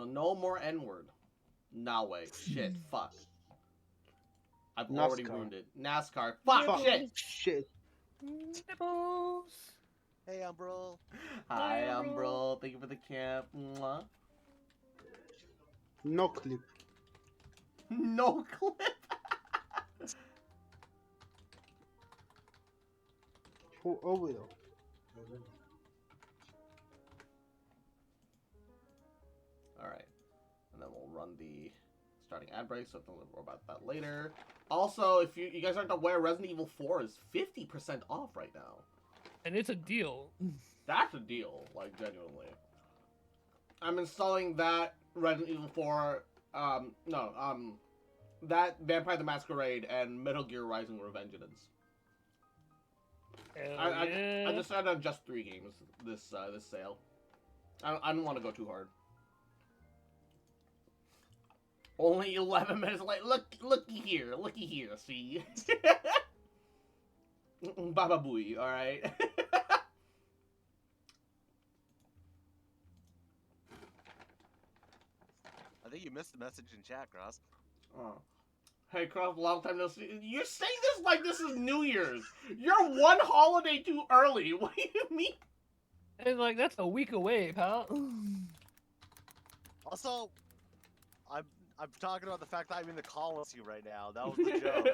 So no more N-word. Now wait. Shit. Fuck. I've NASCAR. already ruined it. NASCAR. Fuck. Shit. Shit. Nipples. Hey, Umbral. Hi, Hi, Umbral. Thank you for the camp. Mwah. No clip. No clip. Who will? Alright. And then we'll run the starting ad break, so don't worry about that later. Also, if you guys aren't aware, Resident Evil 4 is 50% off right now. And it's a deal. That's a deal, like, genuinely. I'm installing that Resident Evil 4, that Vampire the Masquerade and Metal Gear Rising Revengeance. I decided on just 3 games this sale. I don't want to go too hard. Only 11 minutes late. Looky here, see? Baba Booey, alright? I think you missed the message in chat, Cross. Oh. Hey, Croft, long time no see. You're saying this like this is New Year's. You're one holiday too early. What do you mean? And like that's a week away, pal. Also, I'm talking about the fact that I'm in the call with you right now. That was the joke.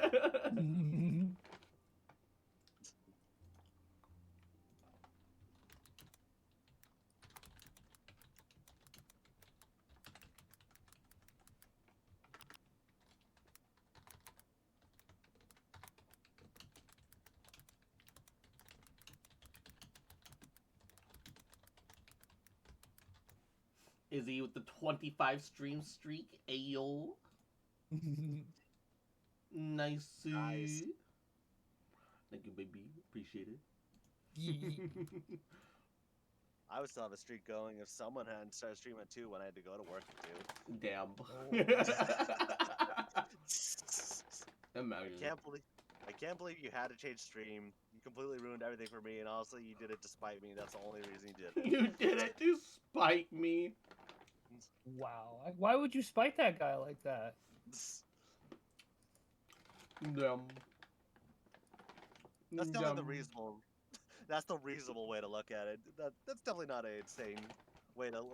Is he with the 25 stream streak? Ayo. Nice. Nice. Thank you, baby. Appreciate it. I would still have a streak going if someone hadn't started streaming at 2 when I had to go to work at 2. Damn. Imagine. I can't believe you had to change stream. You completely ruined everything for me, and honestly, you did it to spite me. That's the only reason you did it. You did it to spite me. Wow. Why would you spite that guy like that? Damn. That's definitely the reasonable. That's the reasonable way to look at it. That's definitely not an insane way to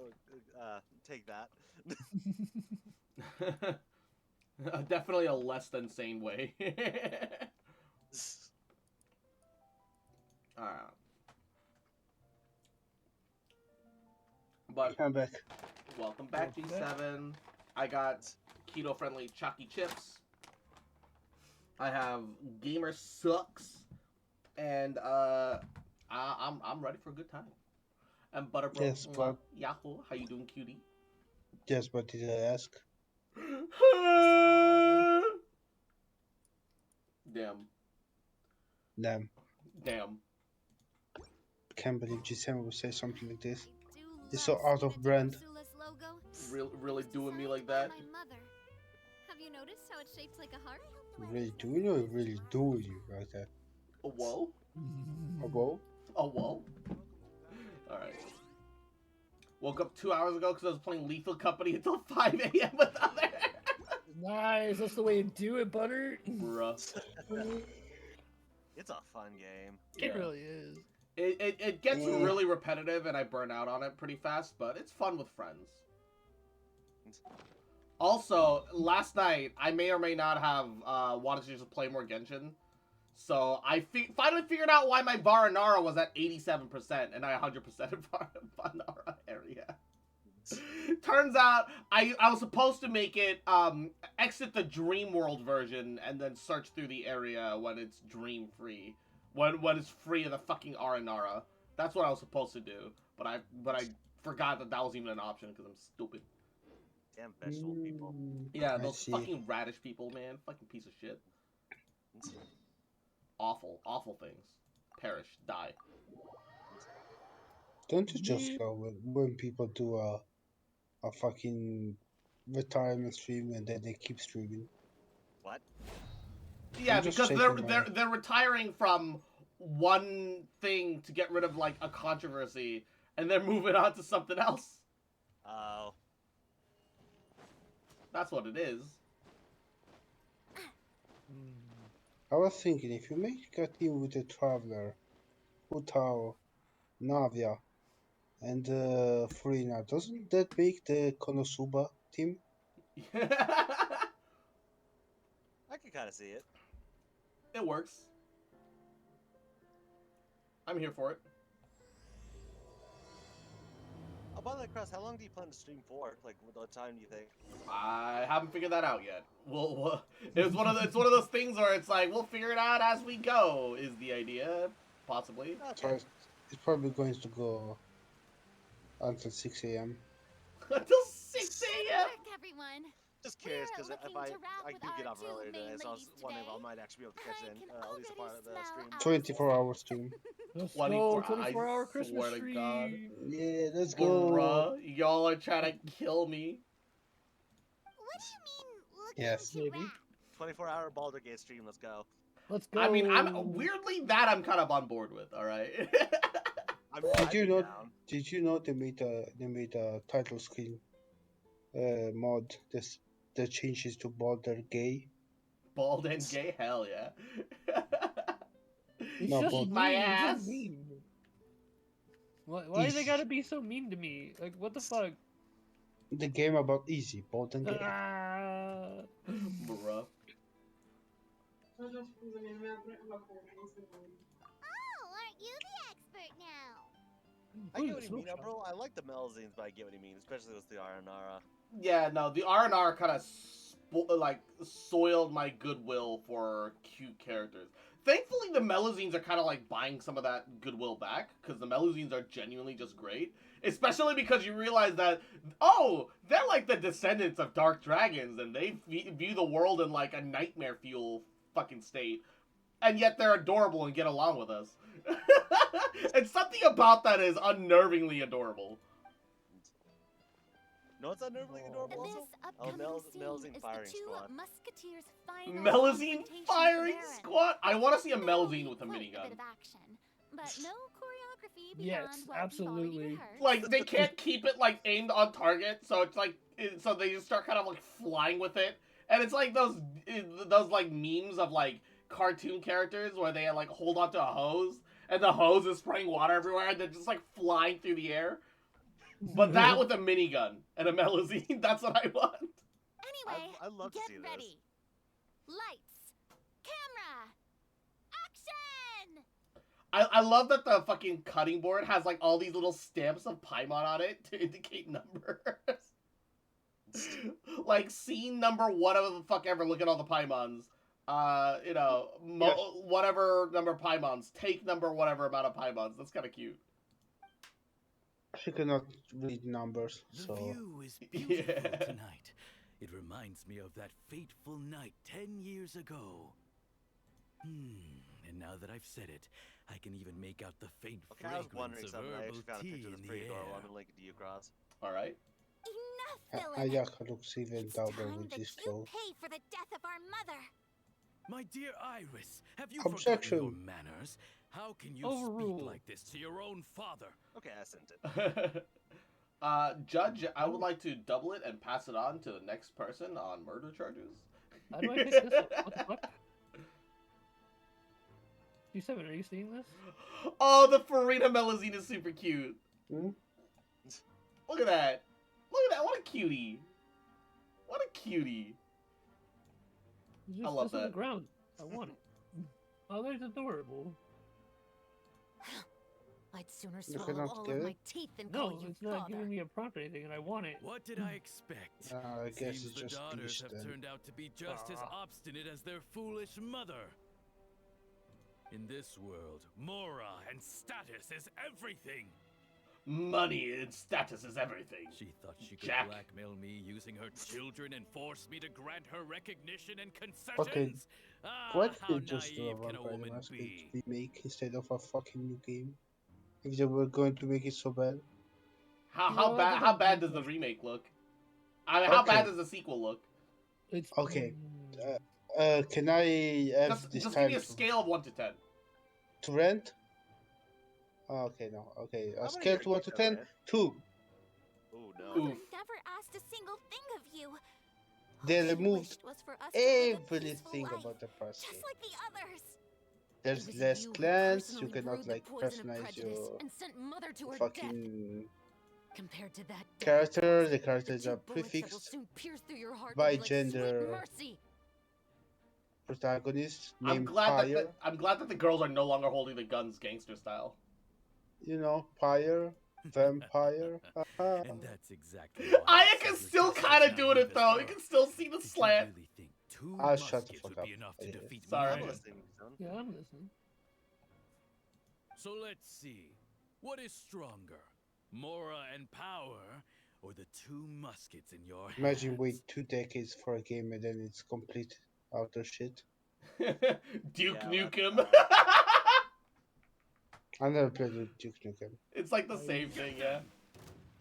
take that. Definitely a less than sane way. But I'm back. welcome back, G7. I got keto-friendly chalky chips. I have Gamer Sucks, and I'm ready for a good time. And Butterbro, Yes, but Yahoo, how you doing, cutie? yes, but did I ask? Damn. Damn. Damn. Can't believe G7 would say something like this. It's so out of brand. Really doing me like that? Have you noticed how it's shaped like a heart? Really doing or really doing you like that? A whoa? A whoa? A whoa? Alright. Woke up 2 hours ago because I was playing Lethal Company until 5 a.m. with other. Nice. That's the way to do it, Butter. Bruh. It's a fun game. It really is. It gets really repetitive and I burn out on it pretty fast, but it's fun with friends. Also, last night, I may or may not have wanted to just play more Genshin. So I finally figured out why my Varanara was at 87% and I 100% in Varanara area. Turns out I was supposed to make it exit the Dream World version and then search through the area when it's dream free. When it's free of the fucking Aranara. That's what I was supposed to do. But I forgot that was even an option because I'm stupid. Damn vegetable people. Yeah, those fucking radish people, man. Fucking piece of shit. Awful, awful things. Perish, die. Don't you just go when people do a fucking retirement stream and then they keep streaming? What? Yeah, because they're retiring from one thing to get rid of like a controversy, and they're moving on to something else. Oh. That's what it is. I was thinking, if you make a team with the Traveler, Utao, Navia, and Furina, doesn't that make the Konosuba team? It I can kind of see it. works. I'm here for it. Oh, by the way, Cross, how long do you plan to stream for? Like, what time do you think? I haven't figured that out yet. It's one of those things where it's like we'll figure it out as we go. Is the idea possibly? So Okay. it's probably going to go until 6 a.m. Until 6 Good a.m. work, everyone. Just curious, We're because if looking to wrap I with do get our up two earlier today, main so I was ladies wondering if I today. might actually be able to catch I in can at least a part of the already stream. smell 24-hour stream. Let's 24 go, 24-hour I Christmas swear to God. tree. Yeah, let's go. Bruh, y'all are trying to kill me. What do you mean looking Yes. to Maybe. wrap? 24-hour Baldur's Gate stream, let's go. Let's go. I mean, I'm weirdly that I'm kind of on board with. All right. Did you know? Down. Did you know they made a title screen mod that changes to Baldur Gay? Bald and gay, hell yeah. It's No, just Bolt. Eat mean. my It's ass. just mean. Why do they Easy. gotta be so mean to me? Like, what the fuck? The game about easy, Baldur Gay. Ah. Bruh. Oh, aren't you the expert now? I get Ooh, what you smoke mean, shop. bro. I like the Melzines, but I get what you mean, especially with the Aranara. Yeah, no, the R&R kind of soiled my goodwill for cute characters. Thankfully, the Melazines are kind of like buying some of that goodwill back, because the Melazines are genuinely just great. Especially because you realize that, oh, they're like the descendants of dark dragons, and they view the world in like a nightmare fuel fucking state. And yet they're adorable and get along with us. And something about that is unnervingly adorable. No, it's unnervingly adorable This also? upcoming Melzine scene is firing the two squad. musketeers' final Melazine confrontation with firing Baron. squad? I want to see a That'll Melazine be with a quite minigun. bit of action, but no choreography Yes, beyond what we've already absolutely. rehearsed. Like, they can't keep it, like, aimed on target, so it's like, so they just start kind of, like, flying with it. And it's like those like, memes of, like, cartoon characters where they, like, hold onto a hose, and the hose is spraying water everywhere, and they're just, like, flying through the air. But that with a minigun and a Melazine, that's what I want. Anyway, I'd love to get see this. ready. Lights, camera, action! I love that the fucking cutting board has, like, all these little stamps of Paimon on it to indicate numbers. Like, scene number whatever the fuck ever, look at all the Paimons. You know, Yes. whatever number of Paimons. Take number whatever amount of Paimons. That's kind of cute. She cannot read numbers, The so view is beautiful Yeah. tonight. It reminds me of that fateful night 10 years ago. And now that I've said it, I can even make out the faint Okay, I was wondering fragrance of something. I herbal actually found a tea picture in that's the pretty adorable. I'm air. gonna link it to you, Cross. Alright. Enough, villain! Ayaka looks even It's double time with that this you clothes. pay for the death of our mother. My dear Iris, have you Objection. forgotten your manners? How can you Overruled. speak like this to your own father? Okay, I sent it. Judge, I would like to double it and pass it on to the next person on murder charges. How do I pick this up? What the fuck? G7, are you seeing this? Oh, the Farina Melazine is super cute. Hmm? Look at that. Look at that. What a cutie. What a cutie. It's just, I love just on the that. ground. I want it. Oh, there's adorable. I'd sooner You swallow cannot all get of it? my teeth than No, call you it's not father. giving me a prompt or anything, and I want it. What did I expect? I guess Seems it's the just daughters beast have then. turned out to be just as Ah. obstinate as their foolish mother. In this world, mora and status is everything. Money and status is everything. She thought she could Jack. blackmail me using her children and force me to grant her recognition and concessions. Why Ah, how did they just do a naive can a Vampire the woman Masquerade be? remake instead of a fucking new game? If they were going to make it so bad. How You know, that's a how good bad does the question. remake look? I mean, how bad Okay. does the sequel look? It's Okay. Can I have Just this give time me a scale of 1 to 10. to rent? Oh, okay, no. Okay, How a many scale are to 1 to you 10? gonna 2. Oh no. Mother Oof. never asked a single thing of you. They All she removed wished was for us to live a peaceful everything life, about the just party. like the others. It There's was less you who clans, you personally cannot brewed the like poison of personalize prejudice your and sent Mother to her death. fucking Compared to that deadly character. poison, The characters two are bullets that will prefixed soon pierce through your heart by will be like sweet gender mercy. protagonist I'm named glad that Pyre. I'm glad that the girls are no longer holding the guns gangster style. You know, Pyre, vampire. Haha. And that's exactly why I Aya said can you're still just as kind of doing naive it as though. her. You can still see the Did you slant. really think 2 Ah, shut the muskets fuck would be up, enough to idiot. defeat Sorry. I'm me? listening, son. Yeah, I'm listening. So let's see. What is stronger? Mora and power, or the 2 muskets in your hands? Imagine wait 2 decades for a game and then it's complete outer shit. Duke Yeah, Nukem. that's, I never played with Duke Nukem. It's like the same thing, yeah.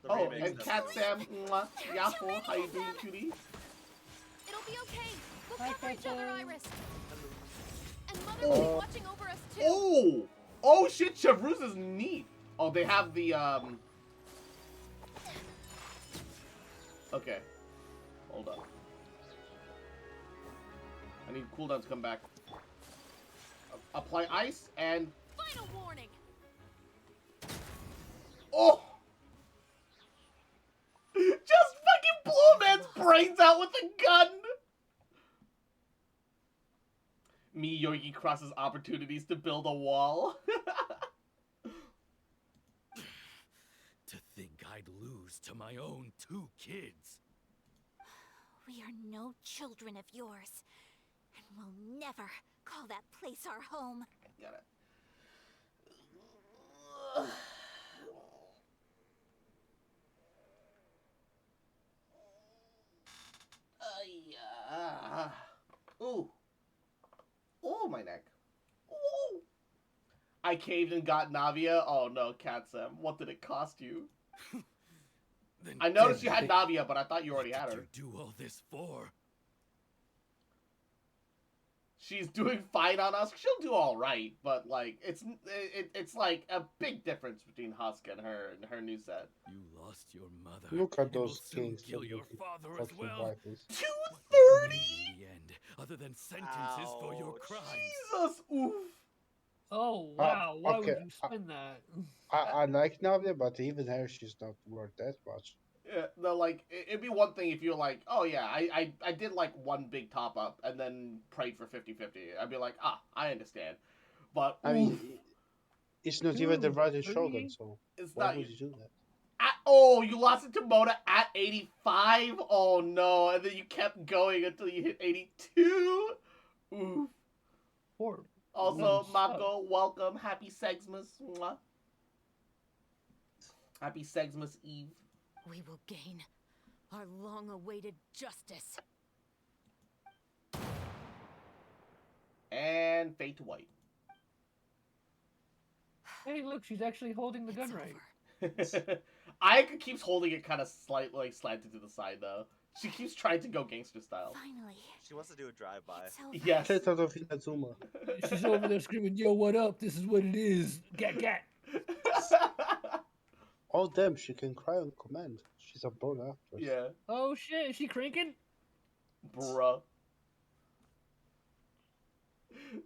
The Oh, remake's and definitely- Cat Sam, mwah, Yaffle, how you doing, cutie? It'll be okay. We'll Hi, cover each other, Peppa. Iris. And Mother will be Oh. watching over us too. Oh! Oh shit, Chevrouz is neat. Oh, they have the, Okay. Hold up. I need cooldown to come back. Apply ice and... Final warning. Oh! Just fucking blew a man's brains out with a gun! Me, Yogi crosses opportunities to build a wall. To think I'd lose to my own 2 kids. We are no children of yours, and we'll never call that place our home. Got it. Ooh. Oh, my neck. Ooh. I caved and got Navia. Oh no, Katsam. What did it cost you? Then I noticed you tell had me, Navia, but I thought you what already had did her. you do all this for? She's doing fine on us. She'll do all right, but like it's like a big difference between Husk and her new set. You lost your mother. Look at and will those soon kings kill that your looking father as fucking well. rifles. 230. In the end, other than sentences for your Ouch. crimes. Jesus, oof. Oh wow! Why okay, would you spend that? I like Navia, but even her, she's not worth that much. Yeah, no, like it'd be one thing if you're like, oh yeah, I did like one big top up and then prayed for 50-50. I'd be like, ah, I understand, but I oof, mean, it's not even the Two, right three. Shogun, so it's why not. would you do that? Oh, you lost it to Mona at 85. Oh no, and then you kept going until you hit 82. Oof. Poor. Also, Mm, Mako, welcome. Happy Sexmas. Mwah. Happy Sexmas Eve. We will gain our long-awaited justice. And fade to white. Hey, look, she's actually holding the gun It's right. over. Ayaka keeps holding it kind of slightly slanted to the side, though. She keeps trying to go gangster style. Finally. She wants to do a drive-by. It's over. Yes. Get out of Inazuma. She's over there screaming, "Yo, what up? This is what it is." Gat. Oh damn, she can cry on command. She's a born actress. Yeah, Oh shit! Is she cranking? bruh.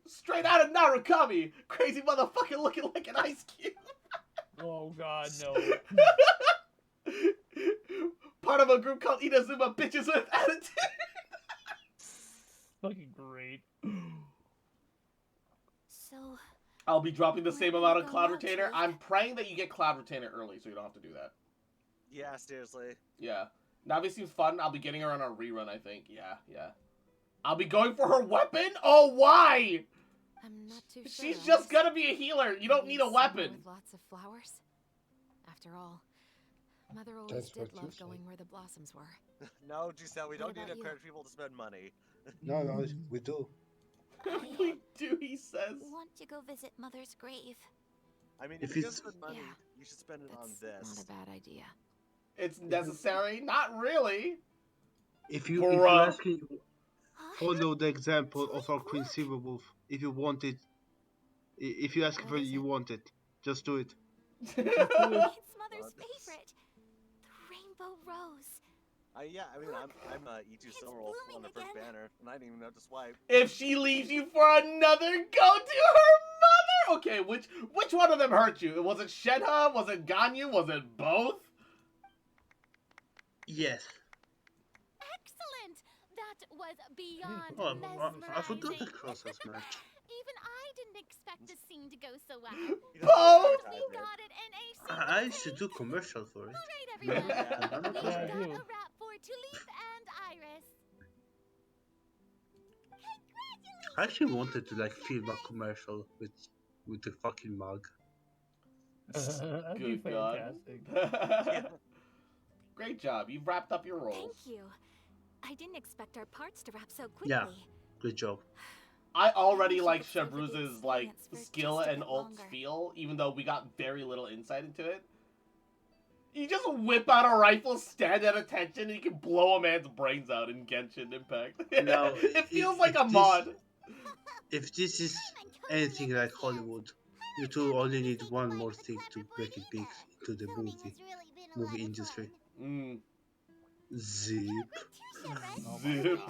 Straight out of Narukami! Crazy motherfucker looking like an ice cube! Oh god, no. Part of a group called Inazuma Bitches with Attitude! Fucking great. So, I'll be dropping the same Where amount will of you Cloud go now, Retainer. Drake? I'm praying that you get Cloud Retainer early so you don't have to do that. Yeah, seriously. Yeah. Navi seems fun. I'll be getting her on a rerun, I think. Yeah. I'll be going for her weapon? Oh, why? I'm not too sure. She's just Iris. gonna be a healer. You don't Maybe need a somewhere weapon. With lots of flowers. After all, Mother always That's did what you love say. going where the blossoms were. No, Giselle, we What don't need to about you? encourage people to spend money. No, we do. We do, he says. Want to go visit Mother's grave? I mean, If if you're gonna it's- spend money, Yeah. you should spend it on That's this. not a bad idea. It's necessary? Not really. If you Bruh. asking, follow the example of our Queen Silverwolf. If you want it, if you ask What for it, is you it? want it. Just do it. It's Mother's God. favorite. The rainbow rose. Yeah, I mean, I'm E2 It's Silverwolf on the blooming first again. banner, and I didn't even know to swipe. If she leaves you for another, go to her mother. Okay, which one of them hurt you? Was it Shenhe? Was it Ganyu? Was it both? Yes. Excellent! That was beyond Oh, I forgot the mesmerizing. crosses match. Even I didn't expect the scene to go so well. You just don't Both? We advertise it. got it in a I used to simultaneous. do commercial for it. All right, Remember? everyone. Banana We've Yeah, I commercial. got do. a wrap for Tulip and Iris. I actually wanted to like film a commercial with the fucking mug. That'd be Good God. fantastic. Great job. You've wrapped up your roles. Thank you. I didn't expect our parts to wrap so quickly. Yeah. Good job. I already wish I like could stay for the Chevruz's like experience for skill just a and bit ult's longer. feel, even though we got very little insight into it. You just whip out a rifle, stand at attention, and you can blow a man's brains out in Genshin Impact. Now, it feels if like a this- mod. If this is anything like Hollywood, you two only need one more thing to make it big into the movie industry. Mm. Zip. Oh my Zip.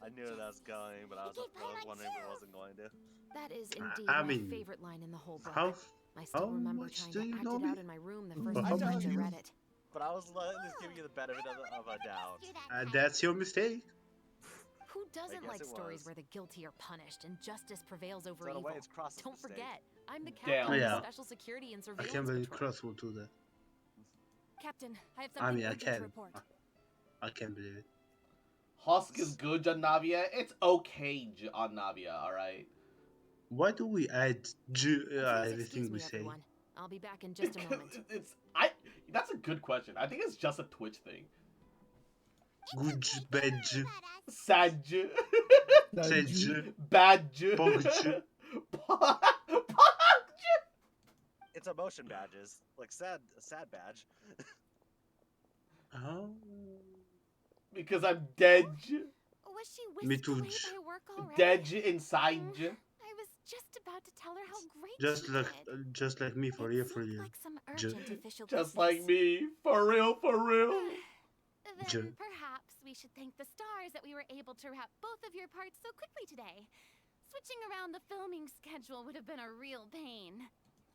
I knew that was going, but I was wondering if it wasn't going to. That is indeed I my mean, favorite line in the whole book. How I still how remember much trying do to you act know it me? out in my room the Or first how time much I you- read it. But I was just giving you the benefit of a doubt. That's your mistake. Who doesn't guess like it stories was. where the guilty are punished and justice prevails over So in a evil? way, it's Cross's Don't mistake. forget, I'm the Damn. captain Yeah. of the Special Security and I Surveillance can't believe Patrol. Cross will do that. Captain, I have I something mean, I urgent to can. report. I can't believe it. Husk is good on Navia. It's okay on Navia, alright? Why do we add Please everything excuse we me, say? everyone. I'll be back in just a moment. That's a good question. I think it's just a Twitch thing. Good, bad, Saj. sedge, Badge. Pogj. It's emotion badges, like a sad badge. Oh. Because I'm dead. Was she Me whisked too. away by work already? Dead inside. I was just about to tell her how great Just she like, did. just like me for It real, seemed for real. like some urgent official Just business. like me. For real, for real. Ju- Then perhaps we should thank the stars that we were able to wrap both of your parts so quickly today. Switching around the filming schedule would have been a real pain.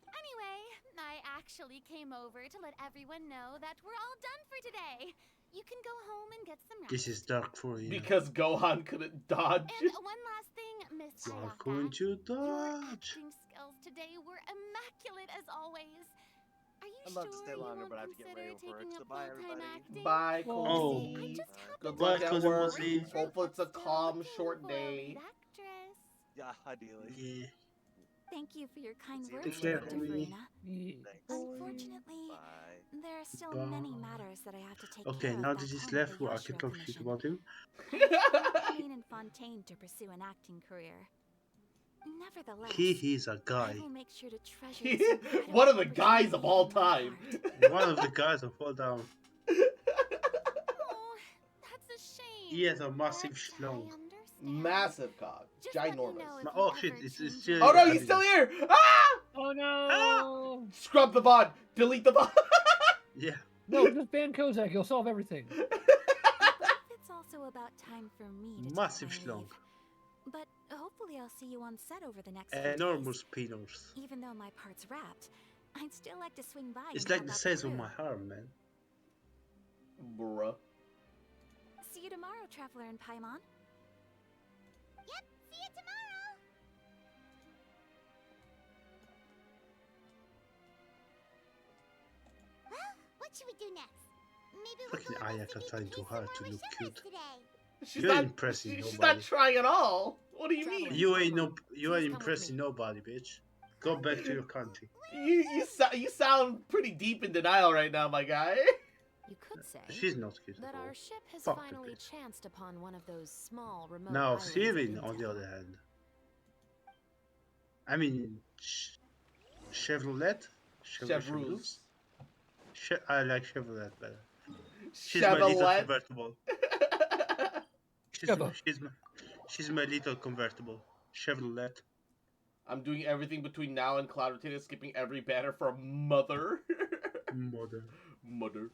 Anyway, I actually came over to let everyone know that we're all done for today. You can go home and get some rest. This is dark for you. Because Gohan couldn't dodge. And one last thing, Miss Why Ayaka. couldn't you Your dodge? acting skills today were immaculate as always. Are you I'd sure love to stay you longer, won't but I have to get consider ready for work, taking so up bye, full-time everybody. acting? Bye, Oh. Cozy. I just Good happened luck to at Cousin work. Mozzie. Hopefully it's a Still calm, looking short for a day. lead actress. Yeah, ideally. Yeah. Thank you for your kind See you words, later. Dr. Me. Farina. Yeah. Thanks. Unfortunately, Bye. there are still Bye. many matters that I have to take Okay, care now of this back is home at left, the well, I Yashiro can talk shit Commission. about him. I don't remain in Fontaine to pursue an acting career. Nevertheless, He's a I guy. will make sure to treasure this incredible One of the guys of all opportunity time. in my One of the guys of Fall Down. Oh, that's a shame. He has a massive but I schlong. understand. Massive cock. Just let me know Ginormous. if you Oh ever shit, it's change still. your Oh no, mind. he's still here! Ah! Oh no! Scrub the VOD. Delete the VOD. Yeah. No, just ban Kozak. He'll solve everything. I believe it's also about time for me to Massive take my schlong. leave. But hopefully I'll see you on set over the next few days. Enormous penis. Even though my part's wrapped, I'd still like to swing by It's and like help the out size of crew. my arm, man. Bruh. See you tomorrow, Traveler in Paimon. Yep, see you tomorrow. Well, what should we do next? Maybe we'll Fucking go Ayaka investigate trying the too case hard some to more look with cute. Shivers today. She's You're not impressing She's nobody. not trying at all. What do you mean? You ain't no. Please You ain't come with impressing me. nobody, bitch. Go back to your country. You sound pretty deep in denial right now, my guy. You could say She's not cute at that all. our ship has Fuck the finally bitch. chanced upon one of those small remote Now, islands of Sirin, on the intel. other hand. I mean, Chevrolet? Chevrolet. I like Chevrolet better. She's my little Chevrolet. convertible. Cheva. She's my little convertible. Chevrolet. I'm doing everything between now and Cloud Rotator, skipping every banner for Mother. Mother. Mother.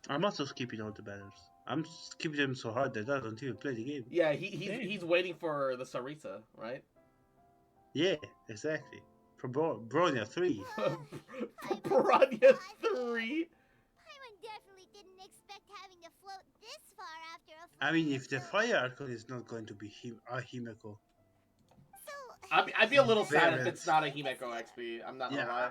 I'm also skipping all the banners. I'm skipping them so hard that I don't even play the game. Yeah, Same. he's waiting for the Sarita, right? Yeah, exactly. For Bronya 3. Piranha 3. Paimon definitely didn't expect having to float this far after a I mean, flurry if of the building. Fire Archon is not going to be Himeko. So, I'd be a little sad if Very- it's not a Himeko XP. I'm not Yeah, gonna lie.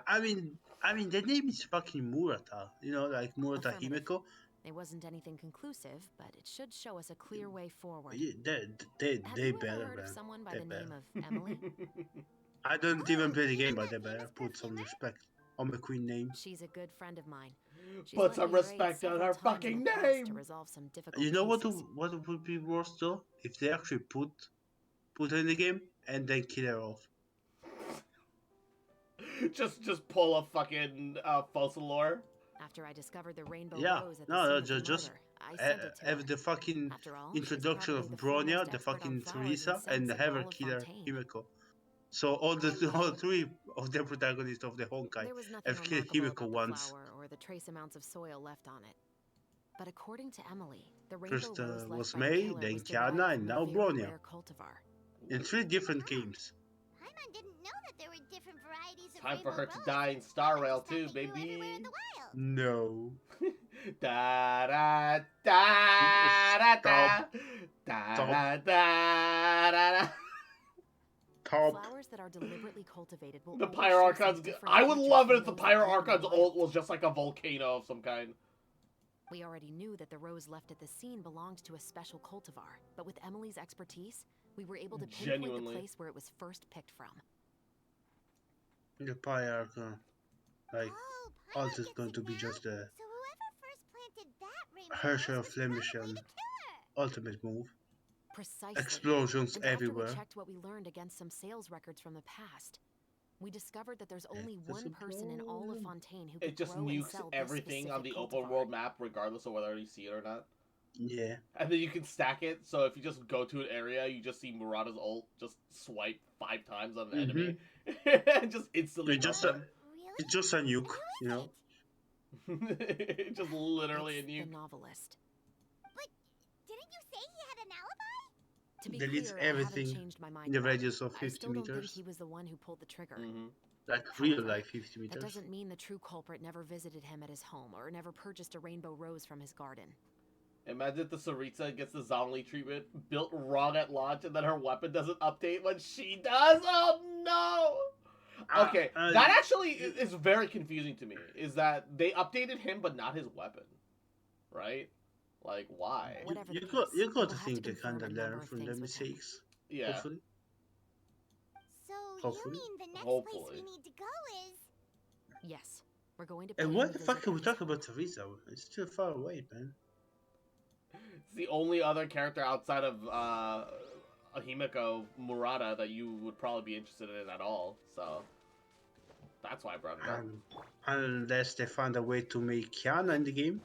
I mean, the name is fucking Murata. You know, like Murata Affirmative. Himeko. It wasn't anything conclusive, but it should show us a clear way forward. Yeah, Have they you ever better, heard man. of someone by They the name better. of Emily? I don't even play the game, you but mean they that better famous put some perfumer? respect on my queen name. She's a good friend of mine. She's Put let some me raid respect on several her times in fucking the past name. to resolve some difficult You know cases. what would be worse though? If they actually put her in the game and then kill her off. just pull a fucking Focalor. After I discovered the rainbow Yeah, rose at the no, scene no, of the just murder, I sent it to her. have the fucking After all, she's introduction probably of the foremost Bronya, the expert on fucking flowers Teresa, and scents have in her all of kill her Fontaine. Himeko. So all three of the protagonists of the Honkai There was nothing have killed remarkable Himeko about the once. flower or the trace amounts of soil left on it. But according to Emily, the rainbow First rose left was by the Mei, killer then was derived Kiana, and from a now very Bronya. rare cultivar. In 3 different games. Paimon didn't know that there were different varieties of Time for rainbow her to rose. die in I Star Rail just thought too, they grew everywhere in baby. the wild. No. Da da da da da da da da da. Top. Flowers that are deliberately cultivated will The always Pyro show some Archon's. different I would features love it from if the those Pyro that grew in the Archon's wild. ult was just like a volcano of some kind. We already knew that the rose left at the scene belonged to a special cultivar, but with Emily's expertise, we were able to pinpoint Genuinely. the place where it was first picked from. The Pyre Archon. Like, Oh, all Paimon this is gets going it to be now? just a So whoever first planted that rainbow Herrscher rose of was probably Flemischen the killer. ultimate move. Precisely. Explosions And after we everywhere. checked what we learned against some sales records from the past, we discovered that there's only There's one a person in all of problem. Fontaine who could It just grow and nukes sell this everything on the specific open cultivar. world map, regardless of whether you see it or not. Yeah. And then you can stack it, so if you just go to an area, you just see Murata's ult just swipe 5 times on an enemy, and just instantly It's just murk a, them. Really? it's just a nuke, Who is you know. It's just literally a It's the nuke. novelist. Didn't you say he had an alibi? To be Deletes clear, I everything haven't changed my mind in the about it. radius of I 50 still don't think meters. he was the one who pulled the trigger. Like real However, life 50 That meters. doesn't mean the true culprit never visited him at his home or never purchased a rainbow rose from his garden. Imagine if the Sarita gets the Zhongli treatment built wrong at launch, and then her weapon doesn't update when she does. Oh no! Okay, that actually is very confusing to me. Is that they updated him but not his weapon, right? Like why? Whatever You the got case, you got we'll to have think to they kind confirm of a number learn of from things their with him. mistakes. Yeah. Hopefully. So Hopefully. you mean the next Hopefully. place we need to go is... Yes, we're going to pay And him why a the visit fuck are at we his talking home. about Teresa? It's too far away, man. It's the only other character outside of Himeko Murata that you would probably be interested in at all. So that's why I brought it up. Unless they find a way to make Kiana in the game.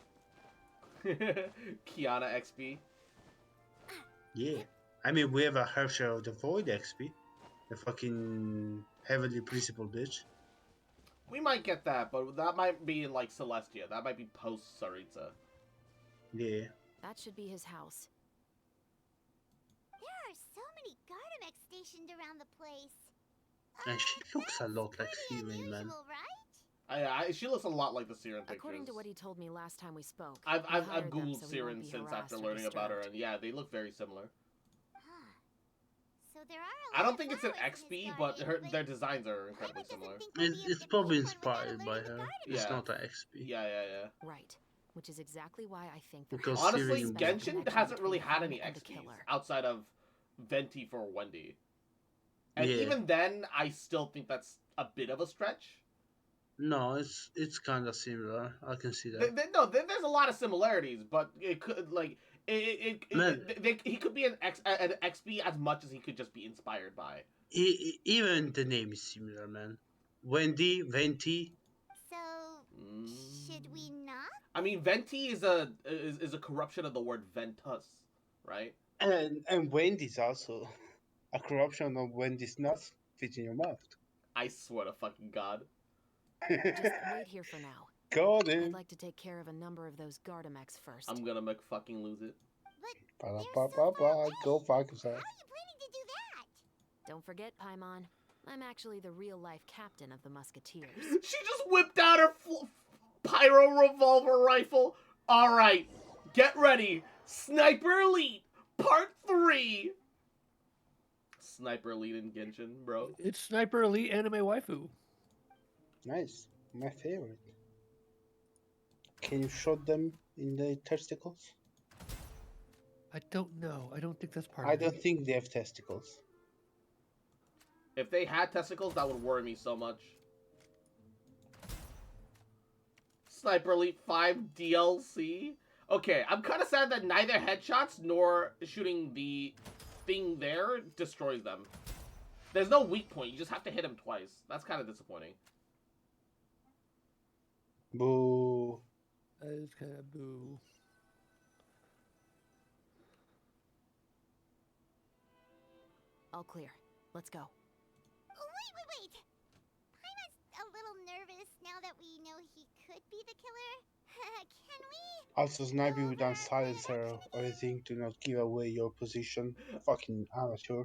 Kiana XP. Yeah. I mean, we have a Herrscher of the Void XP. The fucking heavily principled bitch. We might get that, but that might be in like Celestia. That might be post Saritsa. Yeah. That should be his house. There are so many Gardamex stationed around the place. And she looks a lot like Pretty Siren, man. unusual, right? She looks a lot like the Siren pictures. According to what he told me last time we spoke, I've he I've hired them googled so he won't Siren be since harassed after or learning about her, disturbed. and yeah, they look very similar. Huh. So there are a I lot don't of think it's an flowers in his XP, but garden, their designs are incredibly Paimon doesn't similar. think we'll be able It's to probably pick one without inspired by alerting the her. garden. It's Yeah. not an XP. Yeah. Right, which is exactly why I think there Because has to be a Honestly, Siren- special Genshin connection hasn't really between had him any and the XPs killer. outside of Venti for Wendy. And Yeah. even then, I still think that's a bit of a stretch. No, it's kind of similar. I can see that. There's a lot of similarities, but it could like Man. he could be an XP as much as he could just be inspired by. Even the name is similar, man. Wendy, Venti. So, should we not? I mean, Venti is a corruption of the word ventus, right? And Wendy's also a corruption of Wendy's nuts fit in your mouth. I swear to fucking God. Just wait here for now. Got I'd him. like to take care of a number of those Gardamex first. I'm gonna make fucking lose it. But they're so Ba-da-ba-ba-ba. far away. Go fuck yourself. How are you planning to do that? Don't forget, Paimon, I'm actually the real-life captain of the Musketeers. She just whipped out her pyro revolver rifle. All right, get ready. Sniper Elite Part 3. Sniper Elite in Genshin, bro. It's Sniper Elite Anime Waifu. Nice. My favorite. Can you shot them in the testicles? I don't know. I don't think that's part I of don't it. think they have testicles. If they had testicles, that would worry me so much. Sniper Elite 5 DLC? Okay, I'm kind of sad that neither headshots nor shooting the thing there destroys them. There's no weak point. You just have to hit him twice. That's kind of disappointing. Boo. That is kind of boo. All clear. Let's go. Oh, wait. Paimon's a little nervous now that we know he could be the killer. Can we? Also, sniping without silencer or anything to not give away your position. Fucking amateur.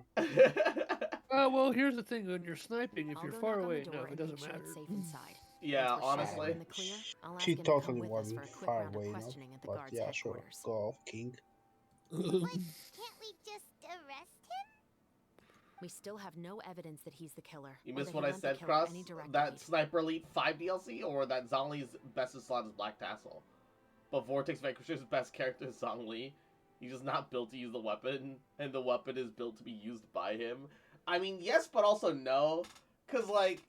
Well, here's the thing. When you're sniping, if I'll you're go far knock on away, the no, door it and doesn't make sure matter. it's safe inside. Yeah, Once we're honestly. shattered in the clear, I'll ask She him to totally come with us wasn't for a quick far round away of enough. questioning at the But guard's yeah, sure. headquarters. Go off, King. But can't we just arrest him? We still have no evidence that he's the killer. You or missed that what he I lent the said, killer Cross? any direct That lead. Sniper Elite 5 DLC or that Zhongli's best slot is Black Tassel. But Vortex Vanquisher's best character is Zhongli. He's just not built to use the weapon, and the weapon is built to be used by him. I mean, yes, but also no. Because, like,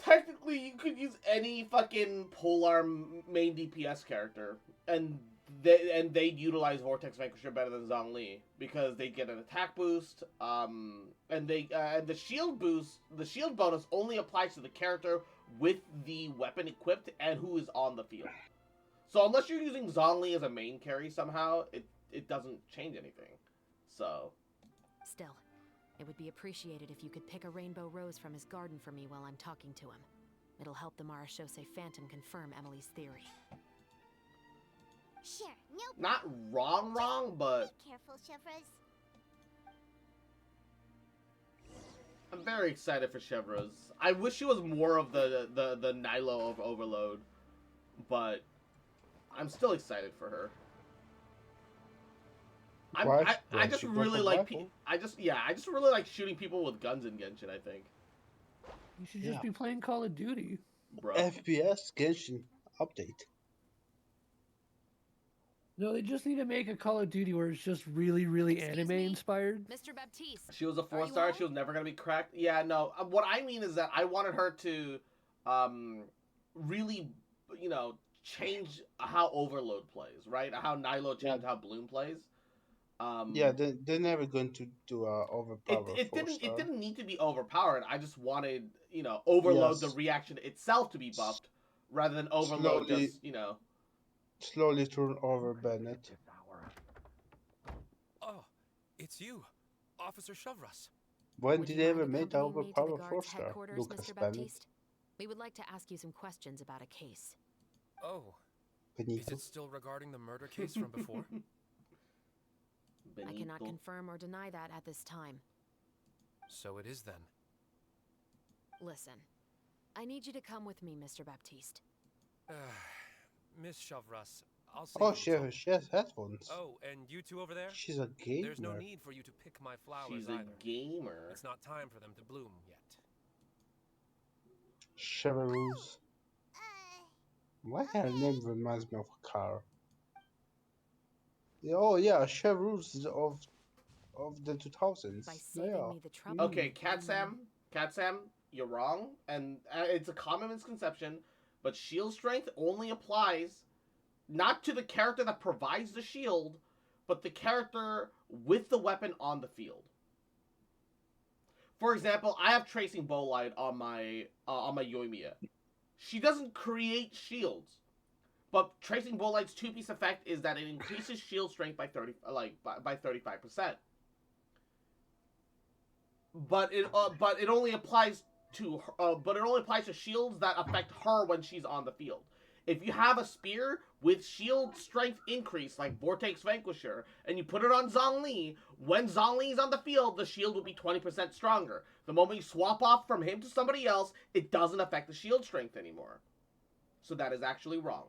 technically you could use any fucking polearm main DPS character, and they'd utilize Vortex Vanquisher better than Zhongli because they get an attack boost, and the shield boost, the shield bonus only applies to the character with the weapon equipped and who is on the field. So unless you're using Zhongli as a main carry somehow, it doesn't change anything. So Still, it would be appreciated if you could pick a rainbow rose from his garden for me while I'm talking to him. It'll help the Marashose Phantom confirm Emily's theory. Sure, no not wrong, but Be careful, Chevrolet. I'm very excited for Chevrolet. I wish she was more of the Nilo of Overload, but I'm still excited for her. Why? I just She goes really for like rifle? I just really like shooting people with guns in Genshin, I think. You should Yeah. just be playing Call of Duty. Bro. FPS Genshin update. No, they just need to make a Call of Duty where it's just really, really Excuse anime me? inspired. Mr. Baptiste! She was a Are 4-star. you She was never gonna be cracked. Yeah, no. What I mean is that I wanted her to, really, change how Overload plays, right? How Nilo changed how Bloom plays. Yeah, they're never going to do a overpowered It 4-star. didn't need to be overpowered. I just wanted, Overload, the Yes. reaction itself to be buffed, rather than Overload Slowly- just, Slowly turn over Bennett. Oh, it's you, Officer Shovras. When Would did you they mind ever make the accompanying me to the overpowered guard's 4-star? headquarters, Lucas Mr. Bennett. Baptiste? We would like to ask you some questions about a case. Oh, is Benito. it still regarding the murder case from before? I cannot Benito. confirm or deny that at this time. So it is then. Listen, I need you to come with me, Mr. Baptiste. Miss Shovras, I'll see Oh, you. she has headphones. Oh, and you two over there? She's a gamer. There's no need for you to pick my flowers She's a either. gamer. It's not time for them to bloom yet. Chevrolet. Why her name reminds me of a car? Yeah, oh yeah, Chevrolet of the 2000s. By saving Yeah. me the trouble. Okay, Cat Sam, you're wrong, and it's a common misconception, but shield strength only applies not to the character that provides the shield, but the character with the weapon on the field. For example, I have Tracing Bowlight on my Yoimiya. She doesn't create shields, but Tracing Bowlight's two-piece effect is that it increases shield strength by 35%. But it only applies to but it only applies to shields that affect her when she's on the field. If you have a spear with shield strength increase, like Vortex Vanquisher, and you put it on Zhongli, when Zhongli is on the field, the shield will be 20% stronger. The moment you swap off from him to somebody else, it doesn't affect the shield strength anymore. So that is actually wrong.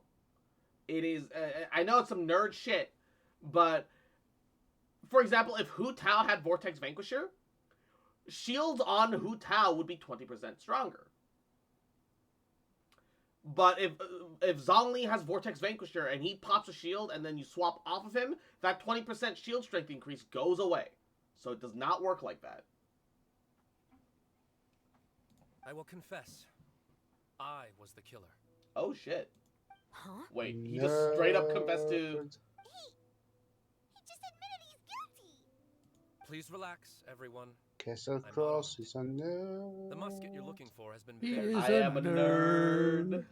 It is, I know it's some nerd shit, but, for example, if Hu Tao had Vortex Vanquisher, shields on Hu Tao would be 20% stronger. But if Zhongli has Vortex Vanquisher and he pops a shield and then you swap off of him, that 20% shield strength increase goes away. So it does not work like that. I will confess, I was the killer. Oh shit. Huh? Wait, he just straight up confessed to... He just admitted he's guilty. Please relax, everyone. Castle I'm Cross not is a nerd. The musket you're looking for has been He buried. is I am a nerd.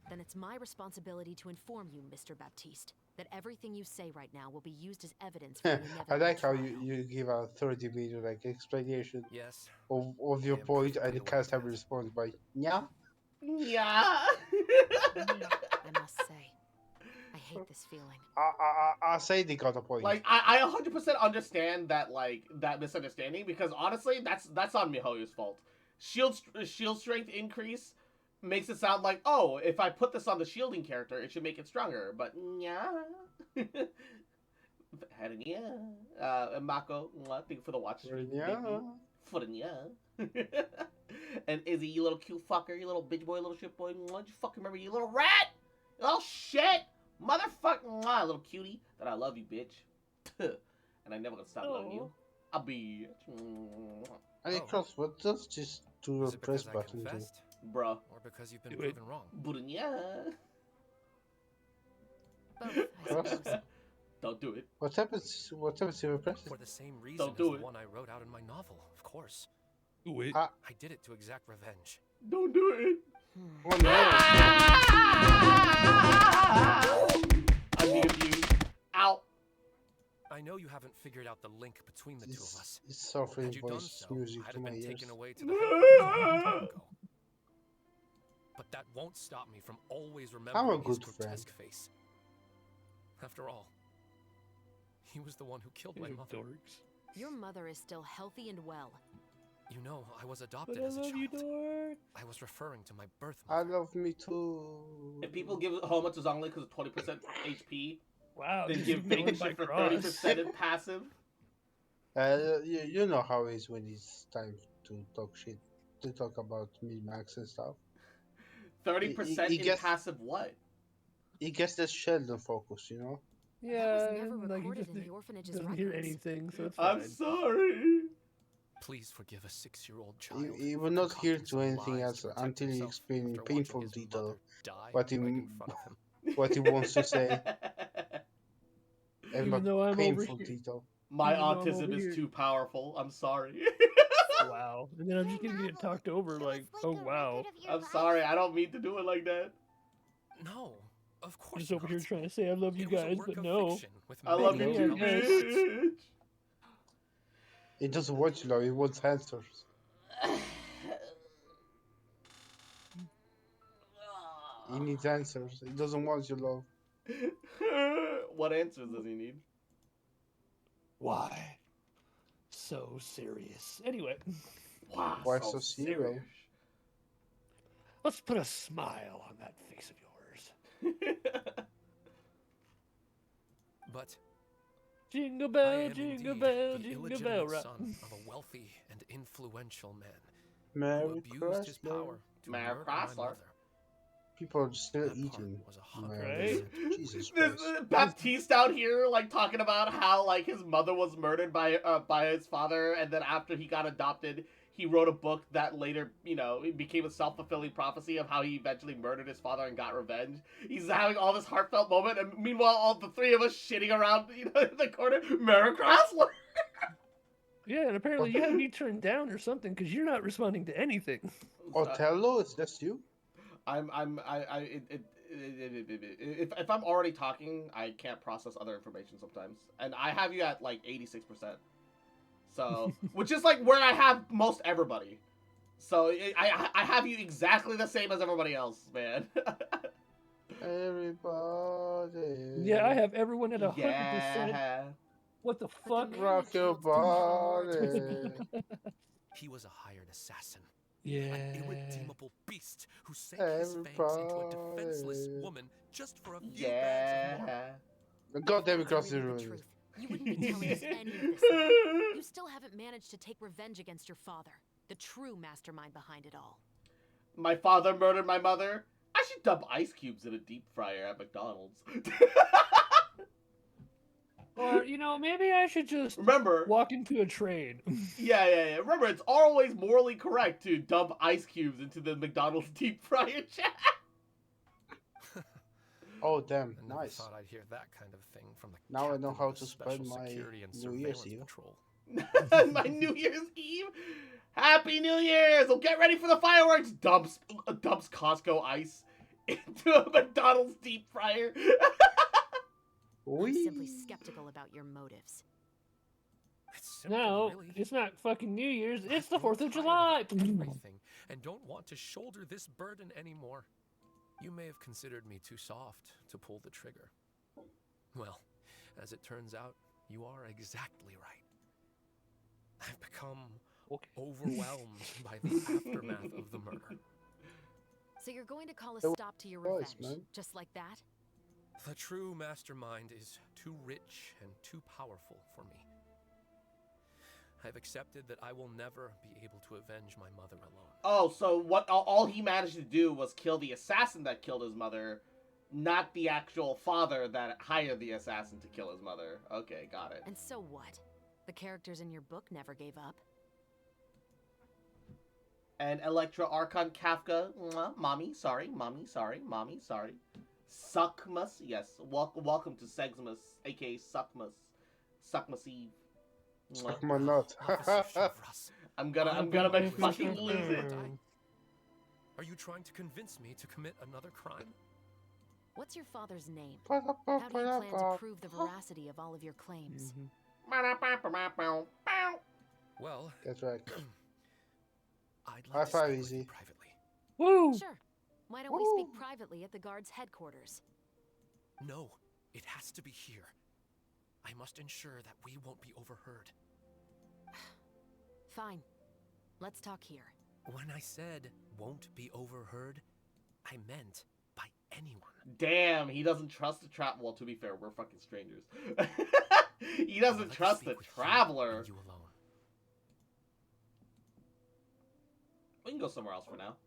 Then it's my responsibility to inform you, Mr. Baptiste, that everything you say right now will be used as evidence for your I like how trial. you give a 30-minute like explanation Yes. of your I am point, and perfectly the aware of cast have that. responded by yeah. Yeah. I must say, I hate this feeling. I say they got a point. Like, I 100% understand that, like, that misunderstanding, because honestly, that's on Mihoyo's fault. Shield strength increase makes it sound like, oh, if I put this on the shielding character, it should make it stronger. But, yeah. Mako, thank you for the watch stream, Yeah. baby. For the yeah. And Izzy, you little cute fucker, you little bitch boy, little shit boy, why'd you fucking remember, you little rat? You little shit! Motherfucking little cutie. That I love you, bitch. And I never gonna stop loving you. I'll be. Hey, Oh. Cross, what does this do Is a it press because I button do? confessed? Bruh. Or because you've been Do it. proven wrong? Budunya. Both, I suppose. Don't do it. What happens if you press it? For the same reason Don't as do the it. one I wrote out in my novel, of course. Wait. Ah. I did it to exact revenge. Don't do it. Oh no! I need you. Out. I know you haven't figured out the link between the two of us. It's suffering Had you done voice so, music I'd to have my been ears. taken away to the heaven ago. But that won't stop me from always I'm a remembering his good friend. grotesque face. After all, he was the one who killed my You mother. dorks. Your mother is still healthy and well. You know, I was But adopted I as a love you, child. dork. I was referring to my birth I mother. love me too. If people give Homa to Zhongli because of 20% HP, Wow. then just give ignored Bacon my shit for cross. 30% in passive. You know how it is when it's time to talk shit, to talk about min-max and stuff. 30% He in gets- passive what? He gets the Sheldon focus, you know? Yeah, that was never like, he recorded just in the orphanage's doesn't records. hear anything, so it's fine. I'm sorry. Please forgive a 6-year-old child. He for will not hear concocting to some anything lies else to protect until he himself explains in after watching painful his detail mother die what he right in m- front of him. what he wants to say, and Even what though I'm over painful here. detail. My Even though I'm autism over is here. too powerful. I'm sorry. Wow. And then I'm just gonna get talked over like, oh wow. I'm sorry. I don't mean to do it like that. No, of I'm course just over not. here trying to say I love you It was a guys, work but of no. fiction with I love you many Yeah, too, yes. bitch. He doesn't want you love, he wants answers. He needs answers. He doesn't want your love. What answers does he need? Why? So serious. Anyway, Wow, Why so serious? let's put a smile on that face of yours. But Jingle I bell, am jingle indeed bell, the jingle illegitimate bell. Right? son of a wealthy and influential man who Merry abused his Chrysler. power to Merry murder my Chrysler. mother. People are still That part eating. was a hot Merry- Right? Jesus This Christ. Baptiste out here, like talking about how like his mother was murdered by his father, and then after he got adopted, he wrote a book that later, you know, it became a self-fulfilling prophecy of how he eventually murdered his father and got revenge. He's having all this heartfelt moment, and meanwhile, all the three of us shitting around, you know, in the corner. Merry Chrysler. Yeah, and apparently you had me turned down or something because you're not responding to anything. Othello, is that you? If I'm already talking, I can't process other information sometimes, and I have you at like 86%. So, which is like where I have most everybody. So I have you exactly the same as everybody else, man. Everybody. Yeah, I have everyone at 100%. Yeah. What the But fuck? the man Rock who your killed didn't have any more body. attention. He was a hired assassin. Yeah. An irredeemable beast who sank his fangs into a defenseless Everybody. woman just for a few bags of more. Yeah. God damn it, If cross that's the really the road. truth, you wouldn't be telling us any of this now. You still haven't managed to take revenge against your father, the true mastermind behind it all. My father murdered my mother. I should dump ice cubes in a deep fryer at McDonald's. Or, maybe I should just Remember, walk into a train. yeah. Remember, it's always morally correct to dump ice cubes into the McDonald's deep fryer chat. Oh damn, I never nice. thought I'd hear that kind of thing from the Now I know captain how of the to Special spend my Security and New Year's Surveillance Eve. Patrol. My New Year's Eve. Happy New Year's! Well, get ready for the fireworks. Dumps Costco ice into a McDonald's deep fryer. I'm simply Whee! skeptical about your motives. It's simple, No, really. it's not fucking New Year's. It's the I grow 4th of tired July. everything, and don't want to shoulder this burden anymore. You may have considered me too soft to pull the trigger. Well, as it turns out, you are exactly right. I've become Okay. overwhelmed by the aftermath of the murder. So you're going to call a The stop to your voice, revenge, man. just like that? The true mastermind is too rich and too powerful for me. I've accepted that I will never be able to avenge my mother alone. Oh, so what? All he managed to do was kill the assassin that killed his mother, not the actual father that hired the assassin to kill his mother. Okay, got it. And so what? The characters in your book never gave up. And Electra Archon Kafka, mwah, mommy, sorry. Succmas, yes. Welcome to Succmas, aka Succmas Eve. Mwah. Suck my nut. Officer Chevras, I'm gonna make fucking lose it. are you trying to convince me to commit another crime? What's your father's name? How do you plan to prove the veracity of all of your claims? Well, That's right. I'd High like to five, speak with you Easy. privately. Woo! Sure. Why don't we Woo. speak privately at the guard's headquarters? No, it has to be here. I must ensure that we won't be overheard. Fine. Let's talk here. When I said won't be overheard, I meant by anyone. Damn, he doesn't trust the trap. Well, to be fair, we're fucking strangers. He I would doesn't like to trust speak the with you traveler. and you alone. We can go somewhere else for now.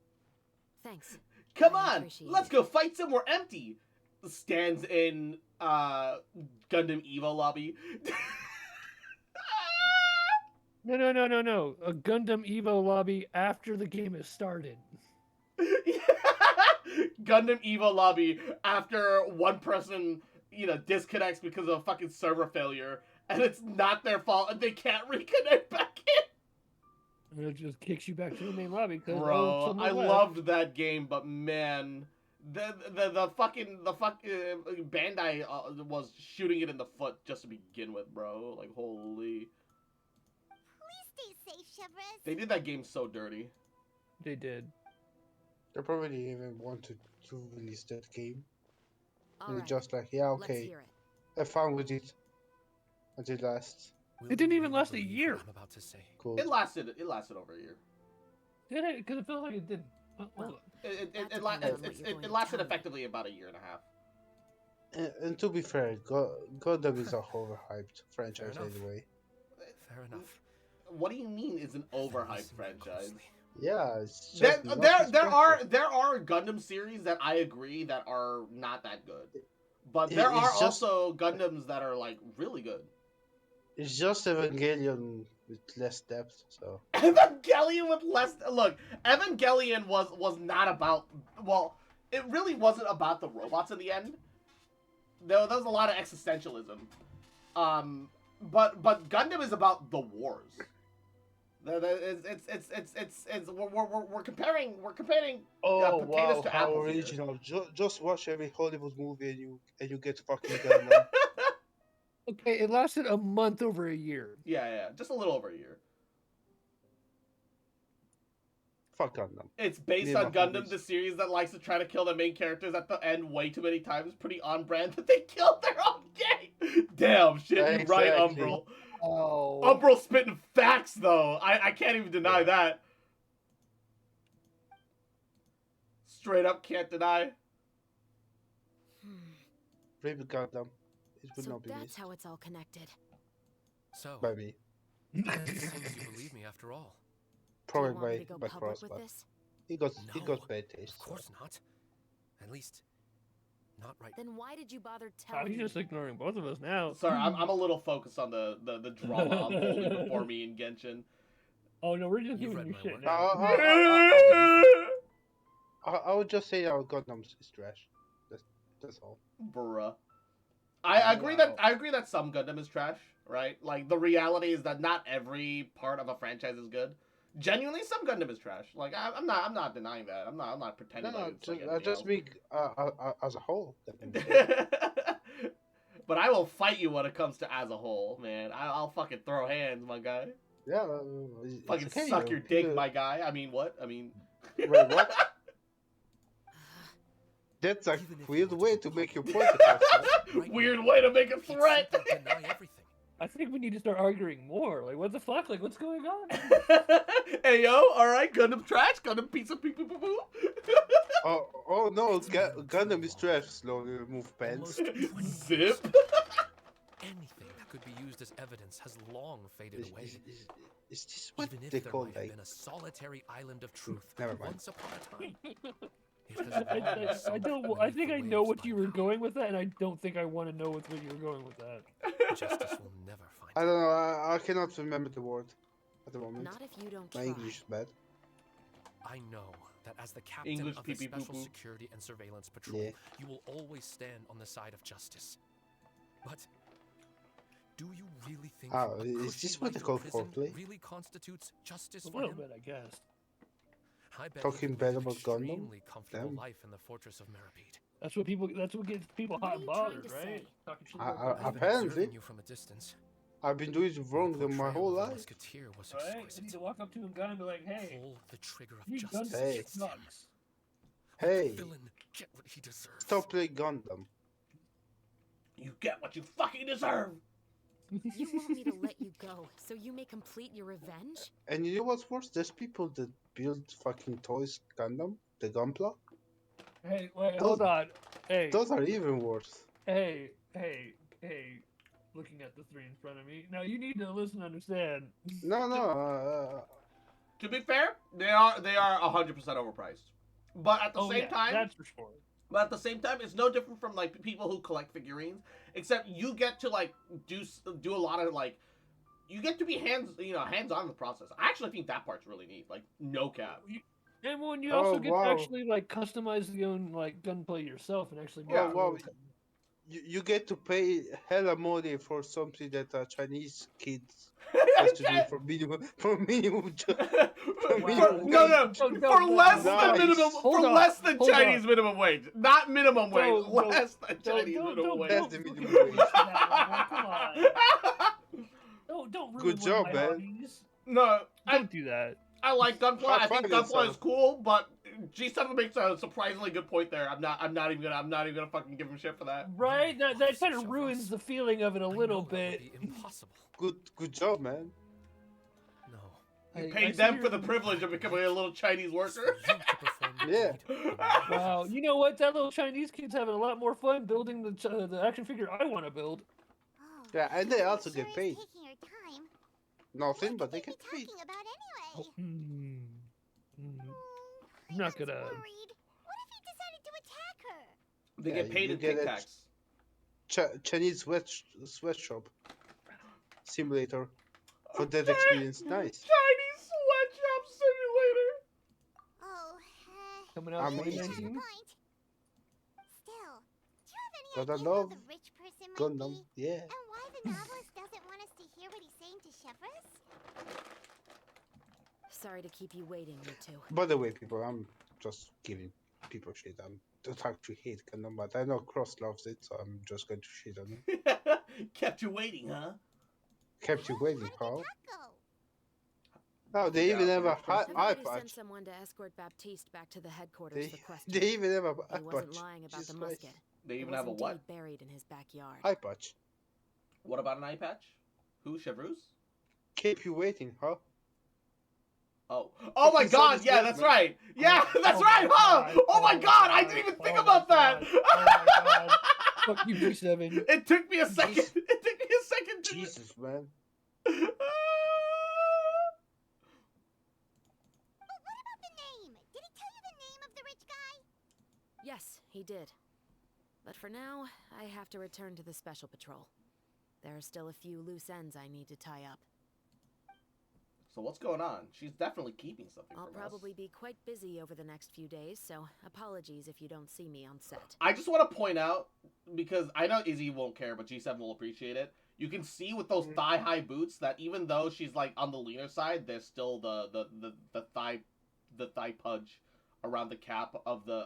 Thanks. Come I on, appreciate let's it. go fight somewhere empty. Stands in Gundam Evo lobby. No. A Gundam Evo lobby after the game has started. Gundam Evo lobby after one person, disconnects because of a fucking server failure, and it's not their fault, and they can't reconnect back in. And it just kicks you back to the main lobby. Bro, someone I left. loved that game, but man, the fucking Bandai was shooting it in the foot just to begin with, bro. Like, holy. Please stay safe, Chevras. They did that game so dirty. They did. They probably didn't even wanted to release that game. All They're right. just like, yeah, Let's okay, hear it. have fun with it. Until last. Will It didn't you even really last a believe what year. I'm about to say? Cool. It lasted over a year. Did it? Because it felt like it didn't. Hold Well, on. It That depends on what you're going it to lasted tell me. effectively about a year and a half. And to be fair, Gundam is a overhyped franchise enough. anyway. Fair enough. What do you mean is an overhyped Listen franchise? closely. Yeah, it's just There not there as there are special. there are Gundam series that I agree that are not that good, but It- there are it's just- also Gundams that are like really good. It's just Evangelion with less depth, so. Evangelion with less look. Evangelion was not about, well, it really wasn't about the robots in the end. There was a lot of existentialism. But Gundam is about the wars. We're comparing Oh potatoes wow, to how apples here. original! Just watch every Hollywood movie and you get fucking Gundam. Okay, it lasted a month over a year. Yeah, just a little over a year. Fuck Gundam. It's based Me and on my Gundam, homies. the series that likes to try to kill the main characters at the end way too many times. Pretty on brand that they killed their own game. Damn, shit, you're right, Exactly. Umbral. Oh. Umbral spitting facts, though. I can't even deny that. Straight up can't deny. Baby Gundam. It would So not be that's missed how it's all connected. So, by me. it seems you believe me after all. Do you Probably want me to go by public Cross, with but this? he got No, bad taste. Of course not. At least, not right. Then why did you bother Oh, telling he's me? just ignoring both of us now. Sorry, I'm a little focused on the drama unfolding before me in Genshin. Oh no, we're just You've doing read your my shit work. now. I would just say our Gundam is trash. That's all. Bruh. I agree that Wow. some Gundam is trash, right? Like the reality is that not every part of a franchise is good. Genuinely, some Gundam is trash. Like I'm not denying that. I'm not pretending like it's like anything just else. me as a whole. But I will fight you when it comes to as a whole, man. I'll fucking throw hands, my guy. Yeah, Fucking it's okay, suck your dick, you- my guy. I mean, what? I mean... Wait, what? That's a Even if you weird want way to to go make your public point across. Right? right Weird now, way to make a he'd threat! simply deny everything. I think we need to start arguing more. Like, what the fuck? Like, what's going on? Hey, yo, alright, Gundam trash, Gundam pizza pee pee poo poo. Oh no, Gundam is trash. Slowly remove pants. Almost 20 Zip. years. Anything that could be used as evidence has long faded Is, away. is this what Even if they there call might have like? been a solitary island of truth Never mind. once upon a time, it has long I sunk don't. beneath I think the I know waves what by you were now. going with that, and I don't think I want to know what you were going with that. Justice will never find I him. don't know. I cannot remember the word at the moment. Not if you don't My try. English is bad. I know that as the captain English of the pee-pee Special poo-poo. Security and Surveillance Patrol, Yeah. you will always stand on the side of justice. But do you really think Ah, a is cushy this what they life in call prison foreplay? really constitutes justice A for little him? bit, I guess. I bet Talking he could bad live an about Gundam? extremely comfortable Damn. life in the fortress of Meripede. That's what people. That's what gets people What hot are and you trying bothered, to right? say? Talking shit I- about I- Gundam. I've been Apparently. observing you from a distance. I've been doing Your wrong my portrayal whole of the life. Musketeer was Right? You exquisite. need to walk up to a gun and be like, "Hey, Pull the trigger of you justice Gundam Hey. against him. sucks." Let the Hey, villain get what he deserves. stop playing Gundam. You get what you fucking deserve! You want me to let you go so you may complete your revenge? And you know what's worse? There's people that build fucking toys Gundam, the Gunpla. Hey, wait, Those- hold on. Hey, Those are even worse. hey. Looking at the three in front of me. Now you need to listen and understand. No. To be fair, they are 100% overpriced. But at the Oh same yeah, time, that's for sure. But at the same time, it's no different from like people who collect figurines, except you get to like do a lot of like, you get to be hands on in the process. I actually think that part's really neat. Like no cap. And when you Oh, also get wow. to actually like customize your own like gunplay yourself and actually. Yeah. Well, you get to pay hella money for something that a Chinese kid has to do for minimum For, minimum. no, for less than Nice. minimum, Hold for on, less than hold Chinese on. minimum wage, not minimum wage, Don't- less than Chinese minimum wage. That's the don't minimum ruin wage. that level, come on. Don't ruin Good one job, of my man. hobbies. No, Don't do that. I like Gunpla. I think Find Gunpla yourself. is cool, but G7 makes a surprisingly good point there. I'm not even gonna fucking give him shit for that. Right? That kind Such of a ruins rust. the feeling of it a I little know that would bit. be impossible. Good job, man. No. You I paid see them for your- the privilege of becoming a little Chinese It's for worker. you to perform the Yeah. deed in my Wow, behalf. you know what? That little Chinese kid's having a lot more fun building the action figure I want to build. Oh, Yeah, and they also sure get is paid. taking your time. Nothing, What but they could get be paid. talking about anyway? I'm not gonna. Worried. What if he decided to attack her? They Yeah, get paid you in get Tic it. Tacs. Chinese sweatshop simulator for that experience. Nice. Chinese sweatshop simulator. Oh, Coming out Amazing. you have a 2019. point. Still, do you have any Gotta idea love who the rich person might Gundam. be? Yeah. And why the novelist doesn't want us to hear what he's saying to Chevres? Sorry to keep you waiting, you two. By the way, people, I'm just giving people shit. I don't actually hate Gundam, but I know Cross loves it, so I'm just going to shit on him. Kept you waiting, huh? Kept you waiting, How huh? did that go? Oh, they even have a Christmas. eye I've already sent patch. someone to escort Baptiste back to the headquarters They, for they questioning. even have a eye He wasn't patch. lying about Jesus the Christ. musket. They It even was have a indeed what? buried in his backyard. Eye patch. What about an eye patch? Who? Chevreuse? Keep you waiting, huh? Oh. Oh my Fucking son god, is yeah, great, that's man. right. Yeah, that's Oh right, my huh? God, Oh my god, I didn't even oh think my about that. God, oh my God. Fuck you, G7. It took me a second. It took me a second to. Jesus, man. But what about the name? Did he tell you the name of the rich guy? Yes, he did. But for now, I have to return to the Special Patrol. There are still a few loose ends I need to tie up. So what's going on? She's definitely keeping something I'll from probably us. be quite busy over the next few days, so apologies if you don't see me on set. I just want to point out, because I know Izzy won't care, but G7 will appreciate it. You can see with those thigh-high boots that even though she's like on the leaner side, there's still the thigh pudge around the cap of the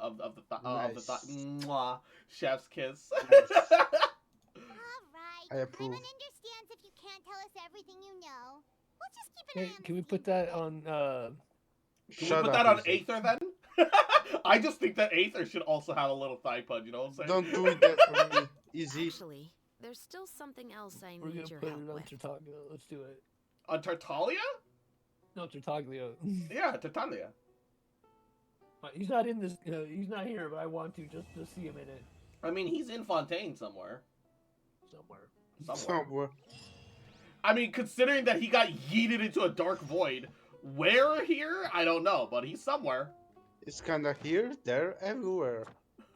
thigh. Mwah, chef's kiss. Nice. Alright, I approve. Paimon understands if you can't tell us everything you know. We'll just keep an eye Hey, on can the we put scheme that then. on, Can we Shut put up, that on Izzy. Aether then? I just think that Aether should also have a little thigh pudge, you know what I'm saying? Don't do that for me. Easy. Actually, there's still something else I we're gonna need your put help it on with. Tartaglia. Let's do it. On Tartaglia? No, Tartaglia. Yeah, Tartaglia. He's not in this, he's not here, but I want to just to see him in it I mean, he's in Fontaine somewhere. somewhere. Somewhere. I mean, considering that he got yeeted into a dark void, where here? I don't know, but he's somewhere. It's kinda here, there, everywhere.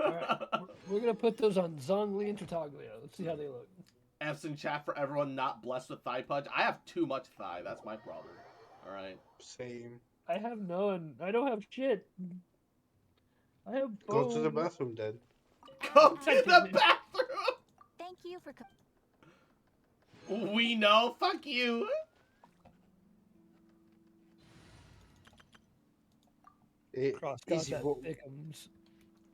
Alright, we're gonna put those on Zhongli and Tartaglia. Let's see how they look. F's in chat for everyone not blessed with thigh pudge. I have too much thigh. That's my problem. All right. Same. I have none. I don't have shit. I have Go to the bone. bathroom then. Go to the bathroom. Thank you for We know. Fuck you. Cross Easy. contact thickums.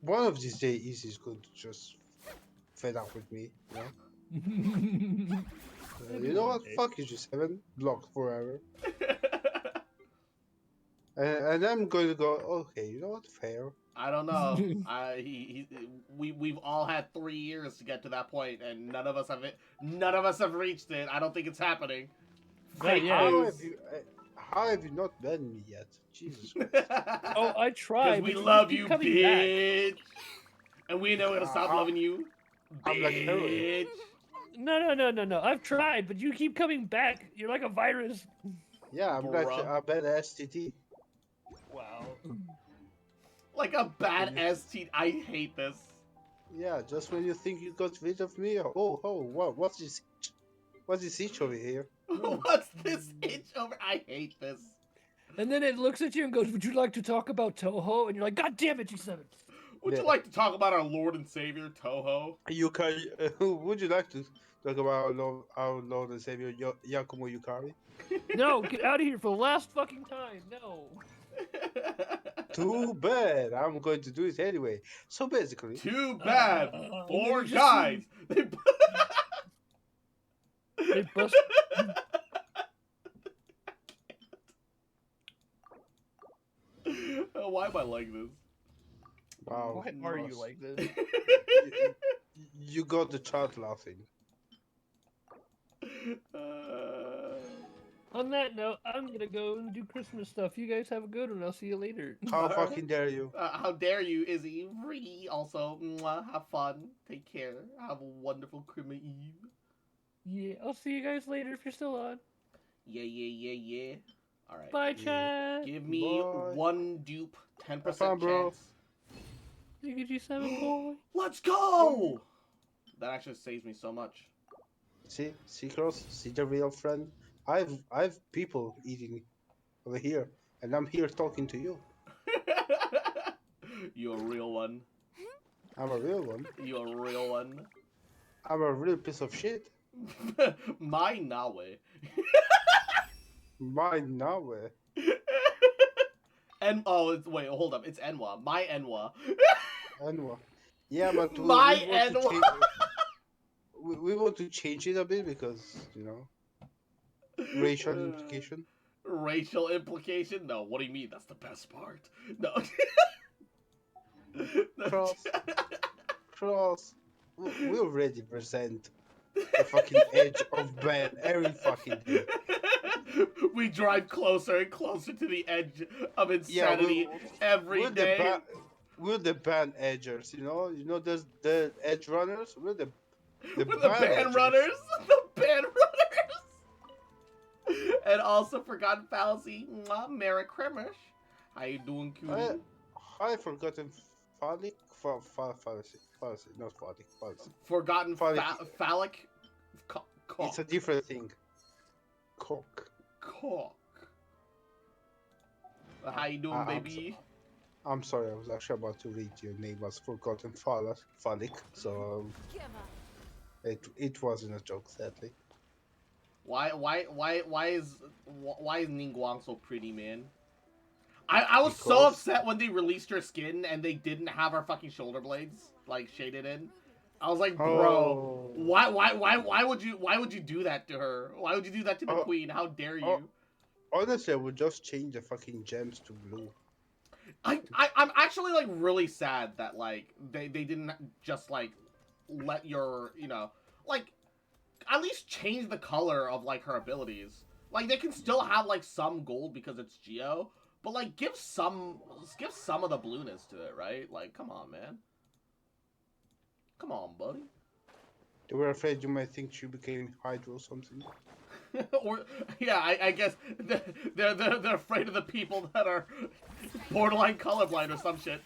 One of these days, Easy's going to just fed up with me. You know? You know what? Fuck you, G7. Blocked forever. And I'm going to go. Okay, you know what? Fair. I don't know. We've all had 3 years to get to that point, and none of us have reached it. I don't think it's happening. Fake yet. news. How have you not banned me yet? Jesus Christ. Oh, I tried. Because we but love keep you, coming bitch. And we know we're gonna stop Uh-huh. loving you, I'm like heroin. bitch. Back. No. I've tried, but you keep coming back. You're like a virus. Yeah, I'm like Bruh. a bad STD. Wow. Like a bad ST. I hate this. Yeah, just when you think you got rid of me, what's this? What's this itch over here? What's this itch over? I hate this. And then it looks at you and goes, "Would you like to talk about Toho?" And you're like, "God damn it, G7." Would you Yeah. like to talk about our Lord and Savior, Toho? You can. Would you like to talk about our Lord and Savior Yakumo Yukari? No, get out of here for the last fucking time. No. Too bad. I'm going to do it anyway. So basically, Too bad. And then Four you just guys. They bust. Why am I like this? wow. Why are you Ross, like this? You got the child laughing. On that note, I'm gonna go and do Christmas stuff. You guys have a good one. I'll see you later. How fucking dare you? How dare you, Izzy? Free. Also, mwah, have fun. Take care. Have a wonderful Christmas Eve. Yeah, I'll see you guys later if you're still on. Yeah. All right. Bye, Yeah. chat. Give me Bye. one dupe, 10% Have fun, bro. chance. You get you 7 boy. Let's go! That actually saves me so much. See, Cross? See the real friend? I've people eating over here, and I'm here talking to you. You a real one. I'm a real one. You a real one. I'm a real piece of shit. My Nawe. Mine now, way. Wait, hold up. It's Enwa. My Enwa. Anyway. Yeah, but My we want to Enwa. change, we want to change it a bit because, you know, racial implication. Racial implication? No, what do you mean? That's the best part. No. Cross. Cross. We already present the fucking edge of ban every fucking day. We drive closer and closer to the edge of Yeah, insanity every we're day. we're the ban edgers, you know? You know there's the edge runners? We're the We're the ban band edgers. runners. The band runners. And also Forgotten Fallacy. Merrick Kremish. How you doing, cutie? I forgotten phallic, fallacy, not phallic, fallacy. Forgotten Phallic. phallic. Cock. It's a different thing. Cock. Cock. How you doing, baby? I'm sorry, I was actually about to read your name was Forgotten Phallic, so it wasn't a joke, sadly. Why is Ningguang so pretty, man? I was so upset when they released her skin and they didn't have her fucking shoulder blades like shaded in. I was like, bro, why would you do that to her? Why would you do that to the queen? How dare you? Honestly, I would just change the fucking gems to blue. I'm actually like really sad that like they didn't just like let your, you know, like at least change the color of like her abilities. Like they can still have like some gold because it's Geo, but like give some of the blueness to it, right? Like come on, man. Come on, buddy. They were afraid you might think she became Hydra or something. Or yeah, I guess they're afraid of the people that are borderline colorblind or some shit.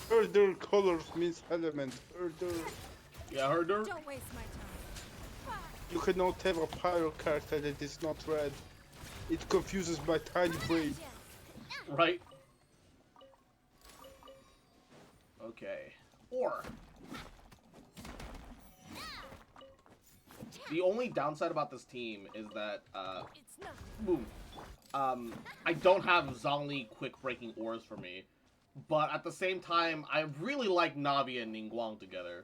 Herder colors means element. Herder. Yeah, herder. Don't waste my time. You cannot have a pyro character that is not red. It confuses my tiny brain. Right. Okay. Or the only downside about this team is that boom. I don't have Zhongli quick breaking ores for me. But at the same time, I really like Navi and Ningguang together.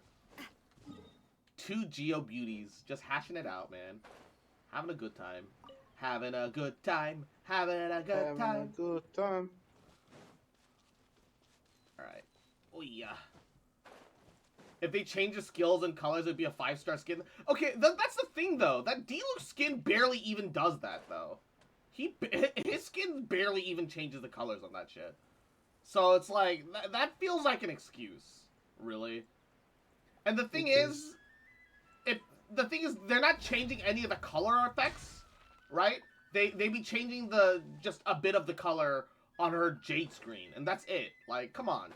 Two Geo beauties, just hashing it out, man. Having a good time. Having a good time. Having a good time. Having a good time. Alright. Oh yeah. If they change the skills and colors, it'd be a 5-star skin. Okay, that's the thing, though. That D-Luke skin barely even does that, though. His skin barely even changes the colors on that shit. So it's like, that feels like an excuse, really. And the thing is, they're not changing any of the color effects, right? They be changing just a bit of the color on her Jade screen, and that's it. Like, come on,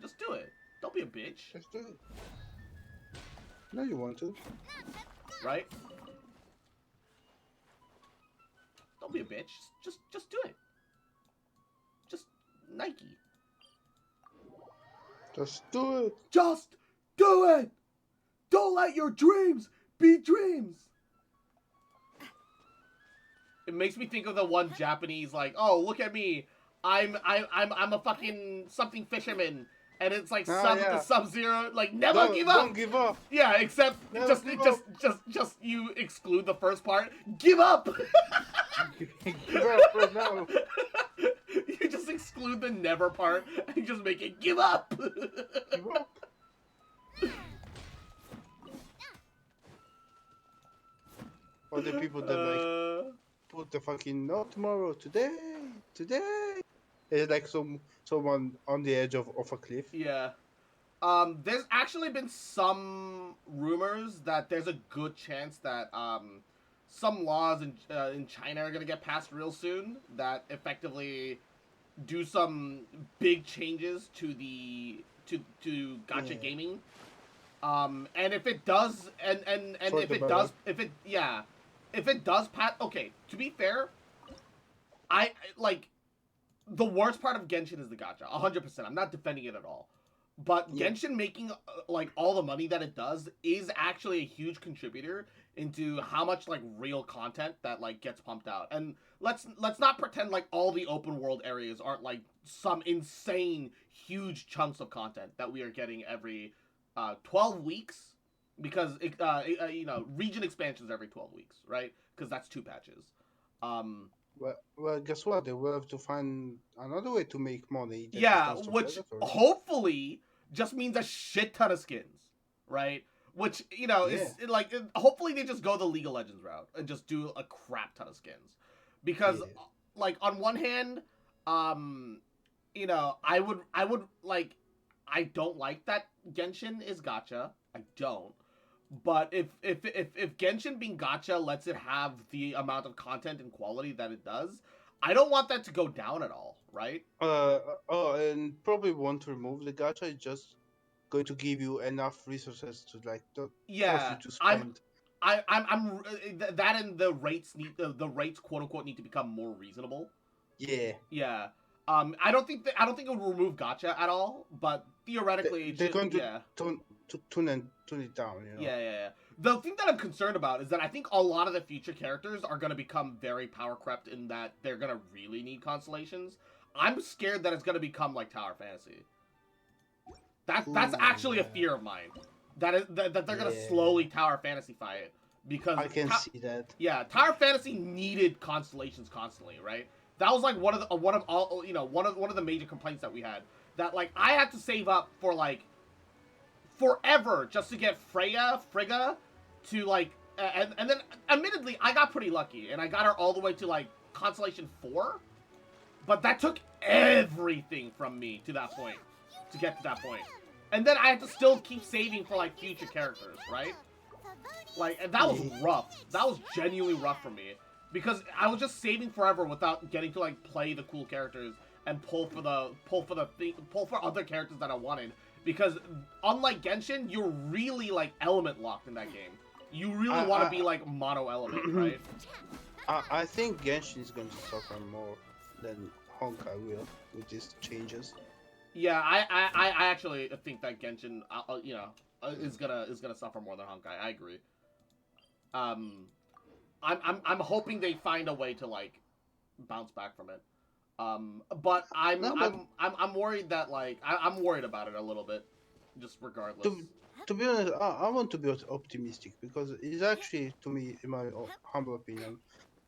just do it. Don't be a bitch. Just do it. No, you want to. Right? Don't be a bitch. Just do it. Just Nike. Just do it. Just do it. Don't let your dreams be dreams. It makes me think of the one Japanese like, oh, look at me. I'm a fucking something fisherman. And it's like Sub-Zero, like never give up. Don't give up. Yeah, except just you exclude the first part. Give up. Give up right now. You just exclude the never part and just make it give up. Give up. Or the people that like put the fucking not tomorrow, today. It's like someone on the edge of a cliff. Yeah. There's actually been some rumors that there's a good chance that some laws in China are gonna get passed real soon that effectively do some big changes to gacha gaming. And if it does, and if it does pass, okay. To be fair, I like. The worst part of Genshin is the gacha, 100%. I'm not defending it at all. But Genshin making, like, all the money that it does is actually a huge contributor into how much, like, real content that, like, gets pumped out. And let's not pretend like all the open world areas aren't, like, some insane, huge chunks of content that we are getting every 12 weeks. Because, you know, region expansions every 12 weeks, right? Because that's 2 patches. Well, guess what? They will have to find another way to make money that is Yeah, not so which predatory. hopefully just means a shit ton of skins, right? Which, you know, Yeah. hopefully they just go the League of Legends route and just do a crap ton of skins. Because, Yeah. like, on one hand, um, you know, I don't like that Genshin is gacha. I don't. But if Genshin being gacha lets it have the amount of content and quality that it does, I don't want that to go down at all, right? And probably won't remove the gacha. It's just going to give you enough resources to like force you Yeah, to spend. that and the rates the rates quote unquote need to become more reasonable. Yeah. Yeah. I don't think it would remove gacha at all, but theoretically it They're should. going to Yeah. tune it down. You know. Yeah. The thing that I'm concerned about is that I think a lot of the future characters are going to become very power crept in that they're going to really need constellations. I'm scared that it's going to become like Tower Fantasy. That's actually a fear of mine. That they're going to slowly Tower Fantasy-fy it because I can see that. Yeah, Tower Fantasy needed constellations constantly, right? That was like one of the major complaints that we had. That like I had to save up for like forever just to get Frigga to like and then admittedly I got pretty lucky and I got her all the way to like Constellation 4, but that took everything from me to that point to get to that point. And then I had to still keep saving for like future characters, right? Like, and that was rough. That was genuinely rough for me because I was just saving forever without getting to like play the cool characters and pull for other characters that I wanted. Because unlike Genshin, you're really like element locked in that game. You really want to be like mono element, right? I think Genshin is going to suffer more than Honkai will with these changes. Yeah, I actually think that Genshin, is gonna suffer more than Honkai. I agree. I'm hoping they find a way to like bounce back from it. But I'm worried that like I'm worried about it a little bit, just regardless. To be honest, I want to be optimistic because it's actually, to me, in my humble opinion,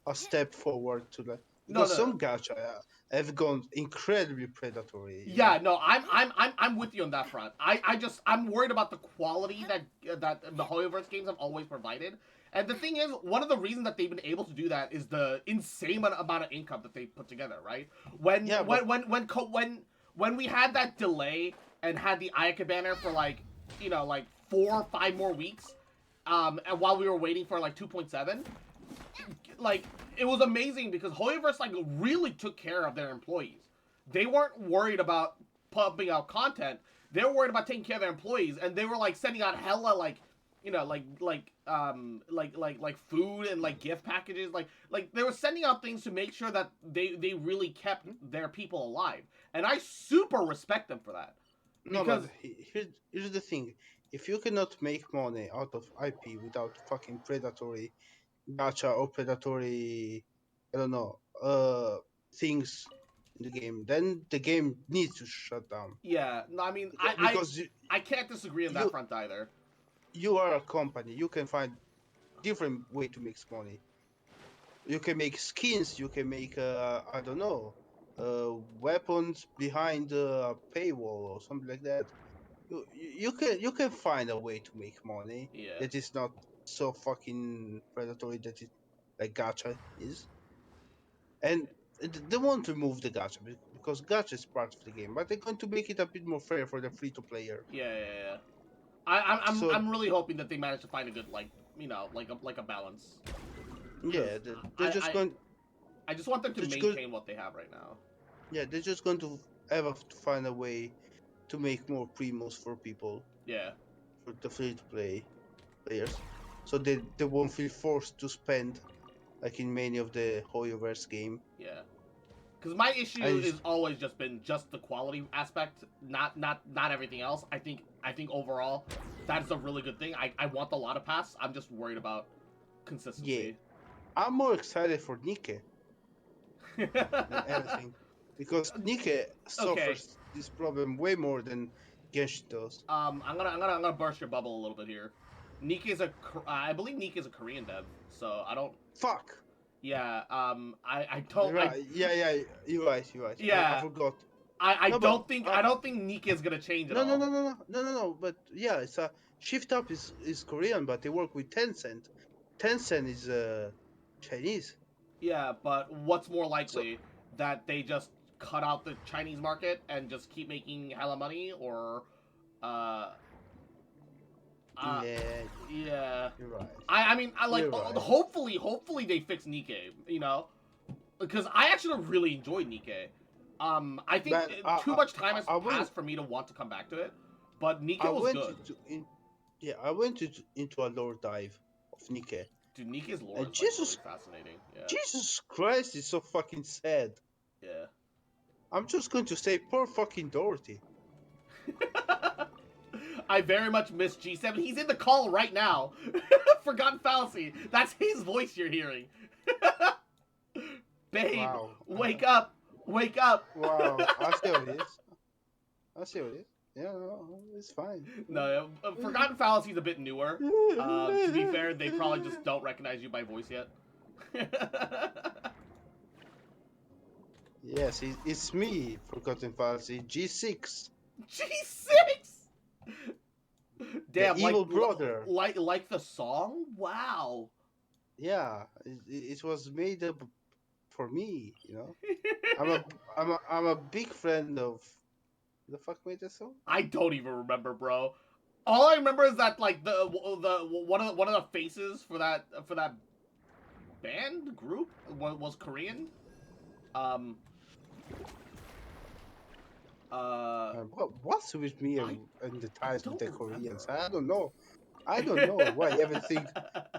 a step forward to like because some gacha have gone incredibly predatory. Yeah, no, I'm with you on that front. I'm worried about the quality that the Hoyoverse games have always provided. And the thing is, one of the reasons that they've been able to do that is the insane amount of income that they put together, right? When we had that delay and had the Ayaka banner for like 4 or 5 more weeks, and while we were waiting for like 2.7, like it was amazing because Hoyoverse like really took care of their employees. They weren't worried about pumping out content. They were worried about taking care of their employees, and they were like sending out hella like food and like gift packages. Like they were sending out things to make sure that they really kept their people alive, and I super respect them for that. Because here's the thing: if you cannot make money out of IP without fucking predatory gacha or predatory, I don't know, things in the game, then the game needs to shut down. Yeah, no, I mean, I can't disagree on that front either. You are a company. You can find different way to make money. You can make skins. You can make I don't know, weapons behind a paywall or something like that. You can find a way to make money that is not so fucking predatory that it like gacha is. And they won't remove the gacha because gacha is part of the game, but they're going to make it a bit more fair for the free to player. Yeah. I'm really hoping that they manage to find a good like a balance. Yeah, they're just going. I just want them to maintain what they have right now. Yeah, they're just going to have to find a way to make more primos for people. Yeah. For the free to play players, so they won't feel forced to spend like in many of the Hoyoverse game. Yeah. Because my issue is always just been just the quality aspect, not everything else. I think overall, that's a really good thing. I want the Lotta Pass. I'm just worried about consistency. Yeah, I'm more excited for Nikke than anything because Nikke suffers this problem way more than Genshin does. I'm gonna burst your bubble a little bit here. I believe Nikke is a Korean dev, so I don't. Fuck. Yeah. I don't. Right. Yeah. You're right. I Yeah. forgot. I No, don't but think I don't think Nika is gonna change at no. all. No. But yeah, it's a Shift Up is Korean, but they work with Tencent. Tencent is Chinese. Yeah, but what's more So likely that they just cut out the Chinese market and just keep making hella money, or uh, uh, yeah, yeah. you're right. I mean, I like. You're right. Hopefully they fix Nikkei. You know, because I actually really enjoyed Nikkei. I think Man, too much time has I went passed for me to want to come back to it, but I Nikkei was went good. I went into a lore dive of Nikkei. Dude, Nikkei's lore And is like really fascinating. Yeah, Jesus Christ, it's so fucking sad. yeah. I'm just going to say, poor fucking Dorothy. I very much miss G7. He's in the call right now. Forgotten fallacy. That's his voice you're hearing. Babe, Wow. wake up. Wake up. Wow, I see what it is. Yeah, no, it's fine. No, Forgotten fallacy's a bit newer. To be fair, they probably just don't recognize you by voice yet. Yes, it's me, Forgotten Fallacy, G6. G6. Damn, The evil brother. like the song. Wow. Yeah, it was made up for me, you know. I'm a big friend of. The fuck made that song? I don't even remember, bro. All I remember is that like the one of the faces for that band group was Korean. Um. What's with me I and the ties with the don't Koreans? remember. I don't know. I don't know why everything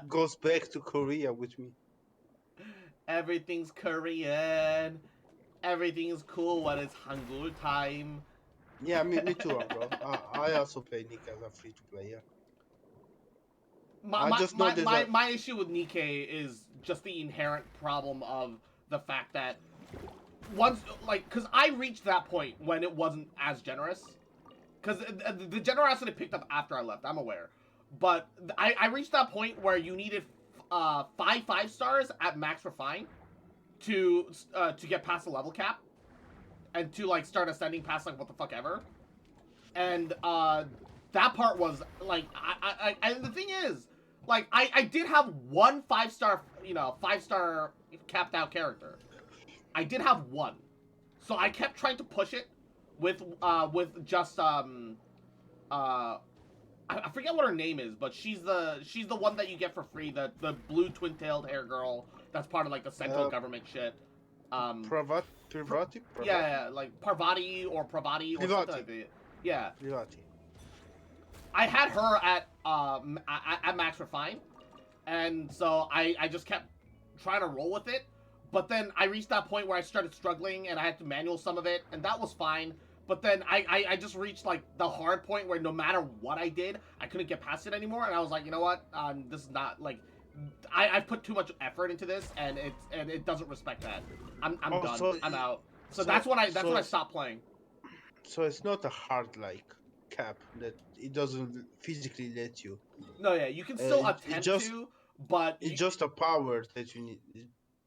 goes back to Korea with me. Everything's Korean. Everything's cool when it's Hangul time. Yeah, me too, bro. I also play Nick as a free to play. Yeah. I just know there's a My issue with Nikkei is just the inherent problem of the fact that once, like, because I reached that point when it wasn't as generous. Because the generosity picked up after I left, I'm aware. But I reached that point where you needed 5 stars at max refine to get past the level cap. And to, like, start ascending past, like, what the fuck ever. And that part was, like, and the thing is, like, I did have one 5-star, 5-star capped out character. I did have one. So I kept trying to push it with just I forget what her name is, but she's the one that you get for free, the blue twin-tailed hair girl that's part of like the central government shit. Privati? Yeah, like Parvati or Pravati or something like that. Yeah. Privati. I had her at max refine, and so I just kept trying to roll with it. But then I reached that point where I started struggling, and I had to manual some of it, and that was fine. But then I just reached like the hard point where no matter what I did, I couldn't get past it anymore, and I was like, you know what? This is not like I've put too much effort into this, and it doesn't respect that. I'm done. So I'm out. So that's when I stopped playing. So it's not a hard like cap that it doesn't physically let you. No, yeah, you can still attempt to, but it's just a power that you need.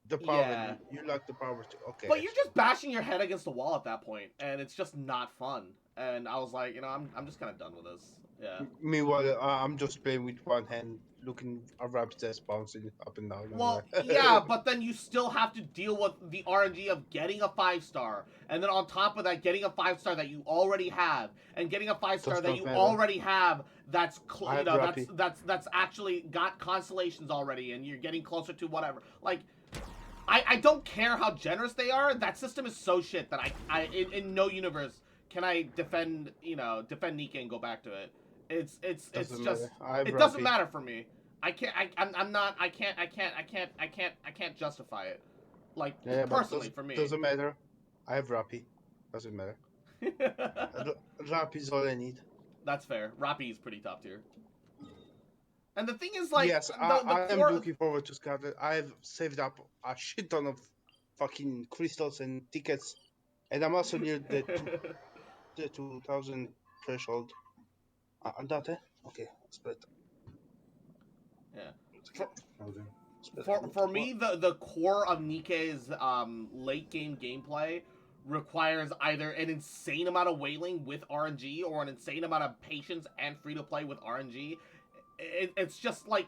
The power Yeah. you lack the power to. Okay. But you're just bashing your head against the wall at that point, and it's just not fun. And I was like, I'm just kind of done with this. Yeah. Meanwhile, I'm just playing with one hand, looking a rabbit's ass bouncing up and down. Well, yeah, but then you still have to deal with the RNG of getting a 5-star, and then on top of that, getting a 5-star that you already have, and getting a 5-star that you already have that's that's actually got constellations already, and you're getting closer to whatever. Like, I don't care how generous they are. That system is so shit that I in no universe can I defend Nika and go back to it. It's just it doesn't matter for me. I can't justify it. Like, personally for me. Doesn't matter. I have Rappi. Doesn't matter. Rappi is all I need. That's fair. Rappi is pretty top tier. And the thing is, like, yes, I am looking forward to Scarlet. I've saved up a shit ton of fucking crystals and tickets, and I'm also near the 2000 threshold. Andate? Okay, spread. Yeah. Okay, for me, the core of Nikkei's late game gameplay requires either an insane amount of whaling with RNG or an insane amount of patience and free to play with RNG. It's just like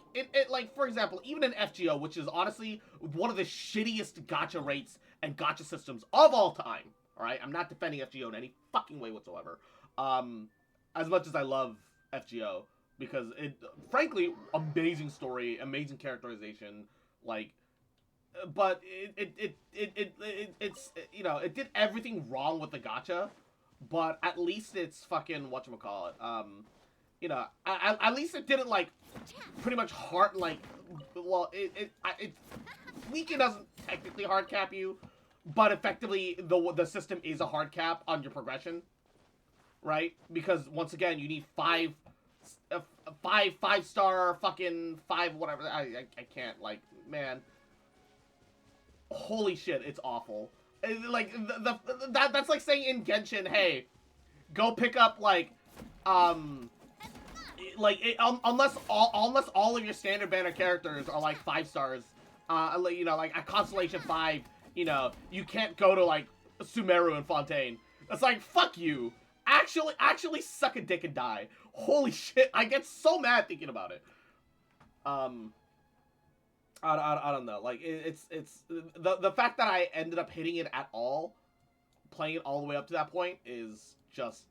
like, for example, even in FGO, which is honestly one of the shittiest gacha rates and gacha systems of all time. All right, I'm not defending FGO in any fucking way whatsoever. As much as I love FGO, because it, frankly, amazing story, amazing characterization, like, but it's you know, it did everything wrong with the gacha, but at least it's fucking whatchamacallit, you know, at least it didn't, like, pretty much hard, like, well, Weekend doesn't technically hard cap you, but effectively the system is a hard cap on your progression, right? Because once again, you need five star fucking whatever. I can't, like, man. Holy shit, it's awful. Like, that's like saying in Genshin, hey, go pick up, like, unless all of your standard banner characters are like 5 stars, you know, like a Constellation 5, you know, you can't go to, like, Sumeru and Fontaine. It's like, fuck you. Actually suck a dick and die. Holy shit, I get so mad thinking about it. I don't know. Like, it's the fact that I ended up hitting it at all, playing it all the way up to that point, is just,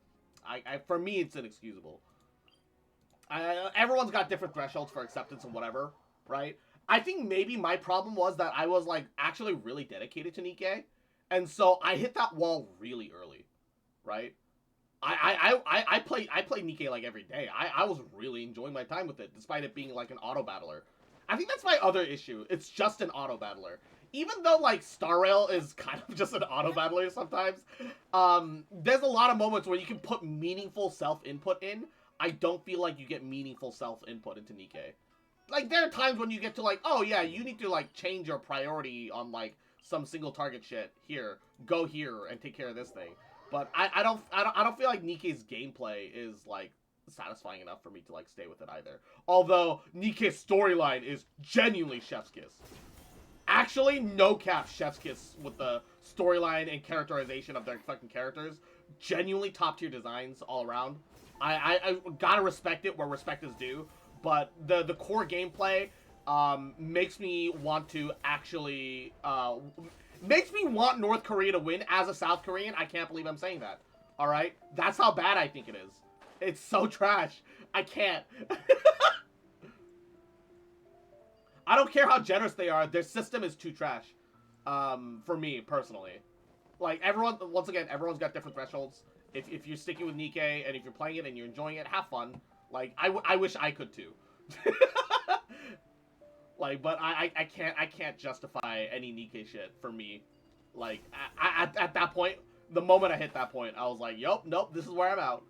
for me, it's inexcusable. Everyone's got different thresholds for acceptance and whatever, right? I think maybe my problem was that I was, like, actually really dedicated to Nikkei, and so I hit that wall really early, right? I play Nikkei, like, every day. I was really enjoying my time with it, despite it being, like, an auto battler. I think that's my other issue. It's just an auto battler. Even though, like, Star Rail is kind of just an auto battler sometimes, there's a lot of moments where you can put meaningful self-input in. I don't feel like you get meaningful self-input into Nikkei. Like, there are times when you get to, like, oh yeah, you need to, like, change your priority on, like, some single target shit. Here, go here and take care of this thing. But I don't feel like Nikkei's gameplay is, like, satisfying enough for me to, like, stay with it either. Although Nikkei's storyline is genuinely chef's kiss. Actually, no cap, chef's kiss with the storyline and characterization of their fucking characters. Genuinely top tier designs all around. I gotta respect it where respect is due, but the core gameplay makes me want to actually makes me want North Korea to win. As a South Korean, I can't believe I'm saying that. All right, that's how bad I think it is. It's so trash. I can't. I don't care how generous they are. Their system is too trash. For me personally, like, everyone. Once again, everyone's got different thresholds. If you're sticking with Nikkei and if you're playing it and you're enjoying it, have fun. Like, I wish I could too. Like, but I can't justify any Nikkei shit for me. Like, at that point, the moment I hit that point, I was like, yup, nope, this is where I'm out.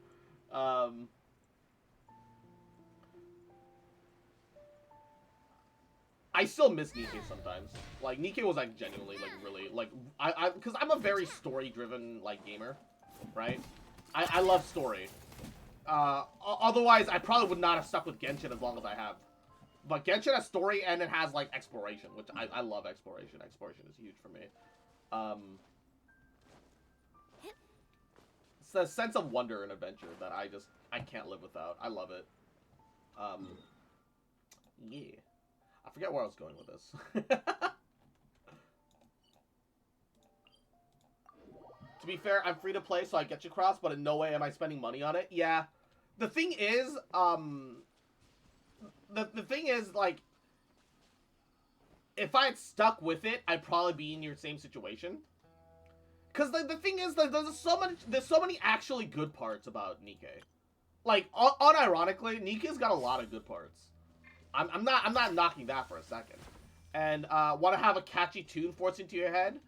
I still miss Nikkei sometimes. Like, Nikkei was, like, genuinely, like, really, like, because I'm a very story-driven, like, gamer, right? I love story. Otherwise, I probably would not have stuck with Genshin as long as I have. But Genshin has story and it has, like, exploration, which I love exploration. Exploration is huge for me. It's a sense of wonder and adventure that I can't live without. I love it. Yeah. I forget where I was going with this. To be fair, I'm free to play, so I get you cross, but in no way am I spending money on it. Yeah. The thing is, the thing is, like, if I had stuck with it, I'd probably be in your same situation. Because the thing is, that there's so many actually good parts about Nikkei. Like, unironically, Nikkei's got a lot of good parts. I'm not knocking that for a second. And want to have a catchy tune forced into your head?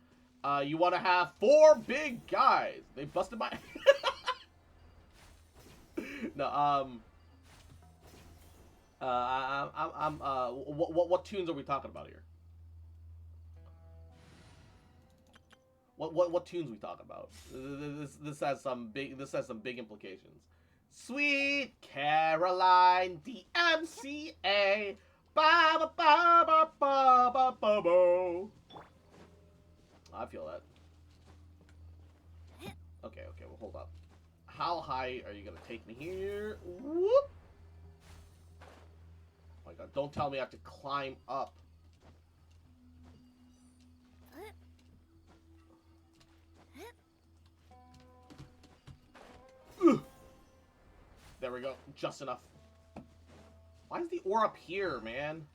You want to have 4 big guys. They busted my. No. What tunes are we talking about here? What tunes are we talking about? This has some big implications. Sweet Caroline, the MCA. Ba ba ba ba ba feel that. Okay, well, hold up. How high are you gonna take me here? Whoop! Oh my god, don't tell me I have to climb up. Ugh. There we go, just enough. Why is the ore up here, man?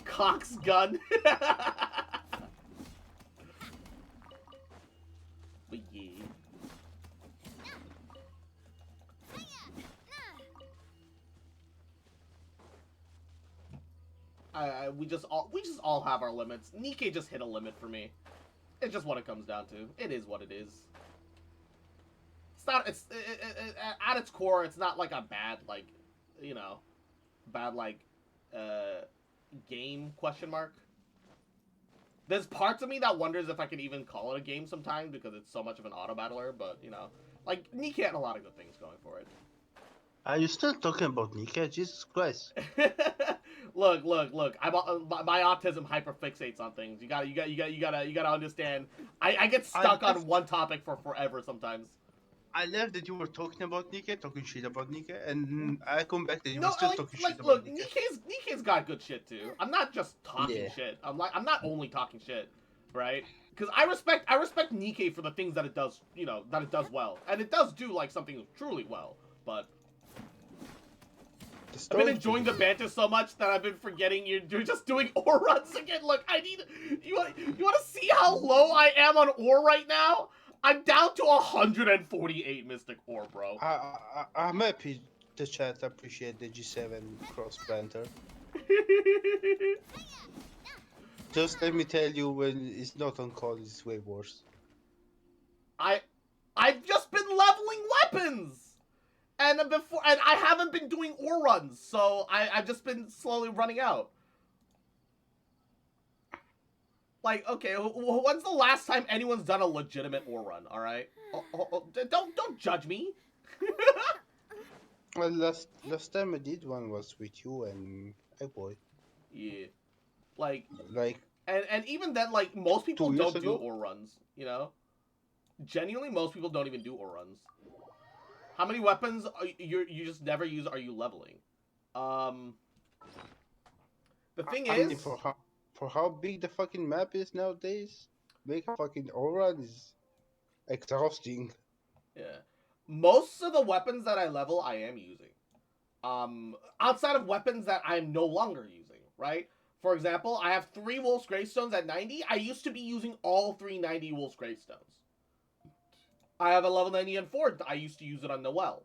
Cox gun. But yeah. We just all have our limits. Nikke just hit a limit for me. It's just what it comes down to. It is what it is. It's not. At its core, it's not like a bad game question mark. There's parts of me that wonders if I can even call it a game sometimes because it's so much of an auto battler. But like Nikke had a lot of good things going for it. Are you still talking about Nikke? Jesus Christ! Look. My autism hyperfixates on things. You gotta understand. I get stuck on one topic for forever sometimes. I left that you were talking about Nikke, talking shit about Nikke, and I come back that you No, were still talking shit about Nikke. Nikke's got good shit too. I'm not just talking Yeah. shit. I'm not only talking shit, right? Because I respect Nikke for the things that it does, that it does well, and it does do like something truly well. But I've been enjoying the banter so much that I've been forgetting you're just doing ore runs again. Look, you want to see how low I am on ore right now? I'm down to 148 mystic ore, bro. I'm happy the chat appreciate the G7 cross banter. Just let me tell you, when it's not on call, it's way worse. I've just been leveling weapons, and I haven't been doing ore runs, so I've just been slowly running out. Like, okay, when's the last time anyone's done a legitimate ore run? All right, don't judge me. Well, last time I did one was with you and Boy. Yeah, like, Like, and even then, like, most people 2 years don't do ago? ore runs. Genuinely, most people don't even do ore runs. How many weapons you just never use are you leveling? The thing I is, mean, for how big the fucking map is nowadays, make a fucking aura is exhausting. yeah, most of the weapons that I level, I am using. Outside of weapons that I'm no longer using, right? For example, I have 3 Wolf's Gravestones at 90. I used to be using all 3 90 Wolf's Gravestones. I have a level 90 and 4. I used to use it on Noelle.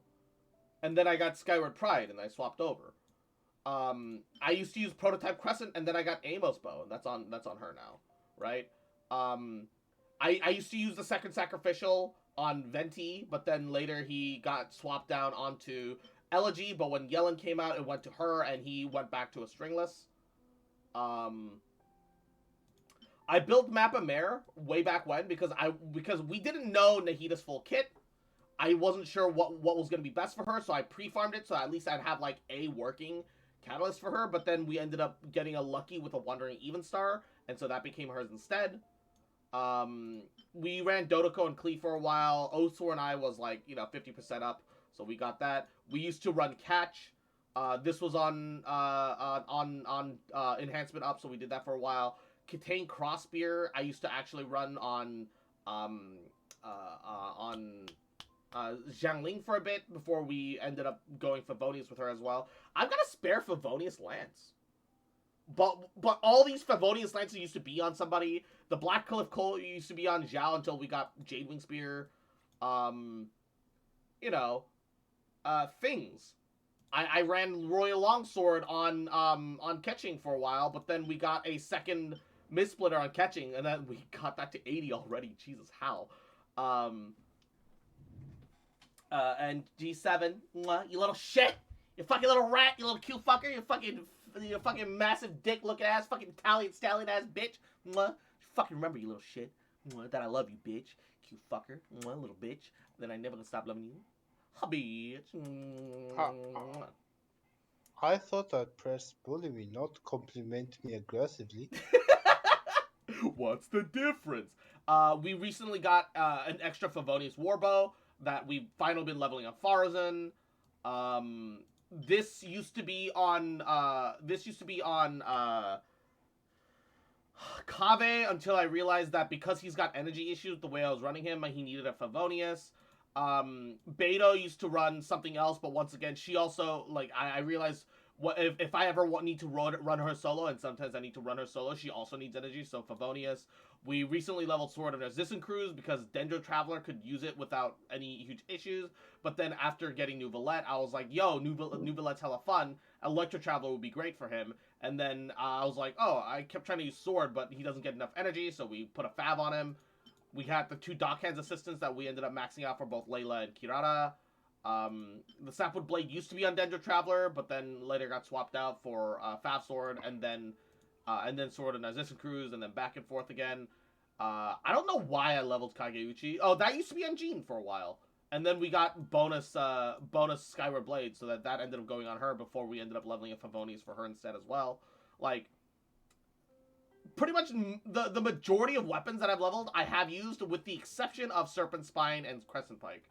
And then I got Skyward Pride and I swapped over. I used to use Prototype Crescent and then I got Amos Bow, and that's on her now, right? I used to use the second Sacrificial on Venti, but then later he got swapped down onto Elegy, but when Yellen came out, it went to her and he went back to a Stringless. I built Mappa Mare way back when because we didn't know Nahida's full kit. I wasn't sure what was going to be best for her, so I pre-farmed it so at least I'd have like a working catalyst for her, but then we ended up getting a lucky with a Wandering Evenstar, and so that became hers instead. We ran Dodoko and Klee for a while. Osor and I was like, 50% up, so we got that. We used to run Catch. This was on enhancement up, so we did that for a while. Kitane Crossbeer, I used to actually run on Zhangling for a bit before we ended up going Favonius with her as well. I've got a spare Favonius Lance. But all these Favonius Lances used to be on somebody. The Black Cliff Cole used to be on Zhao until we got Jadewing Spear. Things. I ran Royal Longsword on Catching for a while, but then we got a second Mid-Splitter on Catching, and then we got that to 80 already. Jesus, how? And G7, you little shit, you fucking little rat, you little cute fucker, you fucking massive dick looking ass, fucking Italian stallion ass bitch. Fucking remember, you little shit, that I love you, bitch, cute fucker, little bitch. Then I never gonna stop loving you, bitch. I thought I'd press bully me, not compliment me aggressively. What's the difference? We recently got an extra Favonius Warbow that we've finally been leveling up Farazan. This used to be on Kave until I realized that because he's got energy issues, the way I was running him, he needed a Favonius. Beto used to run something else, but once again, she also, like, I realized what if I ever need to run her solo, and sometimes I need to run her solo, she also needs energy, so Favonius. We recently leveled Sword of Resistance Cruise because Dendro Traveler could use it without any huge issues, but then after getting Nouvelette, I was like, yo, Nouvelette's hella fun, Electro Traveler would be great for him, and then I was like, oh, I kept trying to use Sword, but he doesn't get enough energy, so we put a Fav on him. We had the 2 Dockhands assistants that we ended up maxing out for both Layla and Kirara. The Sapwood Blade used to be on Dendro Traveler, but then later got swapped out for Fav Sword, and then Sword and Resistance Cruise, and then back and forth again. I don't know why I leveled Kageuchi. Oh, that used to be on Jean for a while. And then we got bonus Skyward Blade, so that ended up going on her before we ended up leveling a Favonius for her instead as well. Like, pretty much the majority of weapons that I've leveled, I have used, with the exception of Serpent Spine and Crescent Pike.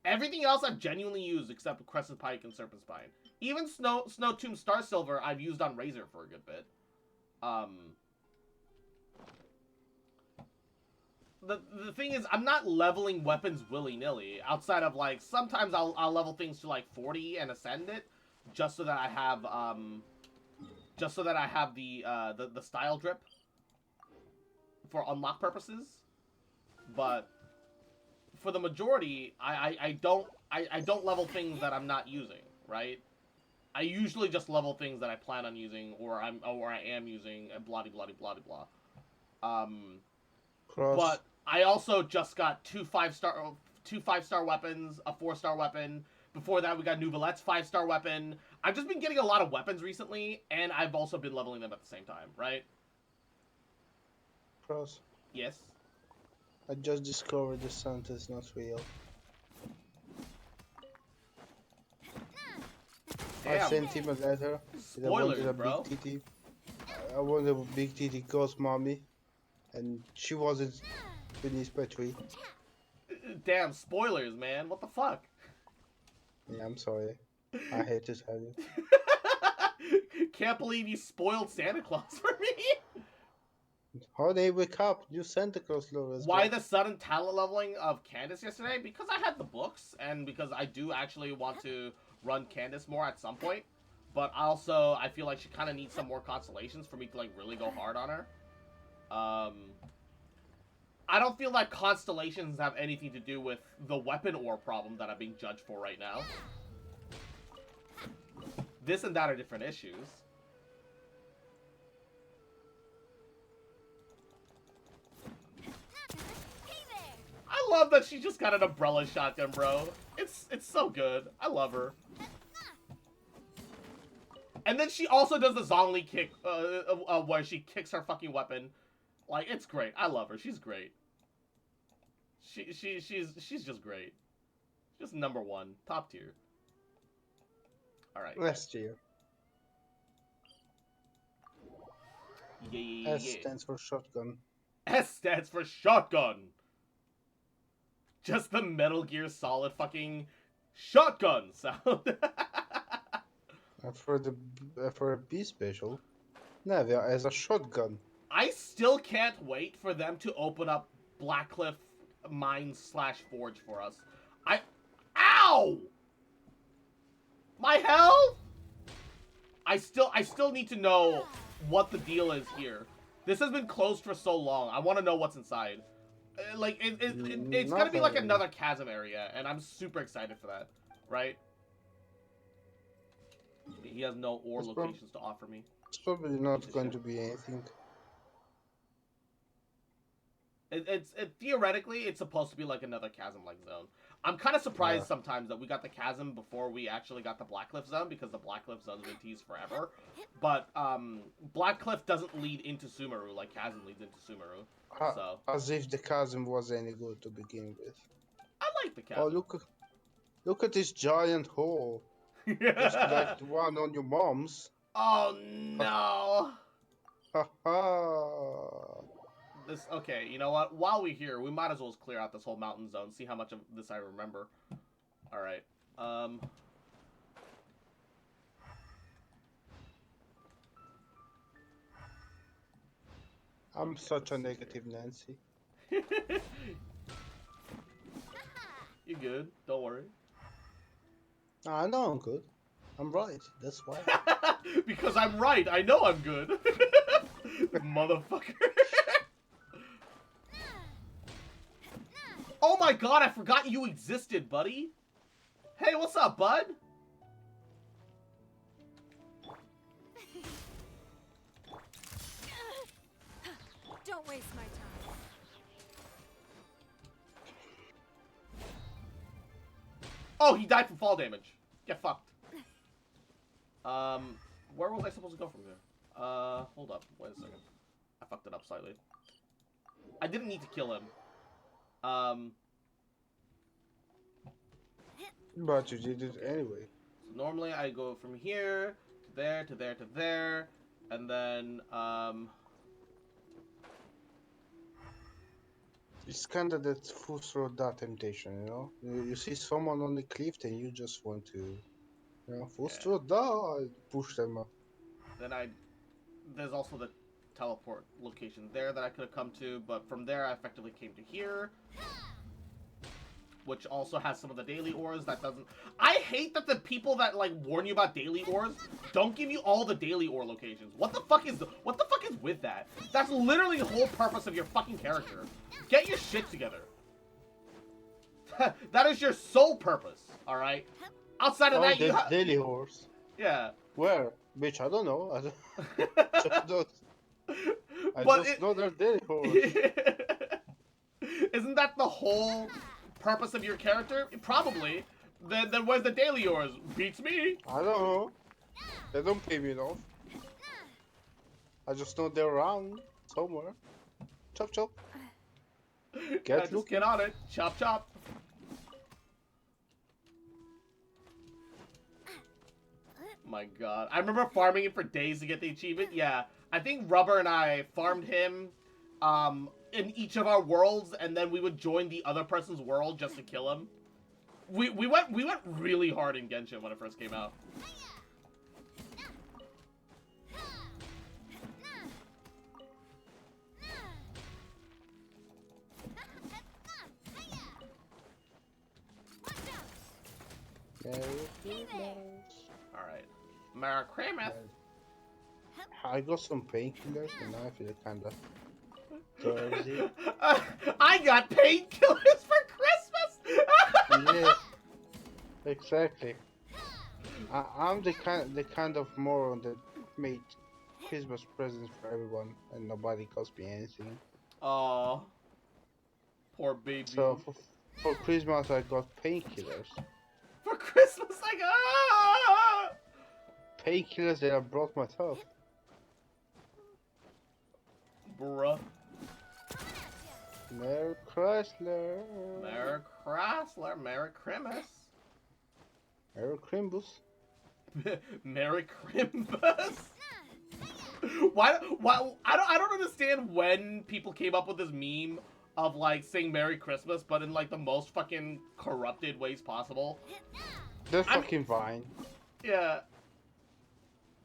Everything else I've genuinely used except Crescent Pike and Serpent Spine. Even Snow Tomb Star Silver I've used on Razor for a good bit. The thing is, I'm not leveling weapons willy-nilly. Outside of, like, sometimes I'll level things to, like, 40 and ascend it, just so that I have, the style drip for unlock purposes. But for the majority, I don't level things that I'm not using, right? I usually just level things that I plan on using, or I am using, blah blah blah blah blah. But I also just got 2 5-star weapons, a 4-star weapon. Before that, we got Nouvelette's 5-star weapon. I've just been getting a lot of weapons recently, and I've also been leveling them at the same time, right? Cross. Yes. I just discovered the Santa's not real. Damn. I sent him a letter. Spoilers, I bro. Big titty. I wanted a big titty ghost mommy, and she wasn't finished by 3. Damn, spoilers, man. What the fuck? Yeah, I'm sorry. I hate to tell you. Can't believe you spoiled Santa Claus for me. How they wake up? You Santa Claus lore as Why well. the sudden talent leveling of Candace yesterday? Because I had the books, and because I do actually want to run Candace more at some point. But also, I feel like she kind of needs some more constellations for me to, like, really go hard on her. I don't feel like constellations have anything to do with the weapon ore problem that I'm being judged for right now. This and that are different issues. I love that she just got an umbrella shotgun, bro. It's so good. I love her. And then she also does the Zhongli kick, where she kicks her fucking weapon. Like, it's great. I love her. She's great. She's just great. Just number 1, top tier. All right. Last year. Yeah. S stands for shotgun. S stands for shotgun. Just the Metal Gear Solid fucking shotgun sound. For a B special, Navia as a shotgun. I still can't wait for them to open up Blackcliff Mines/Forge for us. Ow! My health? I still need to know what the deal is here. This has been closed for so long. I want to know what's inside. Like, it's gonna be like another chasm area, and I'm super excited for that, right? He has no ore locations to offer me. It's probably not going to be anything. Theoretically, it's supposed to be like another chasm-like zone. I'm kind of surprised sometimes that we got the chasm before we actually got the Blackcliff zone, because the Blackcliff zone's been teased forever. But Blackcliff doesn't lead into Sumeru like chasm leads into Sumeru. So As if the chasm was any good to begin with. I like the chasm. Oh, look at this giant hole. Just like the one on your mom's. Oh no! Haha. This okay. You know what? While we're here, we might as well just clear out this whole mountain zone. See how much of this I remember. All right. I'm such a negative Nancy. You good? Don't worry. I know I'm good. I'm right. That's why. Because I'm right. I know I'm good. Motherfucker. Oh my god, I forgot you existed, buddy. Hey, what's up, bud? Don't waste my time. Oh, he died from fall damage. Get fucked. Where was I supposed to go from here? Hold up. Wait a second. I fucked it up slightly. I didn't need to kill him. But you did it anyway. So normally I go from here to there to there to there, and then It's kind of that full throttle temptation, you know? You see someone on the cliff and you just want to, you know, full throttle, push them up. then there's also the teleport location there that I could have come to, but from there I effectively came to here, which also has some of the daily ores that doesn't. I hate that the people that like warn you about daily ores don't give you all the daily ore locations. What the fuck is with that? That's literally the whole purpose of your fucking character. Get your shit together. That is your sole purpose, all right? Outside of that, you have daily horse. yeah. Where? Bitch, I don't know. I don't. I But just know they're daily horse. Isn't that the whole purpose of your character? Probably. Then where's the daily ores? Beats me. I don't know. They don't pay me enough. I just know they're around somewhere. Chop chop. Just get on it. Chop chop. My god. I remember farming him for days to get the achievement. Yeah. I think Rubber and I farmed him in each of our worlds, and then we would join the other person's world just to kill him. We went really hard in Genshin when it first came out. Alright. Maracramus. I got some painkillers and I feel kinda thirsty. I got painkillers for Christmas! Yeah, exactly. I'm the kind of moron that made Christmas presents for everyone and nobody cost me anything. Aw. Poor baby. So for Christmas I got painkillers. For Christmas, I got Painkillers that I brought myself. Bruh. Merry Chrysler. Merry Chrysler. Merry Christmas. Merry Crimbus. Merry Crimbus. Why? I don't understand when people came up with this meme of like saying Merry Christmas, but in like the most fucking corrupted ways possible. That's fucking Vine. Yeah.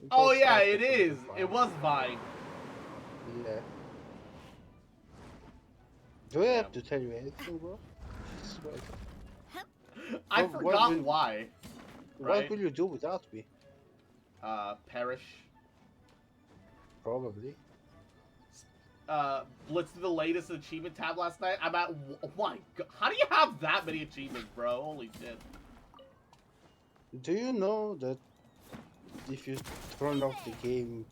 It Oh was yeah, like it the is. fucking It was Vine. Yeah. Do I have to tell you anything, bro? Jesus Christ. I What forgot will- why. What Right? will you do without me? Perish. Probably. Blitzed through the latest achievement tab last night. I'm at. Oh my god. How do you have that many achievements, bro? Holy shit. Do you know that if you turn off the game,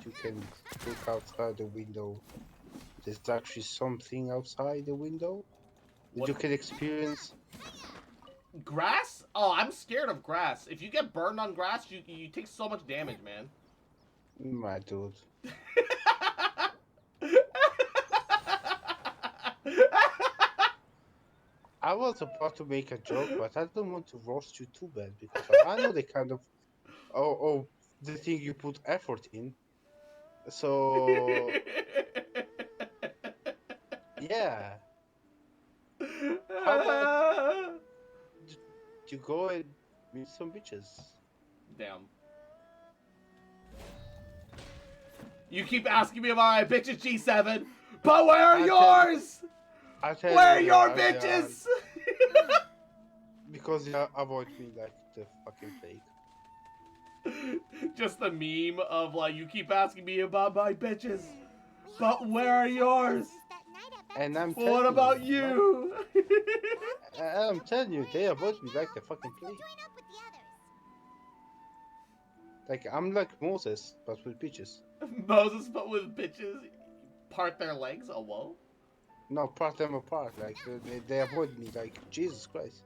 you can look outside the window? There's actually something outside the window that What? you can experience. Grass? Oh, I'm scared of grass. If you get burned on grass, you take so much damage, man. My dude. I was about to make a joke, but I don't want to roast you too bad because I know the kind of the thing you put effort in. So yeah, how about d- you go and meet some bitches? Damn. You keep asking me about my bitches, G7, but where are yours? I tell Where are you, your they are bitches? because they avoid me like the fucking plague. Just the meme of like, you keep asking me about my bitches, but where are yours? And I'm Well, what telling about you, you? I'm telling you, they avoid me like the fucking plague. Like I'm like Moses, but with bitches. Moses, but with bitches, part their legs. Oh, whoa. No, part them apart. Like they avoid me. Like Jesus Christ.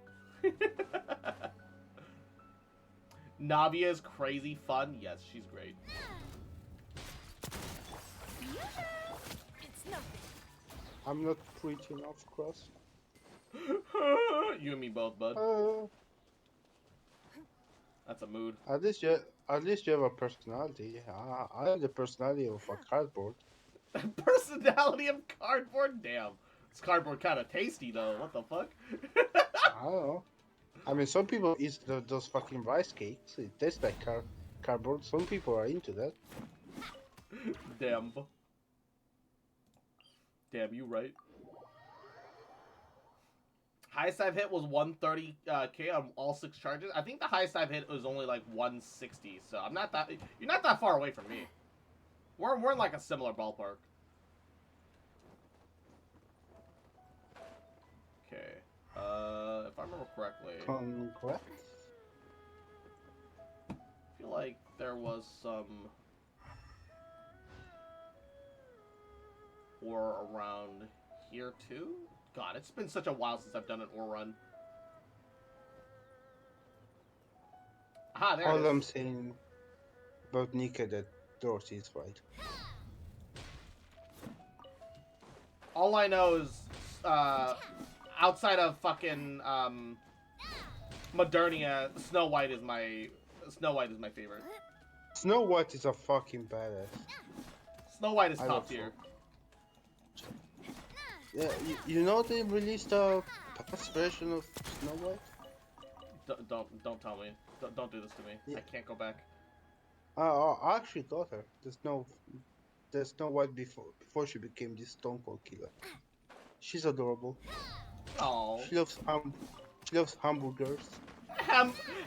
Navia is crazy fun. Yes, she's great. It's nothing. I'm not pretty enough, Cross. You and me both, bud. Uh, That's a mood. at least you have a personality. I have the personality of a cardboard. Personality of cardboard? Damn. This cardboard kind of tasty, though. What the fuck? I don't know. I mean, some people eat those fucking rice cakes. It tastes like cardboard. Some people are into that. Damn. Damn, you right. Highest I've hit was 130k on all 6 charges. I think the highest I've hit was only like 160, so I'm not that... You're not that far away from me. We're in like a similar ballpark. Okay. If I remember correctly... Congrats. I feel like there was some... ore around here too? God, it's been such a while since I've done an ore run. Aha, there All it is. I'm saying about Nika that Dorothy is right. All I know is, outside of fucking, Modernia, Snow White is my favorite. Snow White is a fucking badass. Snow White is I top love tier. Yeah, you know they released a past version of Snow White? Don't tell me. Don't do this to me. Yeah. I can't go back. I actually got her. There's Snow White before she became this Stone Cold Killer. She's adorable. Oh. She loves hamburgers.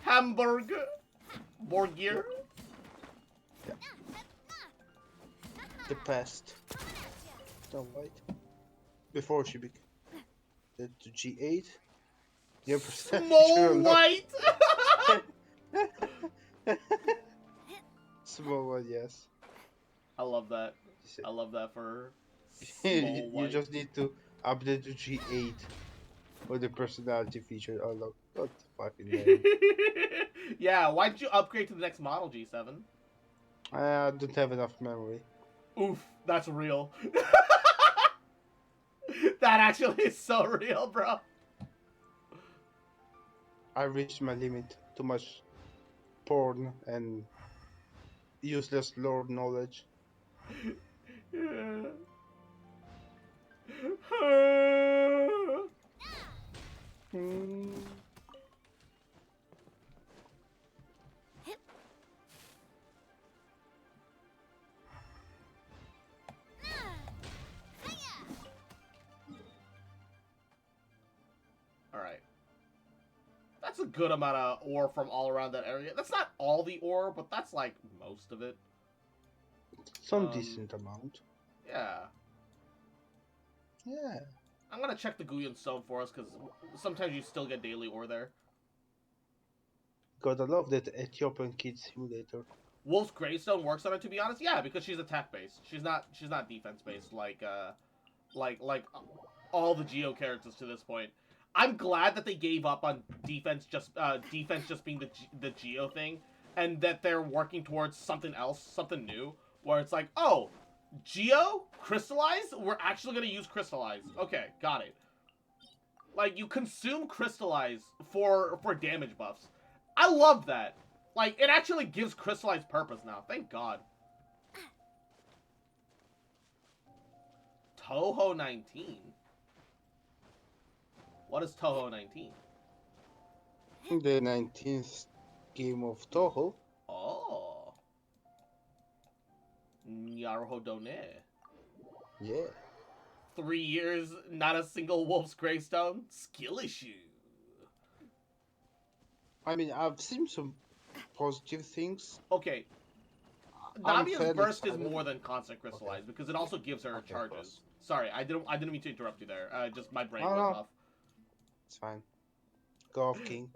Hamburg. Borgir. The past. Snow White. Before she became the G8. Yeah, Small White. Small White, yes. I love that. I love that for her. Small You White. just need to update to G8 for the personality feature. Oh look, God fucking damn. Yeah, why did you upgrade to the next model, G7? I don't have enough memory. Oof, that's real. That actually is so real, bro. I reached my limit. Too much porn and useless lore knowledge. Yeah. Hmm. Alright. That's a good amount of ore from all around that area. That's not all the ore, but that's like most of it. Some decent amount. Yeah. Yeah. I'm gonna check the Guyan Stone for us, because sometimes you still get daily ore there. God, I love that Ethiopian Kid Simulator. Wolf's Gravestone works on it, to be honest. Yeah, because she's attack based. She's not defense based like all the Geo characters to this point. I'm glad that they gave up on defense just being the Geo thing, and that they're working towards something else, something new, where it's like, oh, Geo? Crystallize? We're actually gonna use Crystallize. Okay, got it. Like, you consume Crystallize for damage buffs. I love that. Like, it actually gives Crystallize purpose now. Thank God. Toho 19? What is Toho 19? The 19th game of Toho. Oh. Nyaruhodone. Yeah. 3 years, not a single Wolf's Greystone? Skill issue. I mean, I've seen some positive things. Okay. I'm Navia's fairly burst is excited. more than constant crystallize because it also gives her Okay, charges. boss. Sorry, I didn't mean to interrupt you there. Just my brain No, went no. off. It's fine. Go off, King.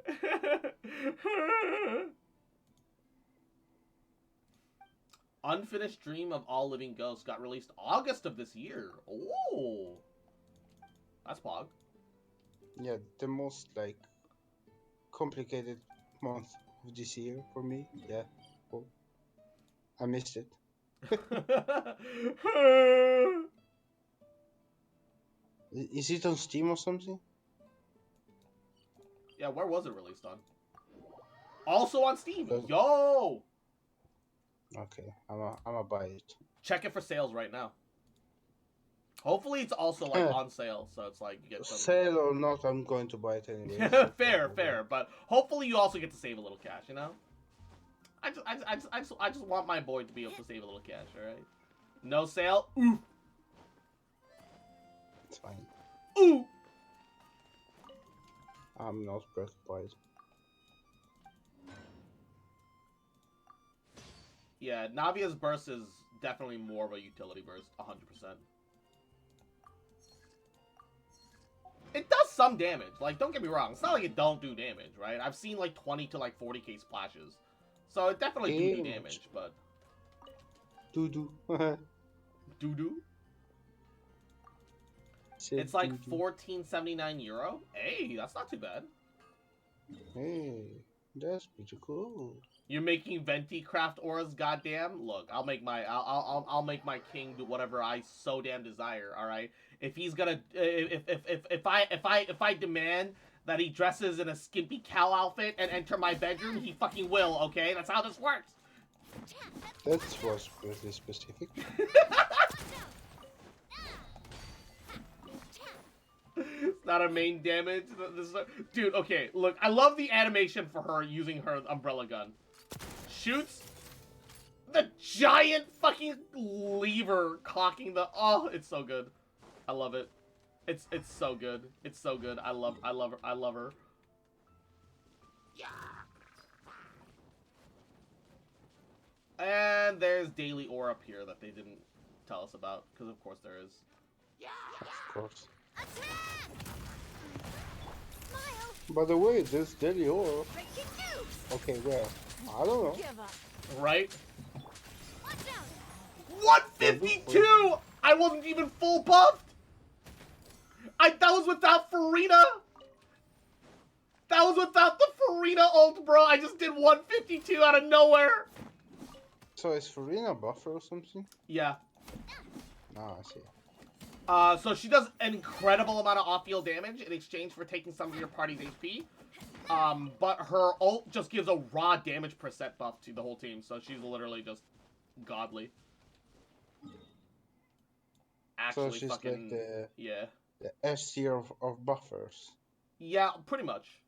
Unfinished Dream of All Living Ghosts got released August of this year. Oh, that's pog. Yeah, the most like complicated month of this year for me. Yeah. Cool. I missed it. Is it on Steam or something? Yeah, where was it released on? Also on Steam. Does- Yo, Okay, I'm a buy it. check it for sales right now. Hopefully, it's also like on sale, so it's like you get some. Sale or not, I'm going to buy it anyway. fair, but hopefully you also get to save a little cash. You know, I just want my boy to be able to save a little cash. All right, no sale. Ooh, It's fine. ooh. I'm not preoccupied. Yeah, Navia's burst is definitely more of a utility burst, 100%. It does some damage. Like, don't get me wrong. It's not like it don't do damage, right? I've seen like 20 to like 40k splashes. So it definitely do Damage. damage, but... Doo-doo. Doo-doo? Said It's like doo-doo. €14.79. Hey, that's not too bad. Hey, that's pretty cool. You're making venti craft auras, goddamn. Look, I'll make my king do whatever I so damn desire. All right. If he's gonna, if I demand that he dresses in a skimpy cow outfit and enter my bedroom, he fucking will. Okay, that's how this works. That was pretty specific. It's not a main damage. Dude, okay, look, I love the animation for her using her umbrella gun. Shoots the giant fucking lever cocking the... Oh, it's so good. I love it. It's so good. It's so good. I love her. And there's Daily Ore up here that they didn't tell us about, because of course there is. Of course. By the way, this daily ore. Okay, well, I don't know. Right? 152! I wasn't even full buffed! That was without Farina! That was without the Farina ult, bro! I just did 152 out of nowhere! So is Farina buffer or something? Yeah. Ah, I see. So she does an incredible amount of off-field damage in exchange for taking some of your party's HP. But her ult just gives a raw damage percent buff to the whole team, so she's literally just godly. Actually, so she's fucking... like yeah. the S tier of buffers. Yeah, pretty much.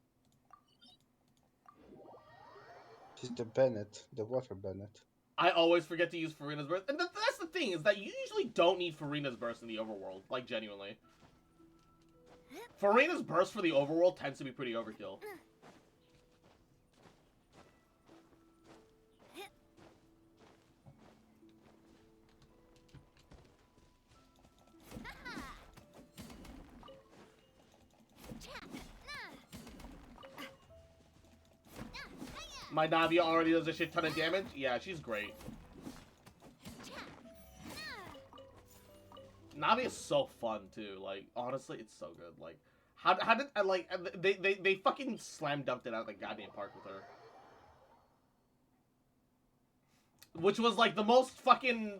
She's the Bennett, the water Bennett. I always forget to use Farina's burst. And that's the thing, is that you usually don't need Farina's burst in the overworld. Like, genuinely. Farina's burst for the overworld tends to be pretty overkill. My Navia already does a shit ton of damage? Yeah, she's great. Navi is so fun too. Like, honestly, it's so good. Like, how did I like they fucking slam dunked it out of the goddamn park with her, which was like the most fucking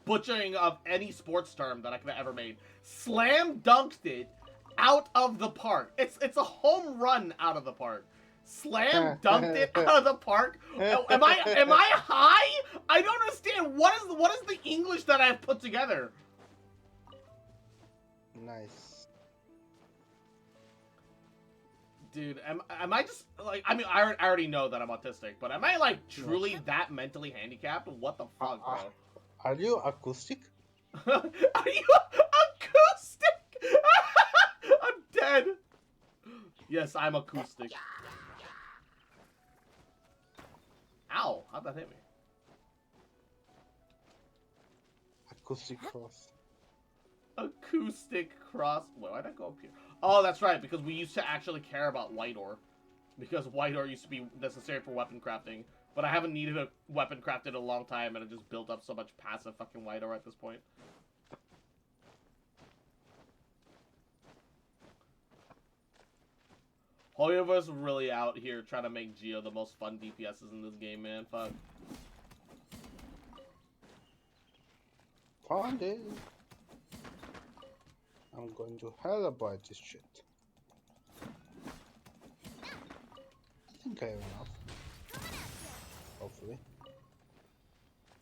butchering of any sports term that I could have ever made. Slam dunked it out of the park. It's a home run out of the park. Slam dunked it out of the park. Am I high? I don't understand. What is the English that I've put together? Nice. Dude, am I just like, I mean, I already know that I'm autistic, but am I like truly that mentally handicapped? What the fuck, bro? Are you acoustic? Are you acoustic? I'm dead. Yes, I'm acoustic. Ow, how'd that hit me? Acoustic cross. Acoustic cross. Wait, why'd I go up here? Oh, that's right, because we used to actually care about white ore. Because white ore used to be necessary for weapon crafting. But I haven't needed a weapon crafted in a long time, and I just built up so much passive fucking white ore at this point. Hoyover's really out here trying to make Geo the most fun DPSs in this game, man. Fuck. Found it. I'm going to hell about this shit. I think I have enough. Hopefully.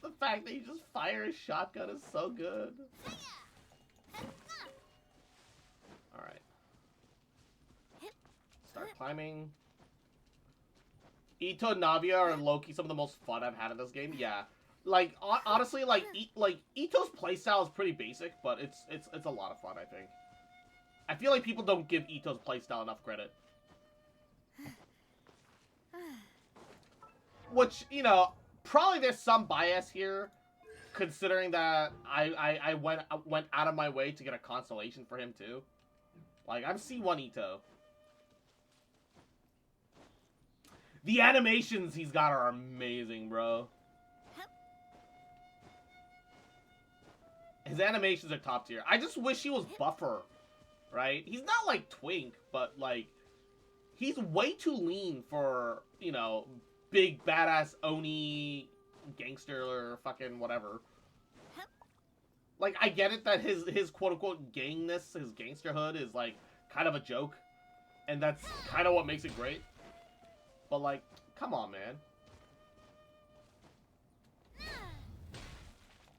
The fact that you just fire a shotgun is so good. Alright. Start climbing. Ito and Navia are low-key some of the most fun I've had in this game. Yeah. Like, honestly, like Ito's playstyle is pretty basic, but it's a lot of fun, I think. I feel like people don't give Ito's playstyle enough credit. Which, you know, probably there's some bias here, considering that I went out of my way to get a constellation for him, too. Like, I'm C1 Ito. The animations he's got are amazing, bro. His animations are top tier. I just wish he was buffer, right? He's not like Twink, but like, he's way too lean for, you know, big badass Oni gangster or fucking whatever. Like, I get it that his quote unquote gangness, his gangsterhood is like kind of a joke, and that's kind of what makes it great. But like, come on, man.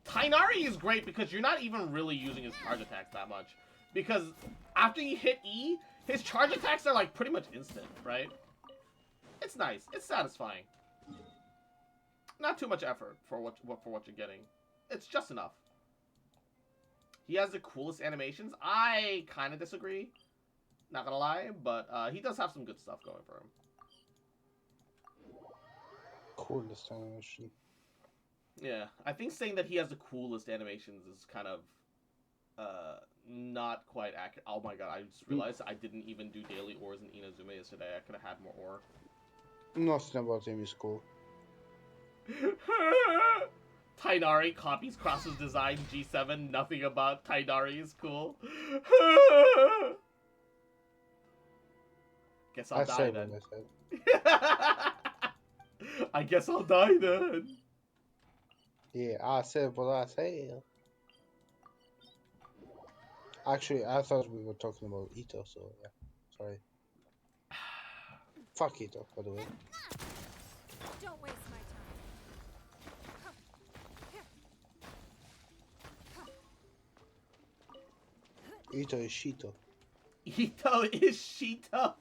Tainari is great because you're not even really using his charge attacks that much. Because after you hit E, his charge attacks are like pretty much instant, right? It's nice. It's satisfying. Not too much effort for what you're getting. It's just enough. He has the coolest animations. I kind of disagree. Not gonna lie, but he does have some good stuff going for him. Coolest animation. Yeah, I think saying that he has the coolest animations is kind of not quite accurate. Oh my god, I just realized I didn't even do daily ores in Inazume yesterday. I could have had more ore. Nothing about him is cool. Tainari copies Cross's design G7. Nothing about Tainari is cool. Guess I'll die then. I guess I'll die then. Yeah, I said what I said. Actually, I thought we were talking about Ito, so yeah. Sorry. Fuck Ito, by the way. Don't waste my time. Ito is Shito. Ito is Shito.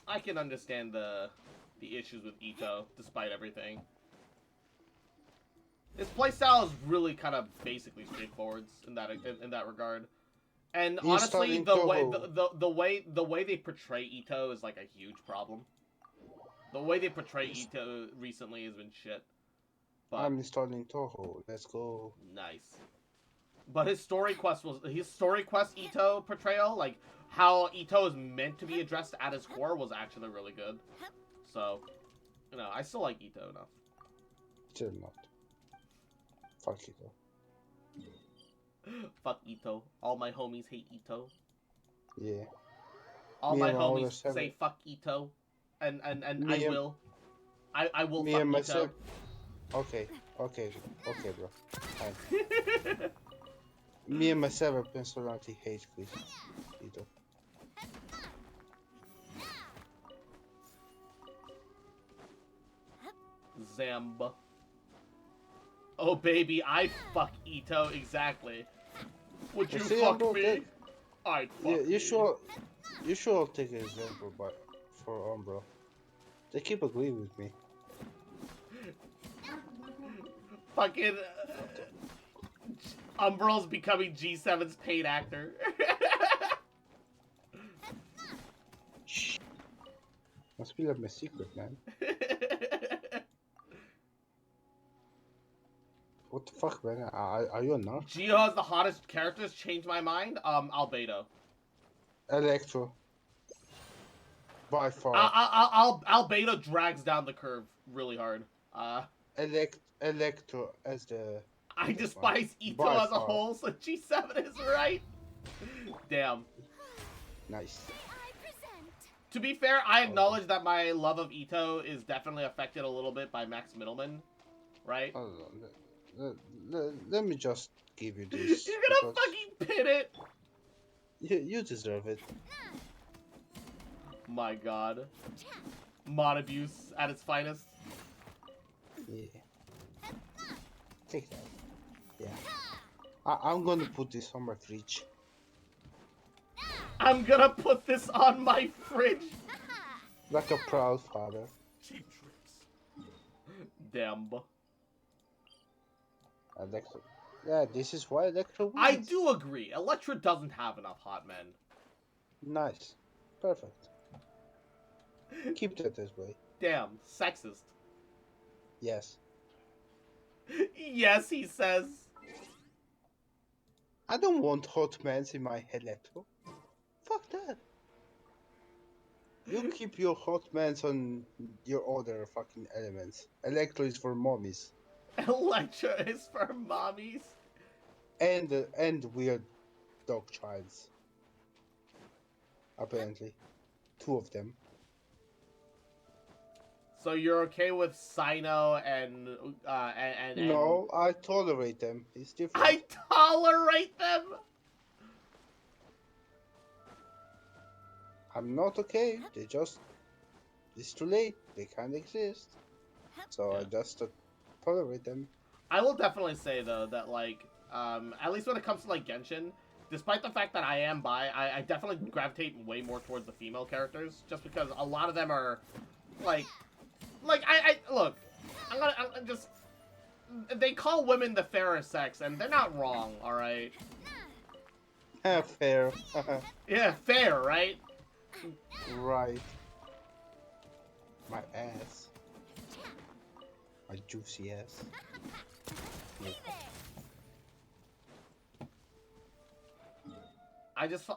I can understand the issues with Ito, despite everything. His playstyle is really kind of basically straightforward in that regard. And honestly, the way they portray Ito is like a huge problem. The way they portray Ito recently has been shit. But I'm installing Toho. Let's go. nice. But his story quest Ito portrayal, like how Ito is meant to be addressed at his core, was actually really good. So, you know, I still like Ito enough. Still not. Fuck Ito. Fuck Ito. All my homies hate Ito. Yeah. All Me my and my homies older say seven- fuck Ito. And Me I will. I will Me fuck and my Ito. seven- Okay, okay, okay, bro. Fine. Me and my seven personality hate Chris. Either. Zamba. Oh baby, I'd fuck Ito exactly. Would you See, fuck Umbro, me? I'd fuck you me. should take an example for Umbro. They keep agreeing with me. Fucking Umbro's becoming G7's paid actor. Shh. Must be like my secret, man. What the fuck, man? Are you a nut? Geo has the hottest characters. Changed my mind. Albedo. Electro. By far. Albedo drags down the curve really hard. Electro as the... I the despise one. Ito By as a far. whole, so G7 is right. Damn. Nice. I present. To be fair, I acknowledge that my love of Ito is definitely affected a little bit by Max Middleman, right? Hold on. Let me just give you this. You're gonna because fucking pin it! you deserve it. My god. Mod abuse at its finest. Yeah. Take that. Yeah. I'm gonna put this on my fridge. I'm gonna put this on my fridge. Like a proud father. Cheap tricks. Damn. Electro. Yeah, this is why Electro wins. I do agree. Electra doesn't have enough hot men. Nice. Perfect. Keep that this way. Damn. Sexist. Yes. Yes, he says. I don't want hot mans in my Electro. Fuck that. You keep your hot mans on your other fucking elements. Electro is for mommies. Electra is for mommies. And weird dog childs. Apparently. 2 of them. So you're okay with Sino and No, I tolerate them. It's different. I tolerate them. I'm not okay. They just... It's too late. They can't exist. So I Yeah. just tolerate them. I will definitely say though that like at least when it comes to like Genshin, despite the fact that I am bi, I definitely gravitate way more towards the female characters just because a lot of them are like I look, I'm just they call women the fairer sex and they're not wrong, all right? Fair. Yeah, fair, right? Right. My ass. My juicy ass. Yeah. I just,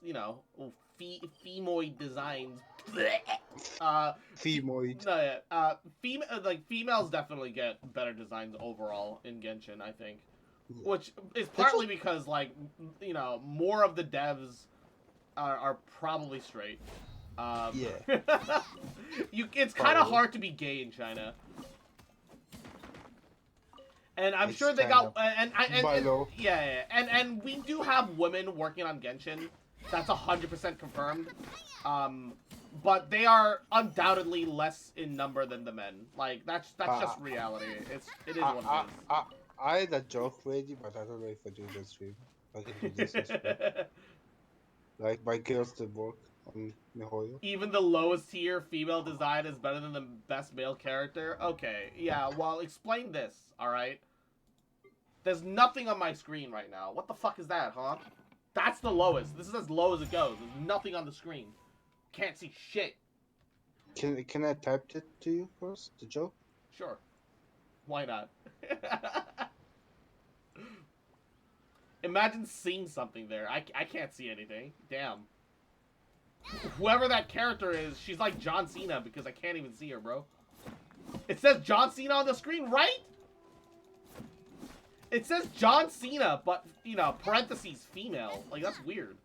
you know, femoid designs. Femoid. No, yeah. Like females definitely get better designs overall in Genshin, I think. Yeah. Which is partly because, like, you know, more of the devs are probably straight. Yeah. It's kind of Probably. hard to be gay in China. And I'm It's sure they kind got by law. yeah, and we do have women working on Genshin. That's 100% confirmed. But they are undoubtedly less in number than the men. Like that's just reality. It is what it is. I had a joke ready, but I don't know if I do this stream. I can do this on stream. Like my girls that work on Mihoyo. Even the lowest tier female design is better than the best male character? Okay, yeah, well, explain this, alright? There's nothing on my screen right now. What the fuck is that, huh? That's the lowest. This is as low as it goes. There's nothing on the screen. Can't see shit. Can I type it to you first, the joke? Sure. Why not? Imagine seeing something there. I can't see anything. Damn. Whoever that character is, she's like John Cena because I can't even see her, bro. It says John Cena on the screen, right? It says John Cena, but, you know, parentheses, female. Like, that's weird.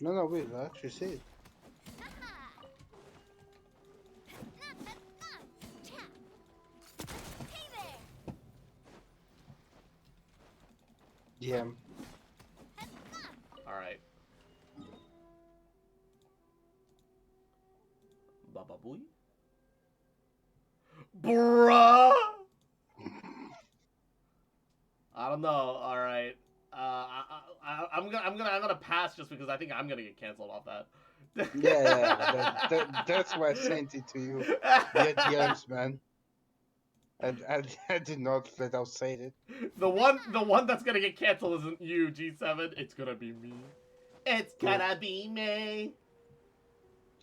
No, wait, I actually see it. DM. Alright. Baba Booey? Bruh! I don't know. Alright. I'm gonna pass just because I think I'm gonna get canceled off that. That's why I sent it to you. Yeah, DMs, man. I did not flat out say it. The one that's gonna get canceled isn't you, G7. It's gonna be me. It's gonna be me.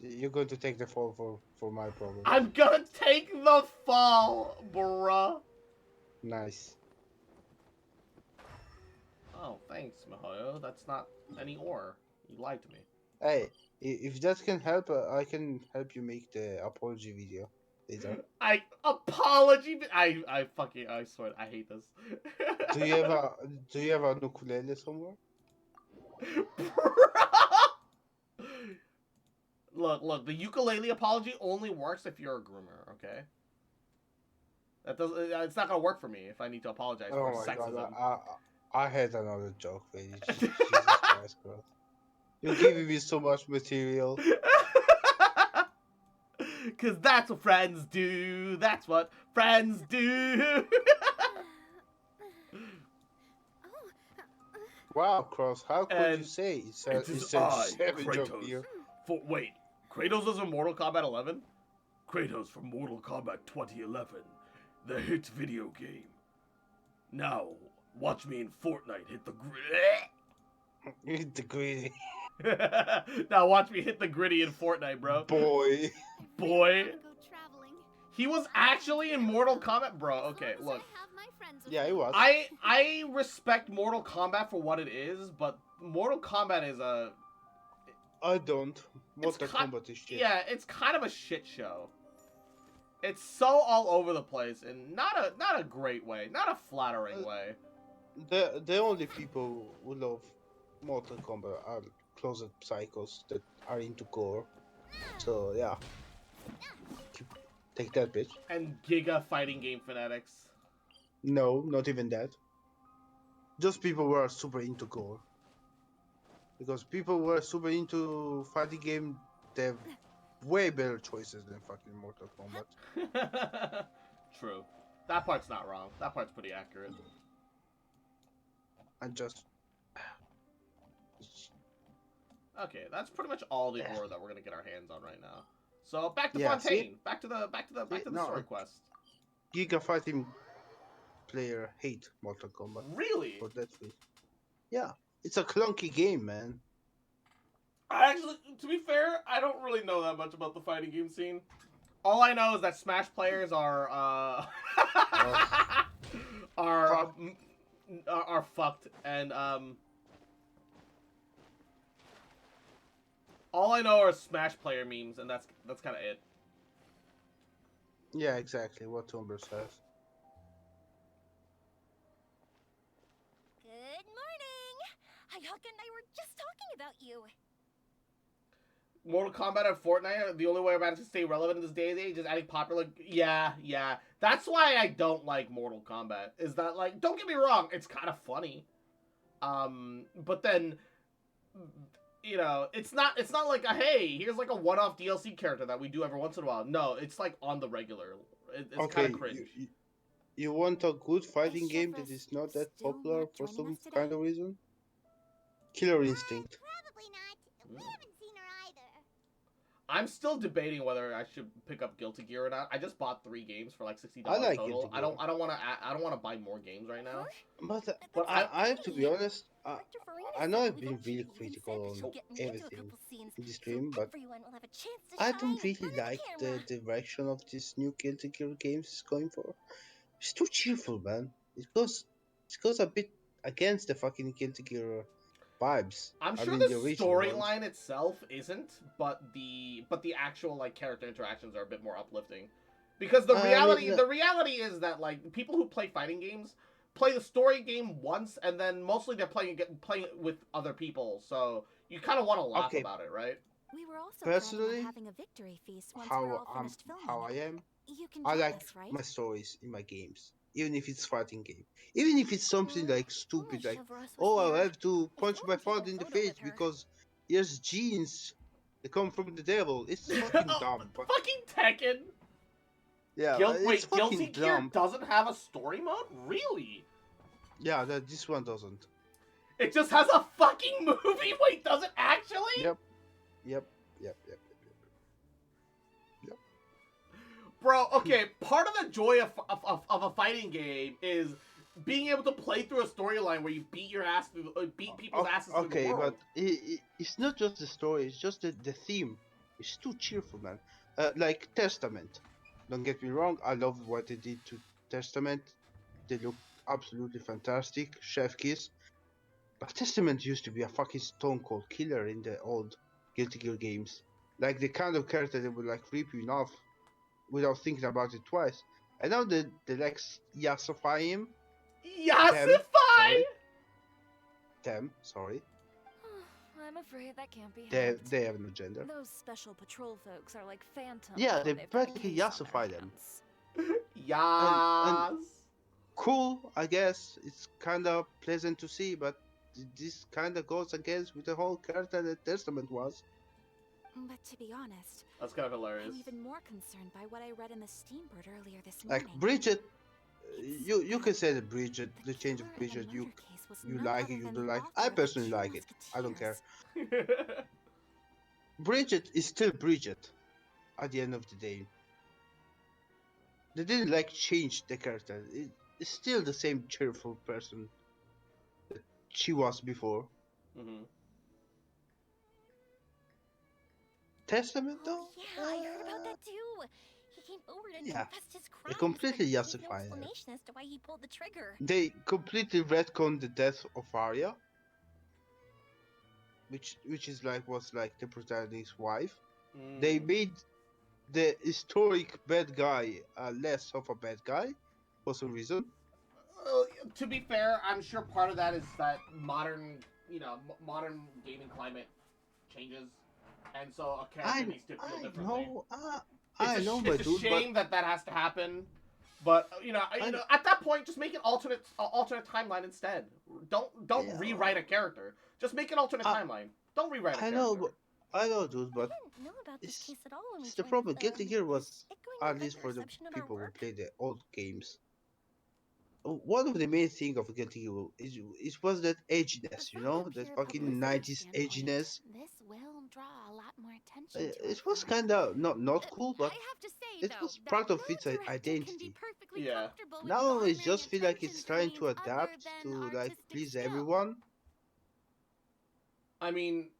You're going to take the fall for my problem. I'm gonna take the fall, bruh. Nice. Oh, thanks, Mihoyo. That's not any ore. You lied to me. Hey, if that can help, I can help you make the apology video later. I swear, I hate this. Do you have a ukulele somewhere? Look, the ukulele apology only works if you're a groomer, okay? That does it's not gonna work for me if I need to apologize for sexism. God, I had another joke, lady. Jesus Christ, bro. You're giving me so much material. Cause that's what friends do. That's what friends do. Wow, Cross, how could you say it's a savage Kratos. joke here? Wait, Kratos is in Mortal Kombat 11? Kratos from Mortal Kombat 2011, the hit video game. Now, watch me in Fortnite hit the Hit the greedy. Now watch me hit the gritty in Fortnite, bro. Boy. He was actually in Mortal Kombat, bro. Okay, look. Yeah, he was. I respect Mortal Kombat for what it is, but Mortal Kombat is a... I don't. Mortal Kombat is shit. Yeah, it's kind of a shit show. It's so all over the place, and not a great way, not a flattering way. The only people who love Mortal Kombat are closet psychos that are into gore. So yeah, take that, bitch. And Giga fighting game fanatics. No, not even that. Just people who are super into gore. Because people who are super into fighting game, they have way better choices than fucking Mortal Kombat. True. That part's not wrong. That part's pretty accurate. And just... Okay, that's pretty much all the ore that we're gonna get our hands on right now. So back to Yeah, Fontaine. see? Back to the No, story quest. Giga fighting player hate Mortal Kombat. Really? For that reason. Yeah, it's a clunky game, man. Actually, to be fair, I don't really know that much about the fighting game scene. All I know is that Smash players are are fucked, and all I know are Smash player memes, and that's kind of it. Yeah, exactly what Tomber says. Good morning! Hayaka and I were just talking about you. Mortal Kombat and Fortnite, the only way about to stay relevant in this day and age is adding popular... Yeah. That's why I don't like Mortal Kombat. Is that, like, don't get me wrong, it's kind of funny. But then, you know, it's not like a, hey, here's like a one-off DLC character that we do every once in a while. No, it's like on the regular. It's Okay, kind of cringe. you want a good fighting game that is not that popular for some kind of reason? Killer Instinct. Probably not. We haven't seen her either. I'm still debating whether I should pick up Guilty Gear or not. I just bought 3 games for like $60 I like total. Guilty I don't want to buy more games right now. But I have to be honest. I know I've been really critical on everything in this stream, but I don't really like the direction of this new Guilty Gear games is going for. It's too cheerful, man. It goes a bit against the fucking Guilty Gear vibes. I'm sure the the original ones. storyline itself isn't, but the actual like character interactions are a bit more uplifting. Because the reality is that like people who play fighting games play the story game once, and then mostly they're playing it with other people. So you kind of want to laugh about it, right? We were also Personally, having a victory feast once we're all finished filming. how I am, You can I join like us, right? my stories in my games. even if it's fighting game. Even if it's something like stupid, like, oh, I have to punch my father in the face because he has genes that come from the devil. It's fucking dumb. But Fucking Tekken. yeah, it's Wait, fucking Guilty Gear dumb. doesn't have a story mode? Really? Yeah, this one doesn't. It just has a fucking movie? Wait, does it actually? Yep. Yep. Bro, okay, part of the joy of a fighting game is being able to play through a storyline where you beat your ass through, beat people's asses through the Okay, world. but it's not just the story, it's just the theme. It's too cheerful, man. Like Testament. Don't get me wrong, I love what they did to Testament. They look absolutely fantastic. Chef kiss. But Testament used to be a fucking stone cold killer in the old Guilty Gear games. Like the kind of character that would like rip you off without thinking about it twice. And now they like yassify him. Yassify? Sorry. I'm afraid that can't be They helped. have no gender. Those special patrol folks are like phantoms. Yeah, when they they've got a practically case on their yassify them. hands. Yas. Cool, I guess. It's kind of pleasant to see, but this kind of goes against with the whole character that Testament was. But to be honest, That's kind of hilarious. I'm even more concerned by what I read in the Steambird earlier this Like morning. Bridget, you can say that Bridget, the change of killer in the Bridget, you murder case was you none like other it, you than don't the like. author I of the personally Two like it. I don't care. Musketeers. Bridget is still Bridget. At the end of the day, they didn't like change the character. It's still the same cheerful person that she was before. Mhm. Testament though? Oh, yeah, I heard about that too. He came forward and Yeah, confessed his they crimes, completely but gave no yassify it. explanation as to why he pulled the trigger. They completely retconned the death of Arya, which is like was like the protagonist's wife. They made the historic bad guy less of a bad guy for some reason. To be fair, I'm sure part of that is that modern, modern gaming climate changes, and so a character needs to feel differently. I know, my It's a dude, shame that has to happen, but at that point, just make an alternate timeline instead. Don't Yeah. rewrite a character. Just make an alternate timeline. Don't rewrite a character. I know, dude, but I didn't know about this case at all when we it's the joined problem. the Guilty firm. Gear was, Is it going to at affect least the for the reception of our people who work? play the old games, one of the main things of Guilty Gear is was that edginess, you From know, a that pure fucking publicity 90s standpoint, edginess. This will draw a lot more attention to It our was firm. kind of not cool, but I have to say, it though, was that part of no its director can be identity. perfectly Yeah. comfortable with Now it garnering just feel like it's attention trying through to means other adapt than to like artistic please skill. everyone. I mean,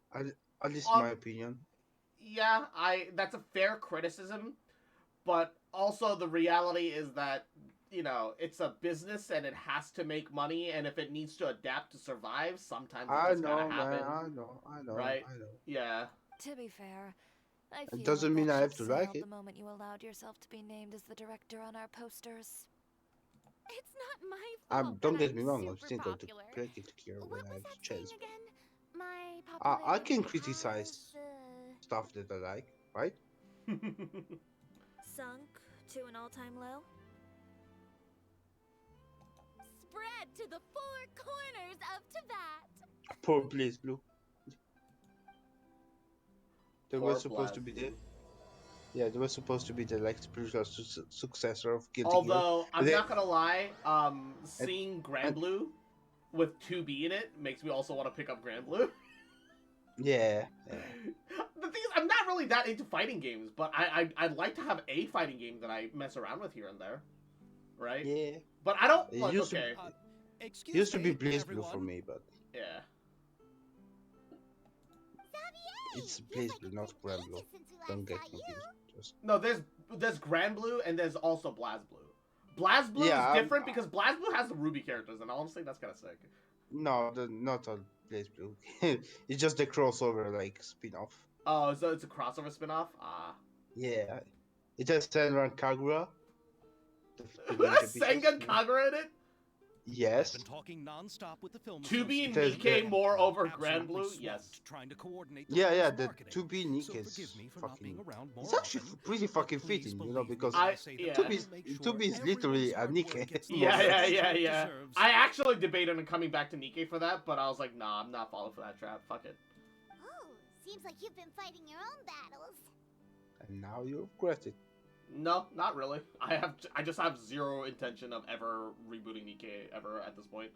At least Um, my opinion. yeah, that's a fair criticism, but also the reality is that it's a business and it has to make money, and if it needs to adapt to survive, sometimes it I just gotta know, happen. man. I know. Right? I know. Yeah. To be fair, I feel doesn't like mean that I have ship to like sailed it. the moment you allowed yourself to be named as the director on our posters. It's not my fault. Don't that get me wrong. I'm super still going to popular. play Guilty Gear when What I was have that the chance. saying again? My I popularity can criticize has, stuff that I like, right? Sunk to an all-time low? spread to the four corners of Tibet. Poor Blaze Blue. They Poor were supposed to be Blast. the they were supposed to be the like spiritual successor of Guilty Although I'm Gear. not gonna lie, seeing Grand Blue with 2B in it makes me also want to pick up Grand Blue. Yeah. The thing is, I'm not really that into fighting games, but I'd like to have a fighting game that I mess around with here and there, right? Yeah. But I don't It like. used to- Okay. Excuse Used to be me, Blaze Blue everyone. for me, but Yeah. it's Blaze Blue, not Grand Blue. Don't get confused. Just No, there's Grand Blue and there's also Blaz Blue. Blaz Blue Yeah, is different because Blaz Blue has the Ruby characters, and honestly, that's kind of sick. no, not on Blaze Blue. It's just the crossover like spin-off. Oh, so it's a crossover spin-off? Ah. Yeah. It has Senran Kagura. The ninja bitches, Sengun you know? Kagura in it? Yes. I've been talking non-stop with the film To be There's Nikkei the- more over Absolutely Grand Blue? swamped Yes. Trying to coordinate the Yeah, film's the marketing. 2B Nick So is forgive me for not being fucking. around more It's actually often, pretty but fucking please fitting, believe me because when I I- say that yeah. 2B I'll make sure 2B is literally a everyone's hard Nikkei. work gets the Yeah, yeah, attention yeah, it yeah. deserves. I actually debated on coming back to Nikkei for that, but I was like, nah, I'm not falling for that trap. Fuck it. Oh, seems like you've been fighting your own battles. And now you regret it. No, not really. I just have zero intention of ever rebooting Nikkei ever at this point.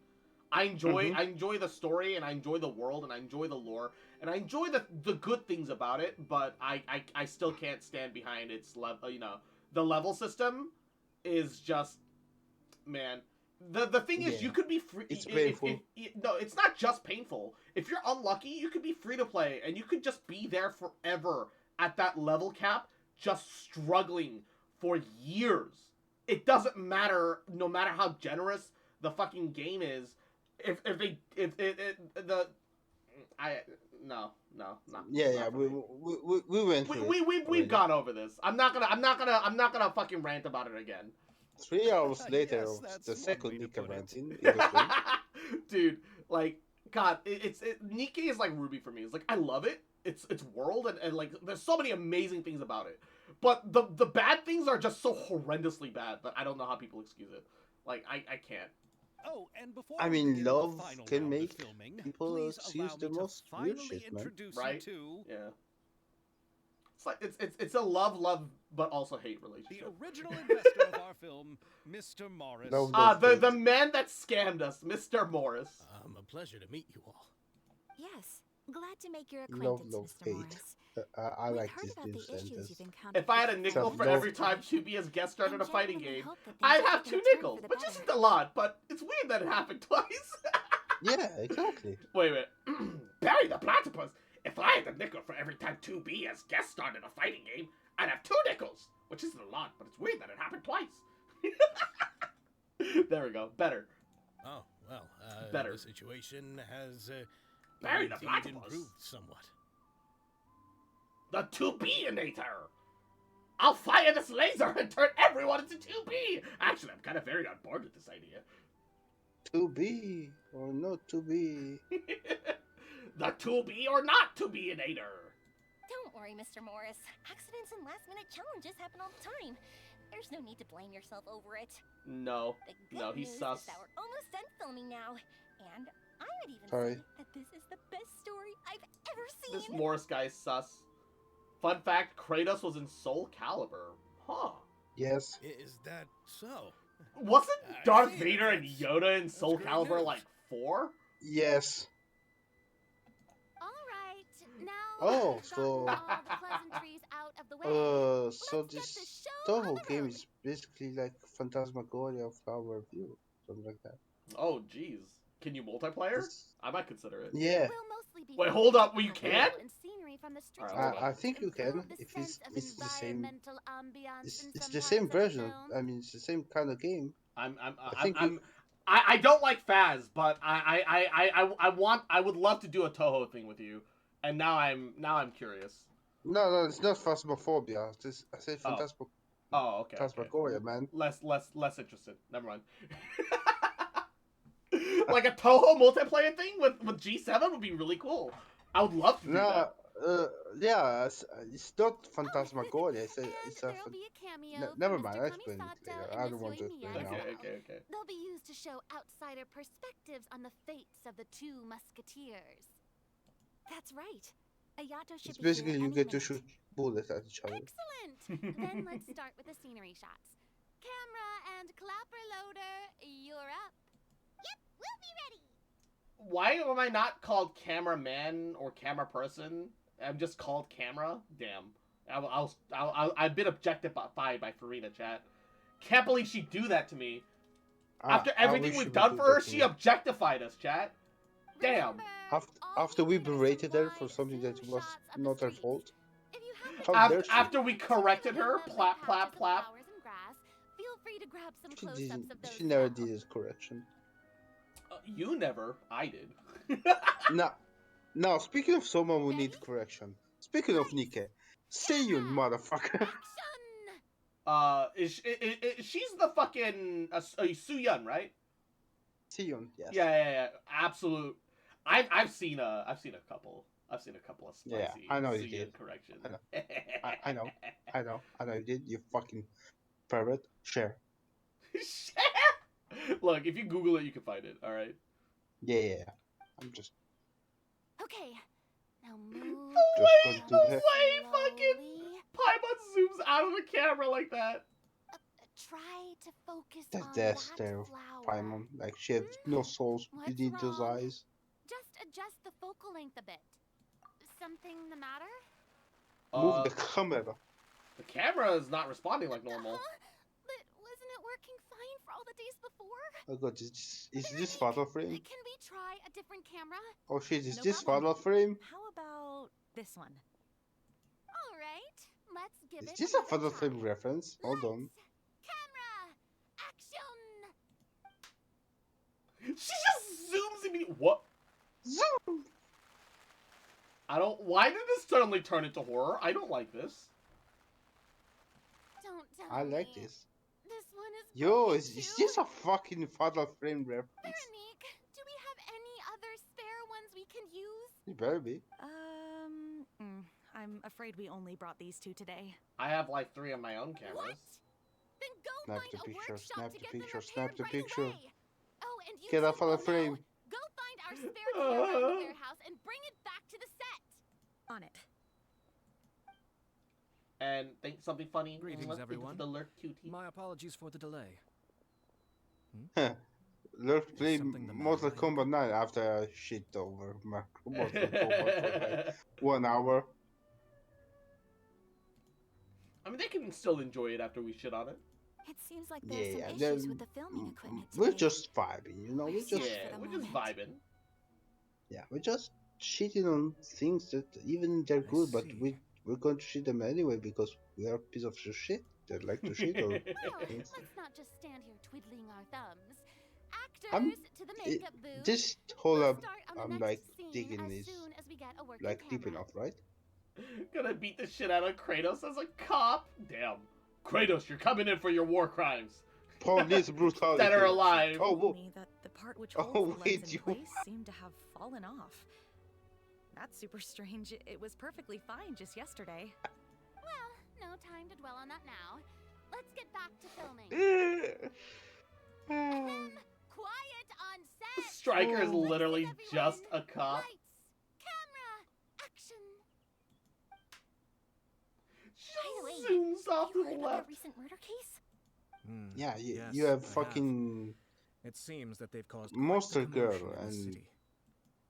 I enjoy the story, and I enjoy the world, and I enjoy the lore, and I enjoy the good things about it, but I still can't stand behind its level. The level system is just, man. The thing is, Yeah. you could be free. It's painful. No, it's not just painful. If you're unlucky, you could be free to play, and you could just be there forever at that level cap, just struggling for years. It doesn't matter, no matter how generous the fucking game is. No. Yeah, we went through it We've already. gone over this. I'm not gonna fucking rant about it again. 3 hours later Yes, of that's the one second way to Nika put it. ranting, it was great. Dude, like, God, Nikkei is like Ruby for me. It's like, I love it. It's world, and like, there's so many amazing things about it. But the bad things are just so horrendously bad that I don't know how people excuse it. Like, I can't. Oh, and before I we mean, begin the love final can round of make filming, people please excuse allow the me to most weird finally shit, man. introduce Right? you to Yeah. It's like it's a love but also hate the relationship. original investor of our film, Mr. Morris. No. The man that scammed us, Mr. Morris. A pleasure to meet you all. Yes, glad to make your Love, acquaintance, Mr. hate. Morris. I We've like heard this about new the issues sentence. you've encountered. If I had a with nickel the for love- every time 2B has guest starred in a fighting genuinely game, hope that things I'd are have taking 2 a turn nickels, for the which better. isn't a lot, but it's weird that it happened twice. Yeah, exactly. Wait. Barry the Platypus. If I had a nickel for every time 2B has guest starred in a fighting game, I'd have 2 nickels, which isn't a lot, but it's weird that it happened twice. There we go. Better. Oh, well, Better. the situation has Barry the indeed Platypus. improved somewhat. The 2B-inator. I'll fire this laser and turn everyone into 2B. Actually, I'm kind of very on board with this idea. To be or not to be. The 2B or not 2B-inator. Don't worry, Mr. Morris. Accidents and last-minute challenges happen all the time. There's no need to blame yourself over it. No. The good No, he's news sus. is that we're almost done filming now. And I would even Sorry. say that this is the best story I've ever This seen. Morris guy is sus. Fun fact, Kratos was in Soul Calibur. Huh. Yes. Is that so? Wasn't I Darth see, Vader and that's- Yoda in that's Soul great Calibur news. like 4? Yes. All right, now Oh, we've so- gotten all the pleasantries out of the way. So Let's get this the show on Toho the game road. is basically like Phantasmagoria Flower View, something like that. Oh, jeez. Can you multiplayer? It's- I might consider it. Yeah. We'll mostly be Wait, focusing hold up, on you the can? people and scenery from the streets Alright, today I to think you can improve the if sense of it's the same. environmental ambiance It's in the some same parts of the version. film. I mean, it's the same kind of game. I don't like Faz, but I would love to do a Toho thing with you, and now I'm curious. No, it's not Phasmophobia. I said Oh. Oh, okay. Phantasmagoria, man. Less interested. Never mind. Like a Toho multiplayer thing with G7 would be really cool. I would love to do No, that. yeah, it's not Phantasmagoria. It's And a there'll be a cameo never from mind, Mr. I'll explain it Kamisato later. and I Miss don't want to Yoimiya explain as now. Okay. They'll be used to show outsider perspectives on the fates of the 2 musketeers. That's right. Ayato should It's be here basically you any get to minute. shoot bullets at each other. Excellent! Then let's start with the scenery shots. Camera and clapper loader, you're up. Yep, we'll be ready. Why am I not called cameraman or camera person? I'm just called camera. Damn. I've been objectified by Farina, chat. Can't believe she'd do that to me. After I everything wish we've you would done do for her, that to she me. objectified us, chat. Damn. Remember, After all we images berated her supply for something that zoom was shots of the not her streets. fault. If you happen How to dare see she? After we corrected her, lovely plap, plap, patches of plap. flowers and grass, feel free to grab some She close-ups didn't. of those She never now. did this correction. You never. I did. Now, speaking of someone who Ready? needs correction. Speaking of Nike, say you motherfucker. Action! She's the fucking Suyun, right? Sion, yes. Yeah. Absolute. I've seen a couple. I've seen a couple of Yeah, spicy I know you Sion did. corrections. I know. I know you did. You fucking pervert. Share. Look, if you Google it, you can find it. All right. Yeah. I'm just Okay, now move. going The to way fucking slowly. Paimon zooms out of the camera like that. Try to focus That's on death that stare of flower. Paimon. Like she has no souls What's beneath those wrong? eyes. Just adjust the focal length a bit. Something the matter? Move the camera. The camera is not responding like normal. But wasn't it working fine for all the days before? Oh god, is this photo frame? Can we try a different camera? Oh shit, is No this problem. photo frame? How about this one? All right, let's give Is it this a another photo try. frame reference? Hold on. Lights, camera, action! She just zooms in. What? Zoom! I don't. Why did this suddenly turn into horror? I don't like this. Don't tell I like me. this. This one is Yo, broken is too? this a fucking photo frame reference? Veronique, do we have any other spare ones we can use? It better be. I'm afraid we only brought these two today. I have like 3 of my own cameras. What? Then go Snap find the a picture, workshop snap to the get picture, them snap repaired the right picture. away. Oh, and you Get too, off of the Bono. frame. Go find our spare camera in the warehouse and bring it back to the set. On it. And think something funny. Greetings, Let's everyone. The lurk cutie. My apologies for the delay. Lurk play something the matter, Mortal my Kombat 9 after I shit over Mortal Kombat for like 1 hour. I mean, they can still enjoy it after we shit on it. It seems like there's Yeah, some then issues with the filming equipment we're today. just vibing, you know? We're just Yeah, for the we're just moment. vibing. yeah, we're just shitting on things that even they're I good, but see. we're going to shit them anyway because we are a piece of shit that like to shit or Well, things. let's not just stand here twiddling our thumbs. I'm- Actors to the makeup booth. This whole We'll start on the I'm next like scene digging as is soon as we get a working like camera. deep enough, right? Gonna beat the shit out of Kratos as a cop. Damn. Kratos, you're coming in for your war crimes. Police brutality. That are alive. Oh, Told whoa. me that the part which Oh, holds the wait, lens you- in place seemed to have fallen off. That's super strange. It was perfectly fine just yesterday. Well, no time to dwell on that now. Let's get back to filming. Quiet on set. Stryker is Oh. literally Places, just a everyone. cop. Lights, camera, action. She By the way, zooms off Have to you the heard about that left. recent murder case? Yeah, yes, you have I fucking It seems that they've caused Monster quite the commotion Girl in the and city.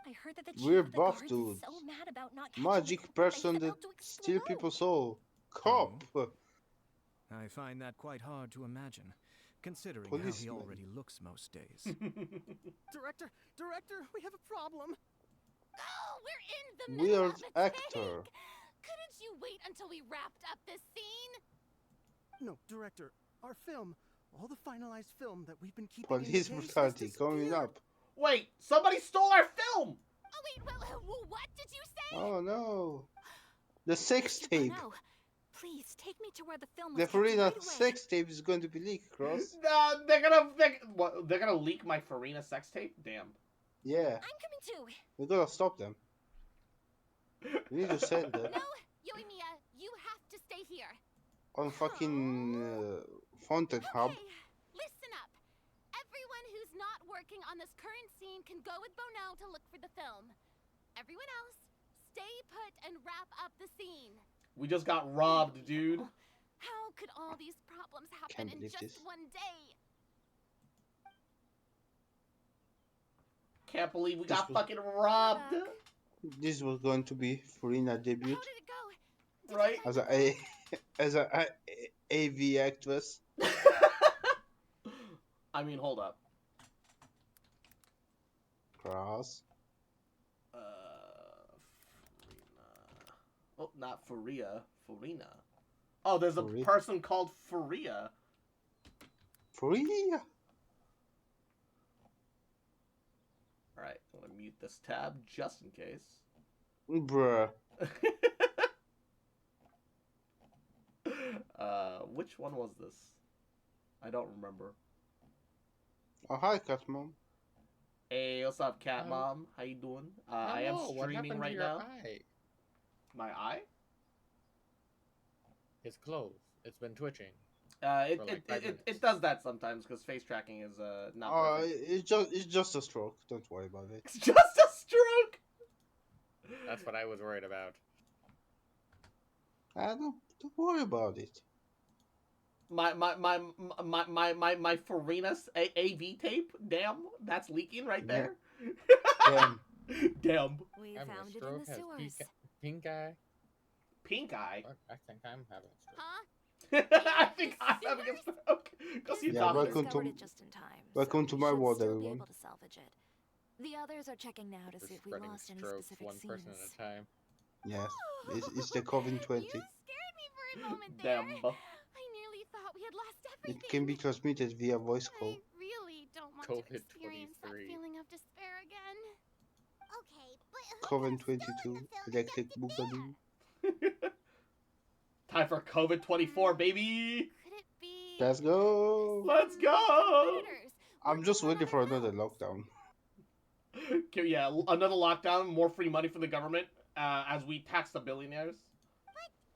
I heard that the chief weird of the buff guards dude, is so mad about not catching magic the culprit person he's that about to steal explode. people's soul, cop, I find that quite hard to imagine, considering how he Policeman. already looks most days. Director, we have a problem. Oh, we're in the middle weird of a actor. take. Couldn't you wait until we wrapped up this scene? No, director, our film, all the finalized film that we've been keeping in the Police case has brutality coming disappeared. up. Wait, somebody stole our film! Oh wait, what did you say? Oh no, the sex Mr. tape. Bono, please take me to where the film was The kept Farina right away. sex tape is going to be leaked, Cross. They're gonna leak my Farina sex tape? Damn. Yeah, I'm coming too. we gotta stop them. We need to send them No, Yoimiya, you have to stay here. on fucking Fountain Hub. Okay, listen up. Everyone who's not working on this current scene can go with Bono to look for the film. Everyone else, stay put and wrap up the scene. We just got robbed, dude. How could all these problems happen Can't in believe just this. one day? Can't believe we This got was- fucking robbed. This was going to be Farina debut How did it go? Did you Right? find as the a as a AV actress. I mean, hold up. Cross. Farina. Oh, not Faria. Farina. Oh, there's a Faria. person called Faria. Farina. Alright, I'm gonna mute this tab just in case. Bruh. Which one was this? I don't remember. Oh, hi, Cat Mom. Hey, what's up, Cat Mom? How you doing? I am Hello, what streaming happened right to your now. eye? My eye? It's closed. It's been twitching. It does that sometimes because face tracking is not perfect. It's just a stroke. Don't worry about it. It's just a stroke. That's what I was worried about. Don't worry about it. My Farina's AV tape. Damn, that's leaking right there. Damn. Damn. We Having found a it in stroke, the has sewers. pink eye. Pink eye. I think I'm having a stroke. Huh? I think I'm having a stroke. Go see a Yeah, doctor. welcome It just in time, welcome so to my we should world, still be everyone. able to salvage it. The others are checking now to We're see if we spreading lost any strokes specific one person scenes. at a time. Yes, it's the COVID-20. You scared me for a moment there. Damn. I nearly thought we had lost everything. It can be transmitted via voice call. I really don't want to COVID experience that 23. feeling of despair again. Okay, but who COVID-22, electric boogaloo. Time for COVID-24, baby. Could it be? Let's go. Let's go. I'm just waiting for another lockdown. Okay, yeah, another lockdown, more free money for the government, as we tax the billionaires.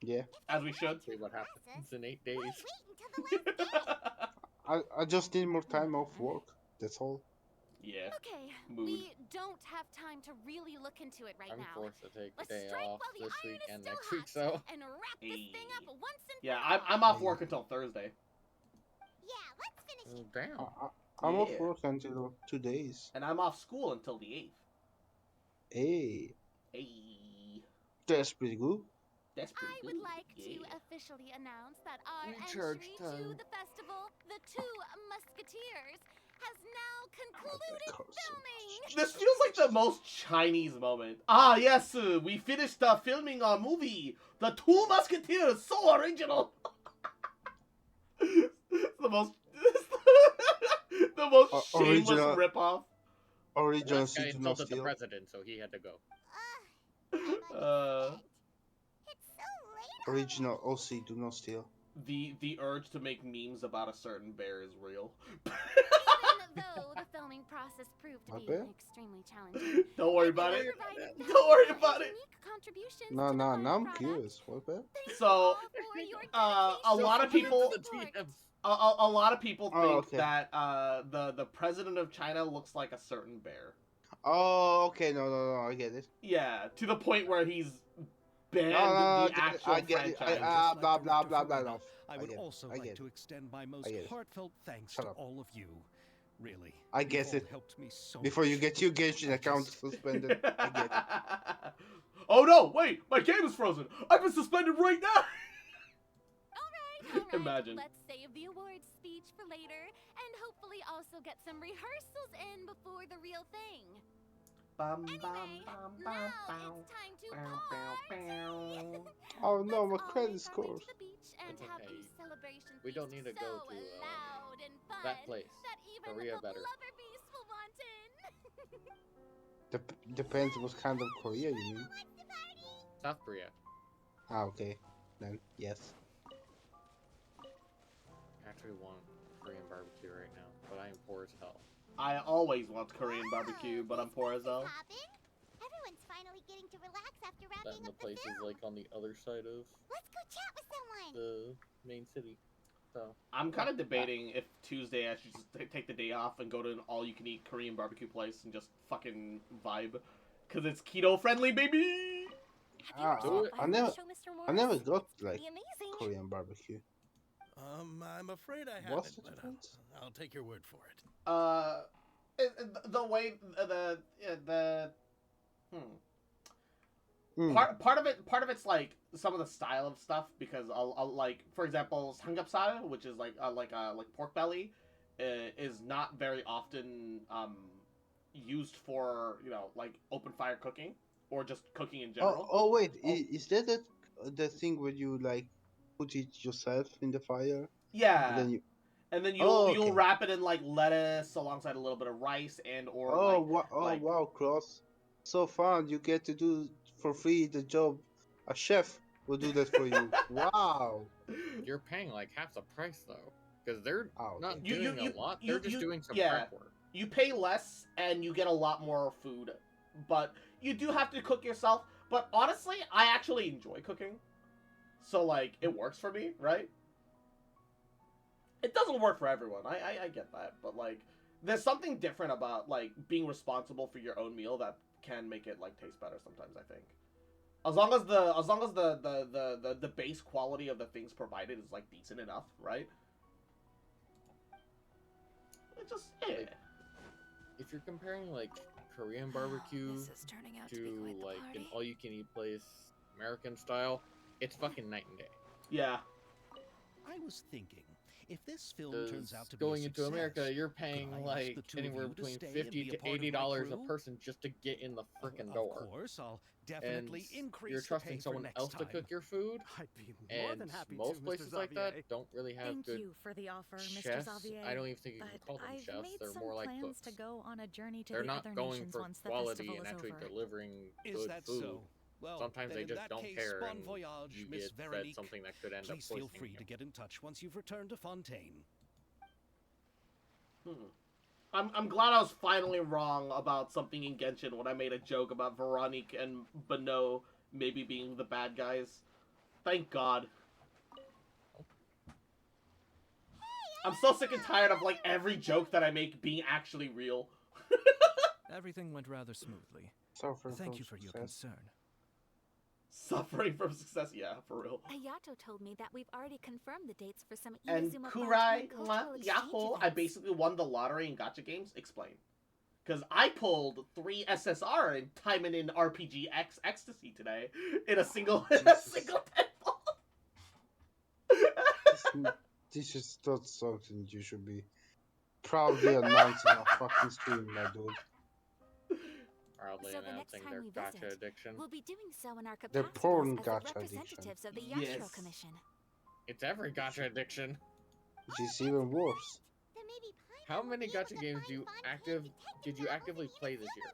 Yeah. As we should. See what happens in 8 days. I just need more time off work. That's all. Yeah. Okay, Mood. we don't have time to really look into it right I'm now. forced to take the Let's day strike off while the this iron week is and still next week, hot so. and wrap this thing up once and Yeah, for all. I'm off work until Thursday. Yeah, let's finish it. Damn. I'm off Yeah. work until 2 days. And I'm off school until the 8th. Hey, Hey. that's pretty good. That's pretty I good. would like to Yeah. officially announce that our Church entry time. to the festival, The Two Musketeers, has now concluded filming. This feels like the most Chinese moment. Ah, yes, we finished filming our movie, The Two Musketeers. So original. It's the most, the most shameless original- ripoff. Original Last guy City do not insulted the steal. president, so he had to go. Original OC do not steal. The urge to make memes about a certain bear is real. Even though the filming process proved to My be bear? extremely challenging. Don't worry about it. provided Don't worry about it. unique contributions No, to the no, final now I'm product. curious. What about? So, For your a lot of people, dedication. a lot of people think Oh, okay. that the president of China looks like a certain bear. Oh, okay. No, I get it. Yeah, to the point where he's banned No, the actual I get it. franchise. Blah blah blah blah. No. I would get it. also I like get to it. extend my most I get it. heartfelt thanks Shut to up. all of you. Really. I You've get all it. helped me so Before you much. get your Genshin account suspended, I get it. Oh no! Wait, my game is frozen. I've been suspended right now. All right, Imagine. Let's save the awards speech for later, and hopefully also get some rehearsals in before the real thing. Anyway, now it's time to party. Oh no, my Let's all credit make our way scores. to the beach and It's have okay. these celebration We don't feasts need to go so to, loud and fun that place. that even Korea the better. blubber beast will want in. Depends what kind of Korea you mean. South Korea. Ah, okay. Then yes. I actually want Korean barbecue right now, but I am poor as hell. I always want Korean barbecue, but I'm poor as hell. Everyone's finally getting to relax after That wrapping and the up place is like on the other side of Let's go chat with someone. the main city. So I'm kind of debating if Tuesday I should just take the day off and go to an all-you-can-eat Korean barbecue place and just fucking vibe, cause it's keto friendly, baby. I never got like amazing. Korean barbecue. I'm afraid I haven't. What's the but difference? I'll take your word for it. The way Hmm. part of it's like some of the style of stuff because I'll like, for example, samgyeopsal, which is like pork belly, is not very often used for, you know, like open fire cooking or just cooking in general. Oh wait, is that the thing where you like put it yourself in the fire? Yeah. And then you'll wrap it in like lettuce alongside a little bit of rice and or wow, Cross, so fun! You get to do for free the job. A chef will do that for you. Wow. you're paying like half the price though, because they're Oh, not okay. doing a lot. They're just doing some prep work. you pay less and you get a lot more food, but you do have to cook yourself. But honestly, I actually enjoy cooking, so like it works for me, right? It doesn't work for everyone. I get that, but like there's something different about like being responsible for your own meal that can make it like taste better sometimes, I think. As long as the base quality of the things provided is like decent enough, right? It just If you're comparing like Korean barbecue to like an all-you-can-eat place, American style, it's fucking night and day. Yeah. I was thinking, if this film turns out to be going a into success, America, you're paying could I ask like the two of anywhere you to between stay and $50 be a to part of my $80 a crew? person just to get in the frickin' door. Of course, I'll definitely and increase you're the trusting pay for someone next else to time. cook your food. I'd be more and than happy most to, places Mr. like that Xavier. don't really have Thank good you for the offer, Mr. chefs. Xavier. I don't even think you can but call them I've chefs. made They're some more like plans cooks. to go on a journey to They're the not other going nations for once the quality festival and is actually over. delivering Is good that food. so? Well, Sometimes then they in just that don't case, care, bon and voyage, you Miss get fed Veronique. something that could end up Please feel poisoning free you. to get in touch once you've returned to Fontaine. I'm glad I was finally wrong about something in Genshin when I made a joke about Veronique and Bano maybe being the bad guys. Thank God. I'm so sick and tired of like every joke that I make being actually real. Everything went rather smoothly. Suffering Thank from you for your success. concern. Suffering from success, yeah, for real. Ayato told me that we've already confirmed the dates for some And Inazuma Kurai, cultural exchange Yahoo, I events. basically won the lottery in gacha games. Explain. Because I pulled 3 SSR in Timing in RPG X Ecstasy today in a single temple. This is not something you should be proudly announcing on fucking stream, my dude. Proudly So the next announcing time their we gacha visit, addiction. we'll be doing so in our The capacities porn as the gacha representatives of the Yes. Yashiro Commission. It's every gacha addiction. Which is even worse. How many gacha games did you actively play this year?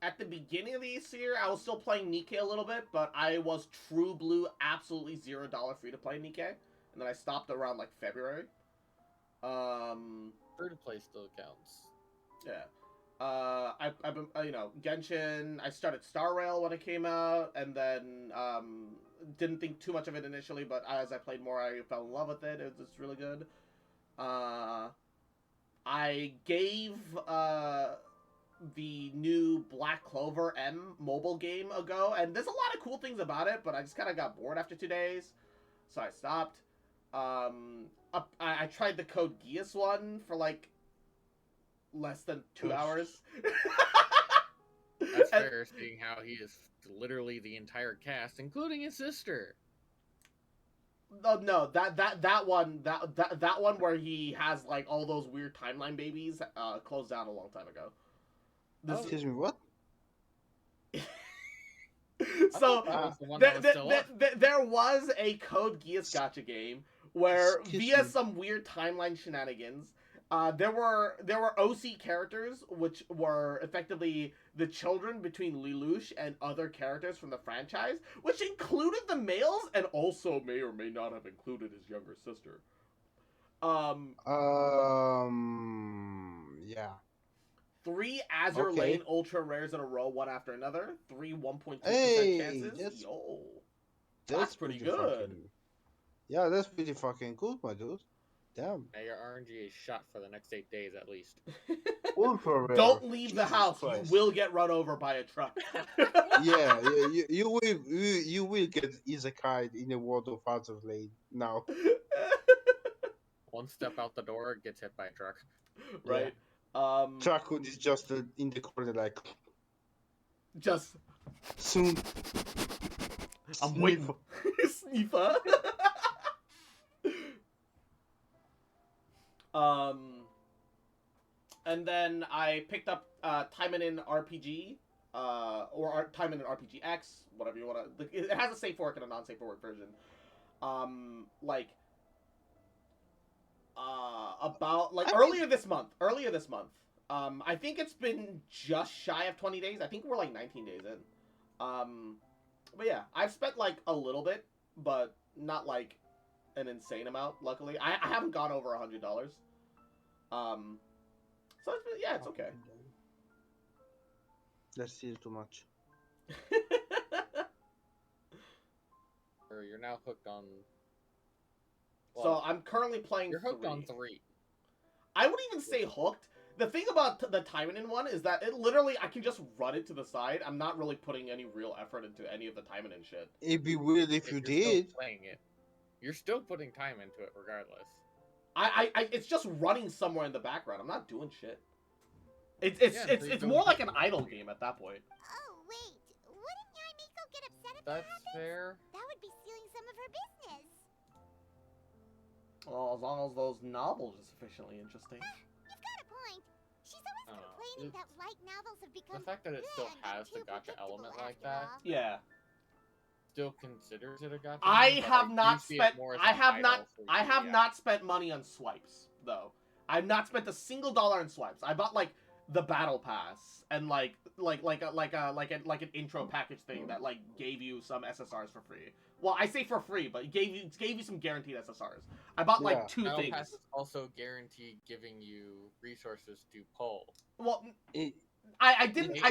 At the beginning of this year, I was still playing Nikkei a little bit, but I was true blue, absolutely $0 free to play Nikkei, and then I stopped around like February. Free to play still counts. Yeah. I've been, Genshin, I started Star Rail when it came out, and then, didn't think too much of it initially, but as I played more, I fell in love with it. It was just really good. I gave, the new Black Clover M mobile game a go, and there's a lot of cool things about it, but I just kind of got bored after 2 days, so I stopped. I tried the Code Geass one for like less than 2 hours. That's fair, seeing how he is literally the entire cast, including his sister. No, that one where he has like all those weird timeline babies closed down a long time ago. Excuse me, what? So there was a Code Geass gacha game where via some weird timeline shenanigans, there were OC characters which were effectively the children between Lelouch and other characters from the franchise, which included the males and also may or may not have included his younger sister. Yeah. 3 Azure Lane Ultra Rares in a row, one after another. 3 1.2% chances. Yo. That's pretty good. Yeah, that's pretty fucking good, my dude. Damn. Now your RNG is shot for the next 8 days at least. Ultra rare. Don't leave the house. Christ. You will get run over by a truck. Yeah, you will get isekai in the world of Azure Lane now. One step out the door, gets hit by a truck. Right. Yeah. Truckhood is just in the corner, like. Just. Soon. I'm waiting. Sniffer. And then I picked up Timing in RPG, or Timing in RPG X, whatever you want to. It has a safe for work and a non-safe for work version. Earlier this month. I think it's been just shy of 20 days. I think we're like 19 days in. But yeah, I've spent like a little bit, but not like an insane amount. Luckily, I haven't gone over $100. So it's okay. That's still too much. Or you're now hooked on. Well, so I'm currently playing. You're hooked on 3. I wouldn't even say hooked. The thing about the Taimanin one is that it literally, I can just run it to the side. I'm not really putting any real effort into any of the Taimanin shit. It'd be weird if you did. Still playing it. You're still putting time into it regardless. It's just running somewhere in the background. I'm not doing shit. It's more like an idle game at that point. Oh, wait. Wouldn't Yaimiko get upset if That's that happens? fair. That would be stealing some of her business. Well, as long as those novels are sufficiently interesting. You've got a point. She's always complaining that light novels have become the fact that it still has the gacha element like that. Yeah. Still considers it a gacha. I have not spent money on swipes though. I've not spent a single dollar on swipes. I bought like the battle pass and like an intro package thing that like gave you some SSRs for free. Well, I say for free, but it gave you some guaranteed SSRs. I bought like 2 battle things. Pass is also guaranteed giving you resources to pull. Well, I didn't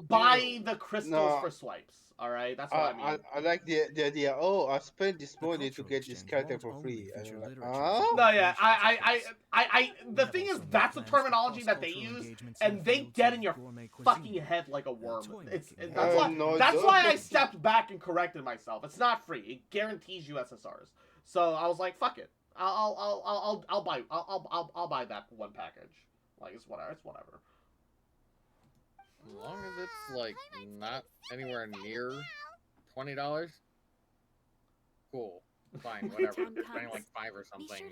buy the crystals for swipes. All right, that's what I mean. I like the idea. Oh, I spent this money to get this character for free. And you're like, no, yeah, the thing is, that's the terminology that they use, and they get in your fucking head like a worm. That's why I stepped back and corrected myself. It's not free. It guarantees you SSRs. So I was like, fuck it. I'll buy that one package. Like it's whatever. As long as it's like not anywhere near $20, cool, fine, whatever. Spending like $5 or something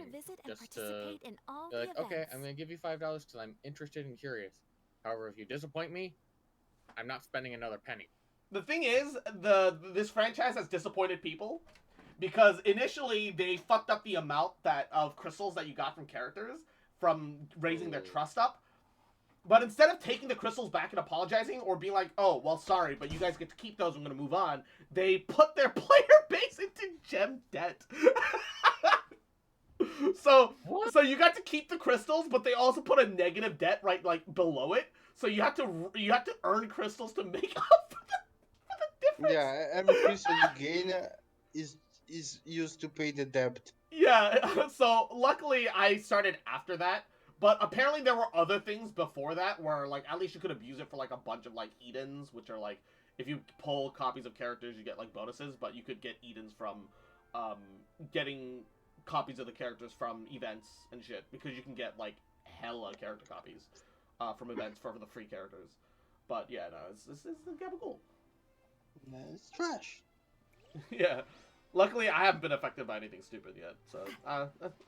just to be like, okay, I'm gonna give you $5 because I'm interested and curious. However, if you disappoint me, I'm not spending another penny. The thing is, this franchise has disappointed people because initially they fucked up the amount of crystals that you got from characters from raising their trust up. But instead of taking the crystals back and apologizing or being like, oh, well, sorry, but you guys get to keep those, I'm going to move on, they put their player base into gem debt. So you got to keep the crystals, but they also put a negative debt right like below it. So you have to earn crystals to make up for the difference. Yeah, every crystal you gain is used to pay the debt. Yeah, so luckily I started after that. But apparently there were other things before that where, like, at least you could abuse it for, like, a bunch of, like, Edens, which are, like, if you pull copies of characters, you get, like, bonuses, but you could get Edens from, getting copies of the characters from events and shit, because you can get, like, hella character copies, from events for the free characters. But, yeah, no, it's kind of cool. No, it's trash. Yeah. Luckily, I haven't been affected by anything stupid yet, so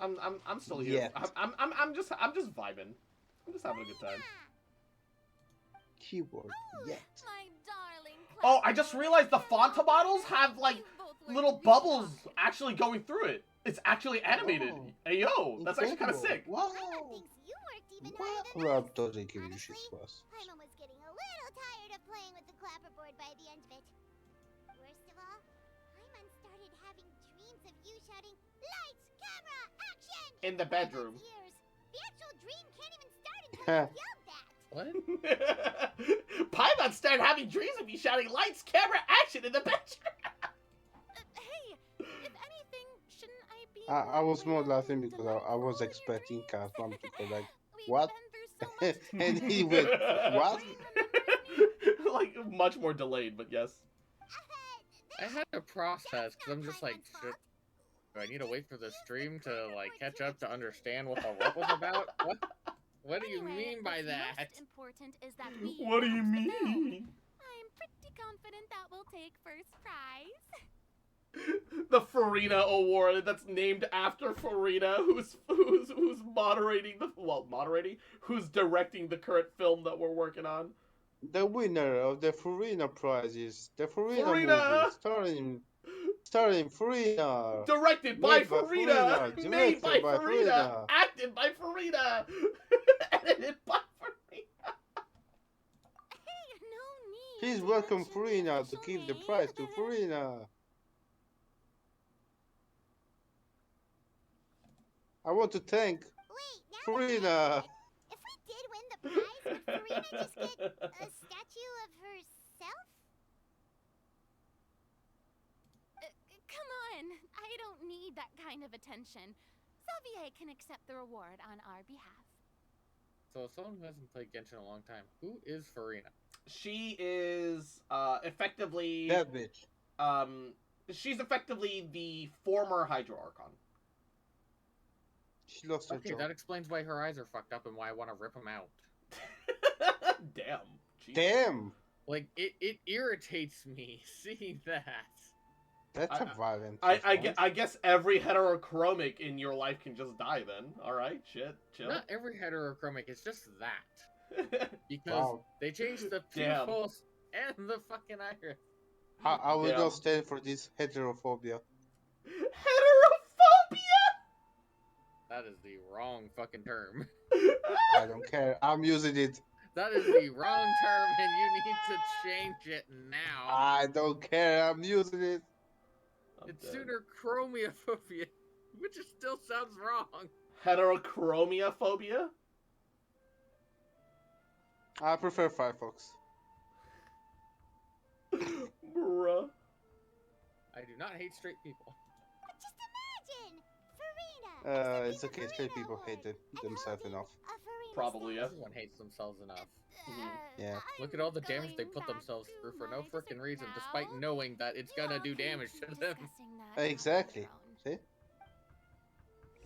I'm still here. I'm just vibing. I'm just having a good time. Keyword yet. Oh, I just realized the Fanta bottles have like little bubbles actually going through it. It's actually animated. Oh. Hey yo, that's actually kind of sick. Wow. Rob doesn't give you shit plus. Paimon was getting a little tired of playing with the clapperboard by the end of it. Worst of all, Paimon started having dreams of you shouting, "Lights, camera, action!" In the bedroom. The actual dream can't even start until you yelled that. What? Paimon started having dreams of you shouting, "Lights, camera, action!" in the bedroom. Hey, if anything, shouldn't I be? I was more laughing because I was expecting Kazman to go like, what? And he went, what? Like, much more delayed, but yes. I had to process, because I'm just like, shit, do I need to wait for the stream to, like, catch up to understand what the what was about? What do you mean by that? Most important is that we What do you rock the mean? film. I'm pretty confident that we'll take first prize. The Farina Award that's named after Farina, who's who's directing the current film that we're working on. The winner of the Farina Prize is the Farina movie, starring Farina. Directed by Farina, made by Farina, acted by Farina, edited by Farina. Hey, no need. Please welcome Farina to give the prize to Farina. I want to thank Farina. If we did win the prize, would Farina just get a statue of herself? Come on, I don't need that kind of attention. Xavier can accept the reward on our behalf. So, if someone who hasn't played Genshin in a long time, who is Farina? She is effectively That bitch. She's effectively the former Hydro Archon. She lost her Okay, job. that explains why her eyes are fucked up and why I want to rip them out. Damn. Jeez. Damn. Like, it irritates me seeing that. That's a violent. I guess every heterochromic in your life can just die then. Alright, shit, chill. Not every heterochromic, it's just that. Because they changed the Damn. pupils and the fucking iris. I will not stand for this heterophobia. Heterophobia? That is the wrong fucking term. I don't care. I'm using it. That is the wrong term and you need to change it now. I don't care. I'm using it. It's sooner chromophobia, which still sounds wrong. Heterochromia phobia? I prefer Firefox. Bruh. I do not hate straight people. But just imagine, Farina. It's okay. Straight people hate themselves enough. Probably, yeah. Everyone hates themselves enough. Yeah. Look at all the damage they put themselves through for no freaking reason, despite knowing that it's gonna do damage to them. Exactly. See?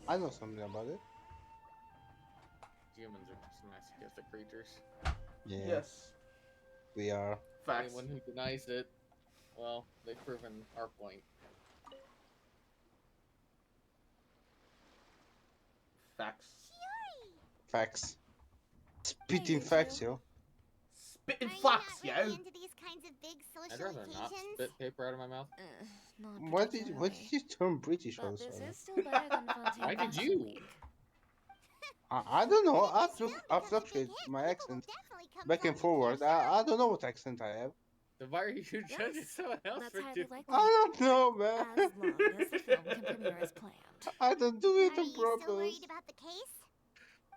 I know something about it. Humans are just masochistic creatures. Yeah. Yes. We are. Facts. Anyone who denies it, well, they've proven our point. Facts. Facts. Spitting facts, yo. Spitting facts, yo. Into these kinds of big I'd social rather not occasions. spit paper out of my mouth. Why did you turn British all of a This sudden? is still better than Fontaine Why did Fashion you? Week. I don't know. I fluctuate my accent back and forward. I don't know what accent I have. Then why are you judging someone else That's for highly doing likely. I don't know, man. As long as the film can premiere as planned. I don't do it Are on you still purpose. worried about the case?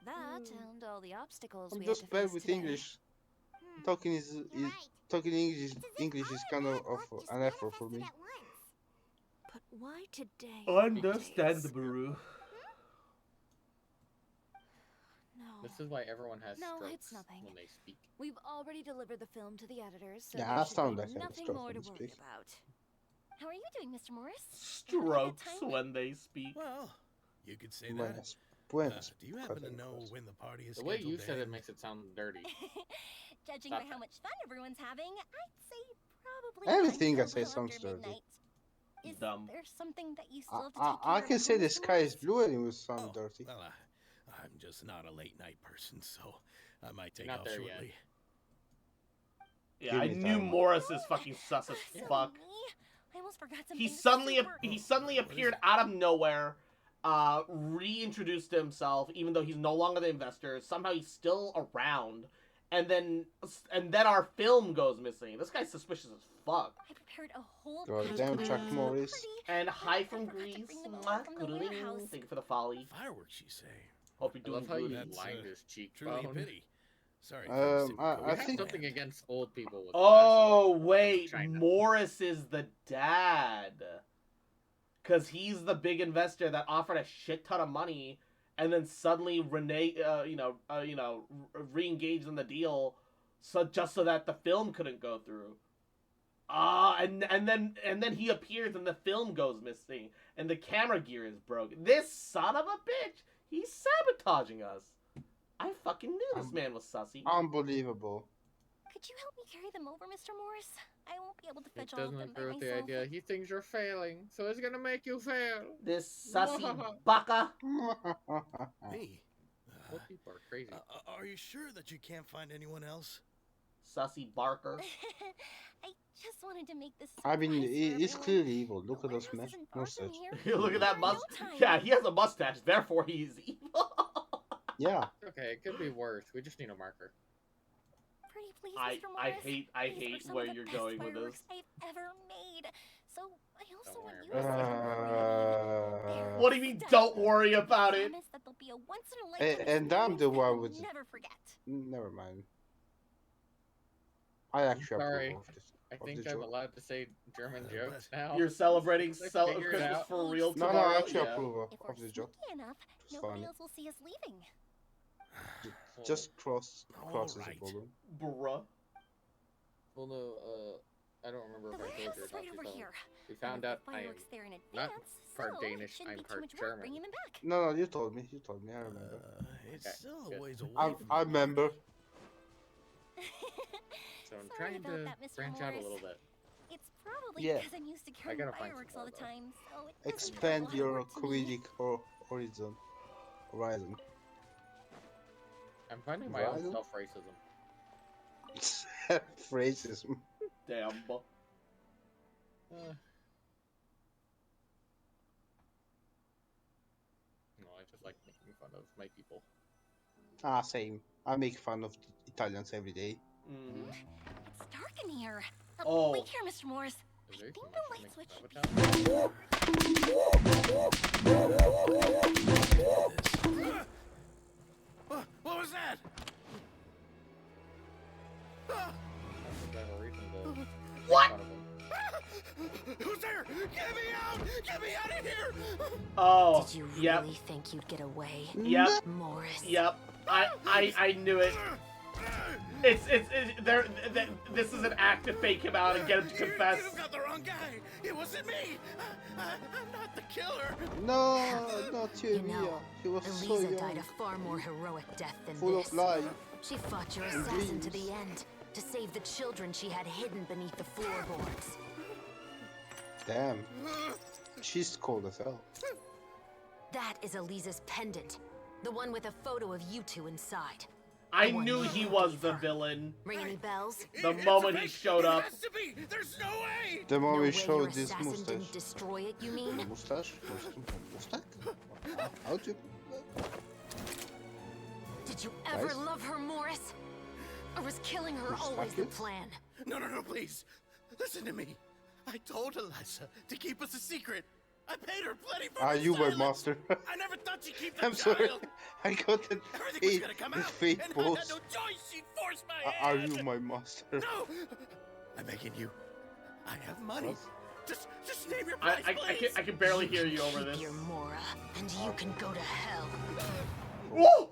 That and all the obstacles I'm we had to just bad face with today. English. Talking English is kind of an effort for me. But why today? Understandable. No. This is why everyone has No, strokes it's nothing. when they speak. We've already delivered the film to the editors, so Yeah, there I should sound be like I have a nothing stroke more when to I worry speak. about. How are you doing, Mr. Morris? Strokes when they speak. Well, you could say that. Buenas. Buenas. Do you happen to know when the party is The way scheduled you to said it end? makes it sound dirty. Judging Stop by how that. much fun everyone's having, I'd say probably Everything not I say until sounds after dirty. midnight. Is Dumb. there something that you still have to I take care can of, say the Mr. sky is Morris? blue and it will sound dirty. Well, I'm just not a late night person, so I might take Not off there yet. shortly. Yeah, Give I me knew time. Morris is fucking sus as Silly fuck. me. I almost forgot something He suddenly super... appeared out of nowhere, reintroduced himself, even though he's no longer the investor. Somehow he's still around, and then our film goes missing. This guy's suspicious as fuck. I prepared a whole God package damn, for Chuck the Morris. party. And hi from I forgot to Greece. bring them over Mwah, from the good-a-ding. warehouse. Thank you for the folly. Fireworks, you say? Hope you're I doing love how you good. That's, lined his Truly a cheekbone. pity. Sorry. I You think- have something against old people with Oh, glasses. wait. China. Morris is the dad. Because he's the big investor that offered a shit ton of money, and then suddenly Renee, re-engaged in the deal, just so that the film couldn't go through. And then he appears and the film goes missing, and the camera gear is broken. This son of a bitch, he's sabotaging us. I fucking knew this man was sussy. Unbelievable. Could you help me carry them over, Mr. Morris? I won't be able to He fetch all of doesn't them by agree with the myself. idea. He thinks you're failing, so he's gonna make you fail. This sussy baka. Me? Old people are crazy. Are you sure that you can't find anyone else? Sussy Barker. I just wanted to make this I mean, surprise for it's everyone. clearly evil. Look at The those warehouse isn't far from mustache. here. Look at that In no mustache. time. Yeah, he has a mustache, therefore he's evil. Yeah. Okay, it could be worse. We just need a marker. pretty please, I Mr. Morris. hate These are some where of the you're best going with fireworks this. I've ever made. So I also want you worry to about see how pretty. They're What do you mean, don't worry about I it? promise that they'll be a once in a lifetime And I'm experience the that one you'll with. never forget. Never mind. I actually Sorry. approve of this. I Of the think I'm joke. allowed to say German jokes now. You're celebrating Did I figure it Christmas out? for real No, tomorrow? I actually Yeah. approve If of we're the joke. sneaky enough, It's nobody funny. else will see us leaving. Just crosses Alright. the problem. Bruh. Well, no, I don't remember The if I told warehouse you or is not. right over here. We found And out with the I am fireworks there in not advance, part so Danish, shouldn't I'm be too part much work German. bringing them back. No, you told me. I remember. It's Okay, still good. a ways away I from I remember. So I'm Sorry trying about to that, Mr. branch out a Morris. little bit. It's probably Yeah. because I'm used to carrying gotta find fireworks some all the more, though. time, so it doesn't feel like Expand a lot of your work to me. comedic horizon. Horizon. I'm finding my own Right. self-racism. Phrases. Damn. No, I just like making fun of my people. Ah, same. I make fun of Italians every day. Mm. It's dark in here. Oh. Wait here, Mr. Morris. Is I there think so the much light to switch make should fun be... What was that? I don't think I have a reason to make What? fun of them. Who's there? Get me out! Get me out of here! Oh. Did you Yep. really think you'd get away? Yep. Morris. Yep. I knew it. It's there. This is an act to fake him out and get him to confess. You got the wrong guy. It wasn't me. I'm not the killer. No, not you, You know, Mia. She was so Elisa young. died a far more heroic death than Full this. of life. She fought your and assassin to dreams. the end, to save the children she had hidden beneath the floorboards. Damn. She's cold as hell. That is Elisa's pendant, the one with a photo of you two inside. I knew he was the villain. Ring any bells? The moment he showed up. It has to be. There's no way. The No moment way we showed your this assassin mustache. didn't destroy it, you mean? Mustache? Mustache? How do you... Did you ever Nice. love her, Morris? Or was killing her always the plan? No, please. Listen to me. I told Eliza to keep us a secret. I paid her plenty for Are my you my silence. master? I never thought she'd keep the I'm child. sorry. I got an Everything was eight gonna come with out, fake and I had balls. no choice. She'd force my Are hand. you my master? No! I'm begging you. I have money. What? Just name your price, please. I can barely hear you over Keep this. your Mora, and you can go to hell. Whoa!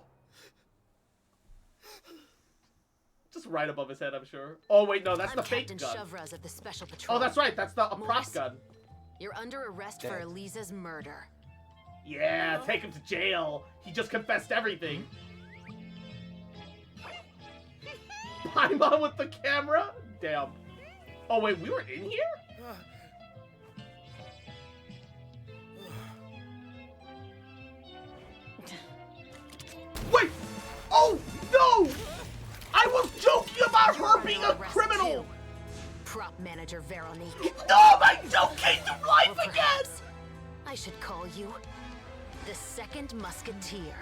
Just right above his head, I'm sure. Oh wait, no, that's I'm the fake Captain gun. Shavraz of the Special Patrol. Oh, that's right. That's the prop Morris, gun. You're under arrest for Dead. Elisa's murder. Yeah, take him to jail. He just confessed everything. Paimon with the camera? Damn. Oh wait, we were in here? Wait! Oh no! I was joking about her being a criminal! Prop manager Veronique. No, my joke came to life Or again! perhaps I should call you the Second Musketeer.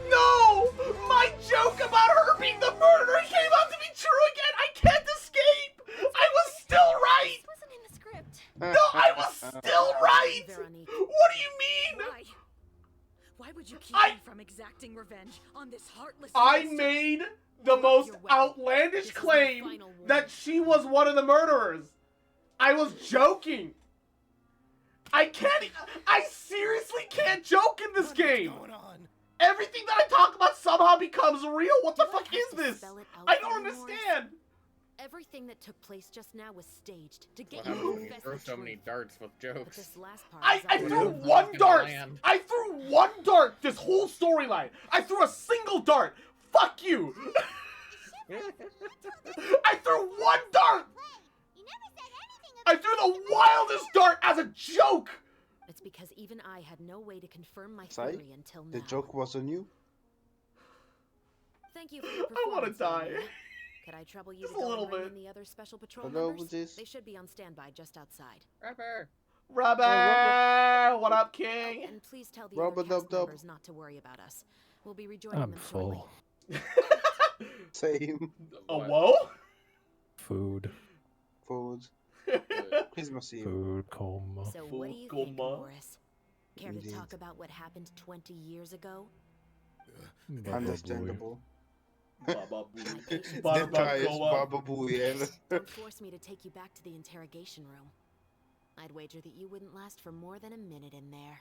No! My joke about her being the murderer came out to be true again! I can't escape! I was still right! This wasn't in the script. No, I was still right! Veronique. What do you mean? Why? Why would you keep I- me from exacting revenge on this heartless I monster? made the most outlandish claim that she was one of the murderers. I was joking. I seriously can't joke in this game. Everything that I talk about somehow becomes real. What the fuck is this? Spell it out I for don't me, Morris. understand. Everything that took place just now was staged to get What you happens to when you confess throw the so many truth. darts with But jokes? this last part I is threw outrageous. one gonna dart. land. I threw one dart this whole storyline. I threw a single dart. Fuck you. I threw one dart. You never said anything I about threw the wildest dart as a joke. It's because even I had no way to confirm my Sai, theory until now. the joke was on you. Thank you for your I want to performance, die. Veronique. Could I trouble you Just to a go little and bring bit. in the other special patrol Hello, members? Buddhist. They should be on standby just outside. Rapper! Rubber, what up, King? And please tell the Rubber other cast dub dub. members not to worry about us. We'll be rejoining I'm them shortly. full. Same. A whoa? Food. Food. Christmas Eve. Food coma. So what do you think, Morris? Care to talk about what happened 20 years ago? Understandable. Baba The highest Baba Booey ever. Don't force me to take you back to the interrogation room. I'd wager that you wouldn't last for more than a minute in there.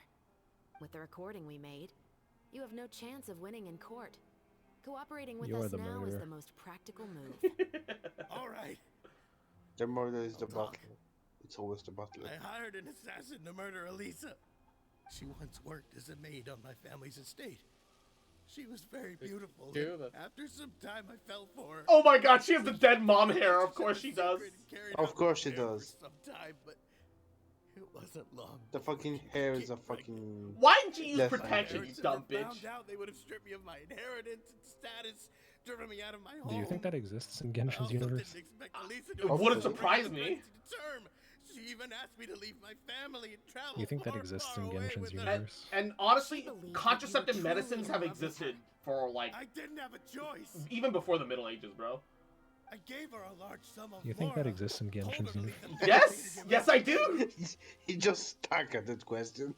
With the recording we made, you have no chance of winning in court. Cooperating with us now is the most practical move. All right. The murder is the butler. It's always the butler. I hired an assassin to murder Elisa. She once worked as a maid on my family's estate. She was very beautiful. After some time, I fell for her. Oh my god, she has the dead mom hair. Of course she does. Of course she does. Some time, but it wasn't long. The fucking hair is a fucking... Why didn't you use protection, you dumb bitch? Found out they would have stripped me of my inheritance and status, driven me out of my home. Do you think that exists in Genshin's universe? It wouldn't surprise me. She even asked me to leave my family and travel. You think that exists in Genshin's universe? And honestly, contraceptive medicines have existed for like... I didn't have a choice. Even before the Middle Ages, bro. I gave her a large sum of You think that exists in Genshin's universe? Yes! Yes, I do! He just stuck at that question.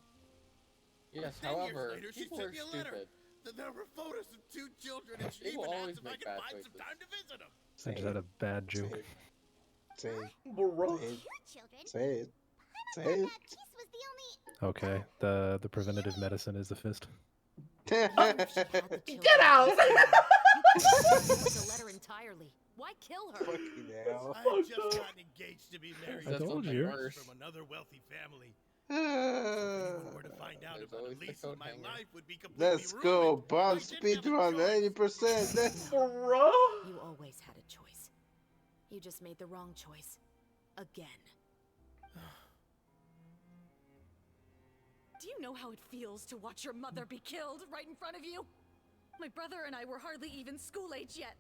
Yes, 10 years however, later, she people sent are me a letter. stupid. There were photos of 2 children, and she People even always asked if I make could bad find choices. some time to visit them. Is that a bad joke? Say it. Bro. Say it. Say it. Okay, the preventative medicine is the fist. Get out! The letter entirely. Why kill her? Fucking hell. I had just gotten engaged to be married I told you. from another wealthy family. If anyone were to find out about Elisa, my life would be completely Let's go. Bomb speedrun 80%. Bro. You always had a choice. You just made the wrong choice. Again. Do you know how it feels to watch your mother be killed right in front of you? My brother and I were hardly even school age yet.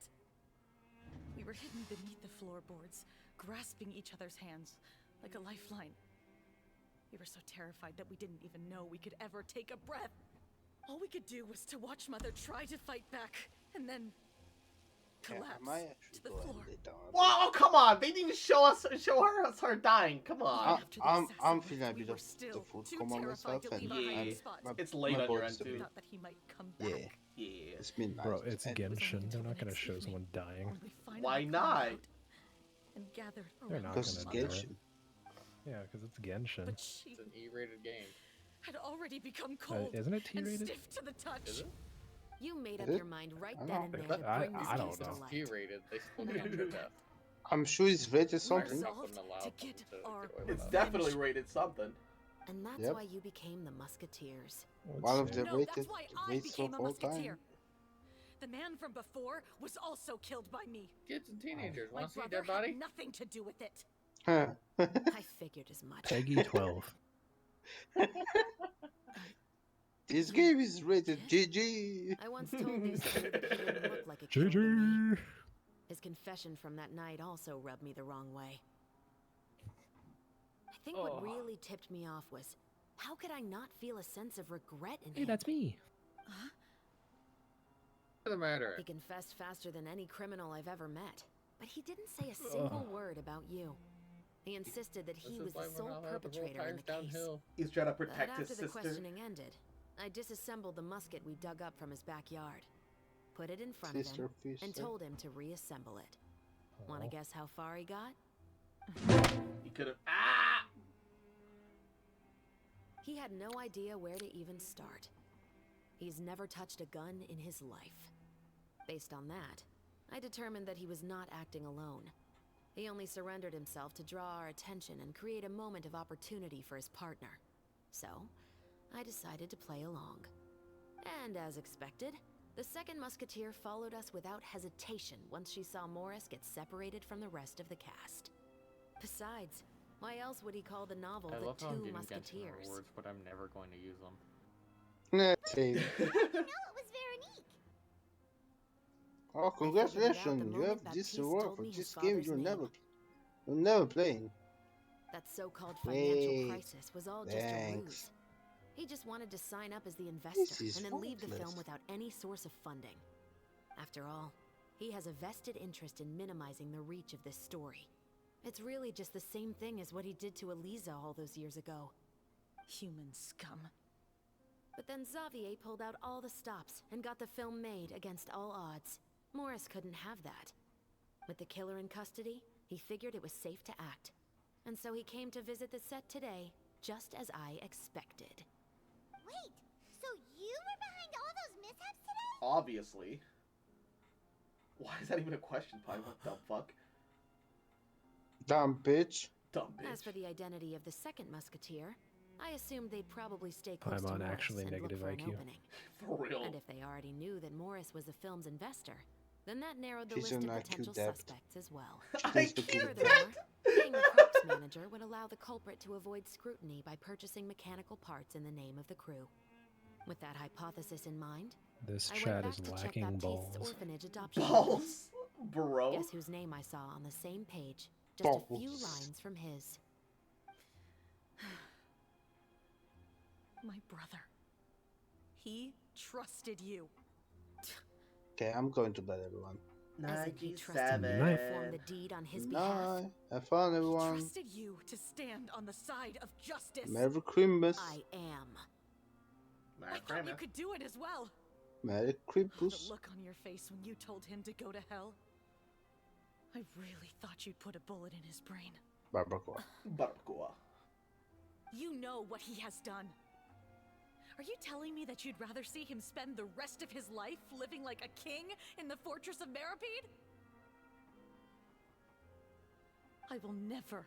We were hidden beneath the floorboards, grasping each other's hands like a lifeline. We were so terrified that we didn't even know we could ever take a breath. All we could do was to watch Mother try to fight back, and then collapse to the floor. Wow, come on! They didn't even show her dying. Come on. I'm feeling a bit of the food coma myself, and it's late on your end too. That he might come Yeah. back. Yeah. It's midnight. Bro, it's Genshin. They're not gonna show someone dying. Why not? And gathered They're not Because it's gonna do it. Genshin. Yeah, because it's Genshin. But she It's an E-rated game. had already become cold Isn't it and T-rated? stiff to the touch. Is it? You made up Is it? your mind right I then and don't there know. to bring this I case don't to know. light. T-rated. They still can't do that. I'm sure it's rated something. It's definitely rated something. And that's Yep. why you became the Musketeers. One of the No, rated that's why I rates became of a all musketeer. time. The man from before was also killed by me. Kids and teenagers My want to see brother dead body? had nothing to do with it. Huh. I figured as much. Peggy 12. This game is rated GG. I once told these two that he didn't look like a killer to me. GG. His confession from that night also rubbed me the wrong way. I think what really tipped me off was, how could I not feel a sense of regret in Hey, him? that's me. What's the matter? He confessed faster than any criminal I've ever met, but he didn't say a single word about you. He insisted that he was the sole perpetrator in the case. Downhill. He's trying to But protect after his the sister. questioning ended, I disassembled the musket we dug up from his backyard, put it in front of him, and told him to reassemble it. Wanna guess how far he got? He could have. Ah! He had no idea where to even start. He's never touched a gun in his life. Based on that, I determined that he was not acting alone. He only surrendered himself to draw our attention and create a moment of opportunity for his partner. So, I decided to play along. And as expected, the second musketeer followed us without hesitation once she saw Morris get separated from the rest of the cast. Besides, why else would he call the novel I The love how I'm Two getting Genshin Musketeers? rewards, but I'm never going to use them. Nah, same. You know it was Veronique. Oh, congratulations! You have this reward for this game you're never playing. That so-called financial Yay. crisis was all just a Thanks. ruse. He just wanted to sign up as the This investor is and then leave the faultless. film without any source of funding. After all, He has a vested interest in minimizing the reach of this story. It's really just the same thing as what he did to Eliza all those years ago. Human scum. But then Xavier pulled out all the stops and got the film made against all odds. Morris couldn't have that. With the killer in custody, he figured it was safe to act. And so he came to visit the set today, just as I expected. Wait, so you were behind all those mishaps today? Obviously. Why is that even a question, Pi? What the fuck? Dumb bitch. Dumb bitch. As for the identity of the second musketeer, I assumed they'd probably stay close to Paimon Morris actually and negative look for IQ. an opening. For real. And if they already knew that Morris was the film's investor, then that narrowed the She's list an of IQ potential debt. suspects as well. IQ Furthermore, being the props manager would allow the culprit to avoid scrutiny by purchasing mechanical parts in the name of the crew. With that hypothesis in mind, This I chat went is back to check lacking Baptiste's balls. orphanage adoption. Balls? Bro? Guess whose name I saw on the same page? Just a few Balls. lines from his. My brother. He trusted you. Okay, I'm going to bed, everyone. As if he trusted me to perform the deed on his behalf. Night. Have fun, He everyone. trusted you to stand on the side of justice. Merry Christmas. I am. I thought you could do it as well. Merry The Christmas. look on your face when you told him to go to hell. I really thought you'd put a bullet in his brain. Barbacoa. Barbacoa. You know what he has done. Are you telling me that you'd rather see him spend the rest of his life living like a king in the fortress of Meripede? I will never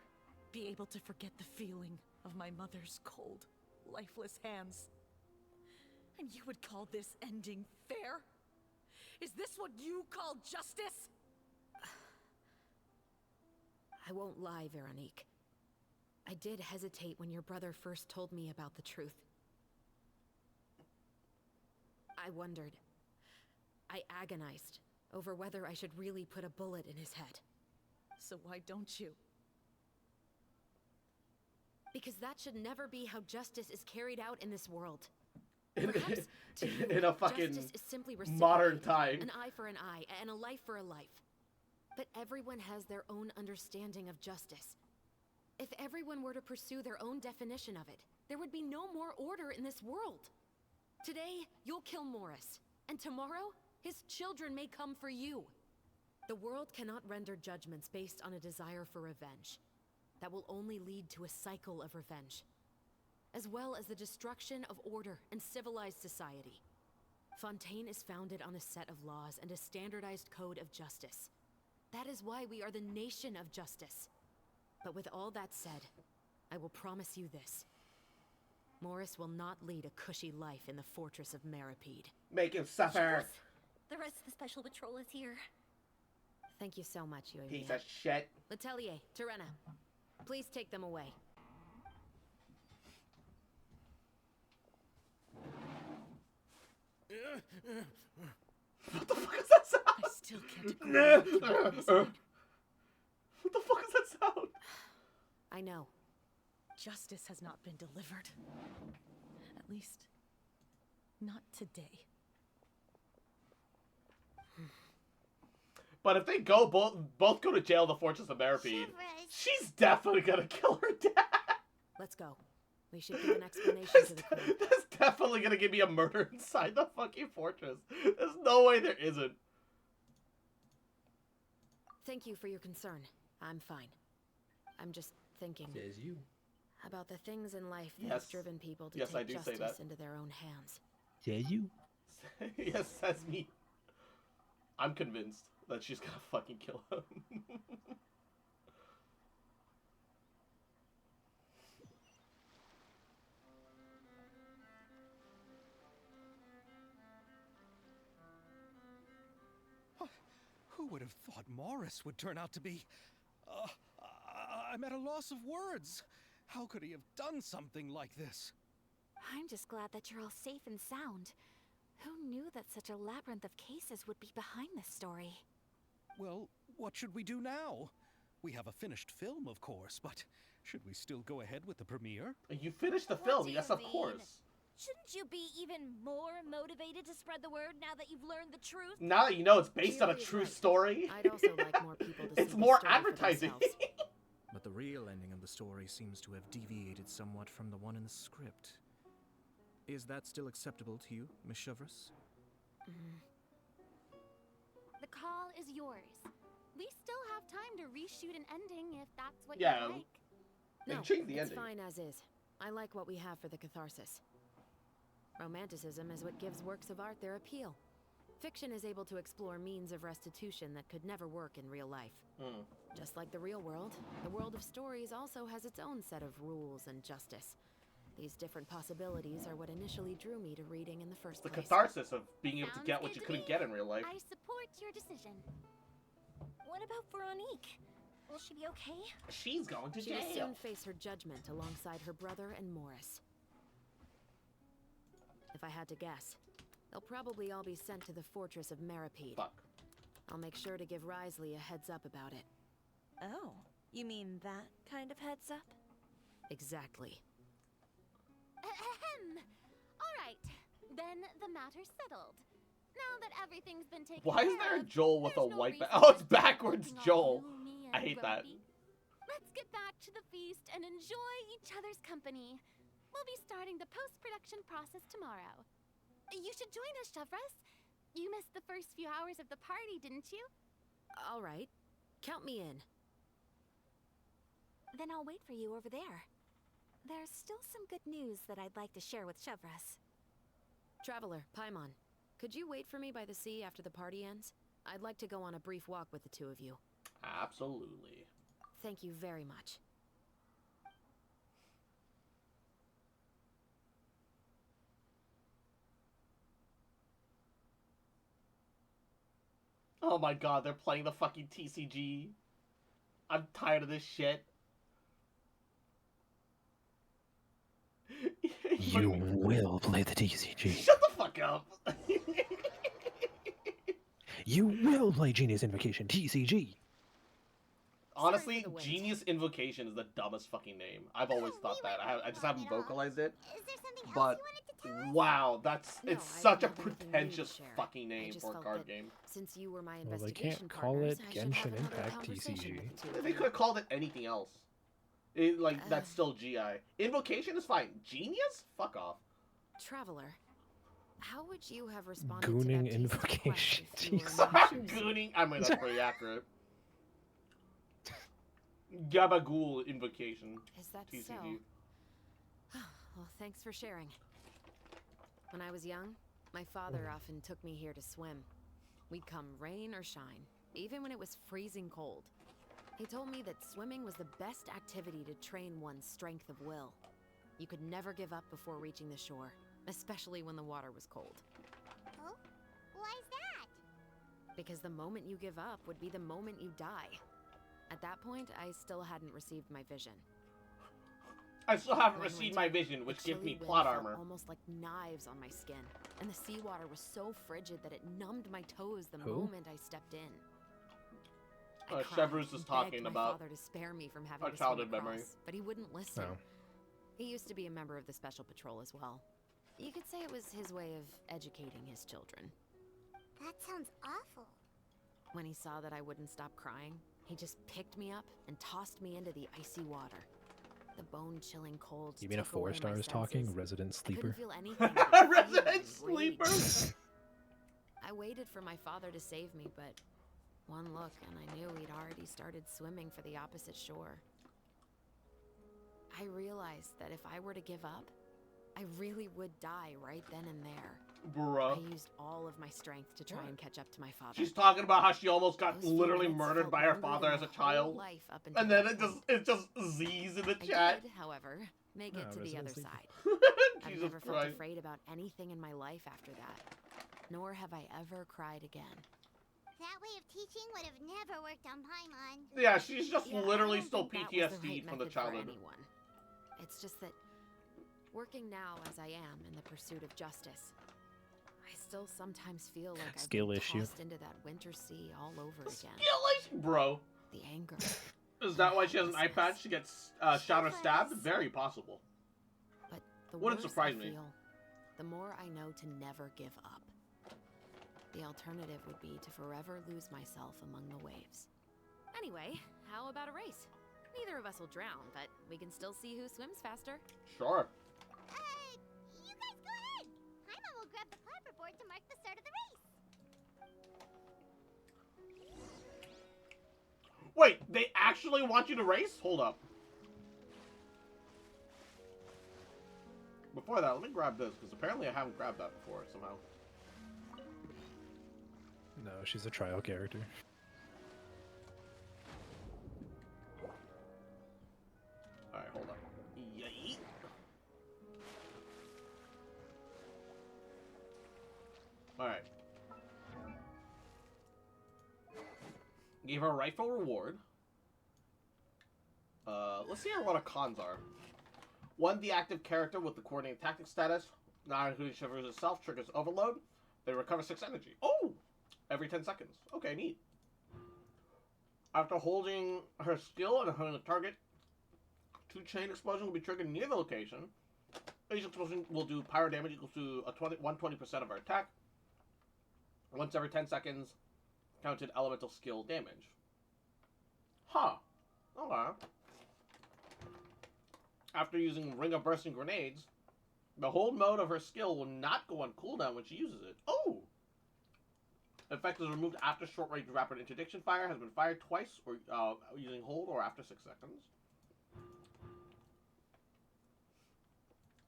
be able to forget the feeling of my mother's cold, lifeless hands. And you would call this ending fair? Is this what you call justice? I won't lie, Veronique. I did hesitate when your brother first told me about the truth. I wondered. I agonized over whether I should really put a bullet in his head. So why don't you? Because that should never be how justice is carried out in this world. In, Perhaps to you, in a fucking justice is simply modern reciprocated, time. An eye for an eye, and a life for a life. But everyone has their own understanding of justice. If everyone were to pursue their own definition of it, there would be no more order in this world. Today, you'll kill Morris, and tomorrow, his children may come for you. The world cannot render judgments based on a desire for revenge. That will only lead to a cycle of revenge, as well as the destruction of order and civilized society. Fontaine is founded on a set of laws and a standardized code of justice. That is why we are the nation of justice. But with all that said, I will promise you this. Morris will not lead a cushy life in the fortress of Meripede. Make him suffer. The rest of the special patrol is here. Thank you so much, Yoimiya. Piece of shit. Letelier, Terena, please take them away. What the fuck is that sound? I still can't agree with you. What the fuck is that sound? I know. Justice has not been delivered. At least, not today. But if they go both go to jail, the Fortress of Meripede, she's definitely gonna kill her dad. Let's go. We should give an explanation to the crew. That's definitely gonna give me a murder inside the fucking fortress. There's no way there isn't. Thank you for your concern. I'm fine. I'm just thinking Says you. about the things in life that Yes. have driven people to Yes, I take do say justice that. into their own hands. Says you. Yes, says me. I'm convinced that she's gonna fucking kill him. Who would have thought Morris would turn out to be... I'm at a loss of words. How could he have done something like this? I'm just glad that you're all safe and sound. Who knew that such a labyrinth of cases would be behind this story? Well, what should we do now? We have a finished film, of course, but should we still go ahead with the premiere? You finished the film, yes, of course. Shouldn't you be even more motivated to spread the word now that you've learned the truth? Now that you know it's based on a Keely is true right. story, I'd also like more people to it's see more the story for advertising. themselves. But the real ending of the story seems to have deviated somewhat from the one in the script. Is that still acceptable to you, Miss Chevreuse? The call is yours. We still have time to reshoot an ending if that's what Yeah, you like. they No, changed the it's ending. fine as is. I like what we have for the catharsis. Romanticism is what gives works of art their appeal. Fiction is able to explore means of restitution that could never work in real life. Just like the real world, the world of stories also has its own set of rules and justice. These different possibilities are what initially drew me to reading in the first The place. catharsis of being able to Sounds get what good you to couldn't me. get in real life. I support your decision. What about Veronique? Will she be okay? She's going to She will jail. soon face her judgment alongside her brother and Morris. If I had to guess, they'll probably all be sent to the fortress of Meripede. Fuck. I'll make sure to give Risley a heads up about it. Oh, you mean that kind of heads up? Exactly. Ahem. All right, then the matter's settled. Now that everything's been taken Why is care there a of, Joel with a there's no white reason back? Oh, for it's us to be backwards looking all Joel. gloomy I and hate that. grumpy. Let's get back to the feast and enjoy each other's company. We'll be starting the post-production process tomorrow. You should join us, Chevreuse. You missed the first few hours of the party, didn't you? All right. Count me in. Then I'll wait for you over there. There's still some good news that I'd like to share with Chevreuse. Traveler, Paimon, could you wait for me by the sea after the party ends? I'd like to go on a brief walk with the two of you. Absolutely. Thank you very much. Oh my god, they're playing the fucking TCG. I'm tired of this shit. You will play the TCG. Shut the fuck up. You will play Genius Invocation TCG. Honestly, Genius Invocation is the dumbest fucking name. I've always thought that. I just haven't vocalized it. But wow, it's such a pretentious fucking name for a card game. Since you were my Well, they investigation can't call it partners, I should have Genshin another Impact conversation TCG. with the two of They you. could have called it anything else. That's still GI. Invocation is fine. Genius? Fuck off. Traveler, how would you have responded Gooning to that Invocation. Gooning? I mean, that's pretty accurate. Gabagool Invocation. Is that TCG. so? Well, thanks for sharing. When I was young, my father often took me here to swim. We'd come rain or shine, even when it was freezing cold. He told me that swimming was the best activity to train one's strength of will. You could never give up before reaching the shore, especially when the water was cold. Oh? Why's that? Because the moment you give up would be the moment you die. At that point, I still hadn't received my vision. I still haven't One received winter, my vision, which the gives me chilly plot wind felt armor. almost like knives on my skin, and the seawater was so frigid that it numbed my toes the Who? moment I stepped in. I cried Chevreuse is and talking begged my about father to spare me from having our to swim childhood memory. across, but he wouldn't listen. Oh. He used to be a member of the Special Patrol as well. You could say it was his way of educating his children. That sounds awful. When he saw that I wouldn't stop crying, he just picked me up and tossed me into the icy water. The bone-chilling cold. You mean a took away my 4-star is talking? senses. Resident I couldn't sleeper? feel anything but fear Resident and sleeper. rage. I waited for my father to save me, but one look and I knew he'd already started swimming for the opposite shore. I realized that if I were to give up, I really would die right then and there. Bruh. I used all of my strength to try and catch up to my father. She's talking about how she almost got Those literally few minutes murdered felt by her longer father than as a my whole child. life up until And then that it just Z's in the I chat. did, however, make it No, to the Resident other Sleeper. side. I've Jesus never felt Christ. afraid about anything in my life after that. Nor have I ever cried again. That way of teaching would have never worked on Paimon. Yeah, she's just Yeah, I literally don't still think that was the PTSD right from the method for childhood. anyone. It's just that working now as I am in the pursuit of justice, I still sometimes feel like I've Skill been issue. tossed into that winter sea all over again. Skill issue, bro. The anger. Is that why she has an eye patch? She gets shot or stabbed? Very possible. The Wouldn't worse surprise I me. feel, the more I know to never give up. The alternative would be to forever lose myself among the waves. Anyway, how about a race? Neither of us will drown, but we can still see who swims faster. Sure. You guys go ahead. Paimon will grab the clapperboard to mark the start of the race. Wait, they actually want you to race? Hold up. Before that, let me grab this, because apparently I haven't grabbed that before, somehow. No, she's a trial character. Alright, hold up. Yay! Alright. Gave her a rifle reward. Let's see what our cons are. One, the active character with the coordinated tactic status, not including Shivers itself, triggers overload. They recover 6 energy. Oh! Every 10 seconds. Okay, neat. After holding her skill and holding the target, 2 chain explosions will be triggered near the location. Each explosion will do pyro damage equal to 120% of her attack. Once every 10 seconds, counted elemental skill damage. Huh. Okay. After using Ring of Bursting Grenades, the hold mode of her skill will not go on cooldown when she uses it. Oh! Effect is removed after short-range rapid interdiction fire has been fired twice, or using hold, or after 6 seconds.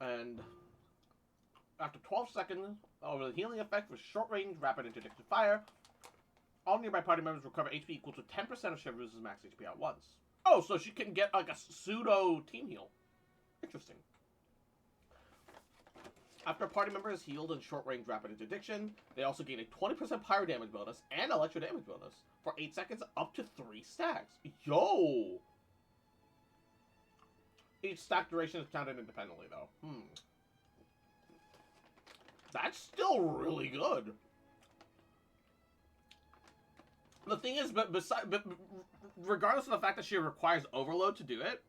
And after 12 seconds, over the healing effect with short-range rapid interdiction fire, all nearby party members recover HP equal to 10% of Shivers' max HP at once. Oh, so she can get like a pseudo team heal. Interesting. After a party member is healed in short-range rapid interdiction, they also gain a 20% pyro damage bonus and electro damage bonus for 8 seconds up to 3 stacks. Yo! Each stack duration is counted independently, though. That's still really good. The thing is, but regardless of the fact that she requires overload to do it,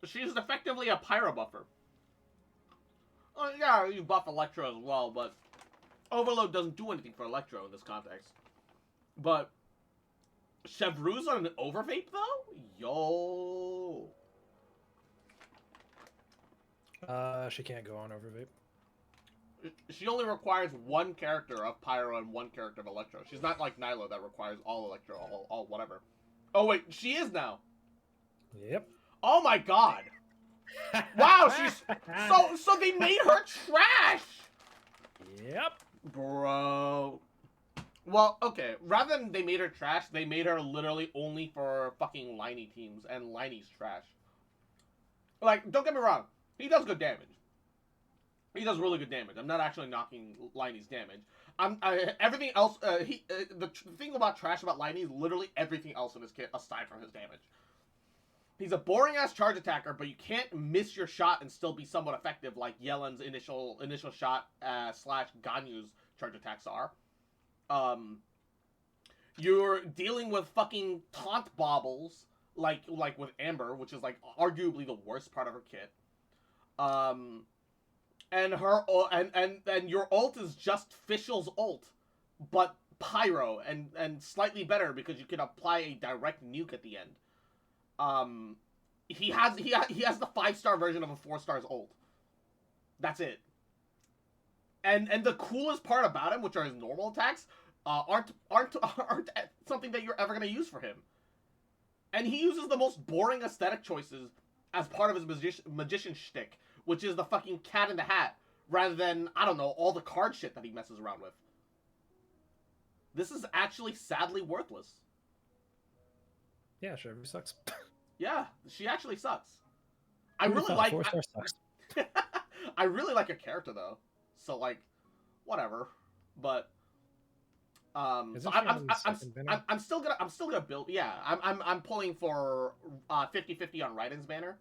she is effectively a pyro buffer. Yeah, you buff Electro as well, but overload doesn't do anything for Electro in this context. But Chevreuse on an overvape, though? Yo! She can't go on overvape. She only requires 1 character of Pyro and 1 character of Electro. She's not like Nyla that requires all Electro, all whatever. Oh wait, she is now. Yep. Oh my god. Wow, she's so they made her trash. Yep. Bro. Well, okay. Rather than they made her trash, they made her literally only for fucking Liney teams, and Liney's trash. Like, don't get me wrong. He does good damage. He does really good damage. I'm not actually knocking Liney's damage. Everything else. The thing about trash about Liney is literally everything else in his kit aside from his damage. He's a boring ass charge attacker, but you can't miss your shot and still be somewhat effective, like Yelen's initial shot slash Ganyu's charge attacks are. You're dealing with fucking taunt baubles, like with Amber, which is like arguably the worst part of her kit. And her and your ult is just Fischl's ult, but pyro and slightly better because you can apply a direct nuke at the end. He has the 5-star version of a 4-star's ult. That's it. And the coolest part about him, which are his normal attacks, aren't something that you're ever gonna use for him. And he uses the most boring aesthetic choices as part of his magician shtick, which is the fucking cat in the hat, rather than, I don't know, all the card shit that he messes around with. This is actually sadly worthless. Yeah, sure, he sucks. Yeah, she actually sucks. I really like. 4-star sucks. I really like her character though, so like, whatever. But so I'm still gonna build. Yeah, I'm pulling for 50-50 on Raiden's banner,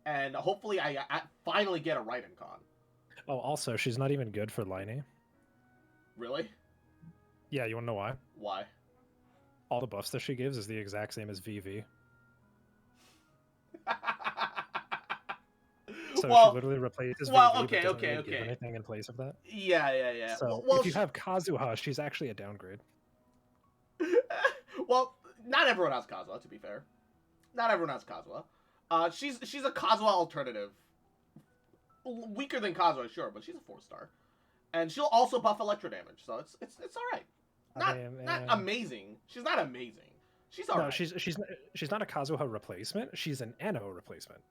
and hopefully I finally get a Raiden con. Oh, also, she's not even good for Liney. Really? Yeah, you wanna know why? Why? All the buffs that she gives is the exact same as VV. So well, she literally replaces well, VV, okay, but doesn't okay, really give okay. anything in place of that. Yeah. So Well, if you have Kazuha, she's actually a downgrade. well, not everyone has Kazuha, to be fair. Not everyone has Kazuha. She's a Kazuha alternative. Weaker than Kazuha, sure, but she's a 4-star. And she'll also buff electro damage, so it's alright. Not amazing. She's not amazing. She's alright. No, she's not a Kazuha replacement. She's an Anno replacement.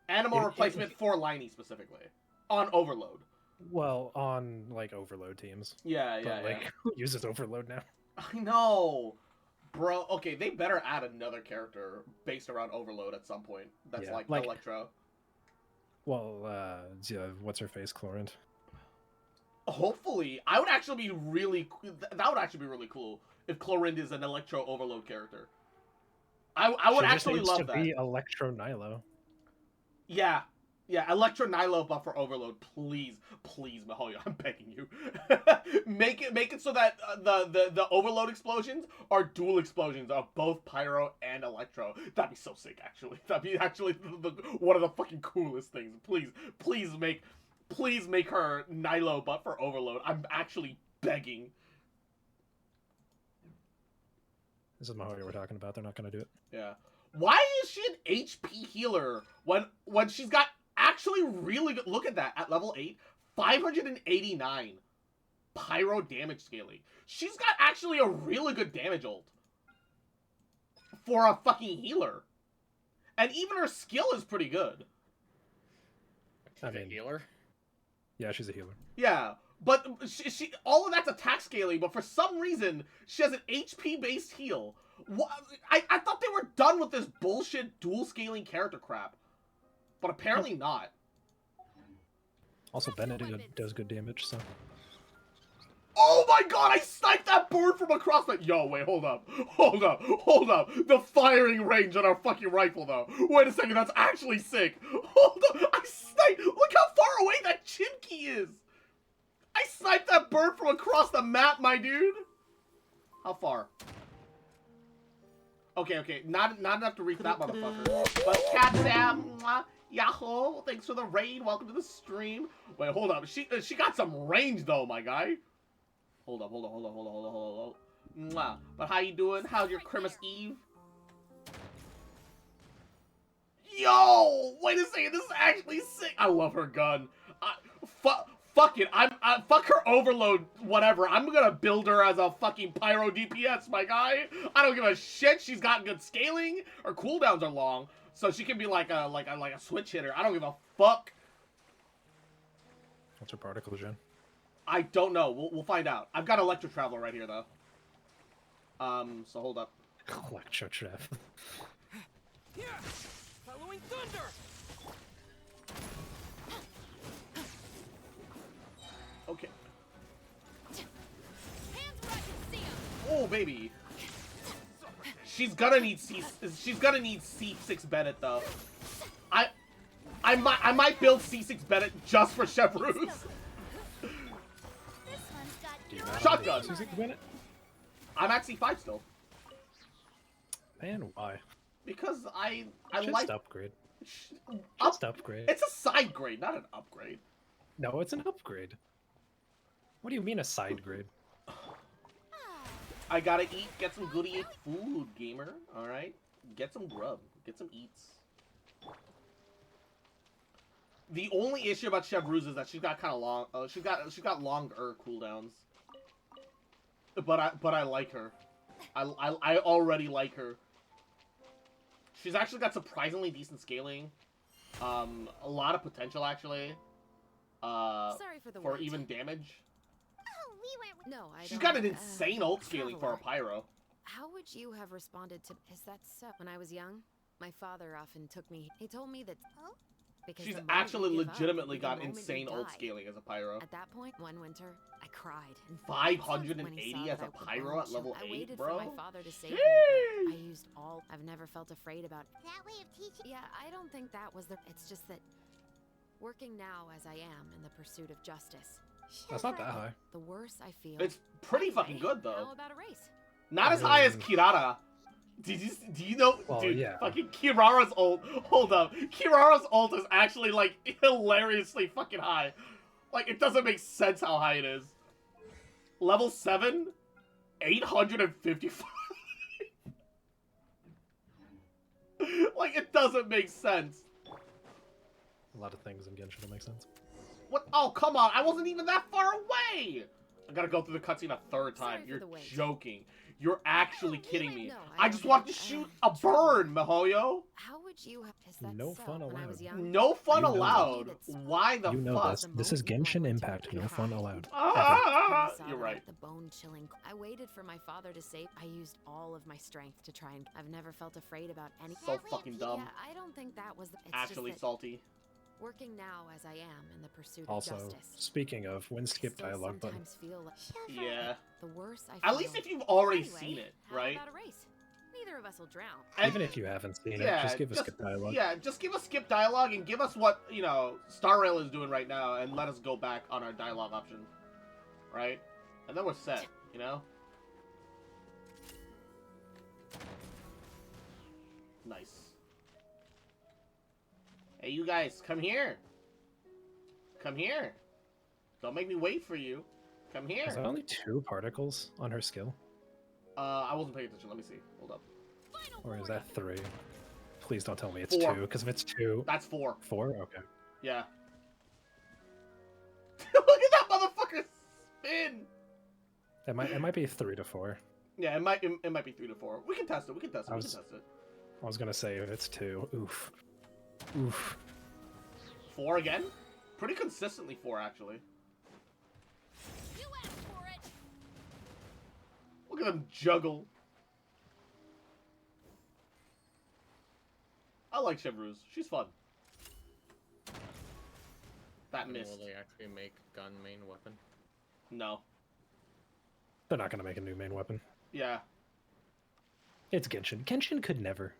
Animal replacement for Liney specifically on Overload. Well, on like Overload teams. Yeah. Who uses Overload now? I know, bro. Okay, they better add another character based around Overload at some point. That's like Electro. Well, what's her face, Chlorant? Hopefully, I would actually be really. That would actually be really cool if Chlorant is an Electro Overload character. I would actually love that. Be Electro Nilo. Yeah, Electro Nilo buff for Overload, please, Mihoyo, I'm begging you. make it so that the Overload explosions are dual explosions of both Pyro and Electro. That'd be so sick, actually. That'd be actually one of the fucking coolest things. Please make her Nilo buff for Overload. I'm actually begging. This is Mihoyo we're talking about. They're not going to do it. Yeah. Why is she an HP healer when she's got actually really good... Look at that. At level 8, 589 Pyro damage scaling. She's got actually a really good damage ult. For a fucking healer. And even her skill is pretty good. I mean, healer? Yeah, she's a healer. Yeah. But she all of that's attack scaling, but for some reason, she has an HP-based heal. I thought they were done with this bullshit dual scaling character crap. But apparently not. Also, Bennett does good damage, so... Oh my god, I sniped that bird from across the... Yo, wait, hold up. The firing range on our fucking rifle, though. Wait a second, that's actually sick. Hold up, I sniped... Look how far away that Chimkey is. I sniped that bird from across the map, my dude. How far? Okay, not enough to reach that motherfucker. But Cat Sam, Yahoo, thanks for the raid. Welcome to the stream. Wait, hold up. She got some range though, my guy. Hold up. Mwah. But how you doing? How's your Christmas Eve? Yo, wait a second. This is actually sick. I love her gun. Fuck it. Fuck her Overload, whatever. I'm gonna build her as a fucking Pyro DPS, my guy. I don't give a shit. She's got good scaling. Her cooldowns are long, so she can be like a switch hitter. I don't give a fuck. What's her particle gen? I don't know. We'll find out. I've got Electro Traveler right here though. So hold up. Electro Trav. Here, following thunder. Okay. Oh baby. She's gonna need C6 Bennett though. I might build C6 Bennett just for Chevrouz. Shotgun. C6 Bennett? I'm at C5 still. Man, why? Because I Just like upgrade. Just upgrade. It's a side grade, not an upgrade. No, it's an upgrade. What do you mean a side grade? I gotta eat, get some goody food, gamer. Alright? Get some grub. Get some eats. The only issue about Chevrouz is that she's got kind of long. She's got longer cooldowns. But I like her. I already like her. She's actually got surprisingly decent scaling. A lot of potential actually. Sorry for the for wait. even damage. No, She's got an insane ult scaling for a pyro. How would you have responded to... Is that so? When I was young, my father often took me... He told me that... Because She's the moment actually you give up legitimately will be the got moment you insane ult die. scaling as a pyro. At that point, one winter, I cried. And 580 as a pyro at level 8, I waited bro? for my father to save me, but I used all... I've never felt afraid about... That way of teaching... Yeah, I don't think that was the... It's just that... Working now as I am in the pursuit of justice... That's not that high. The worse I feel... It's pretty fucking good, though. How about a race? Not as high as Kirara. Do you know, Well, dude? yeah. Fucking Kirara's ult. Hold up, Kirara's ult is actually like hilariously fucking high. Like it doesn't make sense how high it is. Level 7, 855. Like it doesn't make sense. A lot of things in Genshin don't make sense. What? Oh come on! I wasn't even that far away. I gotta go through the cutscene a third time. You're joking. You're actually kidding me. I just wanted to shoot a bird, Mihoyo. How would you have... Is that No so? fun When I was allowed. young, No fun You know allowed. this. Why the You know fuck? this. This is Genshin Impact. No fun allowed. Ah, When I saw you're that, right. The bone-chilling. I waited for my father to save. I used all of my strength to try and. I've never felt afraid about any. So fucking dumb. Yeah, I don't think that was. It's Actually just that salty. working now as I am in the pursuit Also, of justice. speaking of, when skip Still dialogue button. sometimes feel like Yeah. the worse I feel. At least if you've already Anyway, seen it, how right? about a race? Neither of us will drown. Even if you haven't seen it, just give us skip dialogue. Yeah, just give us skip dialogue and give us what, you know, Star Rail is doing right now and let us go back on our dialogue option. Right? And then we're set, you know? Nice. Hey, you guys, come here. Come here. Don't make me wait for you. Come here. Is that only 2 particles on her skill? I wasn't paying attention. Let me see. Hold up. Or is that 3? Please don't tell me it's 4. 2, because if it's 2... That's 4. 4? Okay. Yeah. Look at that motherfucker spin! It might be 3 to 4. Yeah, it might be 3 to 4. We can test it. We can test it. We can test it. I was gonna say if it's 2. Oof. Oof. 4 again? Pretty consistently 4, actually. You asked for it. Look at them juggle. I like Chevreuse. She's fun. That missed. Will they actually make gun main weapon? No. They're not gonna make a new main weapon. Yeah. It's Genshin. Genshin could never.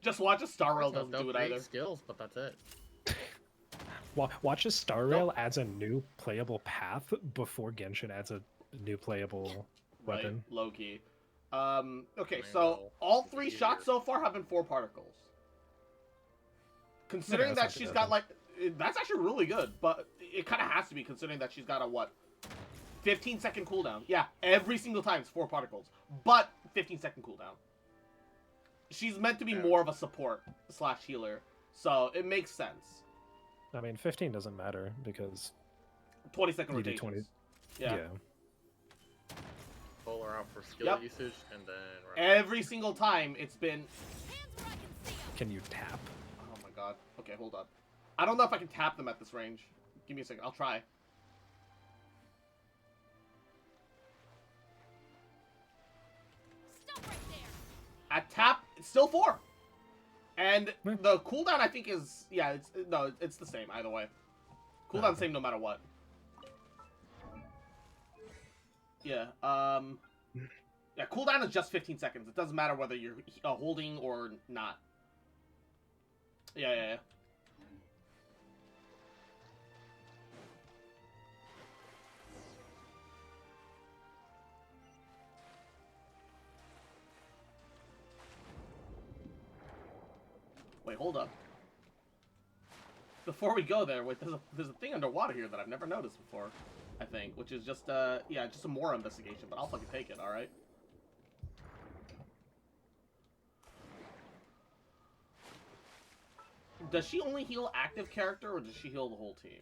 Just watch a Star Rail doesn't They'll do it create either. skills, but that's it. Watch as Star Rail adds a new playable path before Genshin adds a new playable weapon. Right, low key. Okay, so all 3 shots so far have been 4 particles. Considering that she's got like, that's actually really good, but it kind of has to be considering that she's got a what, 15-second cooldown. Yeah, every single time it's 4 particles, but 15-second cooldown. She's meant to be more of a support / healer, so it makes sense. I mean, 15 doesn't matter because 20-second you do rotations. 20. Yeah. Pull her out for skill Yep. usage, and then... Every single time it's been... Can you tap? Oh my god. Okay, hold up. I don't know if I can tap them at this range. Give me a second. I'll try. Stop right there. At tap, it's still 4. And the cooldown, I think, is... Yeah, it's the same either way. Cooldown's same no matter what. Yeah, yeah, cooldown is just 15 seconds. It doesn't matter whether you're holding or not. Yeah. Wait, hold up. Before we go there, wait, there's a thing underwater here that I've never noticed before, I think, which is just, yeah, just some more investigation, but I'll fucking take it, alright? Does she only heal active character, or does she heal the whole team?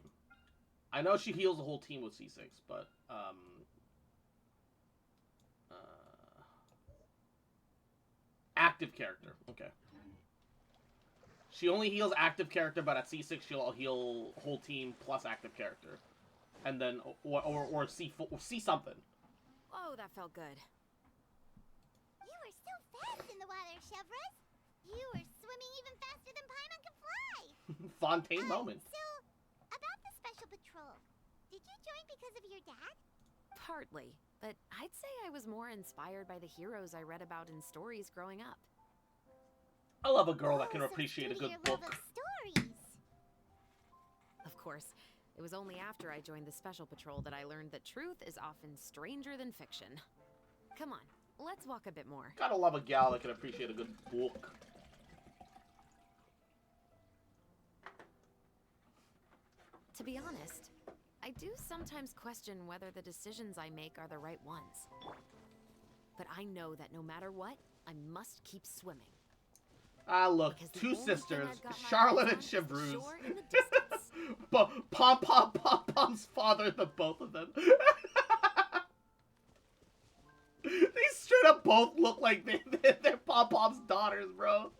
I know she heals the whole team with C6, but, active character, okay. She only heals active character, but at C6 she'll heal whole team plus active character. And then, or C something. Oh, that felt good. You were so fast in the water, Chevreuse. You were swimming even faster than Paimon could fly. Fontaine moment. So, about the special patrol, did you join because of your dad? Partly, but I'd say I was more inspired by the heroes I read about in stories growing up. I love a girl that can appreciate a good book. Of course, it was only after I joined the Special Patrol that I learned that truth is often stranger than fiction. Come on, let's walk a bit more. Gotta love a gal that can appreciate a good book. To be honest, I do sometimes question whether the decisions I make are the right ones. But I know that no matter what, I must keep swimming. Ah, look, two sisters, Charlotte and Chevreuse. Pom-Pom's father, the both of them. These straight up both look like they're Pom-Pom's daughters, bro.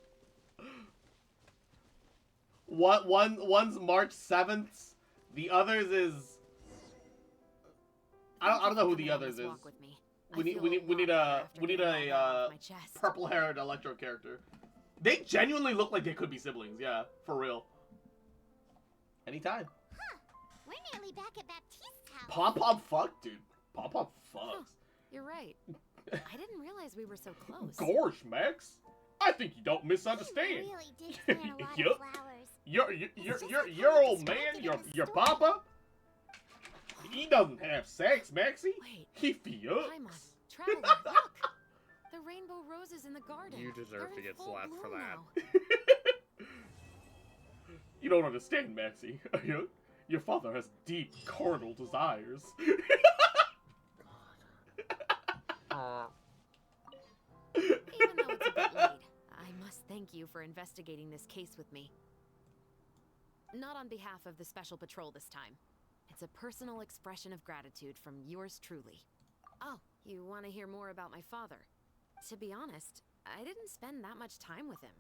One's March 7th, the others is... I don't know who the others is. We need a purple-haired Electro character. They genuinely look like they could be siblings, yeah, for real. Anytime. Huh. We're nearly back at Baptiste's house. Pom-Pom fuck, dude. Pom-Pom fucks. You're right. I didn't realize we were so close. Gosh, Max. I think you don't misunderstand. He really did plant a lot of flowers. Your old man, your papa, he doesn't have sex, Maxie. Wait. He fucks. Traveler, look! The rainbow roses in the garden. You deserve to get slapped for that. You don't understand, Maxie. Your father has deep carnal desires. Even though it's a bit late, I must thank you for investigating this case with me. Not on behalf of the Special Patrol this time. It's a personal expression of gratitude from yours truly. Oh, you want to hear more about my father? To be honest, I didn't spend that much time with him.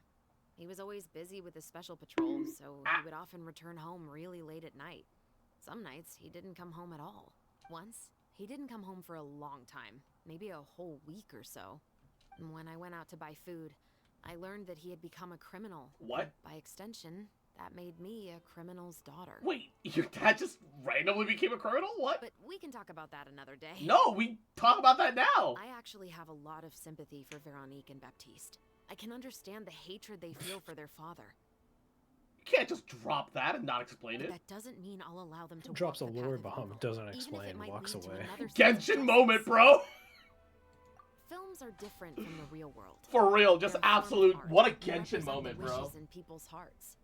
He was always busy with the Special Patrol, so he would often return home really late at night. Some nights, he didn't come home at all. Once, he didn't come home for a long time, maybe a whole week or so. And when I went out to buy food, I learned that he had become a criminal. What? By extension, that made me a criminal's daughter. Wait, your dad just randomly became a criminal? What? But we can talk about that another day. No, we talk about that now. I actually have a lot of sympathy for Veronique and Baptiste. I can understand the hatred they feel for their father. You can't just drop that and not explain it. That doesn't mean I'll allow them to Drops a walk the lure path of bomb, evil, doesn't even if explain, it might walks lead to away. another Genshin moment, bro. Films are different from the real world. For real, just They're absolute. art. What a They Genshin represent the moment, bro. wishes in people's hearts.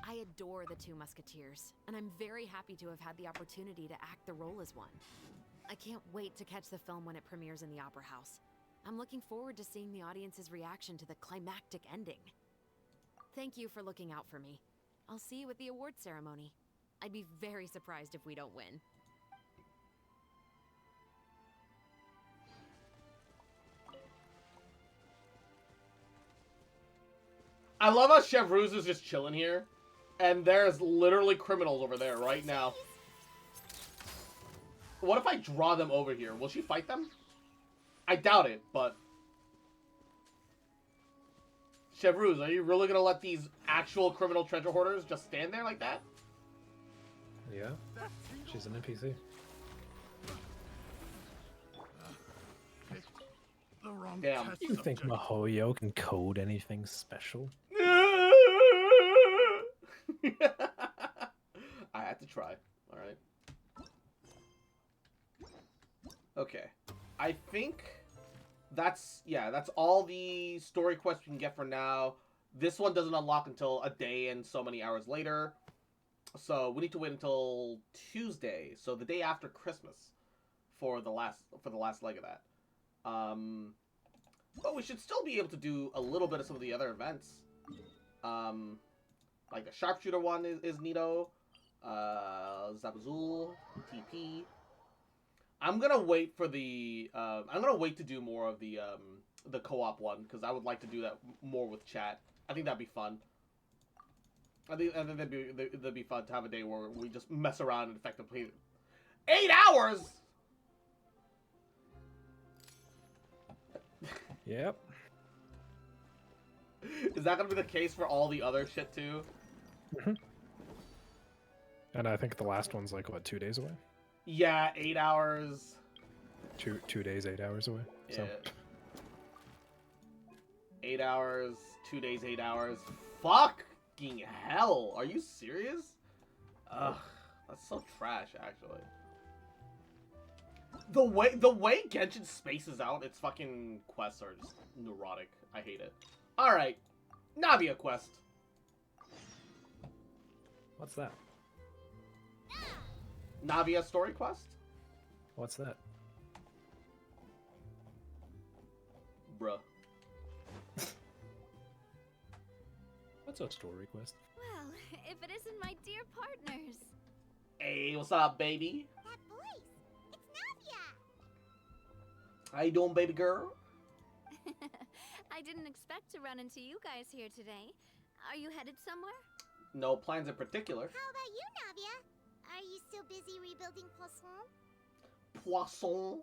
I adore the Two Musketeers, and I'm very happy to have had the opportunity to act the role as one. I can't wait to catch the film when it premieres in the Opera House. I'm looking forward to seeing the audience's reaction to the climactic ending. Thank you for looking out for me. I'll see you at the award ceremony. I'd be very surprised if we don't win. I love how Chevreuse is just chilling here. And there's literally criminals over there right now. What if I draw them over here? Will she fight them? I doubt it, but... Chevreuse, are you really gonna let these actual criminal treasure hoarders just stand there like that? Yeah. She's an NPC. Damn. You think Mihoyo can code anything special? I had to try. Alright. Okay. I think that's all the story quests we can get for now. This one doesn't unlock until a day and so many hours later. So we need to wait until Tuesday, so the day after Christmas, for the last leg of that. But we should still be able to do a little bit of some of the other events. Like the sharpshooter one is neato. Zabazul, TP. I'm gonna wait for the. I'm gonna wait to do more of the co-op one because I would like to do that more with chat. I think that'd be fun. I think that'd be fun to have a day where we just mess around and effectively. 8 hours. Yep. Is that gonna be the case for all the other shit too? Mm-hmm. And I think the last one's like what, 2 days away? Yeah, 8 hours. 2 days, 8 hours away. Yeah. So 8 hours, 2 days, 8 hours. Fucking hell! Are you serious? Ugh, that's so trash, actually. The way Genshin spaces out its fucking quests are just neurotic. I hate it. All right, Navia quest. What's that? Navia story quest. What's that? Bruh. What's a story quest? Well, if it isn't my dear partners. Hey, what's up, baby? That voice. It's Navia. How you doing, baby girl? I didn't expect to run into you guys here today. Are you headed somewhere? No plans in particular. How about you, Navia? Are you still busy rebuilding Poisson? Poisson?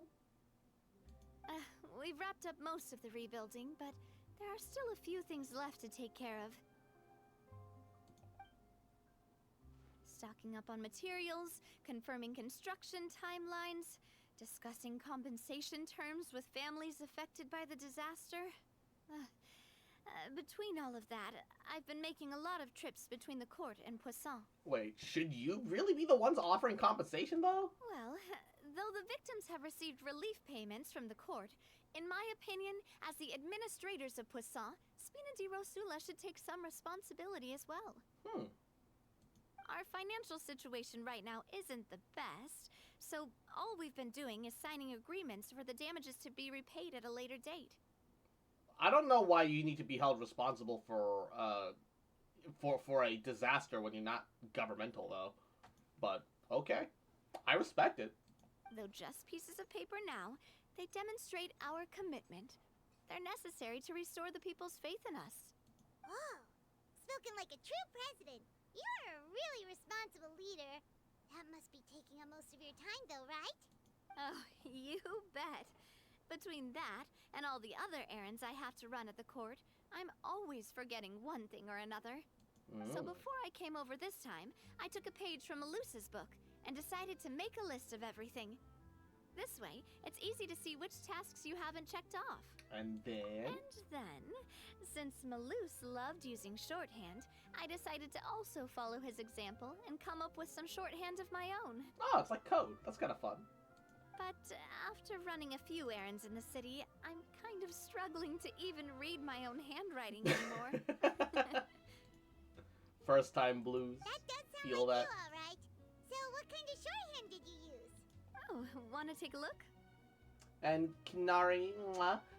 We've wrapped up most of the rebuilding, but there are still a few things left to take care of. Stocking up on materials, confirming construction timelines, discussing compensation terms with families affected by the disaster. Between all of that, I've been making a lot of trips between the court and Poisson. Wait, should you really be the ones offering compensation, though? Well, though the victims have received relief payments from the court, in my opinion, as the administrators of Poisson, Spina di Rosula should take some responsibility as well. Our financial situation right now isn't the best, so all we've been doing is signing agreements for the damages to be repaid at a later date. I don't know why you need to be held responsible for a disaster when you're not governmental, though. But okay, I respect it. Though just pieces of paper now, they demonstrate our commitment. They're necessary to restore the people's faith in us. Oh, spoken like a true president. You're a really responsible leader. That must be taking up most of your time, though, right? Oh, you bet. Between that and all the other errands I have to run at the court, I'm always forgetting one thing or another. So before I came over this time, I took a page from Melusa's book and decided to make a list of everything. This way, it's easy to see which tasks you haven't checked off. And then, since Melus loved using shorthand, I decided to also follow his example and come up with some shorthand of my own. Oh, it's like code. That's kind of fun. But after running a few errands in the city, I'm kind of struggling to even read my own handwriting anymore. First time blues. That does sound Feel like that? you, all right. So what kind of shorthand did you use? Oh, wanna take a look? And Kinari,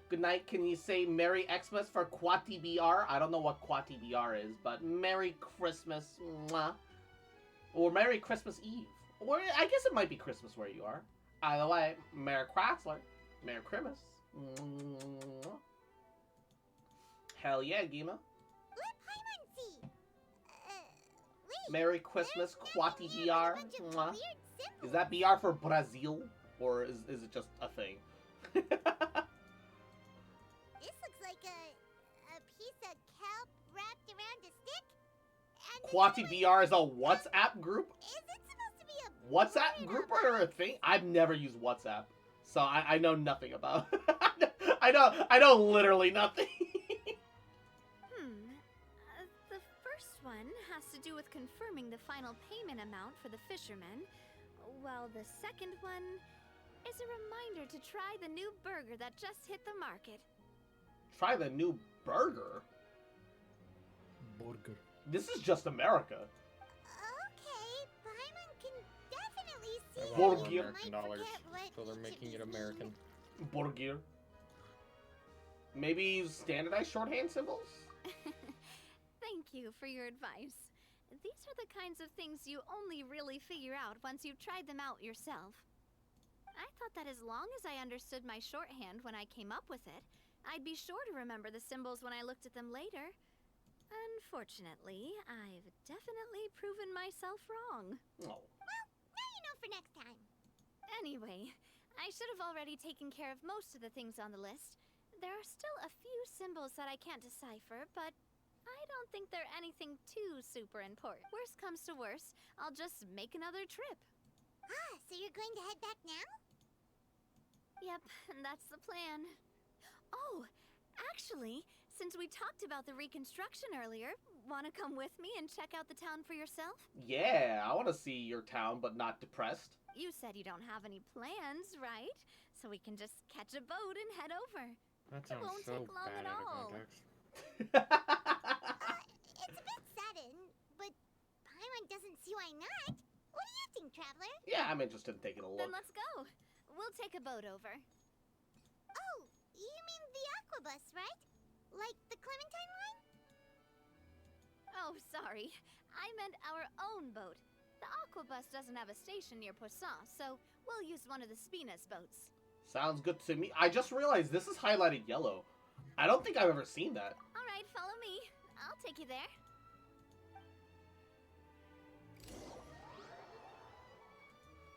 good night. Can you say Merry Xmas for Kwati BR? I don't know what Kwati BR is, but Merry Christmas, or Merry Christmas Eve. Or I guess it might be Christmas where you are. Either way, Merry Chrysler, Merry Christmas. Hell yeah, Gima. Merry Christmas, Kwati BR. Is that BR for Brazil? Or is it just a thing? This looks like a piece of kelp wrapped around a stick. Kwati BR is a WhatsApp group? Is it supposed to be a WhatsApp group or a thing? I've never used WhatsApp, so I know nothing about it. I know literally nothing. The first one has to do with confirming the final payment amount for the fishermen, while the second one is a reminder to try the new burger that just hit the market. Try the new burger? Burger. This is just America. Okay, Paimon can definitely see Burger. how you American might dollars, forget what so they're each of making it these American. Burger. Maybe use standardized shorthand symbols? Thank you for your advice. These are the kinds of things you only really figure out once you've tried them out yourself. I thought that as long as I understood my shorthand when I came up with it, I'd be sure to remember the symbols when I looked at them later. Unfortunately, I've definitely proven myself wrong. Oh. Well, now you know for next time. Anyway, I should have already taken care of most of the things on the list. There are still a few symbols that I can't decipher, but I don't think they're anything too super important. Worst comes to worst, I'll just make another trip. Ah, so you're going to head back now? Yep, that's the plan. Oh, actually, Since we talked about the reconstruction earlier, wanna come with me and check out the town for yourself? Yeah, I want to see your town, but not depressed. You said you don't have any plans, right? So we can just catch a boat and head over. That It sounds won't so take long bad at out of all. context. It's a bit sudden, but Paimon doesn't see why not. What do you think, Traveler? Yeah, I'm interested in taking a look. Then let's go. We'll take a boat over. Oh, you mean the Aquabus, right? Like the Clementine line? Oh, sorry. I meant our own boat. The Aquabus doesn't have a station near Poisson, so we'll use one of the Spina's boats. Sounds good to me. I just realized this is highlighted yellow. I don't think I've ever seen that. All right, follow me. I'll take you there.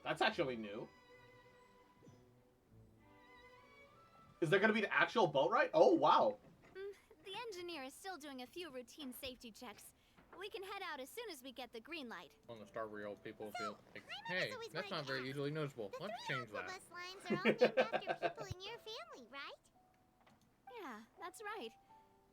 That's actually new. Is there going to be an actual boat ride? Oh, wow. The engineer is still doing a few routine safety checks. We can head out as soon as we get the green light. On the Star Reel, people feel like, hey, that's not very easily noticeable. Let's change that. The bus lines are all named after people in your family, right? Yeah, that's right.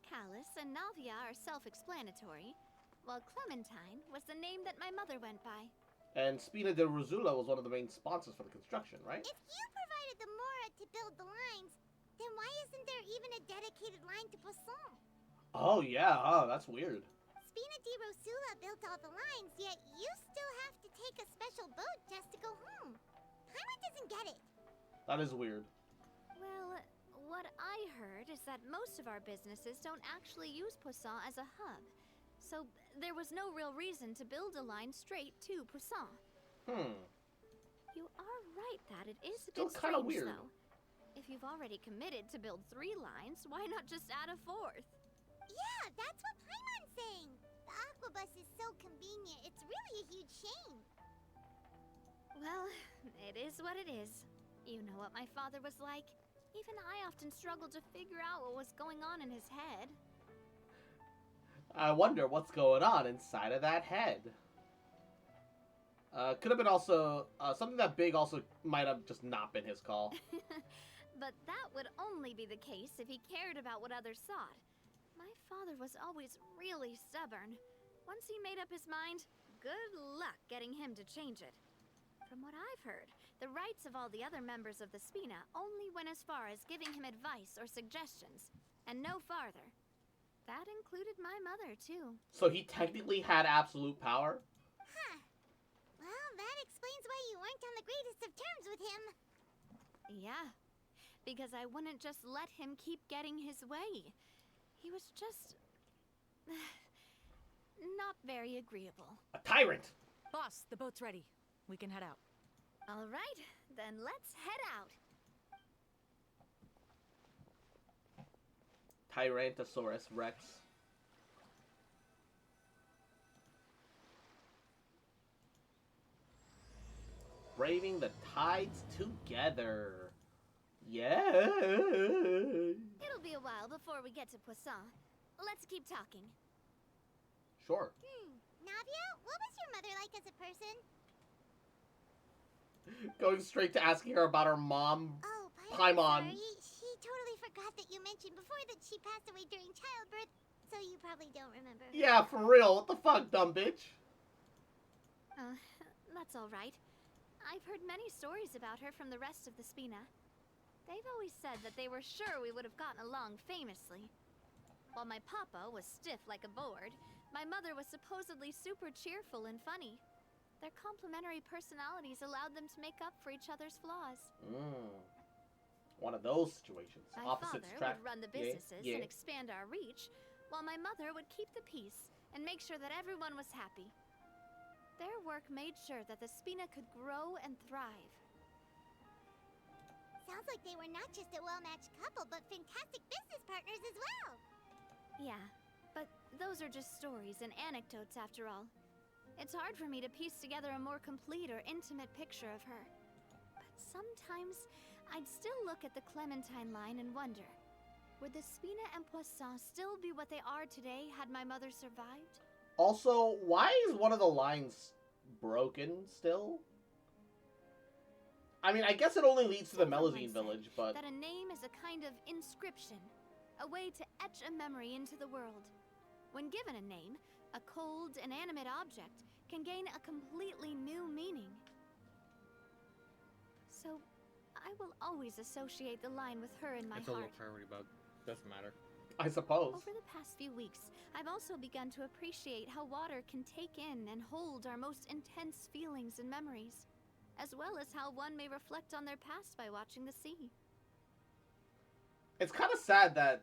Callus and Navia are self-explanatory, while Clementine was the name that my mother went by. And Spina de Rosula was one of the main sponsors for the construction, right? If you provided the Mora to build the lines, then why isn't there even a dedicated line to Poisson? Oh, yeah. Oh, that's weird. Spina di Rosula built all the lines, yet you still have to take a special boat just to go home. Paimon doesn't get it. That is weird. Well, what I heard is that most of our businesses don't actually use Poisson as a hub. So there was no real reason to build a line straight to Poisson. You are right that it is a Still bit kind of strange, weird. though. If you've already committed to build 3 lines, why not just add a 4th? Yeah, that's what Paimon's saying. The Aquabus is so convenient, it's really a huge shame. Well, it is what it is. You know what my father was like. Even I often struggled to figure out what was going on in his head. I wonder what's going on inside of that head. Could have been also something that big also might have just not been his call. But that would only be the case if he cared about what others thought. My father was always really stubborn. Once he made up his mind, good luck getting him to change it. From what I've heard, the rights of all the other members of the Spina only went as far as giving him advice or suggestions, and no farther. That included my mother, too. So he technically had absolute power? Huh. Well, that explains why you weren't on the greatest of terms with him. Yeah, because I wouldn't just let him keep getting his way. He was just... not very agreeable. A tyrant! Boss, the boat's ready. We can head out. All right, then let's head out. Tyrannosaurus Rex. Braving the tides together. Yeah. It'll be a while before we get to Poisson. Let's keep talking. Sure. Navia, what was your mother like as a person? Going straight to asking her about her mom. Oh, Paimon. sorry. She totally forgot that you mentioned before that she passed away during childbirth, so you probably don't remember. Yeah, for real. What the fuck, dumb bitch? That's all right. I've heard many stories about her from the rest of the Spina. They've always said that they were sure we would have gotten along famously. While my papa was stiff like a board, my mother was supposedly super cheerful and funny. Their complementary personalities allowed them to make up for each other's flaws. One of those situations. My Opposites father attract. would run the businesses and expand our reach, while my mother would keep the peace and make sure that everyone was happy. Their work made sure that the Spina could grow and thrive. Sounds like they were not just a well-matched couple, but fantastic business partners as well. Yeah, but those are just stories and anecdotes after all. It's hard for me to piece together a more complete or intimate picture of her. But sometimes, I'd still look at the Clementine line and wonder, would the Spina and Poisson still be what they are today had my mother survived? Also, why is one of the lines broken still? I mean, I guess it only leads to the Melazine village, but... That a name is a kind of inscription, a way to etch a memory into the world. When given a name, a cold, inanimate object can gain a completely new meaning. So, I will always associate the line with her in my It's a heart. little priority, but doesn't matter. I suppose. Over the past few weeks, I've also begun to appreciate how water can take in and hold our most intense feelings and memories, as well as how one may reflect on their past by watching the sea. It's kind of sad that,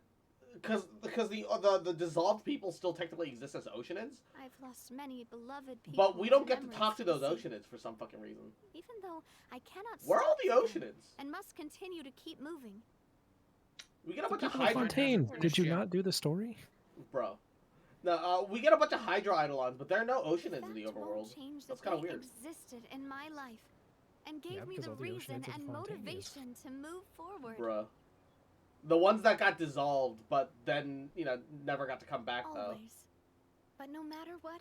because the dissolved people still technically exist as Oceanids, I've lost many beloved people. but we don't get to memories talk to the those sea. Oceanids for some fucking reason. Even though I cannot Where are all stop the for them Oceanids? and must continue to keep moving. We get a bunch of People of Hydra... Fontaine, did you not do the story? Bro. No, we get a bunch of Hydra Eidolons, but there are no Oceanids in the overworld. Change That's that kind of they weird. existed in my life and gave me because the all the reason Oceanids are and Fontaines. motivation to move forward. Bruh. The ones that got dissolved, but then, you know, never got to come back, though. Always. But no matter what,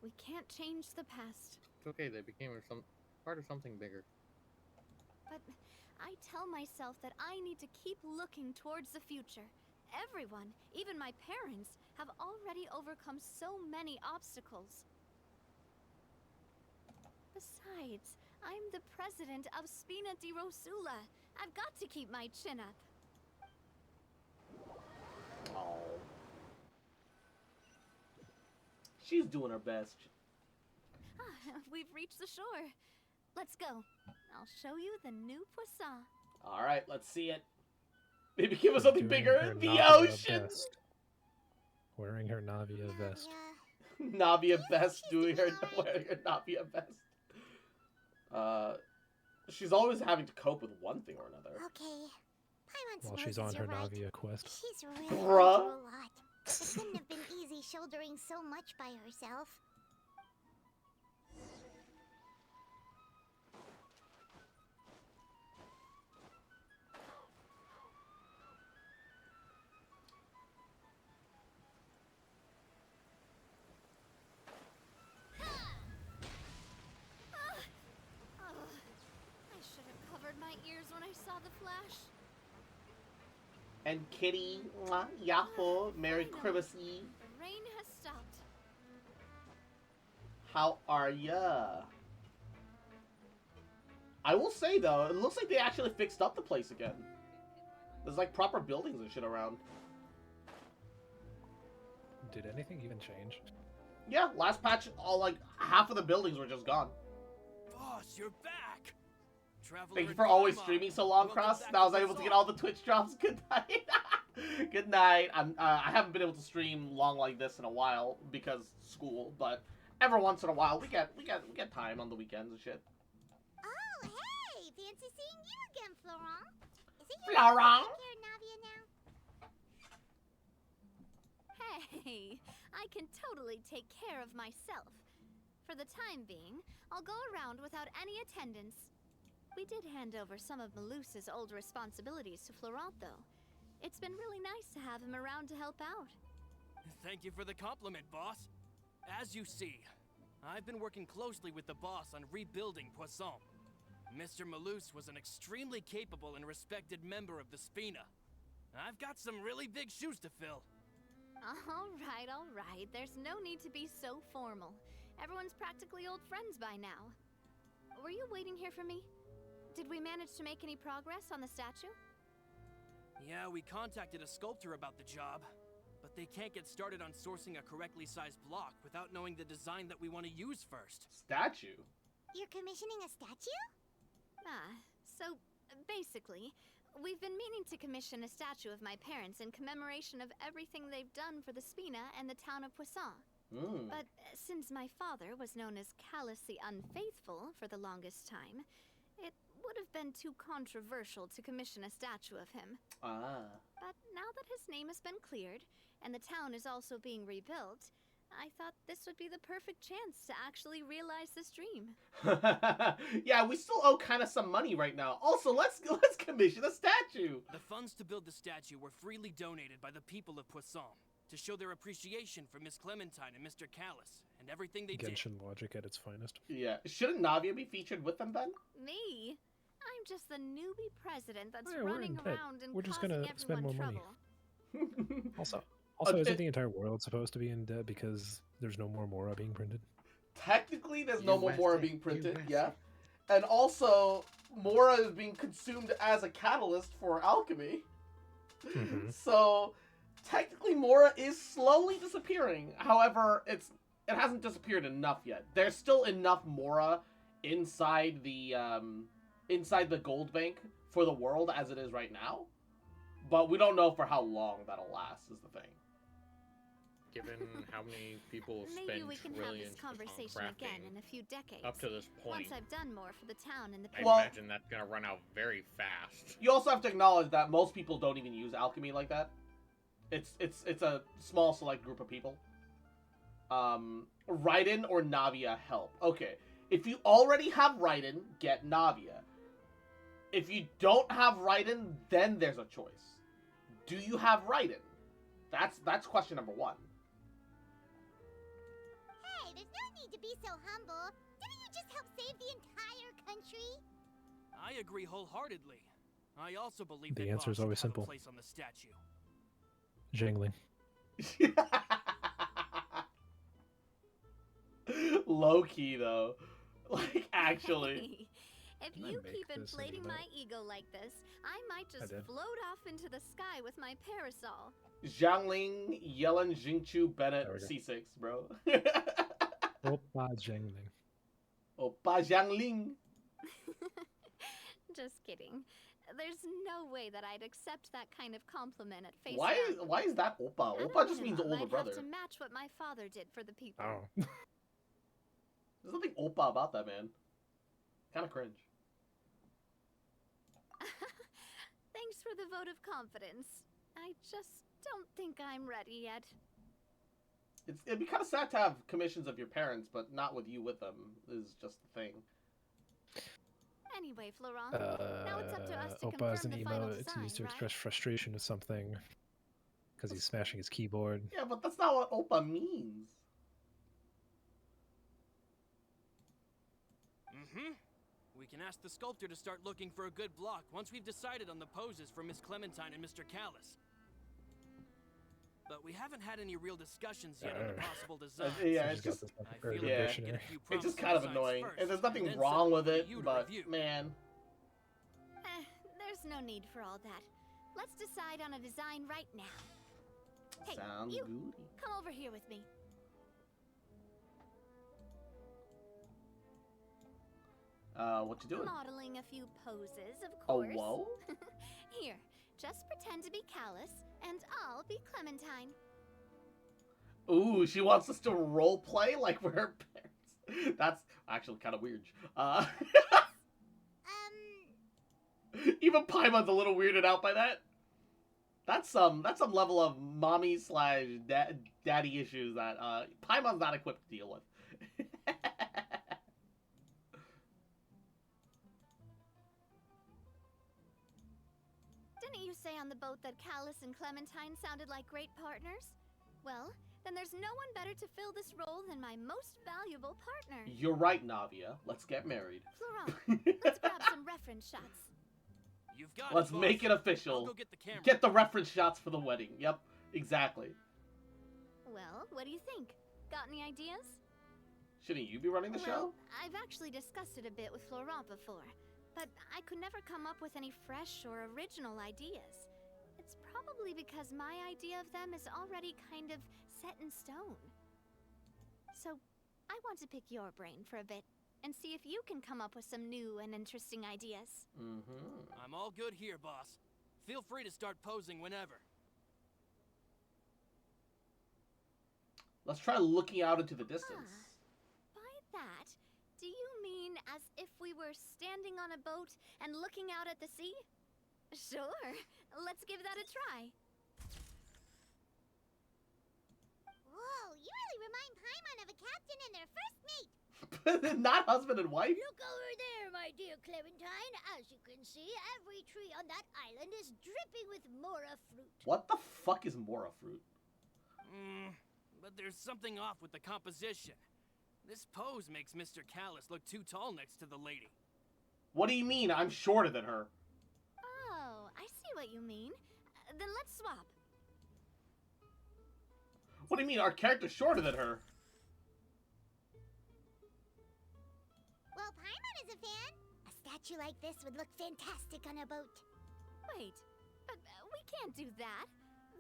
we can't change the past. It's okay, they became part of something bigger. But I tell myself that I need to keep looking towards the future. Everyone, even my parents, have already overcome so many obstacles. Besides, I'm the president of Spina di Rosula. I've got to keep my chin up. Oh. She's doing her best. We've reached the shore. Let's go. I'll show you the new poisson. Alright, let's see it. Maybe give us something Doing bigger. her The Navia ocean! best. Wearing her Navia vest. Navia best doing her wearing her Navia vest. She's always having to cope with one thing or another. Okay. While she's on her Navia quest. She's really Bruh. going through a lot. It couldn't have been easy shouldering so much by herself. I should have covered my ears when I saw the flash. And Kitty, mwah, Yahoo, Merry Christmas Eve. The rain has stopped. How are ya? I will say though, it looks like they actually fixed up the place again. There's like proper buildings and shit around. Did anything even change? Yeah, last patch, all like half of the buildings were just gone. Boss, you're back. Traveler Thank you and for always Karma. streaming so long, Welcome Cross. back Now I to was able to Poisson. get all the Twitch drops. Good night. Good night. I haven't been able to stream long like this in a while because school, but every once in a while we get time on the weekends and shit. Oh, hey! Fancy seeing you again, Florent. Is it your Florent? turn to take care of Navia now? Hey, I can totally take care of myself. For the time being, I'll go around without any attendance. We did hand over some of Malus's old responsibilities to Florent, though. It's been really nice to have him around to help out. Thank you for the compliment, boss. As you see, I've been working closely with the boss on rebuilding Poisson. Mr. Malus was an extremely capable and respected member of the Spina. I've got some really big shoes to fill. All right. There's no need to be so formal. Everyone's practically old friends by now. Were you waiting here for me? Did we manage to make any progress on the statue? Yeah, we contacted a sculptor about the job, but they can't get started on sourcing a correctly sized block without knowing the design that we want to use first. Statue? You're commissioning a statue? So basically, we've been meaning to commission a statue of my parents in commemoration of everything they've done for the Spina and the town of Poisson. But since my father was known as callously unfaithful for the longest time, it would have been too controversial to commission a statue of him. But now that his name has been cleared, and the town is also being rebuilt, I thought this would be the perfect chance to actually realize this dream. Yeah, we still owe kind of some money right now. Also, let's commission a statue. The funds to build the statue were freely donated by the people of Poisson to show their appreciation for Miss Clementine and Mr. Callus and everything they did. Genshin logic at its finest. Yeah, shouldn't Navia be featured with them then? Me? I'm just the newbie president that's Yeah, we're running in debt. around and We're just causing gonna spend everyone more money. trouble. Also, isn't the entire world supposed to be in debt because there's no more Mora being printed? Technically, there's no more Mora being printed, yeah. And also, Mora is being consumed as a catalyst for alchemy. So, technically, Mora is slowly disappearing. However, it hasn't disappeared enough yet. There's still enough Mora inside the gold bank for the world as it is right now. But we don't know for how long that'll last, is the thing. Given how many people spend Maybe we can have trillions this conversation again in a few decades. up to this point, Once I've done more for the town and the I people. imagine that's gonna run out very fast. You also have to acknowledge that most people don't even use alchemy like that. It's a small select group of people. Raiden or Navia help. Okay, if you already have Raiden, get Navia. If you don't have Raiden, then there's a choice. Do you have Raiden? That's question number one. Hey, there's no need to be so humble. Didn't you just help save the entire country? I agree wholeheartedly. I also believe The that answer is Boss always should have simple. a place on the statue. Jangling. Low key though, like actually. If Can I you make keep this inflating anymore? my ego like this, I might just did. float off into the sky with my parasol. Jiangling, Yellen, Jingchu, Bennett, There we go. C6, bro. Oppa Jangling. Oppa Jiangling. Just kidding. There's no way that I'd accept that kind of compliment at face Why value. is that Oppa? At a Oppa just means minimum, older I'd brother. have to match what my father did for the people. Oh. There's nothing Oppa about that, man. Kind of cringe. Thanks for the vote of confidence. I just don't think I'm ready yet. It'd be kind of sad to have commissions of your parents, but not with you with them, is just the thing. Anyway, Florent, now it's up to us to Oppa is confirm an the final emote. It's design, used to right? express frustration with something. Because he's smashing his keyboard. Yeah, but that's not what Oppa means. Mm-hmm. We can ask the sculptor to start looking for a good block once we've decided on the poses for Miss Clementine and Mr. Callis. But we haven't had any real discussions yet on the possible designs. Yeah, it's just I feel like we yeah, should get a few it's just promising kind of designs annoying. first, And there's nothing then wrong send with them to it, you to but review. man. There's no need for all that. Let's decide on a design right now. Hey, Sounds you, goody. come over here with me. What you doing? Modeling a few poses, of Oh, course. whoa? Here, just pretend to be Callis, and I'll be Clementine. Ooh, she wants us to role play like we're her parents. That's actually kind of weird. Even Paimon's a little weirded out by that. That's some level of mommy slash daddy issues that Paimon's not equipped to deal with. Didn't you say on the boat that Callis and Clementine sounded like great partners? Well, then there's no one better to fill this role than my most valuable partner. You're right, Navia. Let's get married. Florent, let's grab some reference shots. You've got Let's it, boss. make it official. I'll go get the camera. Get the reference shots for the wedding. Yep, exactly. Well, what do you think? Got any ideas? Shouldn't you be running the show? I've actually discussed it a bit with Florent before, but I could never come up with any fresh or original ideas. It's probably because my idea of them is already kind of set in stone. So, I want to pick your brain for a bit and see if you can come up with some new and interesting ideas. Mm-hmm. I'm all good here, boss. Feel free to start posing whenever. Let's try looking out into the distance. By that, do you mean as if we were standing on a boat and looking out at the sea? Sure, let's give that a try. Whoa, you really remind Paimon of a captain and their first mate. Not husband and wife? Look over there, my dear Clementine. As you can see, every tree on that island is dripping with Mora fruit. What the fuck is Mora fruit? But there's something off with the composition. This pose makes Mr. Callis look too tall next to the lady. What do you mean? I'm shorter than her. Oh, I see what you mean. Then let's swap. What do you mean? Our character's shorter than her. Well, Paimon is a fan. A statue like this would look fantastic on a boat. Wait, but we can't do that.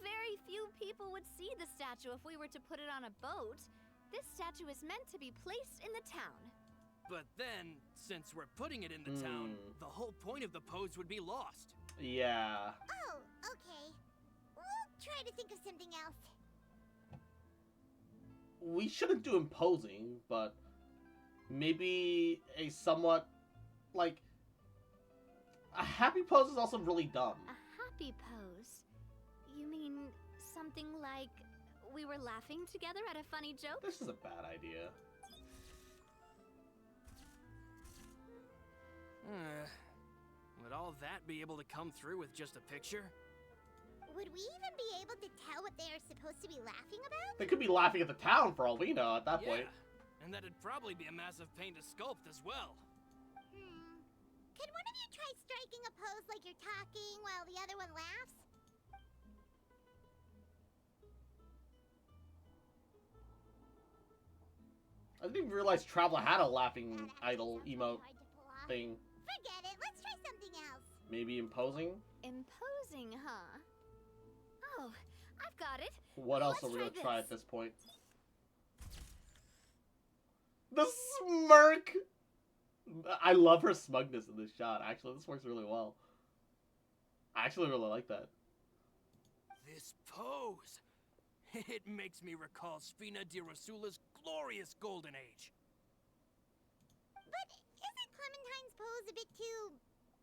Very few people would see the statue if we were to put it on a boat. This statue is meant to be placed in the town. But then, since we're putting it in the town, the whole point of the pose would be lost. Yeah. Oh, okay. We'll try to think of something else. We shouldn't do imposing, but maybe a somewhat, like, a happy pose is also really dumb. A happy pose? You mean something like we were laughing together at a funny joke? This is a bad idea. Would all that be able to come through with just a picture? Would we even be able to tell what they are supposed to be laughing about? They could be laughing at the town for all we know at that point. And that'd probably be a massive pain to sculpt as well. Can one of you try striking a pose like you're talking while the other one laughs? I didn't even realize Traveler had a laughing idol emote thing. Forget it. Let's try something else. Maybe imposing? Imposing, huh? Oh, I've got it. What else are we gonna try at this point? The smirk! I love her smugness in this shot. Actually, this works really well. I actually really like that. This pose! It makes me recall Spina di Rosula's glorious golden age. But isn't Clementine's pose a bit too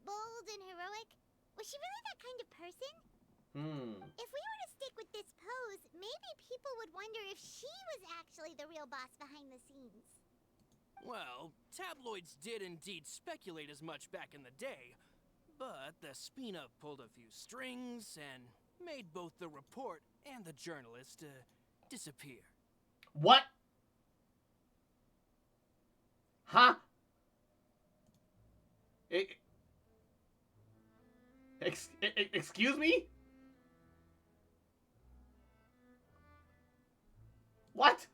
bold and heroic? Was she really that kind of person? If we were to stick with this pose, maybe people would wonder if she was actually the real boss behind the scenes. Well, tabloids did indeed speculate as much back in the day, but the Spina pulled a few strings and made both the report and the journalist disappear. What? Huh? Excuse me? What?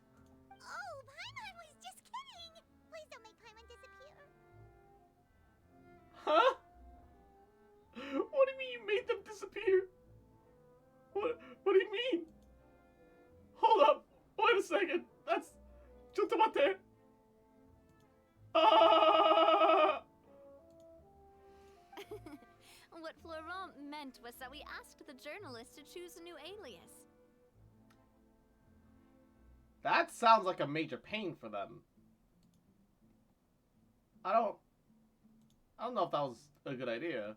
Oh, Paimon was just kidding! Please don't make Paimon disappear. Huh? What do you mean you made them disappear? What do you mean? Hold up. Wait a second. That's... Chutamate. What Florent meant was that we asked the journalist to choose a new alias. That sounds like a major pain for them. I don't know if that was a good idea.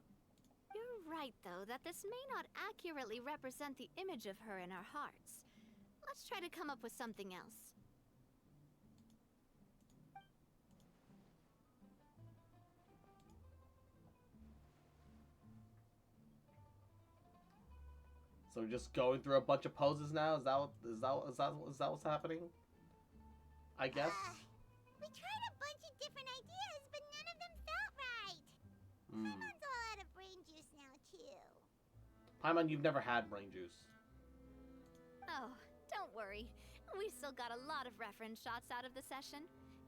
You're right, though, that this may not accurately represent the image of her in our hearts. Let's try to come up with something else. So we're just going through a bunch of poses now? Is that what's happening? I guess. We tried a bunch of different ideas, but none of them felt right. Paimon's all out of brain juice now, too. Paimon, you've never had brain juice. Oh, don't worry. We still got a lot of reference shots out of the session,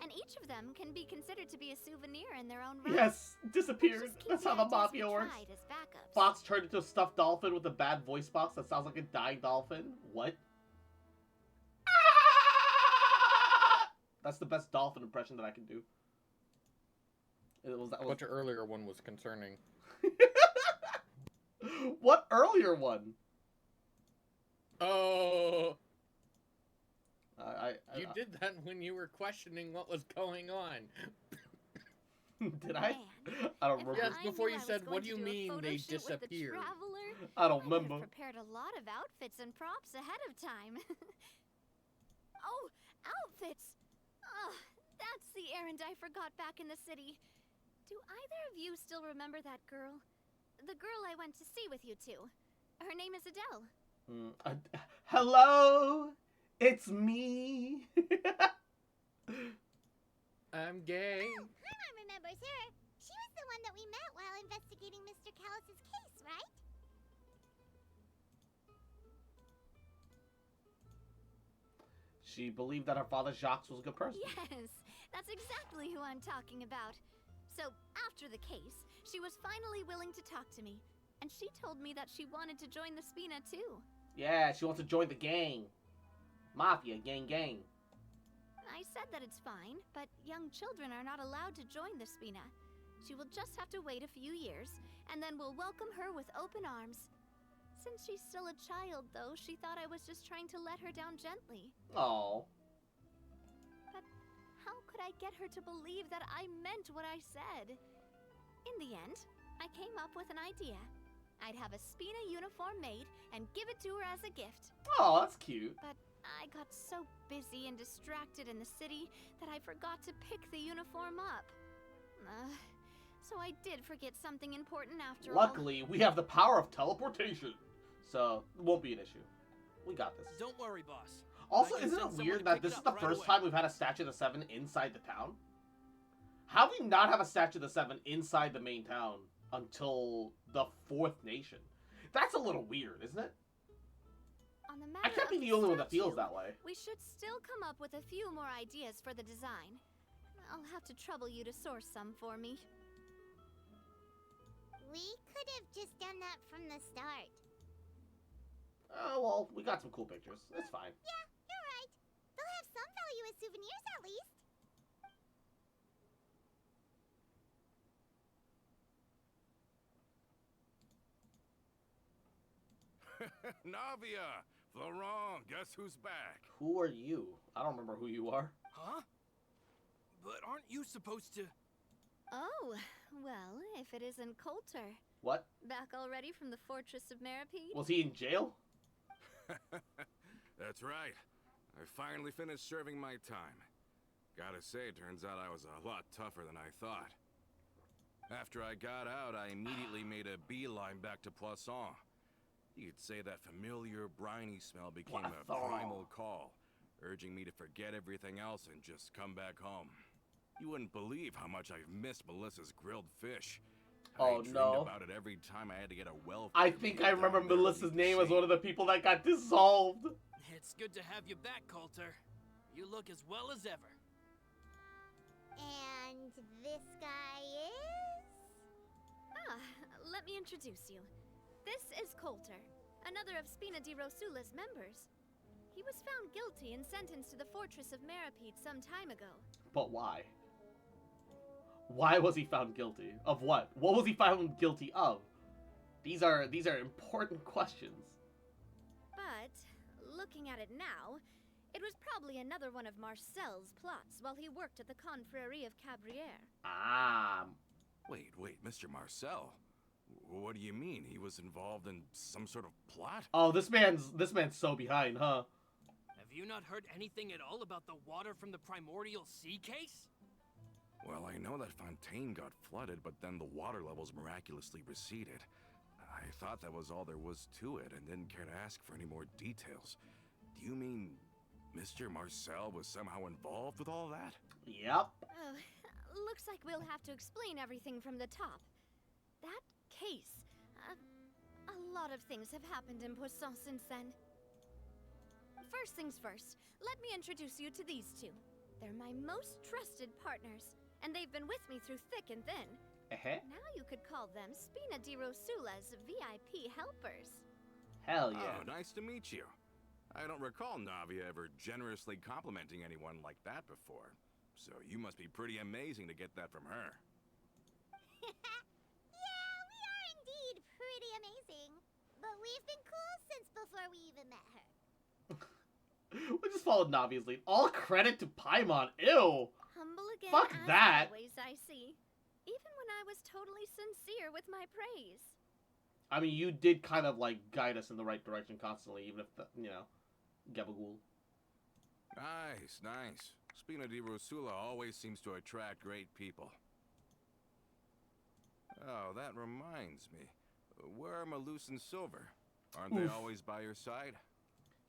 and each of them can be considered to be a souvenir in their own right. Yes, disappeared. That's how the mafia works. Fox turned into a stuffed dolphin with a bad voice box that sounds like a dying dolphin. What? That's the best dolphin impression that I can do. What your earlier one was concerning. What earlier one? Oh. You did that when you were questioning what was going on. Did I? I don't remember. Yes, before you said, "What do you mean they disappeared?" I don't remember. I prepared a lot of outfits and props ahead of time. Oh, outfits! Oh, that's the errand I forgot back in the city. Do either of you still remember that girl? The girl I went to see with you two. Her name is Adele. Hello! It's me! I'm gay. Oh, Paimon remembers her. She was the one that we met while investigating Mr. Callus's case, right? she believed that her father Jacques was a good person. Yes, that's exactly who I'm talking about. So, after the case, she was finally willing to talk to me. And she told me that she wanted to join the Spina too. Yeah, she wants to join the gang. Mafia, gang. I said that it's fine, but young children are not allowed to join the Spina. She will just have to wait a few years, and then we'll welcome her with open arms. Since she's still a child, though, she thought I was just trying to let her down gently. Oh. But how could I get her to believe that I meant what I said? In the end, I came up with an idea. I'd have a Spina uniform made and give it to her as a gift. Oh, that's cute. But I got so busy and distracted in the city that I forgot to pick the uniform up. So I did forget something important after all. Luckily, we have the power of teleportation. So, it won't be an issue. We got this. Don't worry, boss. Also, isn't it weird that this is the first time we've had a Statue of the Seven inside the town? How do we not have a Statue of the Seven inside the main town until the 4th nation? That's a little weird, isn't it? On the I can't be the only one that feels that way. We should still come up with a few more ideas for the design. I'll have to trouble you to source some for me. We could have just done that from the start. Oh, well, we got some cool pictures. It's fine. Yeah, you're right. They'll have some value as souvenirs at least. Navia! Florent, guess who's back? Who are you? I don't remember who you are. Huh? But aren't you supposed to... Oh, well, if it isn't Coulter. What? Back already from the Fortress of Meripede? Was he in jail? That's right. I finally finished serving my time. Gotta say, turns out I was a lot tougher than I thought. After I got out, I immediately made a beeline back to Poisson. You could say that familiar, briny smell became a primal call, urging me to forget everything else and just come back home. You wouldn't believe how much I've missed Melissa's grilled fish. Oh, I dreamed no. about it every time I had to get a well. I think I remember Melissa's name as one of the people that got dissolved. It's good to have you back, Coulter. You look as well as ever. And this guy is? Let me introduce you. This is Coulter, another of Spina di Rosula's members. He was found guilty and sentenced to the Fortress of Meripede some time ago. But why? Why was he found guilty? Of what? What was he found guilty of? These are important questions. But, looking at it now, it was probably another one of Marcel's plots while he worked at the Confrérie of Cabrières. Ah. Wait, Mr. Marcel? What do you mean? He was involved in some sort of plot? Oh, this man's so behind, huh? Have you not heard anything at all about the water from the primordial sea case? Well, I know that Fontaine got flooded, but then the water levels miraculously receded. I thought that was all there was to it and didn't care to ask for any more details. Do you mean Mr. Marcel was somehow involved with all that? Yep. Oh, looks like we'll have to explain everything from the top. That case, a lot of things have happened in Poisson since then. First things first, let me introduce you to these two. They're my most trusted partners, and they've been with me through thick and thin. Now you could call them Spina di Rosula's VIP helpers. Hell yeah. Oh, nice to meet you. I don't recall Navia ever generously complimenting anyone like that before. So you must be pretty amazing to get that from her. Yeah, we are indeed pretty amazing. But we've been cool since before we even met her. We just followed Navi's lead. All credit to Paimon. Ew. Humble again, Fuck as that. always, I see. Even when I was totally sincere with my praise. I mean, you did kind of, like, guide us in the right direction constantly, even if, Gabagool. Nice. Spina di Rosula always seems to attract great people. Oh, that reminds me. Where are Malus and Silver? Aren't they always by your side?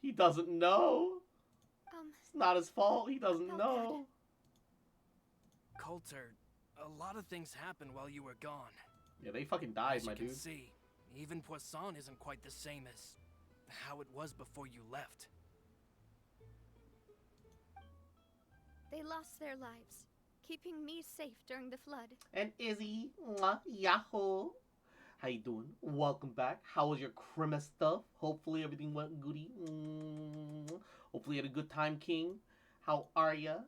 He doesn't know. It's not his fault. He doesn't know. Coulter, a lot of things happened while you were gone. Yeah, they fucking died, my dude. As you can see, even Poisson isn't quite the same as how it was before you left. They lost their lives, keeping me safe during the flood. And Izzy, mwah, yahoo! How you doing? Welcome back. How was your Christmas stuff? Hopefully everything went goody. Hopefully you had a good time, King. How are ya?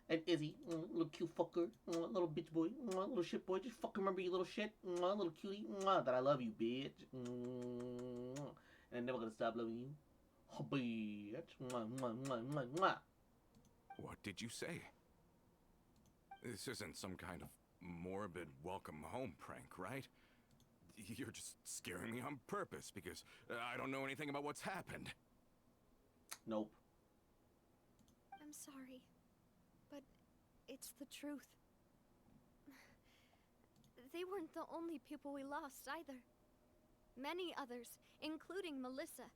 And Izzy, little cute fucker, little bitch boy, little shit boy. Just fucking remember you little shit, little cutie, that I love you, bitch. And I'm never gonna stop loving you. Oh, bitch. What did you say? This isn't some kind of morbid welcome home prank, right? You're just scaring me on purpose because I don't know anything about what's happened. Nope. I'm sorry, but it's the truth. They weren't the only people we lost either. Many others, including Melissa,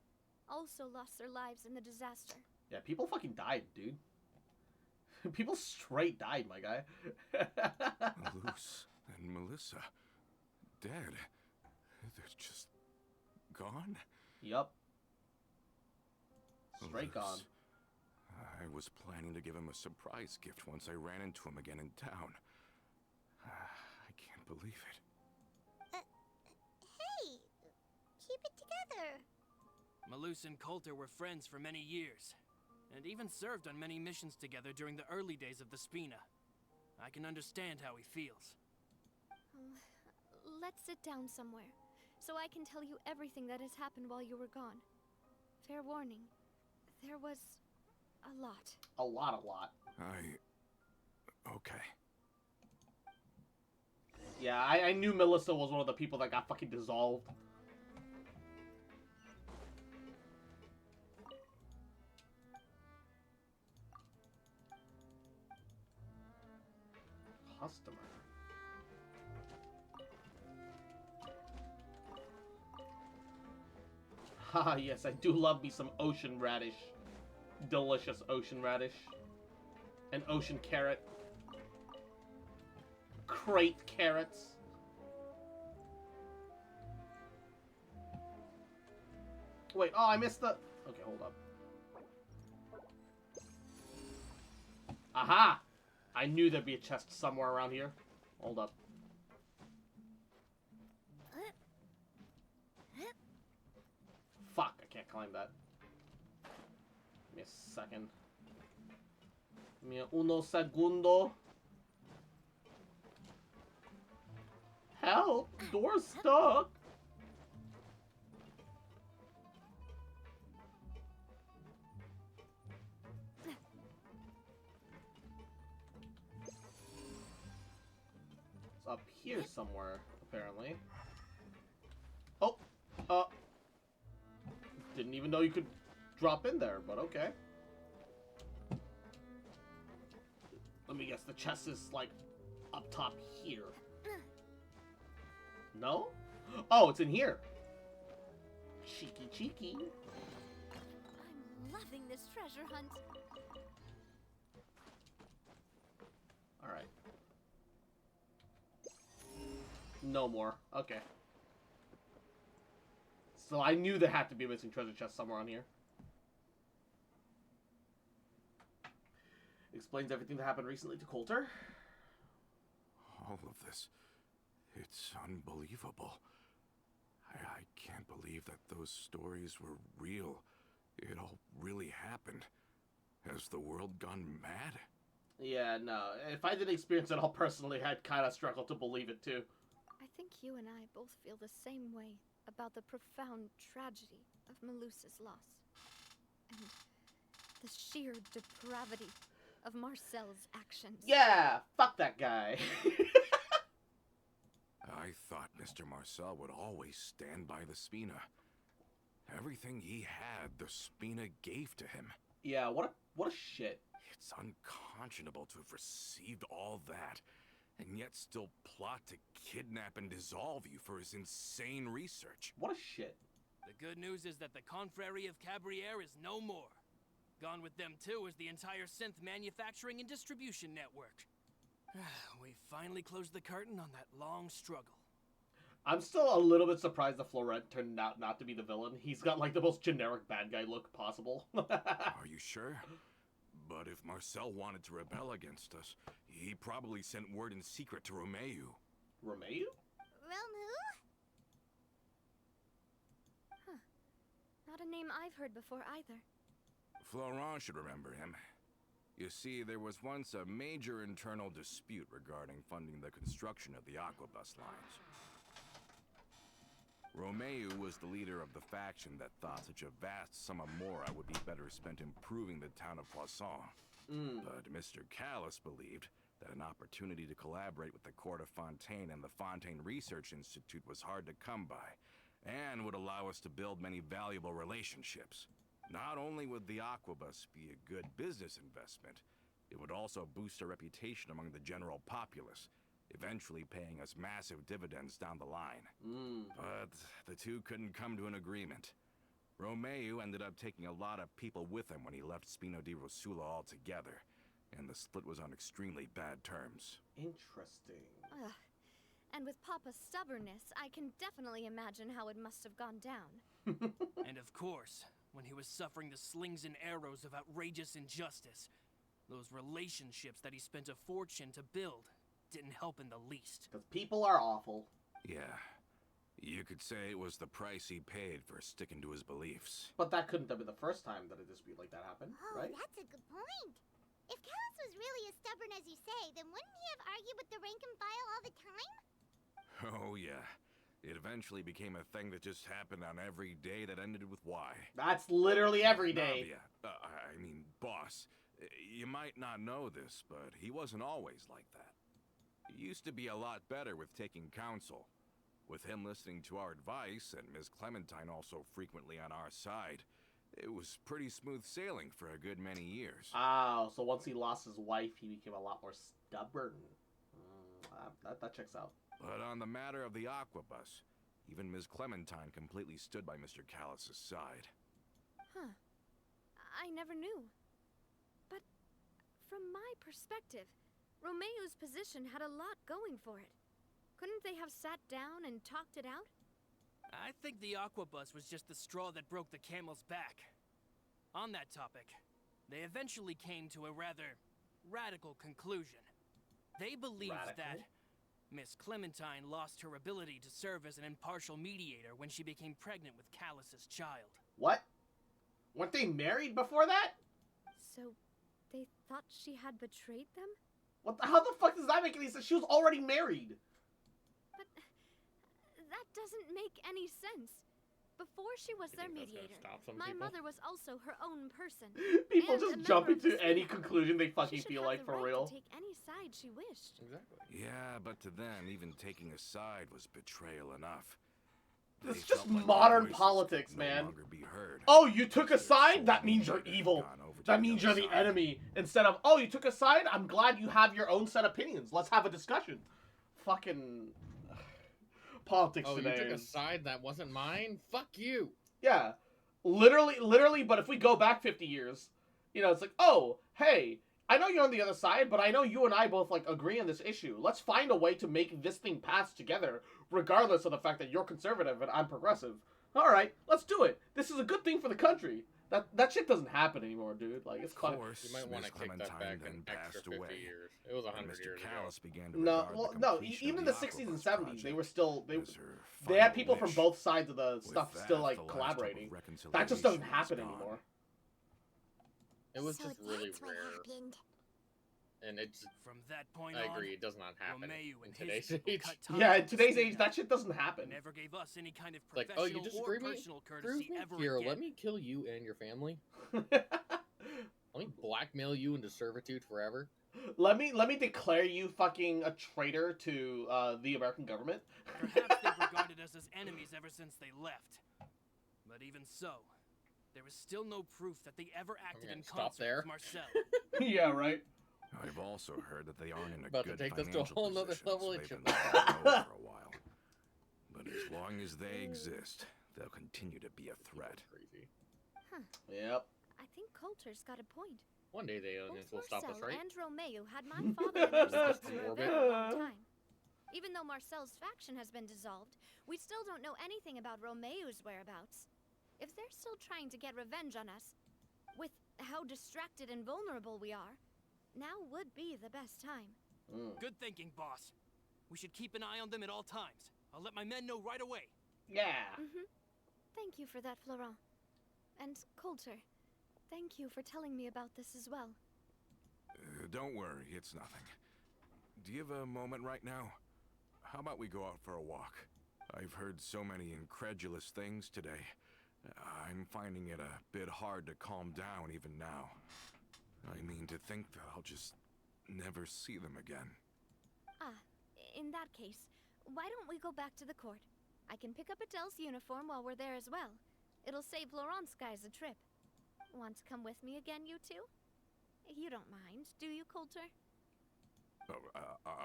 also lost their lives in the disaster. Yeah, people fucking died, dude. People straight died, my guy. Luce and Melissa, dead. They're just gone? Yup. Straight gone. I was planning to give him a surprise gift once I ran into him again in town. I can't believe it. Hey! Keep it together! Malus and Coulter were friends for many years, and even served on many missions together during the early days of the Spina. I can understand how he feels. Let's sit down somewhere, so I can tell you everything that has happened while you were gone. Fair warning, there was a lot. A lot. Okay. Yeah, I knew Melissa was one of the people that got fucking dissolved. Customer. Haha, yes, I do love me some ocean radish. Delicious ocean radish. An ocean carrot. Crate carrots. Wait, oh, I missed the... Okay, hold up. Aha! I knew there'd be a chest somewhere around here. Hold up. Fuck, I can't climb that. Give me a second. Give me uno segundo. Help! Door's stuck! It's up here somewhere, apparently. Oh! Didn't even know you could drop in there, but okay. Let me guess, the chest is, like, up top here. No? Oh, it's in here. Cheeky. I'm loving this treasure hunt. Alright. No more. Okay. So I knew there had to be a missing treasure chest somewhere on here. Explains everything that happened recently to Coulter. All of this. It's unbelievable. I can't believe that those stories were real. It all really happened. Has the world gone mad? Yeah, no. If I didn't experience it all personally, I'd kind of struggle to believe it too. I think you and I both feel the same way about the profound tragedy of Melusa's loss. And the sheer depravity of Marcel's actions. Yeah! Fuck that guy! I thought Mr. Marcel would always stand by the Spina. Everything he had, the Spina gave to him. Yeah, what a shit. It's unconscionable to have received all that, and yet still plot to kidnap and dissolve you for his insane research. What a shit. The good news is that the Confrérie of Cabriere is no more. Gone with them too is the entire synth manufacturing and distribution network. We finally closed the curtain on that long struggle. I'm still a little bit surprised that Florent turned out not to be the villain. He's got like the most generic bad guy look possible. Are you sure? But if Marcel wanted to rebel against us, he probably sent word in secret to Romeu. Romeu? Romu? Huh. Not a name I've heard before either. Florent should remember him. You see, there was once a major internal dispute regarding funding the construction of the Aquabus lines. Romeu was the leader of the faction that thought such a vast sum of mora would be better spent improving the town of Poisson. But Mr. Callis believed that an opportunity to collaborate with the Court of Fontaine and the Fontaine Research Institute was hard to come by, and would allow us to build many valuable relationships. Not only would the Aquabus be a good business investment, it would also boost our reputation among the general populace, eventually paying us massive dividends down the line. But the two couldn't come to an agreement. Romeu ended up taking a lot of people with him when he left Spino di Rosula altogether, and the split was on extremely bad terms. Interesting. Ugh. And with Papa's stubbornness, I can definitely imagine how it must have gone down. And of course, when he was suffering the slings and arrows of outrageous injustice, those relationships that he spent a fortune to build didn't help in the least. Because people are awful. Yeah. You could say it was the price he paid for sticking to his beliefs. But that couldn't have been the first time that a dispute like that happened, Oh, right? that's a good point. If Callis was really as stubborn as you say, then wouldn't he have argued with the rank and file all the time? Oh, yeah. It eventually became a thing that just happened on every day that ended with Y. That's literally every day. I mean, boss, you might not know this, but he wasn't always like that. He used to be a lot better with taking counsel. With him listening to our advice, and Ms. Clementine also frequently on our side, it was pretty smooth sailing for a good many years. Oh, so once he lost his wife, he became a lot more stubborn. That checks out. But on the matter of the Aquabus, even Ms. Clementine completely stood by Mr. Callis's side. Huh. I never knew. But from my perspective, Romeu's position had a lot going for it. Couldn't they have sat down and talked it out? I think the Aquabus was just the straw that broke the camel's back. On that topic, they eventually came to a rather radical conclusion. They believed that Miss Clementine lost her ability to serve as an impartial mediator when she became pregnant with Callis's child. What? Weren't they married before that? So, they thought she had betrayed them? How the fuck does that make any sense? She was already married. But that doesn't make any sense. Before she was their mediator, my mother was also her own person. People just jump into any conclusion they fucking feel like, for real. To take any side she wished. Exactly. Yeah, but to them, even taking a side was betrayal enough. It's just modern politics, man. Oh, you took a side? That means you're evil. That means you're the enemy. Instead of, oh, you took a side? I'm glad you have your own set of opinions. Let's have a discussion. Fucking politics today. Oh, you took a side that wasn't mine? Fuck you. Yeah. Literally, but if we go back 50 years, you know, it's like, oh, hey, I know you're on the other side, but I know you and I both, like, agree on this issue. Let's find a way to make this thing pass together, regardless of the fact that you're conservative and I'm progressive. All right, let's do it. This is a good thing for the country. That shit doesn't happen anymore, dude. Like, it's quite... You might want to kick that back an extra 50 years. It was 100 years ago. No, even in the 60s and 70s, they were still... They had people from both sides of the stuff still, like, collaborating. That just doesn't happen anymore. It was just really rare. And it's... From that point I agree, it does not happen in today's age. Yeah, in today's age, that shit doesn't happen. Never gave us any kind of Like, professional oh, you disagree or with me? personal courtesy ever Here, again. let me kill you and your family. Let me blackmail you into servitude forever. Let me declare you fucking a traitor to the American government. Perhaps they've regarded us as enemies ever since they left. But even so, there is still no proof that they ever acted in concert with Marcel. Yeah, right. I've also heard that they aren't in a About good to take this to a financial whole nother position, level so of they've been shit. letting it go for a while. But as long as they exist, they'll continue to be a threat. Crazy. Huh. Yep. I think Coulter's got a point. One day the aliens will stop us, Marcel right? and Romeu had my father in their sights for a very long time. Even though Marcel's faction has been dissolved, we still don't know anything about Romeu's whereabouts. If they're still trying to get revenge on us, with how distracted and vulnerable we are, now would be the best time. Good thinking, boss. We should keep an eye on them at all times. I'll let my men know right away. Yeah. Thank you for that, Florent. And Coulter, thank you for telling me about this as well. Don't worry, it's nothing. Do you have a moment right now? How about we go out for a walk? I've heard so many incredulous things today. I'm finding it a bit hard to calm down even now. I mean, to think that I'll just never see them again. In that case, why don't we go back to the court? I can pick up Adele's uniform while we're there as well. It'll save Laurent's guys a trip. Want to come with me again, you two? You don't mind, do you, Coulter?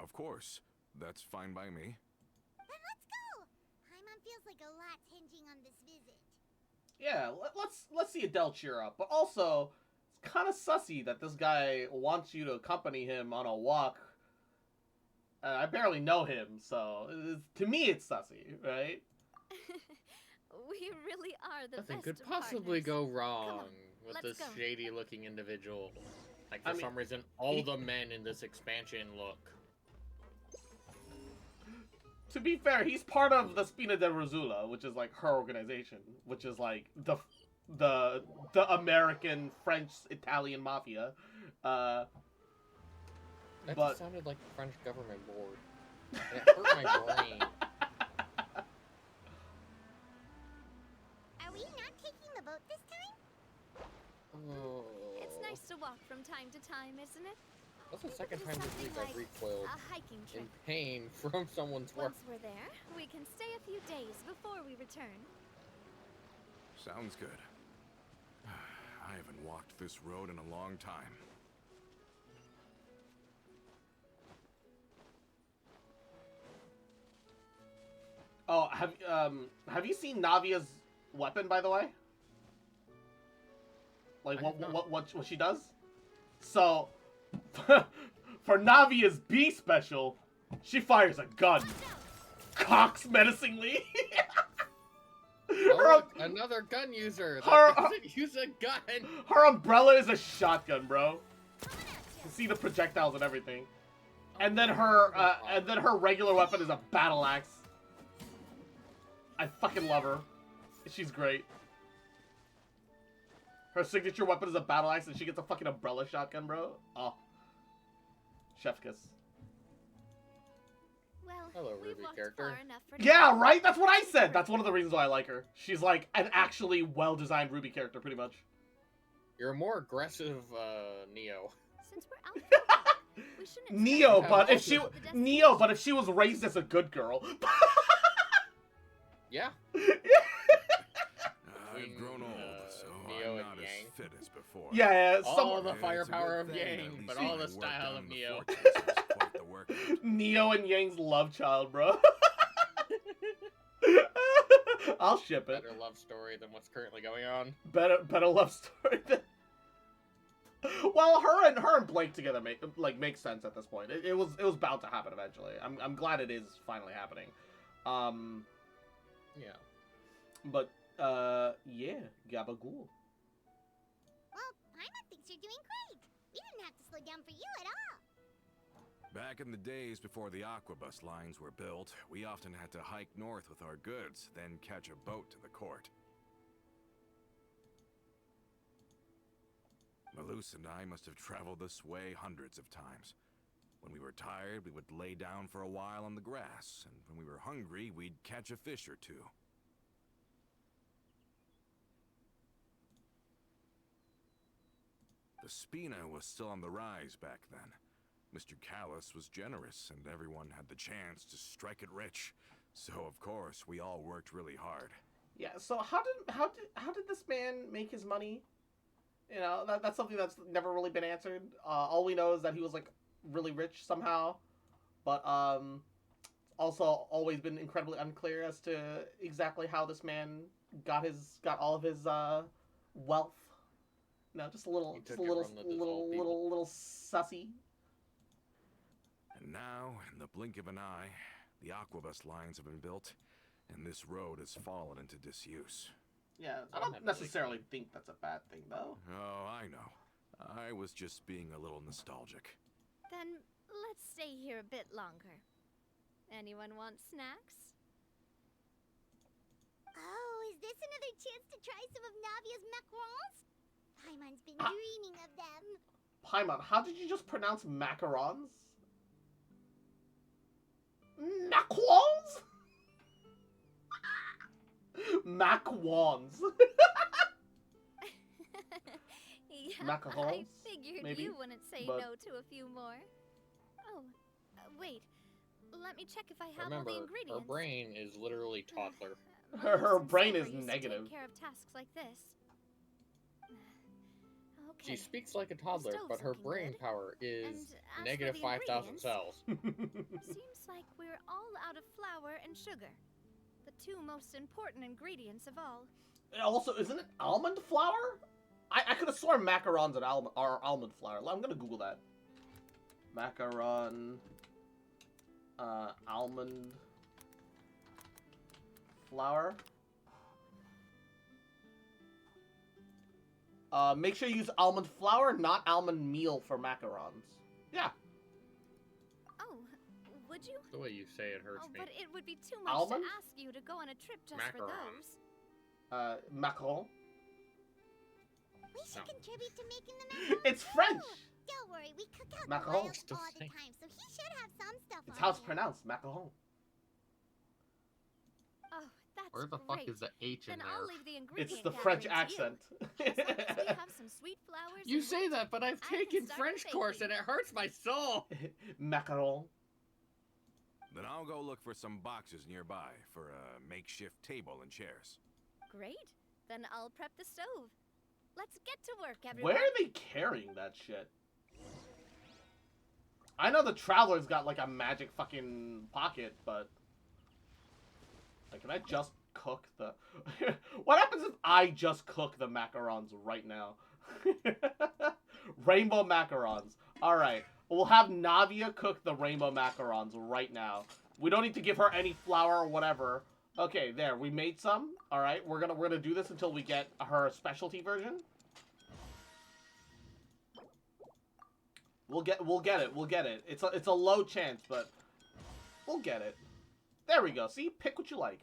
Of course. That's fine by me. Then let's go! Paimon feels like a lot's hinging on this visit. Yeah, let's see Adele cheer up. But also, it's kind of sussy that this guy wants you to accompany him on a walk. I barely know him, so to me it's sussy, right? We really are the Nothing best could of possibly partners. go wrong with let's this go. shady-looking individual. Like, for I mean, some reason, all the men in this expansion look. To be fair, he's part of the Spina de Rosula, which is like her organization, which is like the American, French, Italian mafia. That But just sounded like the French government board. And it hurt my brain. Are we not taking the boat this time? Oh. It's nice to walk from time to time, isn't it? That's the second Do time this week something I've like recoiled a hiking in trip. pain from someone's work. Once we're there, we can stay a few days before we return. Sounds good. I haven't walked this road in a long time. oh, have you seen Navia's weapon, by the way? Like what she does? So for Navia's B special, she fires a gun. Cocks menacingly. Oh, look, another gun user that doesn't use a gun. Her umbrella is a shotgun, bro. You can see the projectiles and everything. And then her regular weapon is a battle axe. I fucking love her. She's great. Her signature weapon is a battle axe, and she gets a fucking umbrella shotgun, bro. Oh, chef's kiss. Well, hello, Ruby character. Yeah, right? That's what I said. That's one of the reasons why I like her. She's like an actually well-designed Ruby character, pretty much. You're a more aggressive Neo. Since we're out, we shouldn't Neo, but if she was raised as a good girl. Yeah. I've grown old, so Neo I'm and not Yang. as fit as before. Yeah, all the firepower of Yang, but all the style of Neo. Neo and Yang's love child, bro. I'll ship it. Better love story than what's currently going on. Better love story than. Well, her and Blake together makes sense at this point. It was bound to happen eventually. I'm glad it is finally happening. Yeah. But yeah, Gabagool. Well, Paimon thinks you're doing great. We didn't have to slow down for you at all. Back in the days before the aquabus lines were built, we often had to hike north with our goods, then catch a boat to the court. Malus and I must have traveled this way hundreds of times. When we were tired, we would lay down for a while on the grass, and when we were hungry, we'd catch a fish or two. The Spina was still on the rise back then. Mr. Callus was generous, and everyone had the chance to strike it rich. So, of course, we all worked really hard. Yeah. So how did this man make his money? You know, that's something that's never really been answered. All we know is that he was like really rich somehow, but also always been incredibly unclear as to exactly how this man got all of his wealth. No, just a little sussy. And now, in the blink of an eye, the aquabus lines have been built, and this road has fallen into disuse. Yeah, I don't necessarily think that's a bad thing, though. Oh, I know. I was just being a little nostalgic. Then let's stay here a bit longer. Anyone want snacks? Oh, is this another chance to try some of Navia's macarons? Paimon's been dreaming of them. Paimon, how did you just pronounce macarons? Macarons? Macarons. Yeah, Macarons, I figured maybe, you wouldn't say but- no to a few more. Oh, wait. Let me check if I have Remember, all the ingredients. her brain is literally toddler. Her Melissa and brain Silver is used to negative. Take care of tasks like this. She Okay. speaks like a toddler, stove's but her looking brain good. power is And as negative for the 5,000 ingredients, cells. Seems like we're all out of flour and sugar. The two most important ingredients of all. Also, isn't it almond flour? I could have sworn macarons are almond flour. I'm gonna Google that. Macaron, almond flour. Make sure you use almond flour, not almond meal for macarons. Yeah. Oh, would you? The way you say it hurts me. But it would be too much Almond? to ask you to go on a trip just for Macarons. those. Macaron. We should No. contribute to making the macarons. It's French. Don't worry, we cook out Macaron. the wild It's the all the same. time, so he should have some stuff It's on how it's hand. pronounced, macaron. Oh, that's Where the fuck great. is the H in Then there? I'll leave the ingredient It's the French gathering to you. accent. As long as we have some sweet flowers. You and say wheat, that, but I've I can taken start French the course and baking. it hurts my soul. Macaron. Then I'll go look for some boxes nearby for a makeshift table and chairs. Great. Then I'll prep the stove. Let's get to work, everyone. Where are they carrying that shit? I know the Traveler's got like a magic fucking pocket, but like, can I just cook the? What happens if I just cook the macarons right now? Rainbow macarons. All right, we'll have Navia cook the rainbow macarons right now. We don't need to give her any flour or whatever. Okay, there, we made some. All right, we're gonna do this until we get her specialty version. We'll get it. It's a low chance, but we'll get it. There we go. See, pick what you like.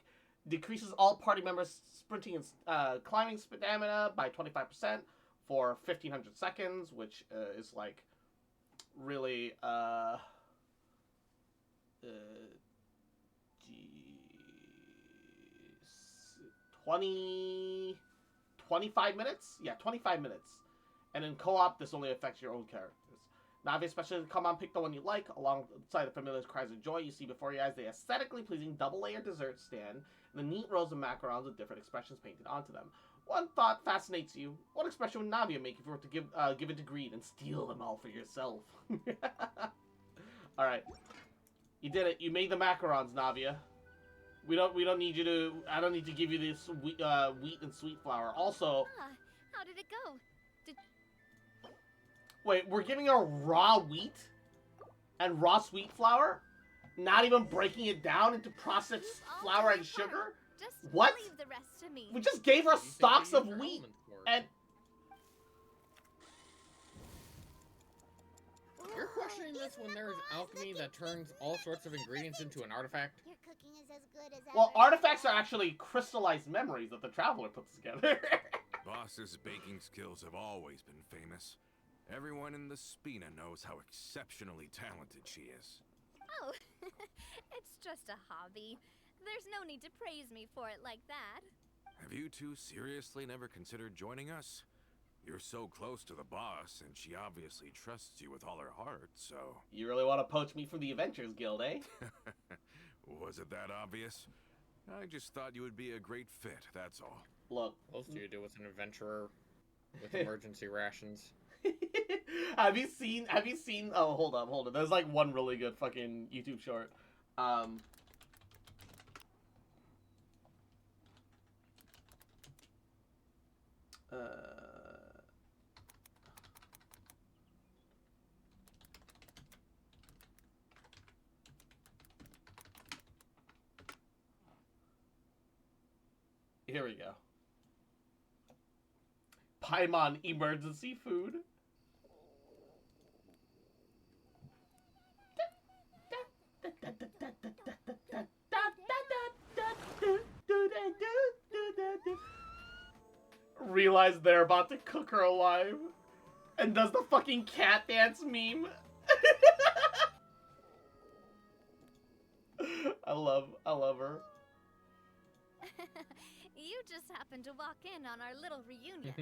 Decreases all party members sprinting and climbing stamina by 25% for 1,500 seconds, which is like really 25 minutes? Yeah, 25 minutes. And in co-op, this only affects your own characters. Navi especially, come on, pick the one you like. Alongside the familiar cries of joy you see before your eyes, the aesthetically pleasing double-layer dessert stand, and the neat rows of macarons with different expressions painted onto them. One thought fascinates you. What expression would Navia make if you were to give it to greed and steal them all for yourself? Alright. You did it. You made the macarons, Navia. We don't need you to... I don't need to give you this wheat and sweet flour. Also... How did it go? Wait, we're giving her raw wheat and raw sweet flour? Not even breaking it down into processed flour and sugar? Just What? leave the rest to me. We just gave her stalks of wheat and... You're questioning this when there's alchemy that turns all sorts of ingredients into an artifact? Your cooking is as good as Well, ever. artifacts are actually crystallized memories that the Traveler puts together. Boss's baking skills have always been famous. Everyone in the Spina knows how exceptionally talented she is. Oh, it's just a hobby. There's no need to praise me for it like that. Have you two seriously never considered joining us? You're so close to the boss, and she obviously trusts you with all her heart, so... You really want to poach me from the Adventurers Guild, eh? Was it that obvious? I just thought you would be a great fit, that's all. Look. What else do you do with an adventurer with emergency rations? Have you seen, oh, hold on. There's like one really good fucking YouTube short. Here we go. Paimon emergency food. Realize they're about to cook her alive. And does the fucking cat dance meme. I love her. You just happened to walk in on our little reunion.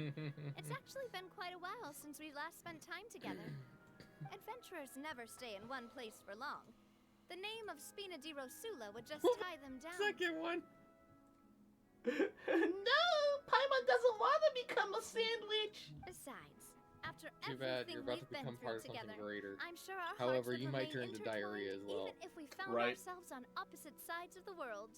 It's actually been quite a while since we last spent time together. Adventurers never stay in one place for long. The name of Spina di Rosula would just tie them down. Second one. No, Paimon doesn't want to become a sandwich. Besides, after Too bad you're everything about to we've been become part through of something together, greater. I'm sure our However, hearts you would might turn remain to diarrhea as well. even if we found Right. ourselves on opposite sides of the world.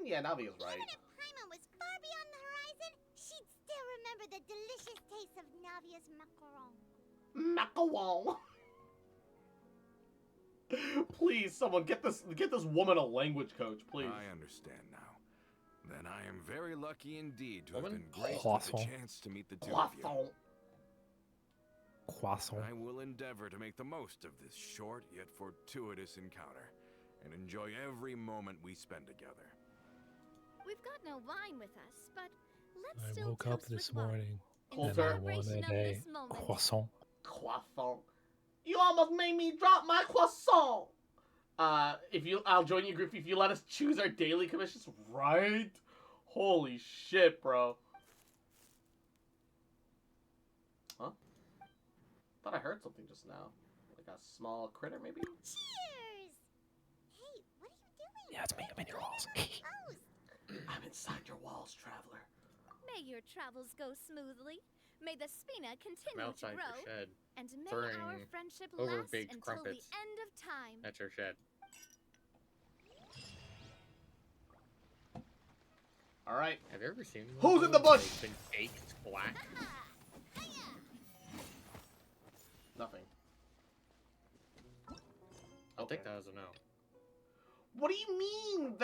Yeah, Navia's right. Even if Paimon was far beyond the horizon, she'd still remember the delicious taste of Navia's macaron. Macaron. Please, someone get this woman a language coach, please. I understand now. Then I am very lucky indeed to have Woman? been graced with the Croissant. chance to meet the two of you. Croissant. Croissant. I will endeavor to make the most of this short yet fortuitous encounter and enjoy every moment we spend together. We've got no wine with us, but let's I still woke up toast this with wine. morning In Coulter. and I wanted celebration of a this moment. croissant. Croissant. You almost made me drop my croissant. I'll join you, Griffy, if you let us choose our daily commissions. Right? Holy shit, bro. Huh? Thought I heard something just now. Like a small critter, maybe? Cheers! Hey, what are you doing? Yeah, it's me. I'm in your walls. I'm inside your walls, traveler. May your travels go smoothly. May the Spina I'm continue to outside grow. your shed, And may throwing our friendship last overbaked until crumpets the end of time. at your shed. Alright. Have you ever seen Who's in the bush? Been baked black? Nothing. I'll take that as a no. What do you mean?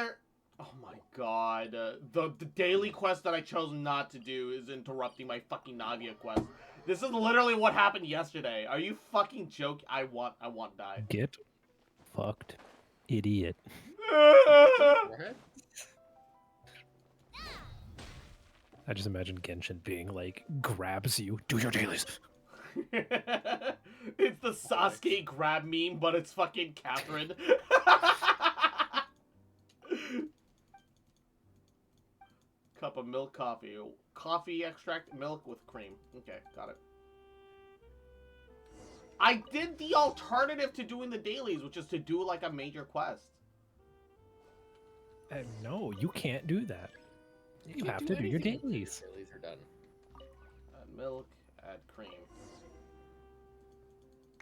Oh my god. The daily quest that I chose not to do is interrupting my fucking Navia quest. This is literally what happened yesterday. Are you fucking joking? I want to die. Get fucked, idiot. What? I just imagine Genshin being like, grabs you, do your dailies. It's the Sasuke grab meme, but it's fucking Catherine. Cup of milk coffee. Coffee extract, milk with cream. Okay, got it. I did the alternative to doing the dailies, which is to do like a major quest. No, you can't do that. You can't have do to do your anything until dailies. your dailies are done. Add milk, add cream.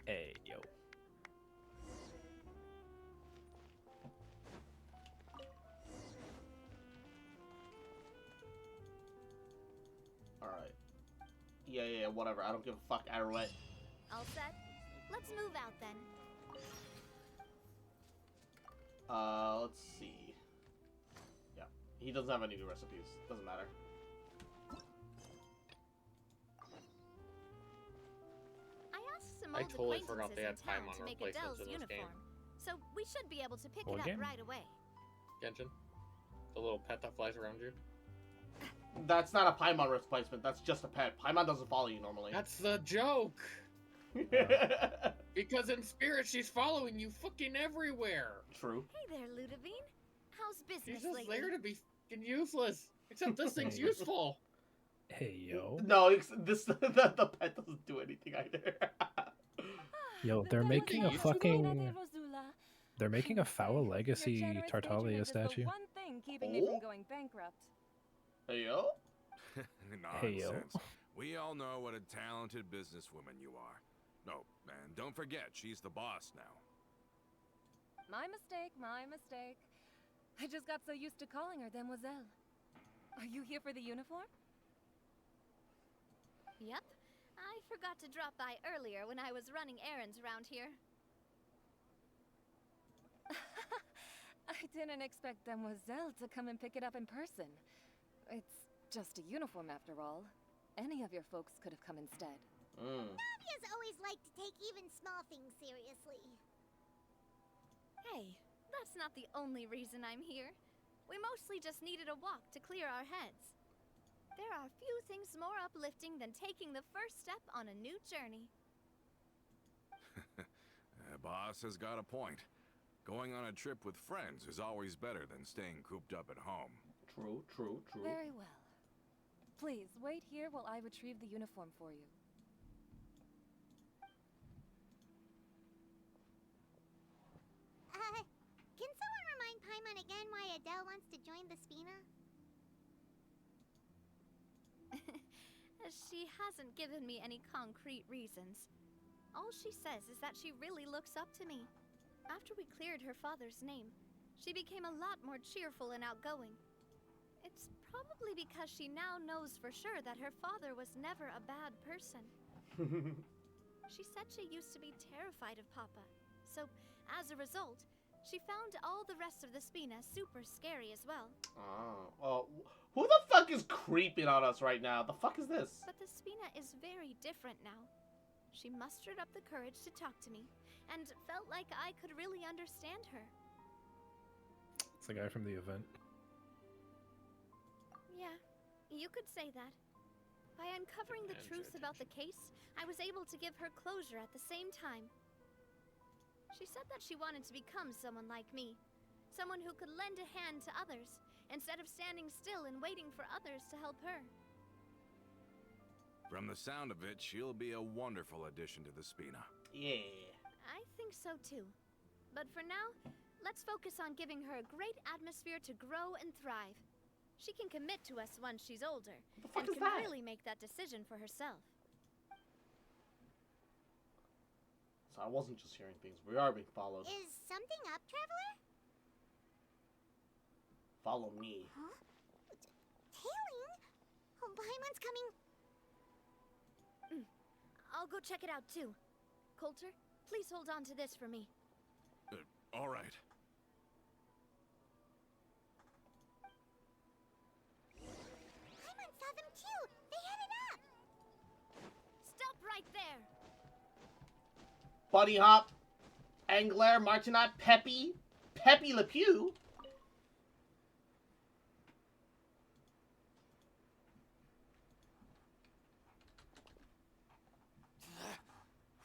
Hey, yo. Alright. Yeah, whatever. I don't give a fuck. Arrowhead. All set? Let's move out then. Let's see. Yeah. He doesn't have any new recipes. Doesn't matter. I asked some I old totally forgot acquaintances they had in town Paimon to make a replacements Dell's in this uniform, game. so we should be able to pick What it up game? right away. Genshin? The little pet that flies around you? That's not a Paimon replacement. That's just a pet. Paimon doesn't follow you normally. That's the joke! Because in spirit, she's following you fucking everywhere! True. Hey there, Ludovine. How's business She's just lately? there to be fucking useless! Except this thing's useful! Hey, yo. No, the pet doesn't do anything either. Yo, they're making a fucking... They're making a Foul Legacy Tartaglia statue. One thing keeping me from going bankrupt. Hey, yo? Nonsense. Hey, yo. We all know what a talented businesswoman you are. No, and don't forget, she's the boss now. My mistake, my mistake. I just got so used to calling her Demoiselle. Are you here for the uniform? Yep. I forgot to drop by earlier when I was running errands around here. I didn't expect Demoiselle to come and pick it up in person. It's Just a uniform after all. Any of your folks could have come instead. Navia's always liked to take even small things seriously. Hey, that's not the only reason I'm here. We mostly just needed a walk to clear our heads. There are few things more uplifting than taking the first step on a new journey. Boss has got a point. Going on a trip with friends is always better than staying cooped up at home. True, true, true. Very well. Please, wait here while I retrieve the uniform for you. Can someone remind Paimon again why Adele wants to join the Spina? She hasn't given me any concrete reasons. All she says is that she really looks up to me. After we cleared her father's name, she became a lot more cheerful and outgoing. It's probably because she now knows for sure that her father was never a bad person. She said she used to be terrified of Papa, so as a result, she found all the rest of the Spina super scary as well. Oh, who the fuck is creeping on us right now? The fuck is this? But the Spina is very different now. She mustered up the courage to talk to me, and felt like I could really understand her. It's the guy from the event. Yeah, you could say that. By uncovering the truth about the case, I was able to give her closure at the same time. She said that she wanted to become someone like me. Someone who could lend a hand to others, instead of standing still and waiting for others to help her. From the sound of it, she'll be a wonderful addition to the Spina. Yeah. I think so too. But for now, let's focus on giving her a great atmosphere to grow and thrive. She can commit to us once she's older, and can really make that decision for herself. So I wasn't just hearing things. We are being followed. Is something up, Traveler? Follow me. Huh? Tailing? Oh, Paimon's coming. I'll go check it out too. Coulter, please hold on to this for me. All right. Paimon saw them too. They headed up. Stop right there. Bunny Hop, Angler, Martinet, Peppy Le Pew.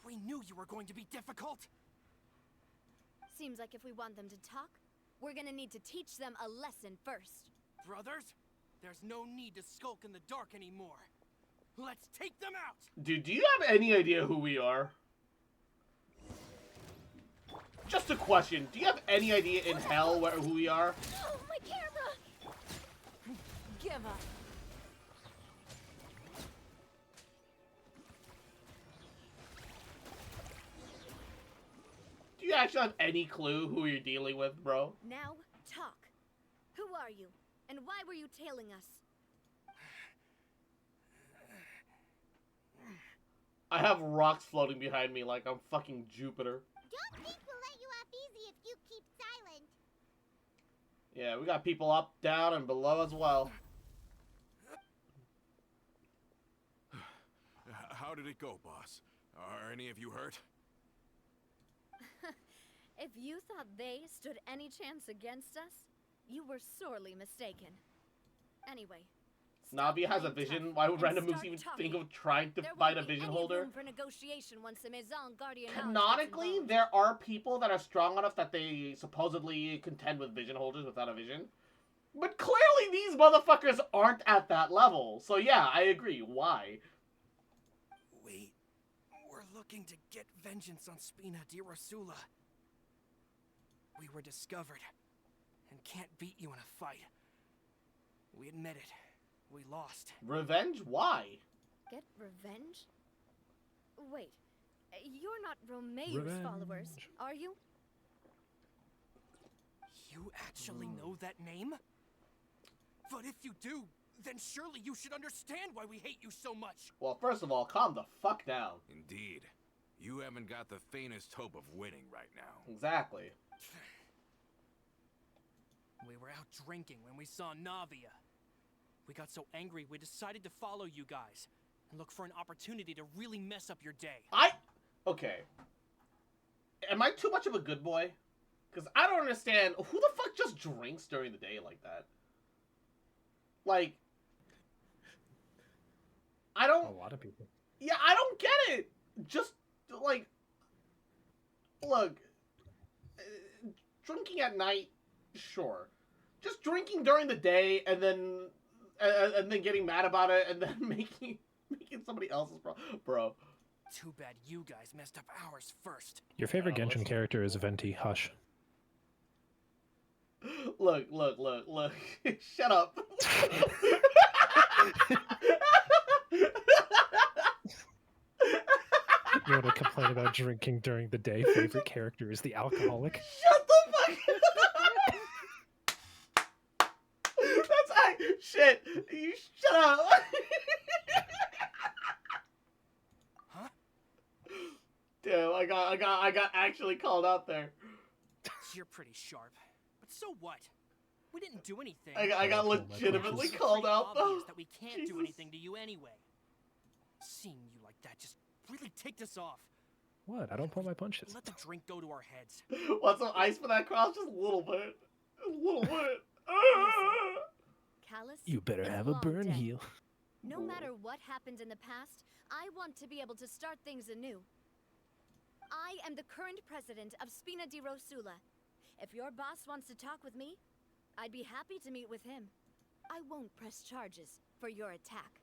We knew you were going to be difficult. Seems like if we want them to talk, we're gonna need to teach them a lesson first. Brothers, there's no need to skulk in the dark anymore. Let's take them out! Dude, do you have any idea who we are? Just a question. Do you have any idea in hell who we are? Oh, my camera! Give up. Do you actually have any clue who you're dealing with, bro? Now, talk. Who are you? And why were you tailing us? I have rocks floating behind me like I'm fucking Jupiter. Don't think we'll let you off easy if you keep silent. Yeah, we got people up, down, and below as well. How did it go, boss? Are any of you hurt? If you thought they stood any chance against us, you were sorely mistaken. Anyway, Navi has a vision. Why would random moves even think of trying to fight a vision holder? for negotiation once the Maison Guardian Canonically, there are people that are strong enough that they supposedly contend with vision holders without a vision. But clearly these motherfuckers aren't at that level. So yeah, I agree. Why? We're looking to get vengeance on Spina di Rasula. We were discovered, and can't beat you in a fight. We admit it. We lost. Revenge? Why? Get revenge? Wait, you're not Romeu's followers, are you? You actually know that name? But if you do, then surely you should understand why we hate you so much. Well, first of all, calm the fuck down. Indeed. You haven't got the faintest hope of winning right now. Exactly. We were out drinking when we saw Navia. We got so angry, we decided to follow you guys and look for an opportunity to really mess up your day. Okay. Am I too much of a good boy? Because I don't understand. Who the fuck just drinks during the day like that? Like, I don't... A lot of people. Yeah, I don't get it. Just, like, look, drinking at night, sure. Just drinking during the day and then getting mad about it and then making somebody else's bro. Too bad you guys messed up ours first. Your favorite Genshin character is Venti. Hush. Look. Shut up. You want to complain about drinking during the day? Favorite character is the alcoholic. Shut the fuck. Shit. You shut up. Huh? Damn, I got actually called out there. You're pretty sharp, but so what? We didn't do anything. I got legitimately called out though. That we can't do anything to you anyway. Seeing you like that just really ticked us off. What? I don't pull my punches. Let the drink go to our heads. Want some ice for that cross? Just a little bit. A little bit. Callus, You better have a burn heal. no matter what happened in the past, I want to be able to start things anew. I am the current president of Spina di Rosula. If your boss wants to talk with me, I'd be happy to meet with him. I won't press charges for your attack.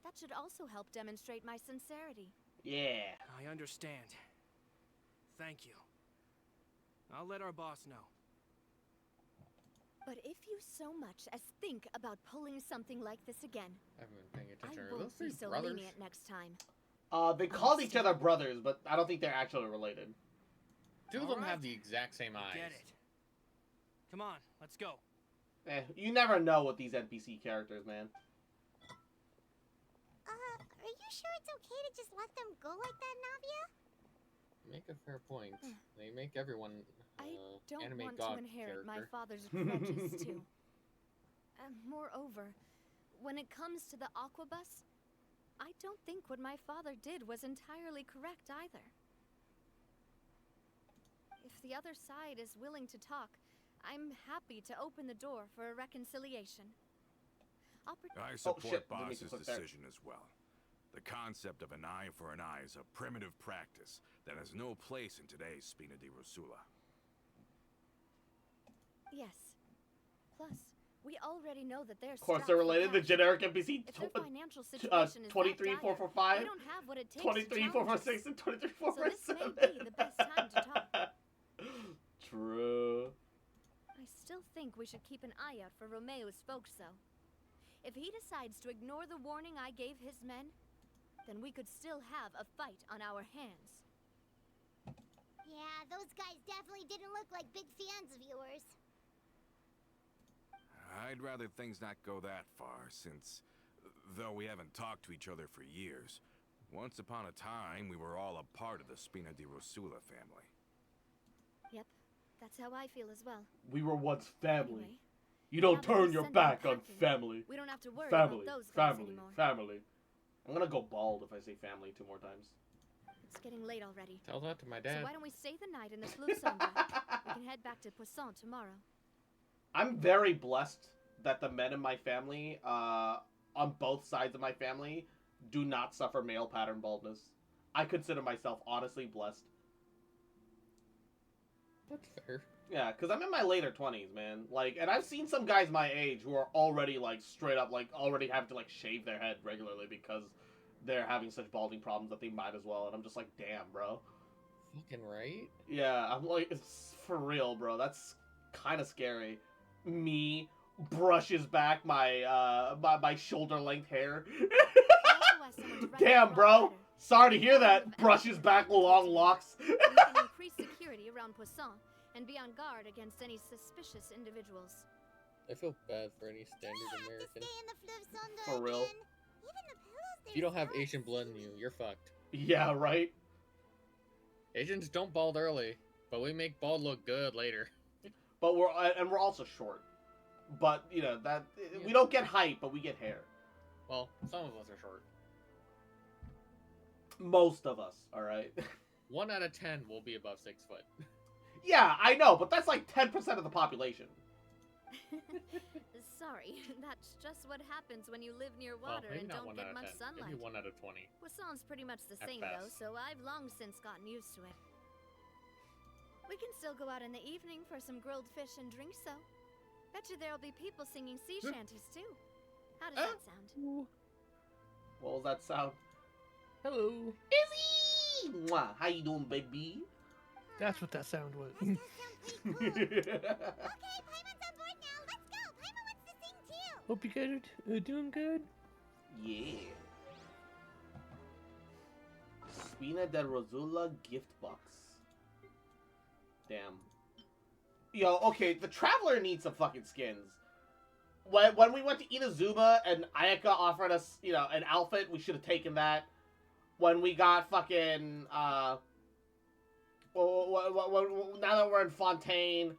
That should also help demonstrate my sincerity. Yeah. I understand. Thank you. I'll let our boss know. But if you so much as think about pulling something like this again, I haven't been paying attention. I Are won't those be so brothers? lenient next time. They called each other brothers, but I don't think they're actually related. Two of them have the exact same eyes. Get it. Come on, let's go. You never know with these NPC characters, man. Are you sure it's okay to just let them go like that, Navia? Make a fair point. They make everyone I don't anime want god to inherit my character. father's grudges, too. Moreover, when it comes to the Aquabus, I don't think what my father did was entirely correct either. If the other side is willing to talk, I'm happy to open the door for a reconciliation. I support Boss's click there. decision as well. The concept of an eye for an eye is a primitive practice that has no place in today's Spina di Rosula. Yes. Plus, we already know that they're Of course, they're related. The generic NPC. If their financial situation is 23,445, they don't have what it takes 23,446, and 23,447. So this may be the best time to talk. True. I still think we should keep an eye out for Romeo's folks, though. If he decides to ignore the warning I gave his men, then we could still have a fight on our hands. Yeah, those guys definitely didn't look like big fans of yours. I'd rather things not go that far, since, though we haven't talked to each other for years, once upon a time we were all a part of the Spina di Rosula family. Yep, that's how I feel as well. We were once family. Anyway, You don't now that turn we've your sent them back on packing, family. we don't have to worry Family, about those guys family, anymore. family. I'm gonna go bald if I say family 2 more times. It's getting late already. Tell that to my dad. So why don't we stay the night in the Slough Sombra? We can head back to Poisson tomorrow. I'm very blessed that the men in my family, on both sides of my family, do not suffer male pattern baldness. I consider myself honestly blessed. That's fair. Yeah, because I'm in my later 20s, man. Like, and I've seen some guys my age who are already, like, straight up, like, already having to, like, shave their head regularly because they're having such balding problems that they might as well. And I'm just like, damn, bro. Fucking right? Yeah, I'm like, it's for real, bro. That's kind of scary. Me brushes back my, my shoulder-length hair. Damn, bro. Sorry to hear that. Brushes back long locks. We can increase security around Poisson and be on guard against any suspicious individuals. I feel bad for any standard American. For real. If you don't have Asian blood in you, you're fucked. Yeah, right? Asians don't bald early, but we make bald look good later. But we're also short. But you know that we don't get height, but we get hair. Well, some of us are short. Most of us, all right. 1 out of 10 will be above 6 foot. Yeah, I know, but that's like 10% of the population. Sorry, that's just what happens when you live near water and don't get much sunlight. Maybe 1 out of 20. Poisson's pretty much the same though, so I've long since gotten used to it. We can still go out in the evening for some grilled fish and drinks though. Bet you there'll be people singing sea shanties too. How does that sound? What was that sound? Hello. Izzy! Mwah. How you doing, baby? That's what that sound was. Okay, Paimon's on board now. Let's go. Paimon wants to sing too. Hope you guys are doing good. Yeah. Spina de Rosula gift box. Damn. Yo, okay, the Traveler needs some fucking skins. When we went to Inazuma and Ayaka offered us, you know, an outfit, we should have taken that. When we got fucking, now that we're in Fontaine,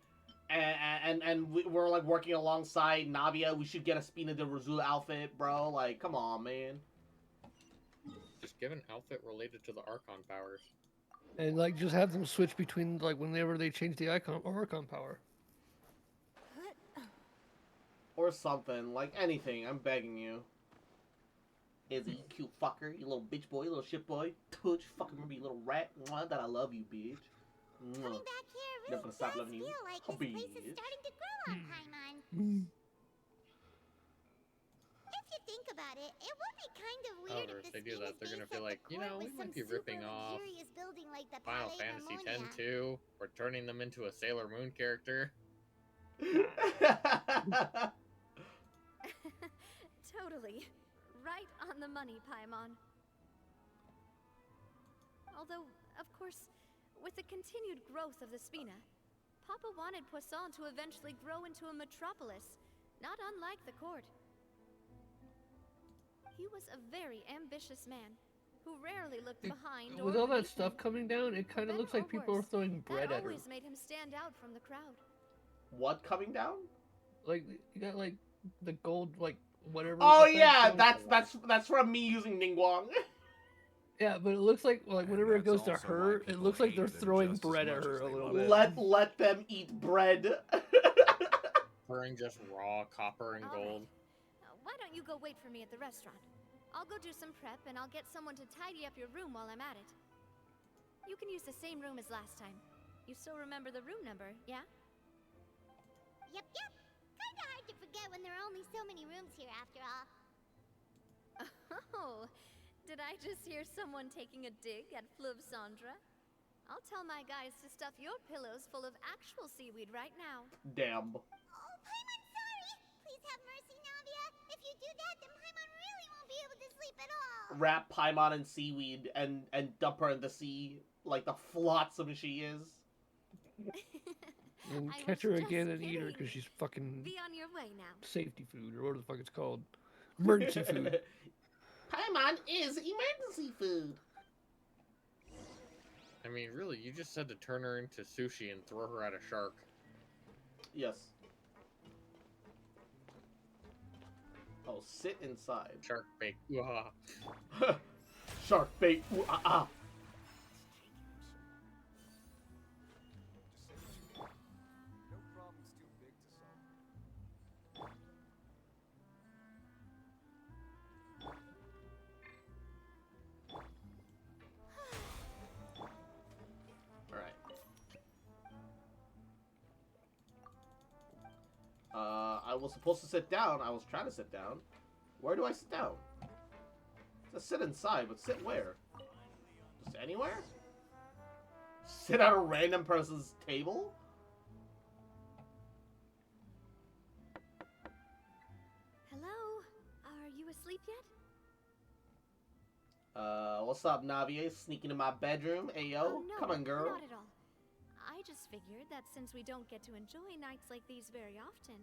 and we're like working alongside Navia, we should get a Spina de Rosula outfit, bro. Like, come on, man. Just give an outfit related to the Archon powers. And like just have them switch between like whenever they change the icon or Archon power. Or something, like anything, I'm begging you. Izzy, cute fucker, you little bitch boy, you little shit boy. Touch, fucking remember you little rat. Mwah, that I love you, bitch. Mwah. Coming back here Never really gonna stop does loving you. feel like Oh, this place bitch. is starting to grow on Paimon. If you think about it, it would be kind of weird However, if if the they do that, they're gonna feel like, you know, we might be ripping off building like the Final Palais Fantasy Harmonia. X 2. We're turning them into a Sailor Moon character. Totally. Right on the money, Paimon. Although, of course, with the continued growth of the Spina, Papa wanted Poisson to eventually grow into a metropolis, not unlike the court. He was a very ambitious man, who rarely looked behind or With all that beneath stuff him. coming down, it kind of For looks better like or people are worse, throwing bread that at him. always made him stand out from the crowd. What coming down? Like you got like the gold like whatever. Oh thing yeah, going- that's from me using Ningguang. Yeah, but it looks like whenever it goes to also her, why it looks like they're people hate them throwing just as bread at much her as a they little love bit. Let them eat bread. Pouring just raw copper and All right. gold. Why don't you go wait for me at the restaurant? I'll go do some prep and I'll get someone to tidy up your room while I'm at it. You can use the same room as last time. You still remember the room number, yeah? Yep. Kinda hard to forget when there are only so many rooms here after all. Oh, did I just hear someone taking a dig at Fleuve Cendra? I'll tell my guys to stuff your pillows full of actual seaweed right now. Damn. Oh, Paimon, sorry! Please have mercy, Navia. If you do that, then Paimon really won't be able to sleep at all. Wrap Paimon in seaweed and dump her in the sea like the flotsam she is. And I catch was her just again and eat her kidding. because she's fucking Be on your way now. safety food or whatever the fuck it's called. Emergency food. Paimon is emergency food. I mean, really, you just said to turn her into sushi and throw her at a shark. Yes. Oh, sit inside. Shark bait. Ooh-ha. Shark bait. Ooh, ah, ah. No problem's too big to solve. Alright. I was supposed to sit down. I was trying to sit down. Where do I sit down? Just sit inside, but sit where? Just anywhere? Sit at a random person's table? Hello? Are you asleep yet? What's up, Navia? Sneaking in my bedroom? Ayo, Oh, no, come on, girl. Not at all. I just figured that since we don't get to enjoy nights like these very often,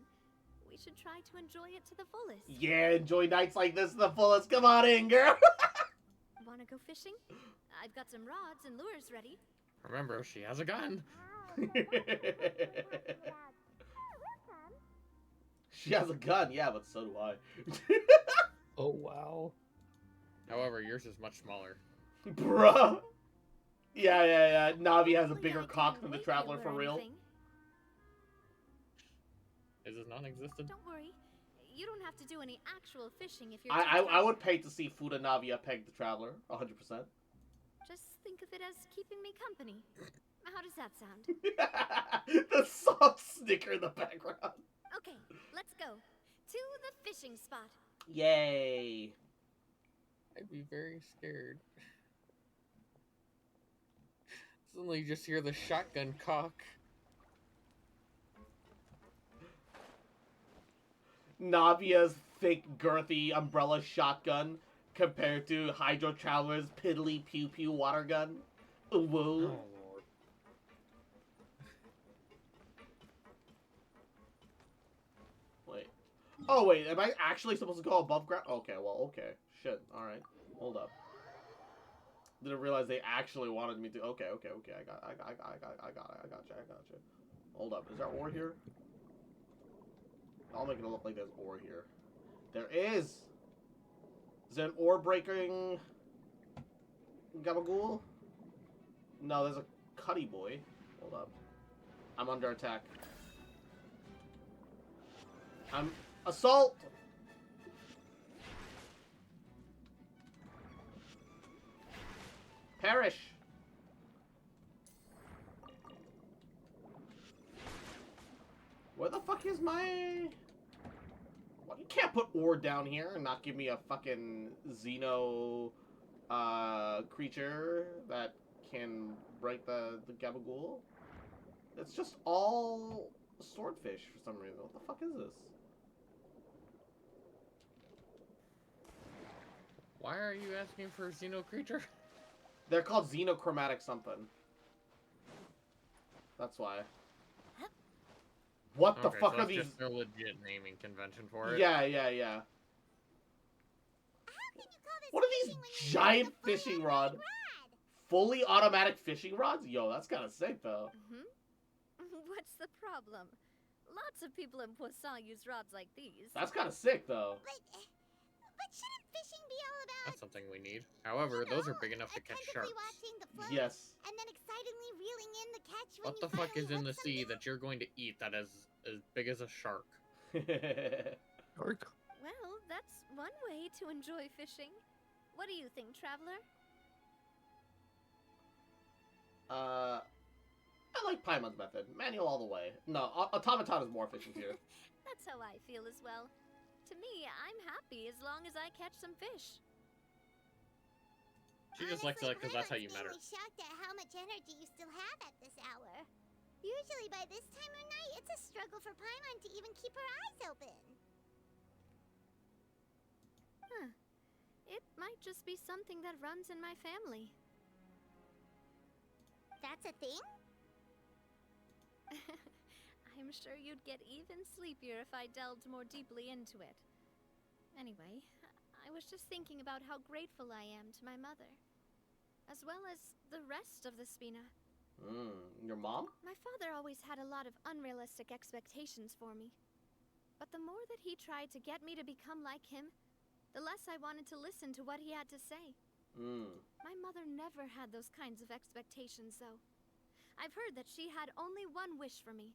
we should try to enjoy it to the fullest. Yeah, enjoy nights like this to the fullest. Come on in, girl. Wanna go fishing? I've got some rods and lures ready. Remember, she has a gun. She has a gun, yeah, but so do I. Oh wow. However, yours is much smaller. Bruh. Yeah. Navi has a bigger cock than the Traveler for real. Is this non-existent? Don't worry. You don't have to do any actual fishing if you're I would pay to see Fuda Navia peg the Traveler, 100%. Just think of it as keeping me company. How does that sound? The soft snicker in the background. Okay, let's go. To the fishing spot. Yay. I'd be very scared. Suddenly you just hear the shotgun cock. Navia's thick, girthy umbrella shotgun compared to Hydro Traveler's piddly pew-pew water gun. Whoa. Oh, Lord. Wait. Oh, wait. Am I actually supposed to go above ground? Okay, well, okay. Shit. Alright. Hold up. Didn't realize they actually wanted me to... Okay. I got you. Hold up. Is there ore here? I'll make it look like there's ore here. There is! Is there an ore breaking... Gabagool? No, there's a Cuddy boy. Hold up. I'm under attack. I'm... Assault! Perish! Where the fuck is my... Well, you can't put ore down here and not give me a fucking Xeno creature that can break the Gabagool. It's just all swordfish for some reason. What the fuck is this? Why are you asking for a Xeno creature? They're called xenochromatic something. That's why. What the fuck so are these? Just a legit naming convention for it. Yeah. What are these giant fishing rod? Fully automatic fishing rods? Yo, that's kind of sick though. What's the problem? Lots of people in Poisson use rods like these. That's kind of sick though. But shouldn't fishing be all about... That's something we need. However, those are big enough to catch sharks. Yes. And then excitedly reeling in the catch when What the fuck is in the sea that you're going to eat that is as big as a shark? Shark? Well, that's one way to enjoy fishing. What do you think, Traveler? I like Paimon's method. Manual all the way. No, Automaton is more efficient here. That's how I feel as well. To me, I'm happy as long as I catch some fish. She just likes it because that's how you met her. I'm shocked at how much energy you still have at this hour. Usually by this time of night, it's a struggle for Paimon to even keep her eyes open. Huh. It might just be something that runs in my family. That's a thing? I'm sure you'd get even sleepier if I delved more deeply into it. Anyway, I was just thinking about how grateful I am to my mother, as well as the rest of the Spina. Your mom? My father always had a lot of unrealistic expectations for me. But the more that he tried to get me to become like him, the less I wanted to listen to what he had to say. My mother never had those kinds of expectations, though. I've heard that she had only one wish for me,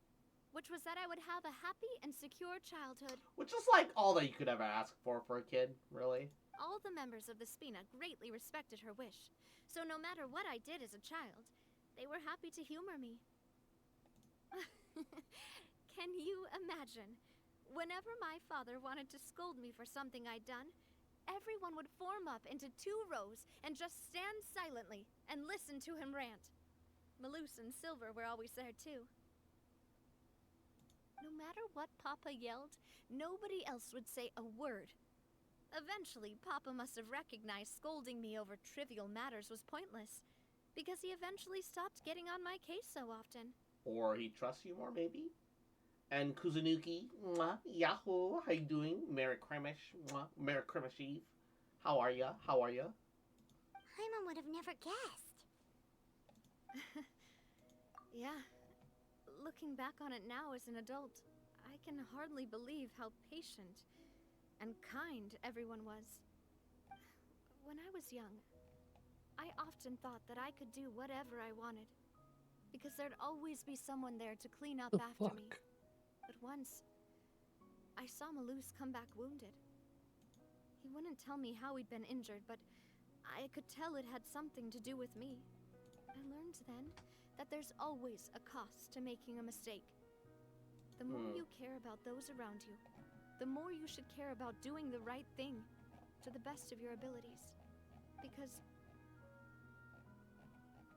which was that I would have a happy and secure childhood. Which is like all that you could ever ask for a kid, really. All the members of the Spina greatly respected her wish, so no matter what I did as a child, they were happy to humor me. Can you imagine? Whenever my father wanted to scold me for something I'd done, everyone would form up into 2 rows and just stand silently and listen to him rant. Malus and Silver were always there too. No matter what Papa yelled, nobody else would say a word. Eventually, Papa must have recognized scolding me over trivial matters was pointless, because he eventually stopped getting on my case so often. Or he trusts you more, maybe? And Kuzunuki, mwah, yahoo, how you doing? Merry Christmas, mwah, Merry Christmas Eve. How are ya? Paimon would have never guessed. Yeah. Looking back on it now as an adult, I I can hardly believe how patient and kind everyone was. When I was young, I often thought that I could do whatever I wanted, because there'd always be someone there to clean up after me. But once, I saw Malus come back wounded. He wouldn't tell me how he'd been injured, but I could tell it had something to do with me. I learned then that there's always a cost to making a mistake. The more you care about those around you, the more you should care about doing the right thing to the best of your abilities. Because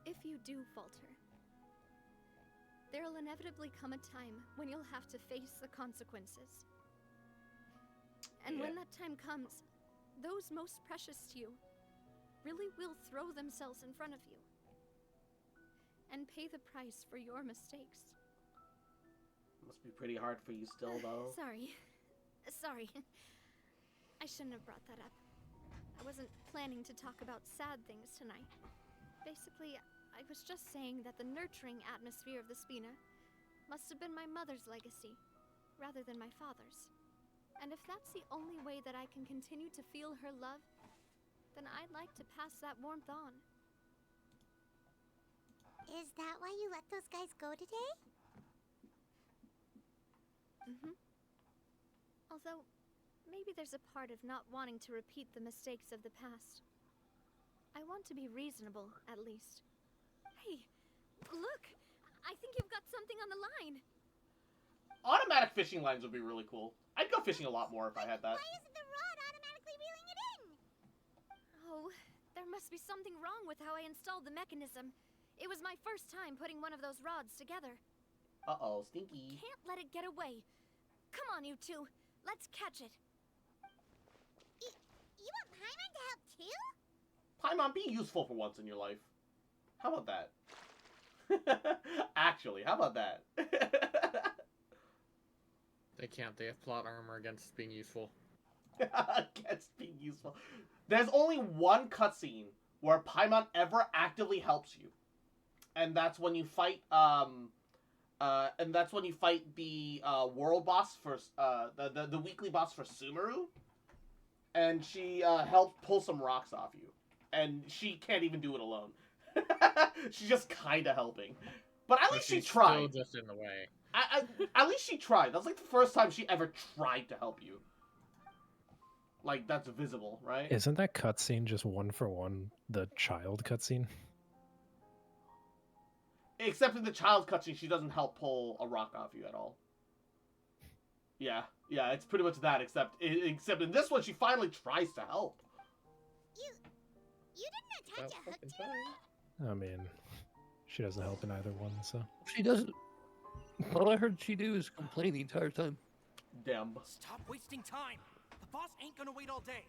if you do falter, there'll inevitably come a time when you'll have to face the consequences. And when that time comes, those most precious to you really will throw themselves in front of you and pay the price for your mistakes. Must be pretty hard for you still, though. Sorry. I shouldn't have brought that up. I wasn't planning to talk about sad things tonight. Basically, I was just saying that the nurturing atmosphere of the Spina must have been my mother's legacy, rather than my father's. And if that's the only way that I can continue to feel her love, then I'd like to pass that warmth on. Is that why you let those guys go today? Although, maybe there's a part of not wanting to repeat the mistakes of the past. I want to be reasonable, at least. Hey, look! I think you've got something on the line! Automatic fishing lines would be really cool. I'd go fishing a lot more if I had that. Why isn't the rod automatically reeling it in? Oh, there must be something wrong with how I installed the mechanism. It was my first time putting one of those rods together. Uh-oh, stinky. Can't let it get away. Come on, you two. Let's catch it. You want Paimon to help too? Paimon, be useful for once in your life. How about that? Actually, how about that? They can't. They have plot armor against being useful. Against being useful. There's only one cutscene where Paimon ever actively helps you. And that's when you fight, the world boss for the weekly boss for Sumeru, and she helped pull some rocks off you, and she can't even do it alone. She's just kind of helping, but at least she tried. Still just in the way. At least she tried. That's like the first time she ever tried to help you. Like that's visible, right? Isn't that cutscene just one for one the child cutscene? Except in the child cutscene, she doesn't help pull a rock off you at all. Yeah, it's pretty much that. Except in this one, she finally tries to help. You didn't attach a hook to it? I mean, she doesn't help in either one, so. She doesn't. All I heard she do is complain the entire time. Damn. Stop wasting time. The boss ain't gonna wait all day.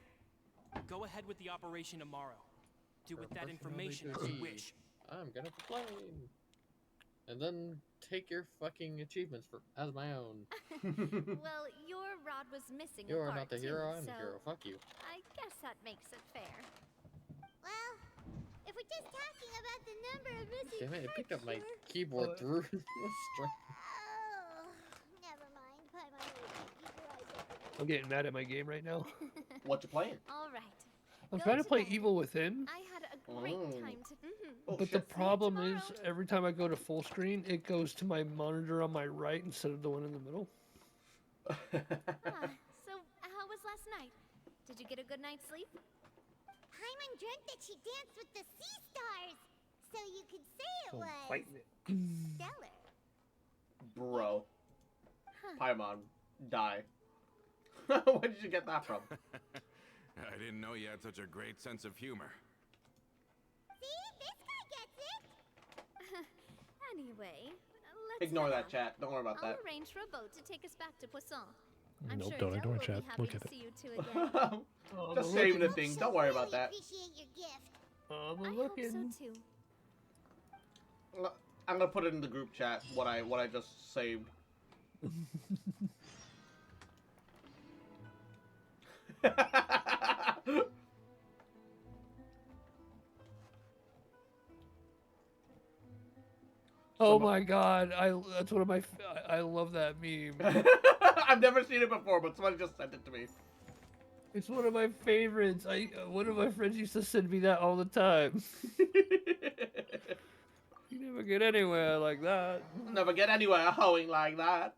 Go ahead with the operation tomorrow. Do with that information as you wish. I'm gonna complain. And then take your fucking achievements as my own. Well, your rod was missing. You are not the hero, I'm so the hero. Fuck you. I guess that makes it fair. Well, if we're just talking about the number of missing Damn it, it picked up my parts keyboard through the string. Oh, never mind. Paimon, keep your eyes open. I'm getting mad at my game right now. What you playing? All right. I'm trying to play Evil Within, I had a great time to. but the problem is every time I go to full screen, it goes to my monitor on my right instead of the one in the middle. So, how was last night? Did you get a good night's sleep? Paimon dreamt that she danced with the sea stars, so you could say it was Fighting it. stellar. Bro. Paimon, die. Where did you get that from? I didn't know you had such a great sense of humor. See? This guy gets it. Anyway, let's Ignore head that on. chat. Don't worry about I'll that. arrange for a boat to take us back to Poisson. I'm Nope, sure don't Joe ignore will chat. be happy Look to at it. see you two again. Just saving the thing. Don't worry about that. Appreciate your gift. I'm I looking. hope so too. I'm gonna put it in the group chat. What I just saved. Oh my god, that's one of my. I love that meme. I've never seen it before, but somebody just sent it to me. It's one of my favorites. One of my friends used to send me that all the time. You never get anywhere like that. Never get anywhere hoeing like that.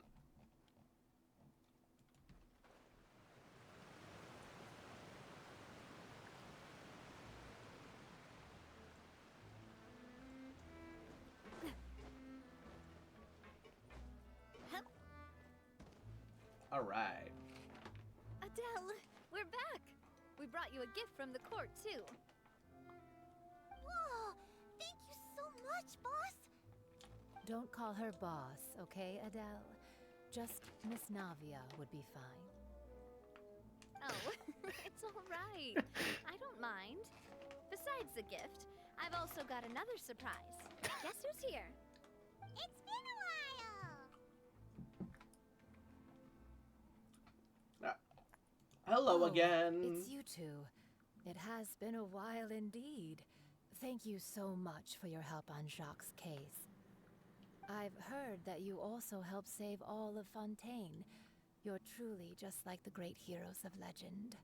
All right. Adele, we're back. We brought you a gift from the court, too. Whoa! Thank you so much, boss! Don't call her boss, okay, Adele? Just Miss Navia would be fine. Oh, it's all right. I don't mind. Besides the gift, I've also got another surprise. Guess who's here? It's been a while! Hello again. It's you two. It has been a while indeed. Thank you so much for your help on Jacques' case. I've heard that you also helped save all of Fontaine. You're truly just like the great heroes of legend.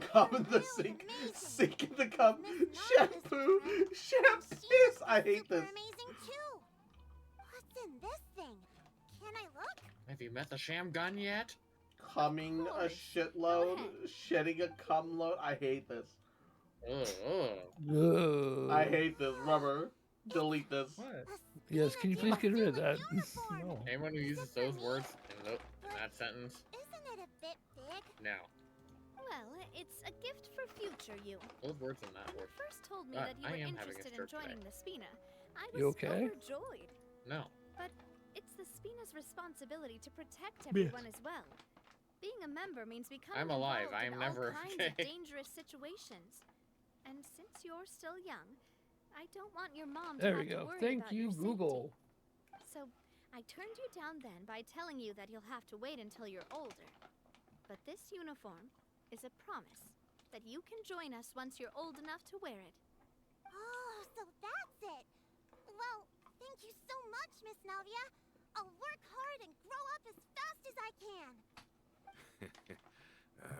Cum in the sink. Sink in the cum. Shampoo. Shampoo. I hate this. Amazing too. What's in this thing? Can I look? Have you met the sham gun yet? Cumming a shitload. Shedding a cum load. I hate this. I hate this. Rubber. Delete this. What? Yes, can you please get rid of that? No. Anyone who uses those words in that sentence? Isn't it a bit big? No. Well, it's a gift for future you. Those words in that When word. you first told me that you were interested in joining the Spina, I was You okay? overjoyed. No. But it's the Spina's responsibility to protect everyone as well. Being a member means becoming I'm alive. involved I am in never all kinds okay. of dangerous situations. And since you're still young, I don't want your mom to There we have to go. worry Thank about you, your Google. safety. So I turned you down then by telling you that you'll have to wait until you're older. But this uniform is a promise that you can join us once you're old enough to wear it. Oh, so that's it. Well, thank you so much, Miss Navia. I'll work hard and grow up as fast as I can.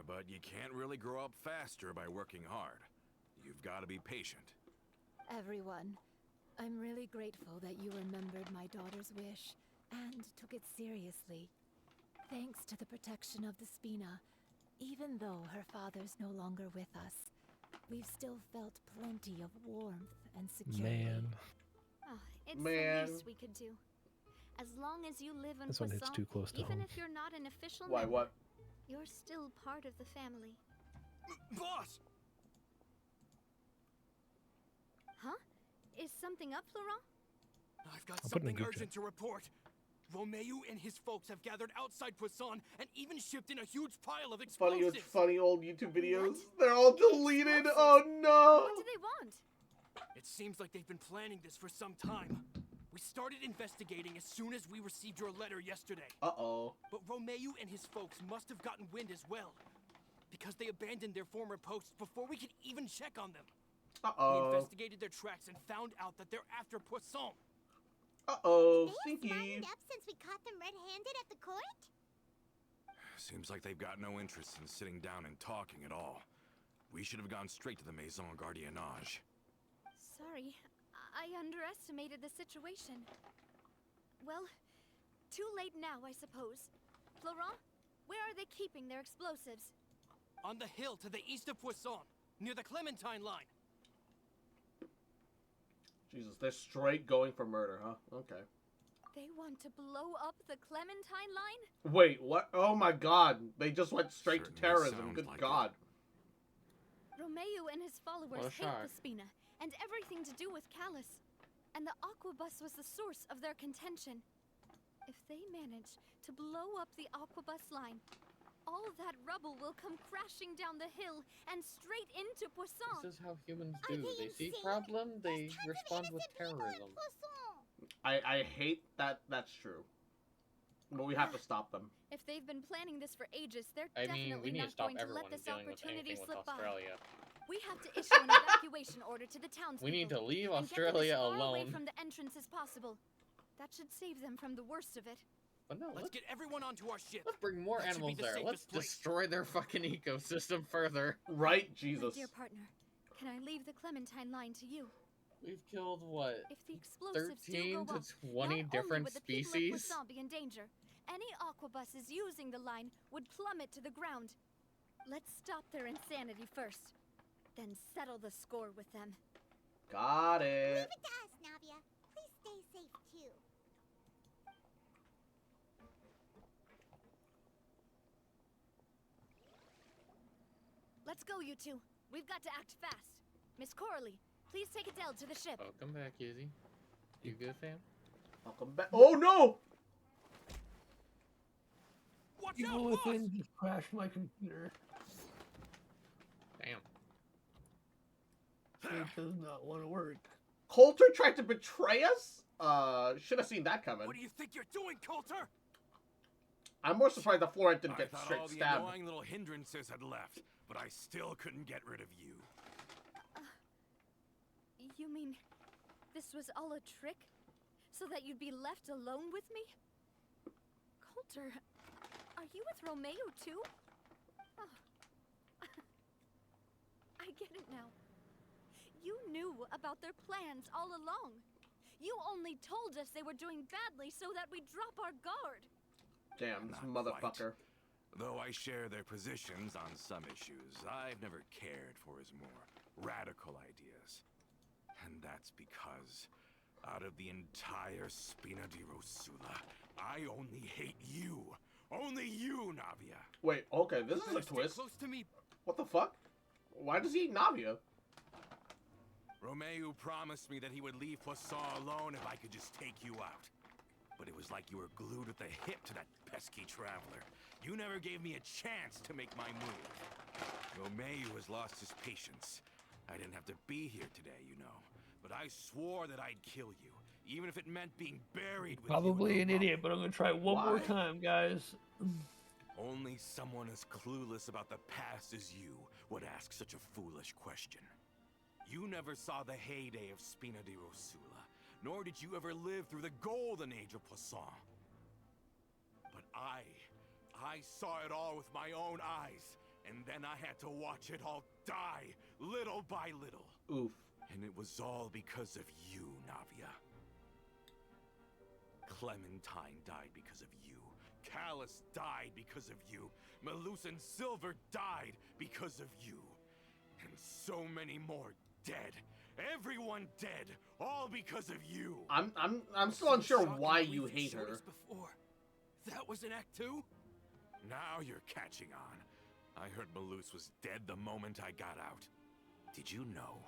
But you can't really grow up faster by working hard. You've got to be patient. Everyone, I'm really grateful that you remembered my daughter's wish and took it seriously. Thanks to the protection of the Spina, even though her father's no longer with us, we've still felt plenty of warmth and security. Man. Oh, it's Man. the least we could do. As long as you live in This one hits Poisson, too close to even home. if you're not an official Why, member, what? you're still part of the family. Boss! Huh? Is something up, Florent? I've got I'll put it in something the group urgent to report. Romeo and his folks have gathered outside Poisson and even shipped in a huge pile of explosives. Funny old YouTube videos. They're all deleted. Oh no. What do they want? It seems like they've been planning this for some time. We started investigating as soon as we received your letter yesterday. Uh-oh. But Romeo and his folks must have gotten wind as well, because they abandoned their former posts before we could even check on them. Uh-oh. We investigated their tracks and found out that they're after Poisson. Uh-oh. They've Stinky. smartened up since we caught them red-handed at the court? Seems like they've got no interest in sitting down and talking at all. We should have gone straight to the Maison Gardiennage. Sorry, I underestimated the situation. Well, too late now, I suppose. Florent, where are they keeping their explosives? On the hill to the east of Poisson, near the Clementine line. Jesus, they're straight going for murder, huh? Okay. They want to blow up the Clementine line? Wait, what? Oh my god. They just went straight to Certainly terrorism. sounds Good like god. Romeo and his followers What a hate shock. the Spina, and everything to do with Callus. And the Aquabus was the source of their contention. If they manage to blow up the Aquabus line, all of that rubble will come crashing down the hill and straight into Poisson. This is how humans do. They see problem, they respond with terrorism. I hate that that's true. But we have to stop them. If they've been planning this for ages, they're I mean, definitely we need to not stop going to everyone let this dealing with opportunity anything with slip by. Australia. We have to issue an evacuation order to the townspeople. We need to leave and get them Australia as far away alone. from the entrance as possible. That should save them from the worst of it. But no, Let's get everyone onto our ship. let's bring more That should be animals the there. Let's safest place. destroy their fucking ecosystem further. Right, My Jesus. dear partner, can I leave the Clementine line to you? We've killed, what, If the explosives 13 do go to off, 20 not different only would the people of species? Poisson be in danger, any aquabuses using the line would plummet to the ground. Let's stop their insanity first, then settle the score with them. Got Leave it. it to us, Navia. Please stay safe, too. Let's go, you two. We've got to act fast. Miss Coralie, please take Adele to the ship. Welcome back, Izzy. You good, fam? Welcome back. Oh no! Watch Evil out, Within boss! just crashed my computer. Damn. It does not want to work. Coulter tried to betray us? Should have seen that coming. What do you think you're doing, Coulter? I'm more surprised the Florent didn't I get thought straight all the stabbed. annoying little hindrances had left, but I still couldn't get rid of you. You mean this was all a trick? So that you'd be left alone with me? Coulter, are you with Romeo too? Oh. I get it now. You knew about their plans all along. You only told us they were doing badly so that we'd drop our guard. Damn, this Not motherfucker. quite. Though I share their positions on some issues, I've never cared for his more radical ideas. And that's because, out of the entire Spina di Rosula, I only hate you. Only you, Navia. Wait, okay, this is a Stay twist. close to me. What the fuck? Why does he hate Navia? Romeo promised me that he would leave Poisson alone if I could just take you out. But it was like you were glued at the hip to that pesky traveler. You never gave me a chance to make my move. Romeo has lost his patience. I didn't have to be here today, you know. But I swore that I'd kill you, even if it meant being buried with Probably you an idiot, but I'm gonna try one more time, guys. Only someone as clueless about the past as you would ask such a foolish question. You never saw the heyday of Spina di Rosula, nor did you ever live through the golden age of Poisson. But I saw it all with my own eyes, and then I had to watch it all die, little by little. Oof. And it was all because of you, Navia. Clementine died because of you. Callus died because of you. Malus and Silver died because of you. And so many more dead. Everyone dead, all because of you. I'm still unsure why you hate her. Before. That was in Act 2? Now you're catching on. I heard Malus was dead the moment I got out. Did you know?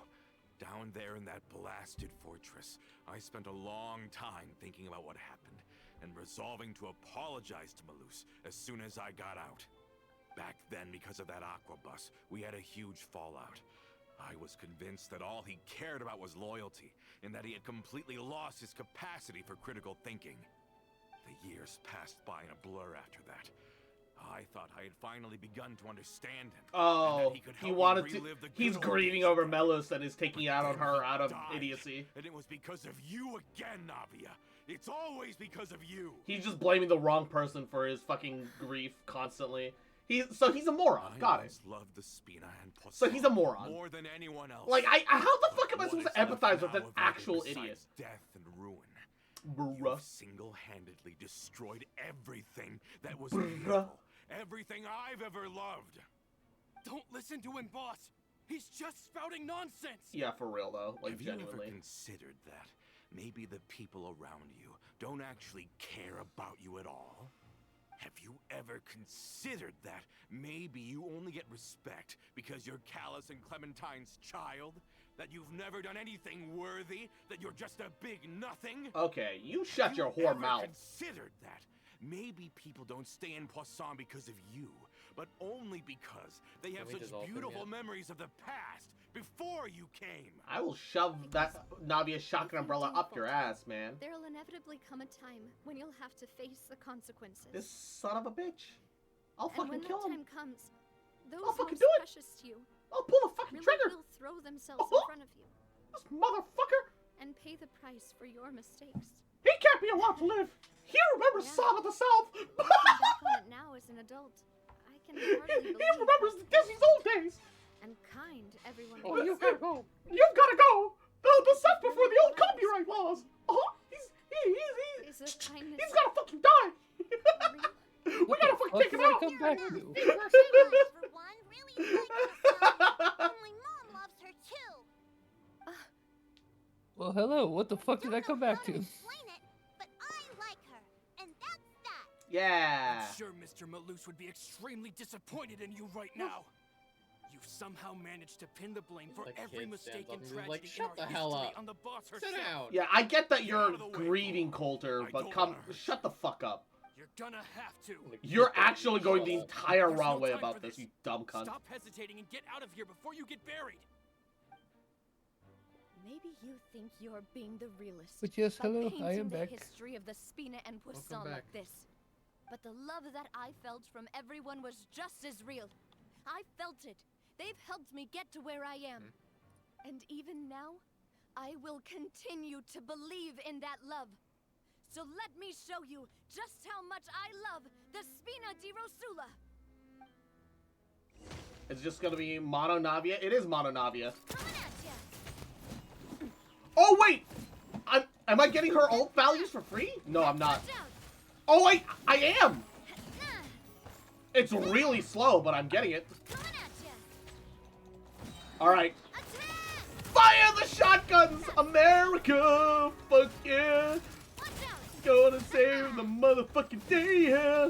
Down there in that blasted fortress, I spent a long time thinking about what happened and resolving to apologize to Malus as soon as I got out. Back then, because of that aquabus, we had a huge fallout. I was convinced that all he cared about was loyalty, and that he had completely lost his capacity for critical thinking. The years passed by in a blur after that. I thought I had finally begun to understand him. Oh, he wanted to. He's good old grieving days over again. Melus and is taking it out on her out of Died. idiocy. And it was because of you again, Navia. It's always because of you. He's just blaming the wrong person for his fucking grief constantly. So he's a moron. Got it. Loved the Spina and So he's a moron. more than anyone else. Like, how the fuck am I What supposed is to left empathize with now an of you actual besides idiot? Death and ruin. Bruh. You've single-handedly destroyed everything that was beautiful. Everything I've ever loved. Don't listen to him, boss. He's just spouting nonsense. Yeah, for real though. Like, Have genuinely. you ever considered that maybe the people around you don't actually care about you at all? Have you ever considered that maybe you only get respect because you're Callus and Clementine's child? That you've never done anything worthy? That you're just a big nothing? Okay, you shut Have your you whore ever mouth. Considered that maybe people don't stay in Poisson because of you, but only because they have we such dissolve them beautiful yet? memories of the past before you came. I will shove that Navia shotgun umbrella up your ass, man. There'll inevitably come a time when you'll have to face the consequences. This son of a bitch. I'll And fucking when kill that him. time comes, those I'll fucking most do it. precious to you I'll pull the fucking really trigger. will throw themselves in front of you This motherfucker. and pay the price for your mistakes. He can't be allowed to live. He remembers Sam at the South. Looking back on it now as an adult, I can hardly believe He remembers Disney's old days. and kind everyone Oh, was. you gotta go. You've gotta go. The South before the old copyright laws. Is this kindness? He's gotta fucking die. We gotta fucking take him out. Come back to. For one, really like herself. Only Mom loves her too. Well, hello. What the fuck did I come back to? Explain it, but I like her, and that's that. Yeah. I'm sure Mr. Malus would be extremely disappointed in you right now. You've somehow managed to pin the blame for The every kid mistake stands and up and he's tragedy like, "Shut in the our hell history up. on the boss Sit herself. down." Yeah, I get that you're grieving, Coulter, but come, shut the fuck up. You're gonna have to. You're actually going the entire wrong way about this, you dumb cunt. Stop hesitating and get out of here before you get buried. Maybe you think you're being the realist. But yes, by hello, I painting am the back. history of the Spina and Welcome Poisson back. like this. But the love that I felt from everyone was just as real. I felt it. They've helped me get to where I am. And even now, I will continue to believe in that love. So let me show you just how much I love the Spina di Rosula. It's just gonna be Mono Navia. It is Mono Navia. Coming at ya. Oh wait, am I getting her ult values for free? No, I'm not. Oh wait, I am. It's really slow, but I'm getting it. Coming at ya. All right. Fire the shotguns, America! Fuck yeah! Gonna save the motherfucking day, yeah!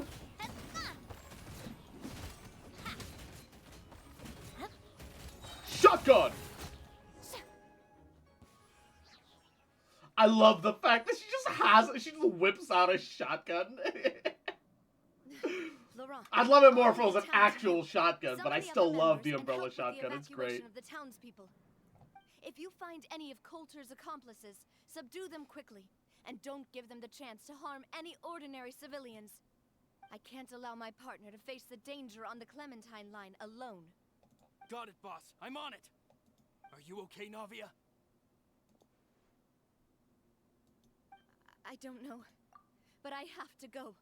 Shotgun! I love the fact that she just whips out a shotgun. I'd love it more if it was an actual shotgun, but I still love the umbrella shotgun. It's great. Of the townspeople. If you find any of Coulter's accomplices, subdue them quickly, and don't give them the chance to harm any ordinary civilians. I can't allow my partner to face the danger on the Clementine line alone. Got it, boss. I'm on it. Are you okay, Navia? I don't know, but I have to go.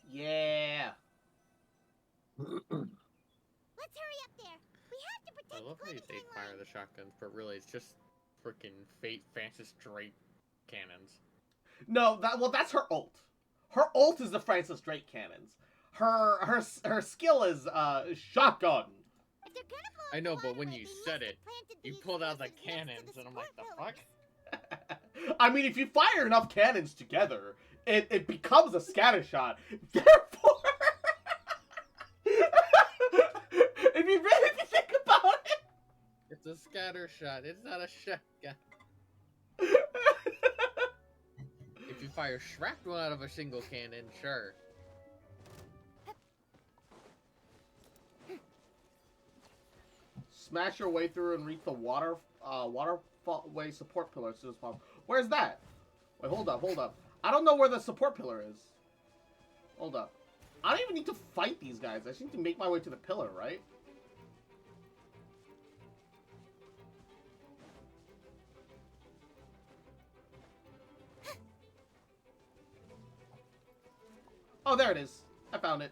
Yeah. Let's hurry up there. We have to protect I love how you say fire the shotguns, but really it's just freaking Fate Francis Drake cannons. No, that's her ult. Her ult is the Francis Drake cannons. Her skill is shotgun. I know, but when you said it, you pulled out the cannons, and I'm like, the fuck? I mean, if you fire enough cannons together, it becomes a scatter shot. Therefore, if you really think about it, it's a scatter shot. It's not a shotgun. If you fire shrapnel out of a single cannon, sure. Smash your way through and reach the waterway support pillar as soon as possible. Where's that? Wait, hold up. I don't know where the support pillar is. Hold up. I don't even need to fight these guys. I just need to make my way to the pillar, right? Oh, there it is. I found it.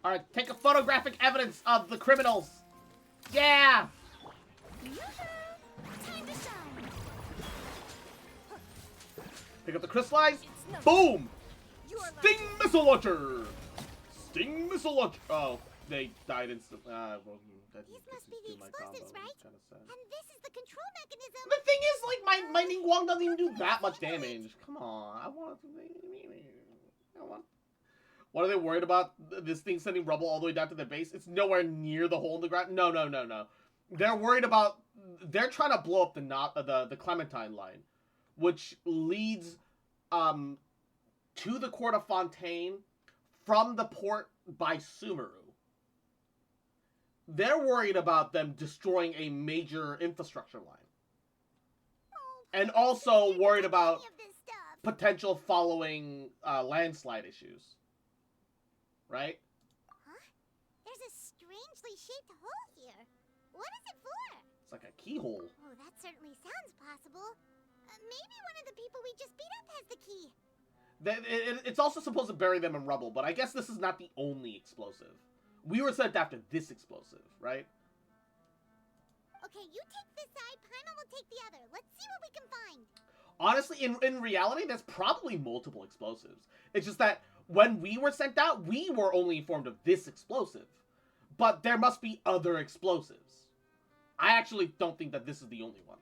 Alright, take a photographic evidence of the criminals. Yeah! Pick up the crystallize. Boom! Sting missile launcher! Sting missile launcher! Oh, they died instantly. These must be the explosives, right? And this is the control mechanism. The thing is, like, my Ningguang doesn't even do that much damage. Come on, I want. What are they worried about? This thing sending rubble all the way down to their base? It's nowhere near the hole in the ground. No. They're worried about. They're trying to blow up the Clementine line, which leads to the Court of Fontaine from the port by Sumeru. They're worried about them destroying a major infrastructure line. And also worried about potential following landslide issues. Right? Huh? There's a strangely shaped hole here. What is it for? It's like a keyhole. Oh, that certainly sounds possible. Maybe one of the people we just beat up has the key. It's also supposed to bury them in rubble, but I guess this is not the only explosive. We were sent after this explosive, right? Okay, you take this side, Paimon will take the other. Let's see what we can find. Honestly, in reality, there's probably multiple explosives. It's just that when we were sent out, we were only informed of this explosive. But there must be other explosives. I actually don't think that this is the only one.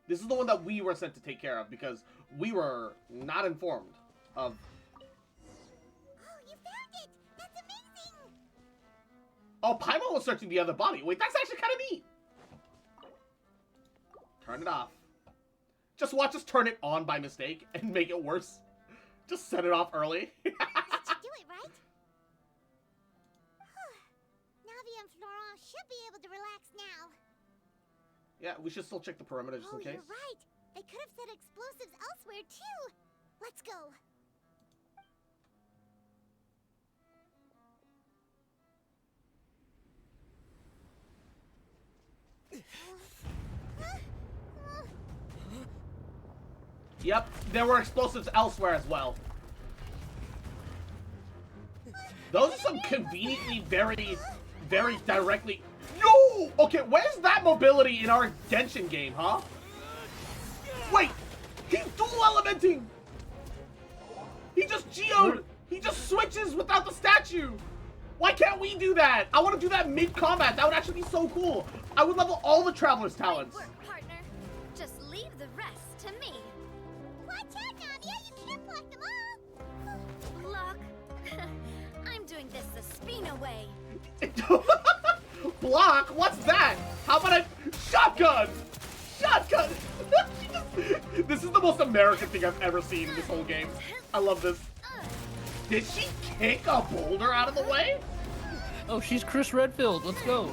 This is the one that we were sent to take care of because we were not informed of. Oh, you found it! That's amazing! Oh, Paimon was searching the other body. Wait, that's actually kind of neat. Turn it off. Just watch us turn it on by mistake and make it worse. Just set it off early. That should do it, right? Navi and Florent should be able to relax now. Yeah, we should still check the perimeter just in case. You're right. They could have set explosives elsewhere, too. Let's go. Yep, there were explosives elsewhere as well. Those are some conveniently very directly... No! Okay, where's that mobility in our Genshin game, huh? Wait! He's dual elementing! He just geoed! He just switches without the statue! Why can't we do that? I want to do that mid-combat. That would actually be so cool. I would level all the Traveler's talents. Great work, partner. Just leave the rest to me. Watch out, Nadia! You can't block them all! Block? I'm doing this the Spina way. Block? What's that? How about a shotgun? Shotgun! This is the most American thing I've ever seen in this whole game. I love this. Did she kick a boulder out of the way? Oh, she's Chris Redfield. Let's go.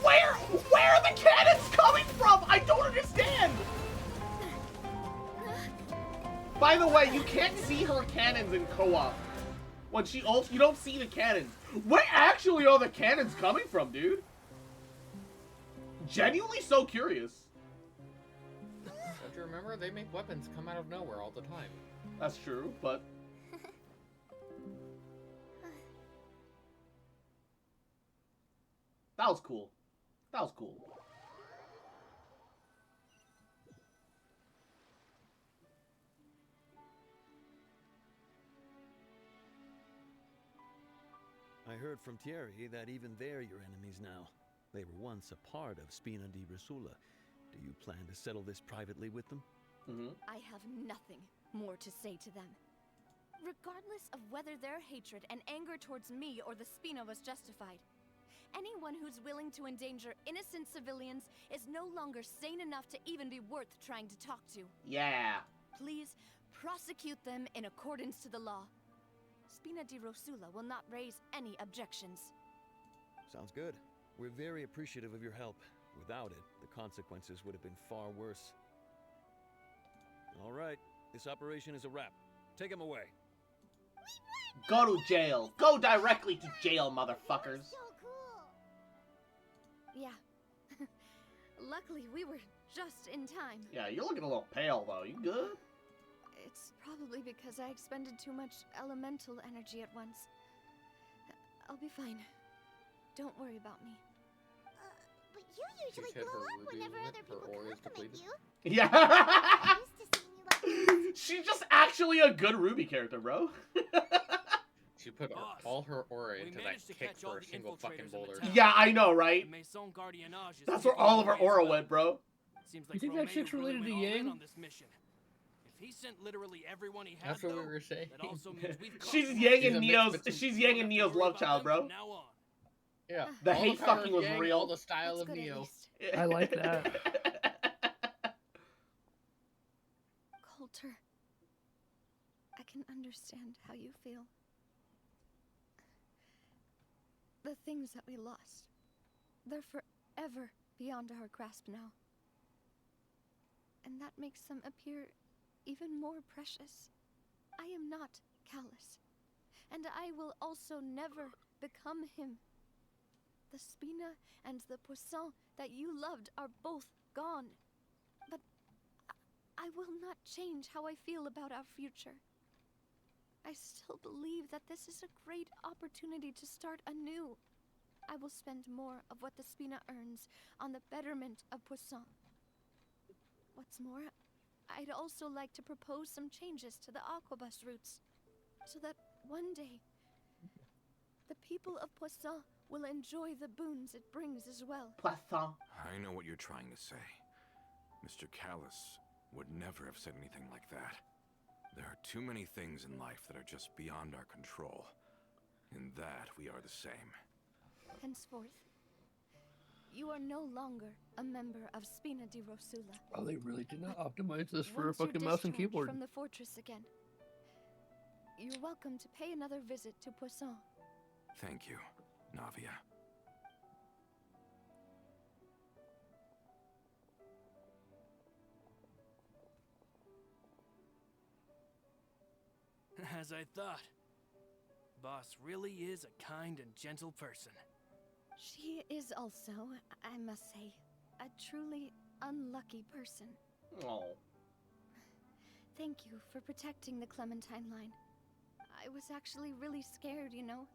Where are the cannons coming from? I don't understand. By the way, you can't see her cannons in co-op. When she ults, you don't see the cannons. Where actually are the cannons coming from, dude? Genuinely so curious. Don't you remember? They make weapons come out of nowhere all the time. That's true, but... That was cool. That was cool. I heard from Thierry that even they're your enemies now. They were once a part of Spina di Rosula. Do you plan to settle this privately with them? I have nothing more to say to them. Regardless of whether their hatred and anger towards me or the Spina was justified, anyone who's willing to endanger innocent civilians is no longer sane enough to even be worth trying to talk to. Yeah. Please prosecute them in accordance to the law. Spina di Rosula will not raise any objections. Sounds good. We're very appreciative of your help. Without it, the consequences would have been far worse. All right, this operation is a wrap. Take him away. Go to jail. Go directly to jail, motherfuckers. Yeah. Luckily, we were just in time. Yeah, you're looking a little pale, though. You good? It's probably because I expended too much elemental energy at once. I'll be fine. Don't worry about me. But you usually glow up whenever other people compliment you. Yeah. She's just actually a good Ruby character, bro. She put all her aura into that kick for a single fucking boulder. Yeah, I know, right? That's where all of her aura went, bro. Seems You think that chick's related to Yang? on this mission. If he sent literally everyone he had, That's what we were saying. that also means we've She's Yang and Neo's love child, bro. Yeah. The all hate power fucking of was Yang, real. all the style of Neo. I like that. Coulter, I can understand how you feel. The things that we lost, they're forever beyond our grasp now. and that makes them appear even more precious. I am not callous, and I will also never become him. The Spina and the Poisson that you loved are both gone. But I will not change how I feel about our future. I still believe that this is a great opportunity to start anew. I will spend more of what the Spina earns on the betterment of Poisson. What's more, I'd also like to propose some changes to the Aquabus routes, so that one day, the people of Poisson will enjoy the boons it brings as well. Poisson. I know what you're trying to say. Mr. Callus would never have said anything like that. There are too many things in life that are just beyond our control. In that, we are the same. Henceforth, you are no longer a member of Spina di Rosula. Oh, they really did not optimize this for a Once you're fucking mouse and discharged keyboard. from the fortress again, you're welcome to pay another visit to Poisson. Thank you, Navia. As I thought. Boss really is a kind and gentle person. She is also, I must say, a truly unlucky person. Oh. Thank you for protecting the Clementine line. I was actually really scared, you know.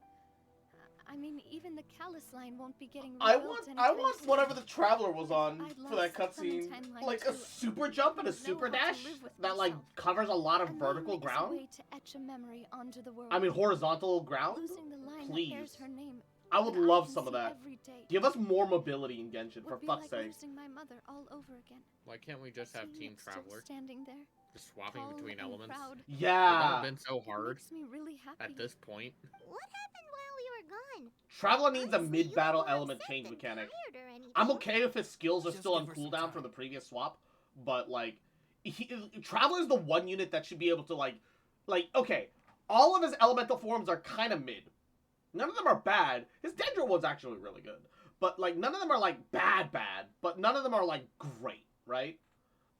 I mean, even the Callus line won't be getting rebuilt I want whatever the Traveler was on for that cutscene, like a super jump and a super dash that like covers a lot of vertical ground. Way to etch a memory onto the world. I mean horizontal ground. Losing the line Please. that bears her name, I would that love can some of see that. every day, Give us more mobility in Genshin, for would be fuck's like sake. losing my mother all over again. Why can't we just have Seeing Team it still Traveler? standing there, Just swapping tall between and elements. proud. Yeah. It would have been so hard Makes me really happy. at this point. What happened while we were gone? Traveler needs a mid-battle element change mechanic. I'm okay if his skills are still on cooldown from the previous swap, but like, Traveler's the one unit that should be able to like, okay, all of his elemental forms are kind of mid. None of them are bad. His Dendro one's actually really good, but like none of them are like bad, but none of them are like great, right?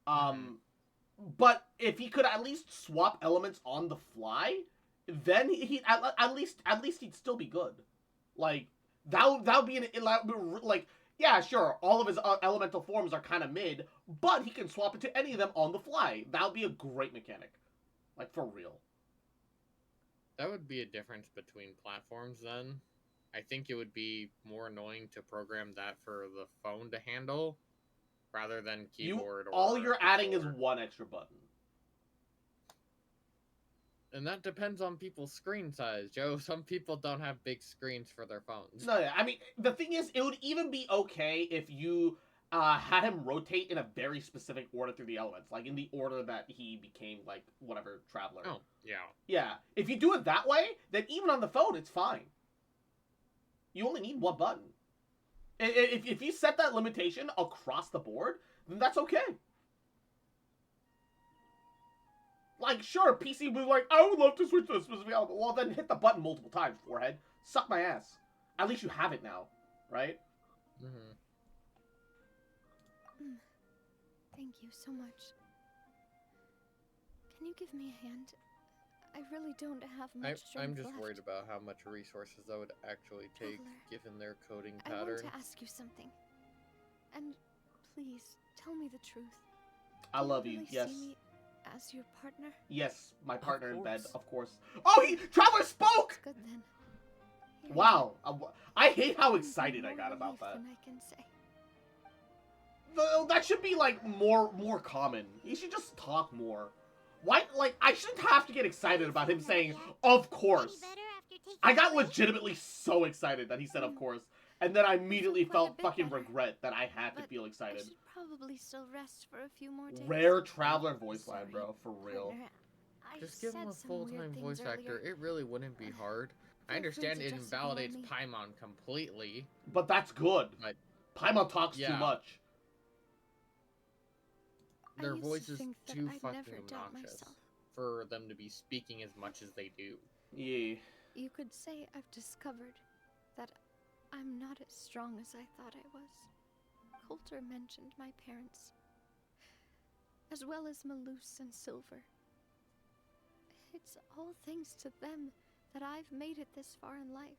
But if he could at least swap elements on the fly, then he at least he'd still be good. Like that would be like, yeah, sure, all of his elemental forms are kind of mid, but he can swap into any of them on the fly. That would be a great mechanic, like for real. That would be a difference between platforms then. I think it would be more annoying to program that for the phone to handle rather than keyboard. All you're adding is one extra button. And that depends on people's screen size, Joe. Some people don't have big screens for their phones. No, I mean, the thing is, it would even be okay if you had him rotate in a very specific order through the elements, like in the order that he became, like, whatever, Traveler. Oh, yeah. Yeah, if you do it that way, then even on the phone, it's fine. You only need one button. If you set that limitation across the board, then that's okay. Like, sure, PC would be like, I would love to switch to a specific element. Well, then hit the button multiple times, forehead. Suck my ass. At least you have it now, right? Mm-hmm. Thank you so much. Can you give me a hand? I really don't have much strength I'm just left. worried about how much resources that would actually take, given their coding I pattern. want to ask you something. And please, tell me the truth. I love you, really yes. See me as your partner? Yes, my partner in bed, of course. Oh, Traveler spoke! Good then. Wow. I hate how excited I got about that. Than I can say. That should be, like, more common. He should just talk more. Why, like, I shouldn't have to get excited about him saying, of course. I got legitimately so excited that he said, of course. And then I immediately felt fucking regret that I had to feel excited. I should probably still rest for a few more days. Rare Traveler voice line, bro. For real. Just give him a full-time voice actor. It really wouldn't be hard. I understand it invalidates Paimon completely. But that's good. But Paimon talks too much. Their voice is too fucking obnoxious for them to be speaking as much as they do. Yeah. You could say I've discovered that I'm not as strong as I thought I was. Coulter mentioned my parents. as well as Malus and Silver. It's all thanks to them that I've made it this far in life.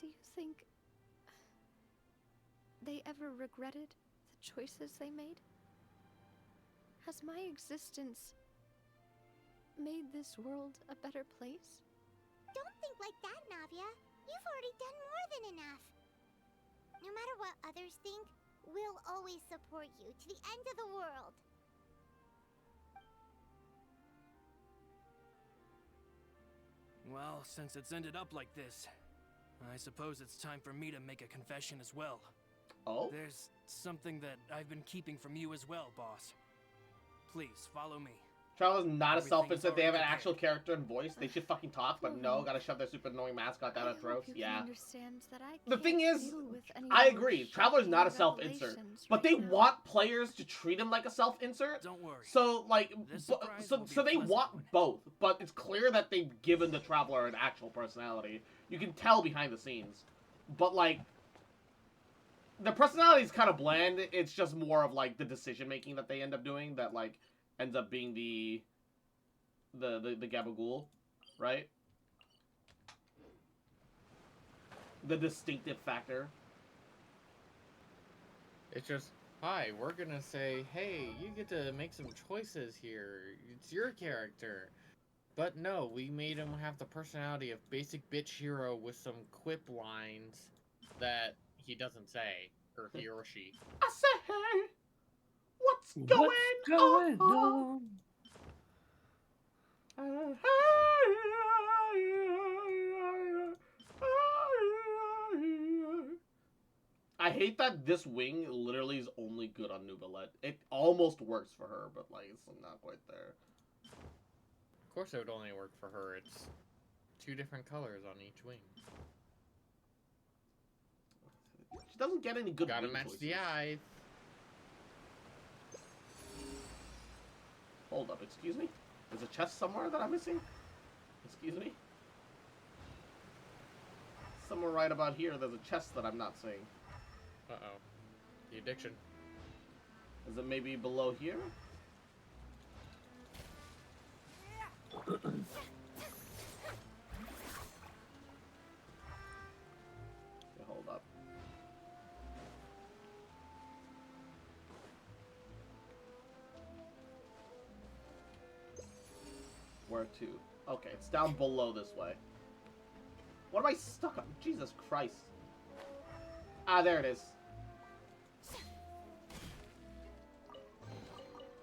Do you think they ever regretted the choices they made? Has my existence made this world a better place? Don't think like that, Navia. You've already done more than enough. No matter what others think, we'll always support you to the end of the world. Well, since it's ended up like this, I suppose it's time for me to make a confession as well. Oh? There's something that I've been keeping from you as well, boss. Please, follow me. Traveler's not a Everything self-insert. is They have an already actual character and voice. They should fucking talk, but no, gotta shove their super annoying mascot down our throats. Yeah. The thing is, I agree. Traveler's not a self-insert, but they want players to treat him like a self-insert. Don't worry. So like, so they want both, but it's clear that they've given the Traveler an actual personality. You can tell behind the scenes, but like, the personality is kind of bland. It's just more of like the decision making that they end up doing that like ends up being the Gabagool, right? The distinctive factor. It's just, hi, we're gonna say, hey, you get to make some choices here. It's your character. But no, we made him have the personality of basic bitch hero with some quip lines that he doesn't say, or he or she. I say, hey, what's going on? I hate that this wing literally is only good on Nubalette. It almost works for her, but like it's not quite there. Of course it would only work for her. It's 2 different colors on each wing. She doesn't get any good Gotta wing match choices. the eye. Hold up, excuse me? There's a chest somewhere that I'm missing? Excuse me? Somewhere right about here, there's a chest that I'm not seeing. Uh-oh. The addiction. Is it maybe below here? Okay, hold up. Where to? Okay, it's down below this way. What am I stuck on? Jesus Christ. Ah, there it is.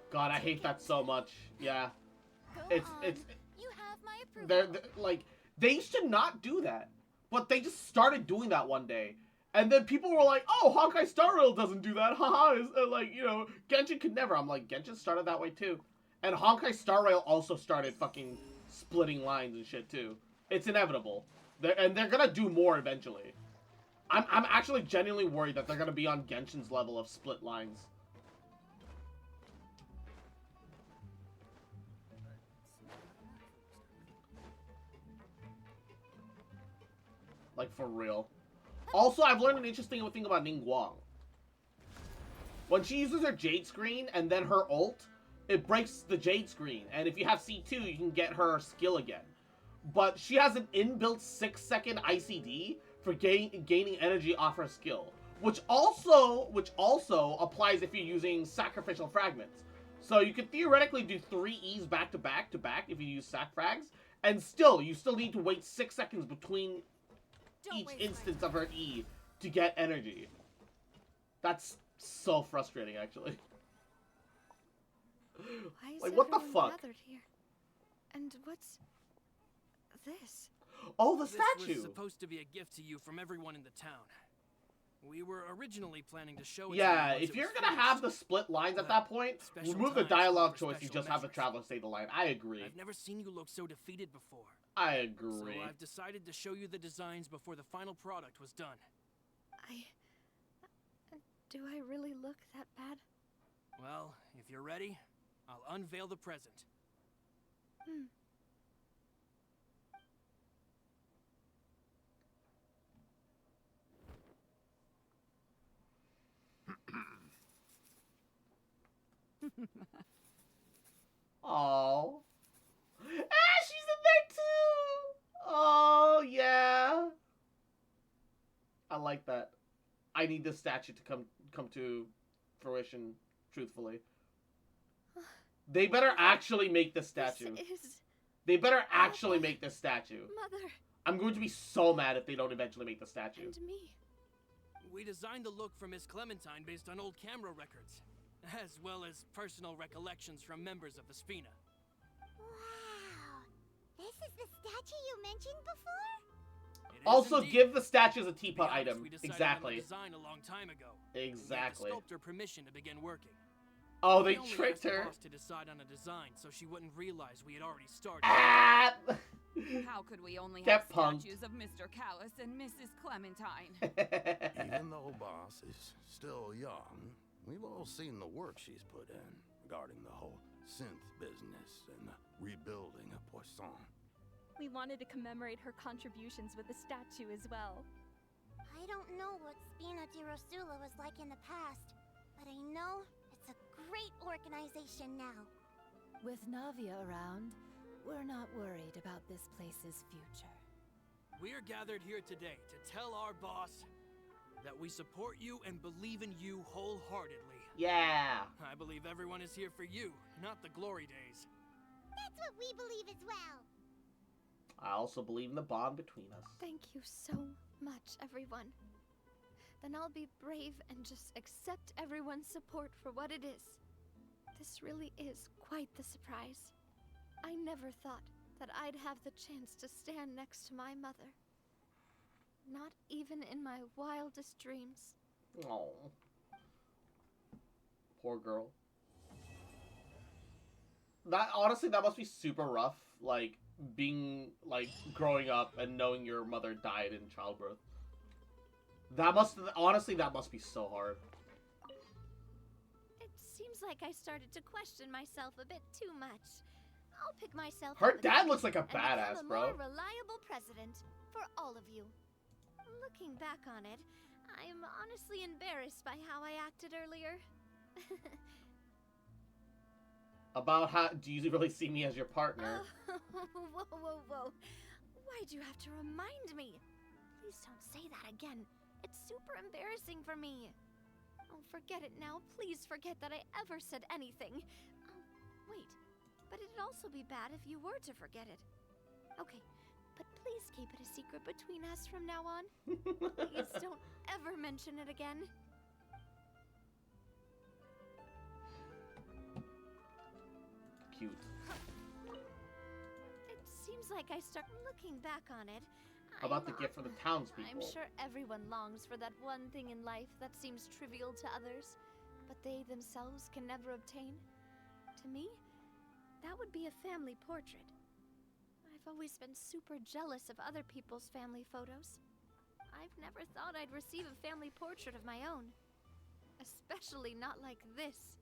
God, I hate that so much. Yeah. It's You have my approval. they're like, they used to not do that. But they just started doing that one day. And then people were like, oh, Honkai Star Rail doesn't do that. Haha, like, you know, Genshin could never. I'm like, Genshin started that way too. And Honkai Star Rail also started fucking splitting lines and shit too. It's inevitable. They're gonna do more eventually. I'm actually genuinely worried that they're gonna be on Genshin's level of split lines. Like, for real. Also, I've learned an interesting thing about Ningguang. When she uses her Jade Screen and then her ult, it breaks the Jade Screen. And if you have C2, you can get her skill again. But she has an inbuilt 6-second ICD for gaining energy off her skill. Which also applies if you're using Sacrificial Fragments. So you could theoretically do 3 E's back to back if you use Sac Frags. And you still need to wait 6 seconds between each instance of her E to get energy. That's so frustrating, actually. Why is like, what the everyone fuck? gathered here? And what's this? Oh, the This statue! was supposed to be a gift to you from everyone in the town. We were originally planning to show it Yeah, to you if you're gonna have the split lines at that point, remove the dialogue choice and just have the Traveler say the line. I agree. I've never seen you look so defeated before. I agree. So I've decided to show you the designs before the final product was done. Do I really look that bad? Well, if you're ready, I'll unveil the present. like that. I need this statue to come to fruition, truthfully. They better actually make this statue. They better actually make this statue. Mother. I'm going to be so mad if they don't eventually make the statue. And me. We designed the look for Miss Clementine based on old camera records, as well as personal recollections from members of the Spina. Wow. This is the statue you mentioned before? Also, give the statue as a teapot item. We decided Exactly. on the design a long time ago. Exactly. We gave the sculptor permission to begin working. Oh, they We only tricked asked the her. boss to decide on a design so she wouldn't realize we had already started. Ah! How could we only Get have punked. statues of Mr. Callus and Mrs. Clementine? Even though Boss is still young, we've all seen the work she's put in regarding the whole synth business and the rebuilding of Poisson. We wanted to commemorate her contributions with a statue as well. I don't know what Spina di Rosula was like in the past, but I know it's a great organization now. With Navia around, we're not worried about this place's future. We are gathered here today to tell our boss that we support you and believe in you wholeheartedly. Yeah. I believe everyone is here for you, not the glory days. That's what we believe as well. I also believe in the bond between us. Thank you so much, everyone. Then I'll be brave and just accept everyone's support for what it is. This really is quite the surprise. I never thought that I'd have the chance to stand next to my mother. Not even in my wildest dreams. Oh. Poor girl. That, honestly, that must be super rough. Like, growing up and knowing your mother died in childbirth. Honestly, that must be so hard. It seems like I started to question myself a bit too much. I'll pick myself Her up dad again looks like a and become badass, a bro. more reliable president for all of you. Looking back on it, I'm honestly embarrassed by how I acted earlier. About how, do you really see me as your partner? Whoa. Why'd you have to remind me? Please don't say that again. It's super embarrassing for me. Oh, forget it now. Please forget that I ever said anything. Oh, wait. But it'd also be bad if you were to forget it. Okay, but please keep it a secret between us from now on. Please don't ever mention it again. Cute. It seems like I start looking back on it. How about the gift for the townspeople? I'm sure everyone longs for that one thing in life that seems trivial to others, but they themselves can never obtain. To me, that would be a family portrait. I've always been super jealous of other people's family photos. I've never thought I'd receive a family portrait of my own. Especially not like this.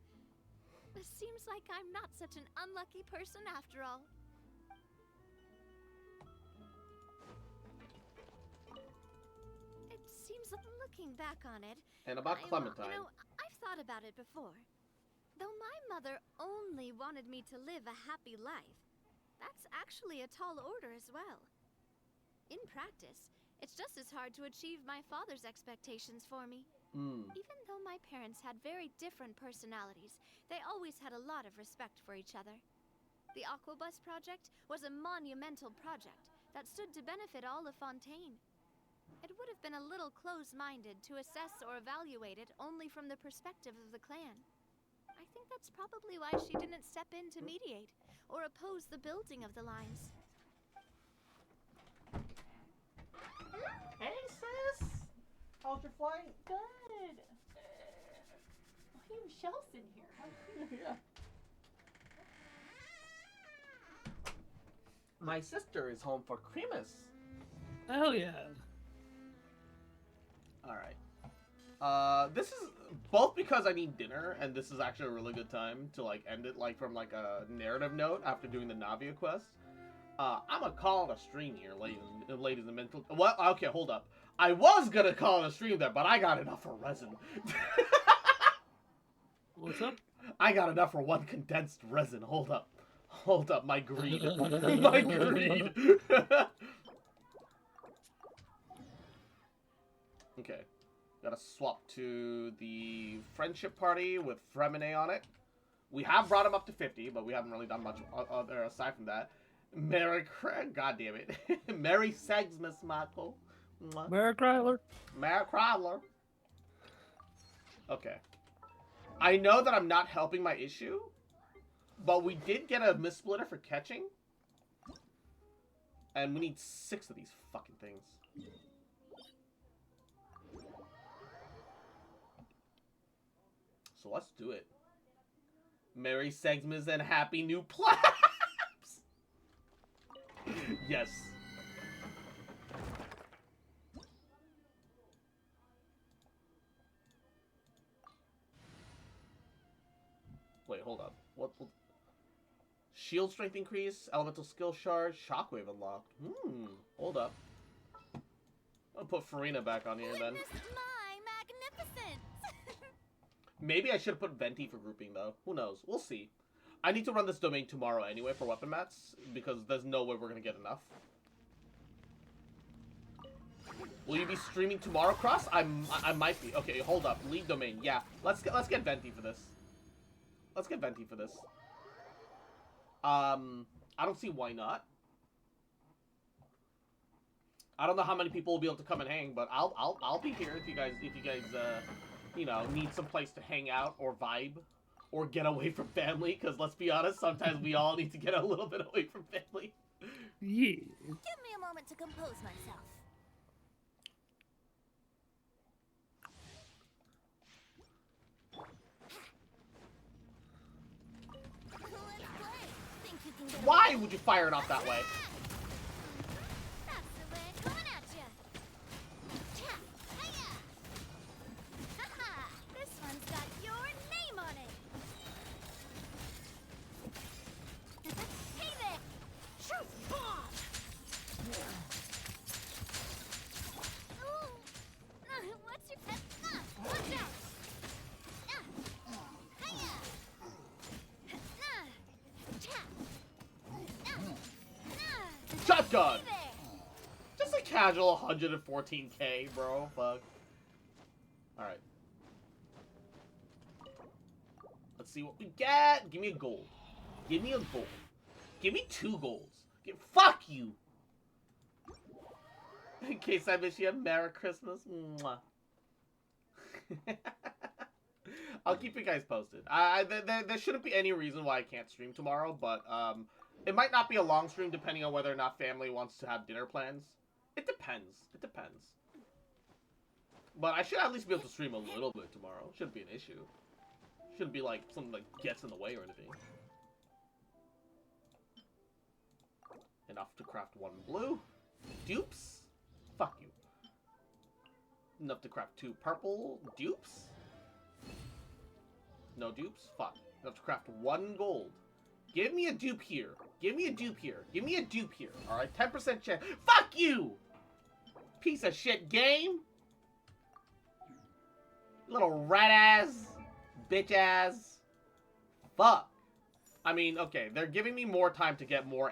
It seems like I'm not such an unlucky person after all. It seems like looking back on it... And about Clementine. You know, I've thought about it before. Though my mother only wanted me to live a happy life, that's actually a tall order as well. In practice, it's just as hard to achieve my father's expectations for me. Even though my parents had very different personalities, they always had a lot of respect for each other. The Aquabus project was a monumental project that stood to benefit all of Fontaine. It would have been a little close-minded to assess or evaluate it only from the perspective of the clan. I think that's probably why she didn't step in to mediate or oppose the building of the lines. Hey, sis! How's your flight? Good. Why are shells in here? Yeah. My sister is home for Christmas. Hell yeah. Alright. This is both because I need dinner, and this is actually a really good time to end it from a narrative note after doing the Navia quest. I'm gonna call it a stream here, ladies and mental. What? Okay, hold up. I was gonna call it a stream there, but I got enough for resin. What's up? I got enough for one condensed resin. Hold up. Hold up, my greed. My greed. Okay. Gotta swap to the friendship party with Fremine on it. We have brought him up to 50, but we haven't really done much other aside from that. God damn it. Merry Succmas, Michael. Merrick Ryler. Merrick Ryler. Okay. I know that I'm not helping my issue, but we did get a missplitter for catching. And we need 6 of these fucking things. So let's do it. Merry Succmas and happy new plabs! Yes. Wait, hold up. What? Shield strength increase, elemental skill shard, shockwave unlocked. Hold up. I'll put Farina back on here then. My magnificence! Maybe I should have put Venti for grouping though. Who knows? We'll see. I need to run this domain tomorrow anyway for weapon mats because there's no way we're gonna get enough. Will you be streaming tomorrow, Cross? I might be. Okay, hold up. Lead domain. Yeah, let's get Venti for this. Let's get Venti for this. I don't see why not. I don't know how many people will be able to come and hang, but I'll be here if you guys you know, need some place to hang out or vibe or get away from family, because let's be honest, sometimes we all need to get a little bit away from family. Yeah. Give me a moment to compose myself. Why would you fire it off that way? That's the way coming at ya. Cha, hiya. Haha, this one's got your name on it. Hey there. Shoot bomb. Ooh. What's your watch out. Hiya. Cha. Shotgun! Just a casual 114k, bro. Fuck. Alright. Let's see what we get. Give me a gold. Give me a gold. Give me 2 golds. Fuck you! In case I miss you, Merry Christmas. Mwah. I'll keep you guys posted. There shouldn't be any reason why I can't stream tomorrow, but it might not be a long stream depending on whether or not family wants to have dinner plans. It depends. It depends. But I should at least be able to stream a little bit tomorrow. Shouldn't be an issue. Shouldn't be like something like gets in the way or anything. Enough to craft 1 blue. Dupes? Fuck you. Enough to craft 2 purple. Dupes? No dupes? Fuck. Enough to craft 1 gold. Give me a dupe here. Give me a dupe here. Give me a dupe here. Alright, 10% chance. Fuck you! Piece of shit game! Little rat ass. Bitch ass. Fuck. I mean, okay, they're giving me more time to get more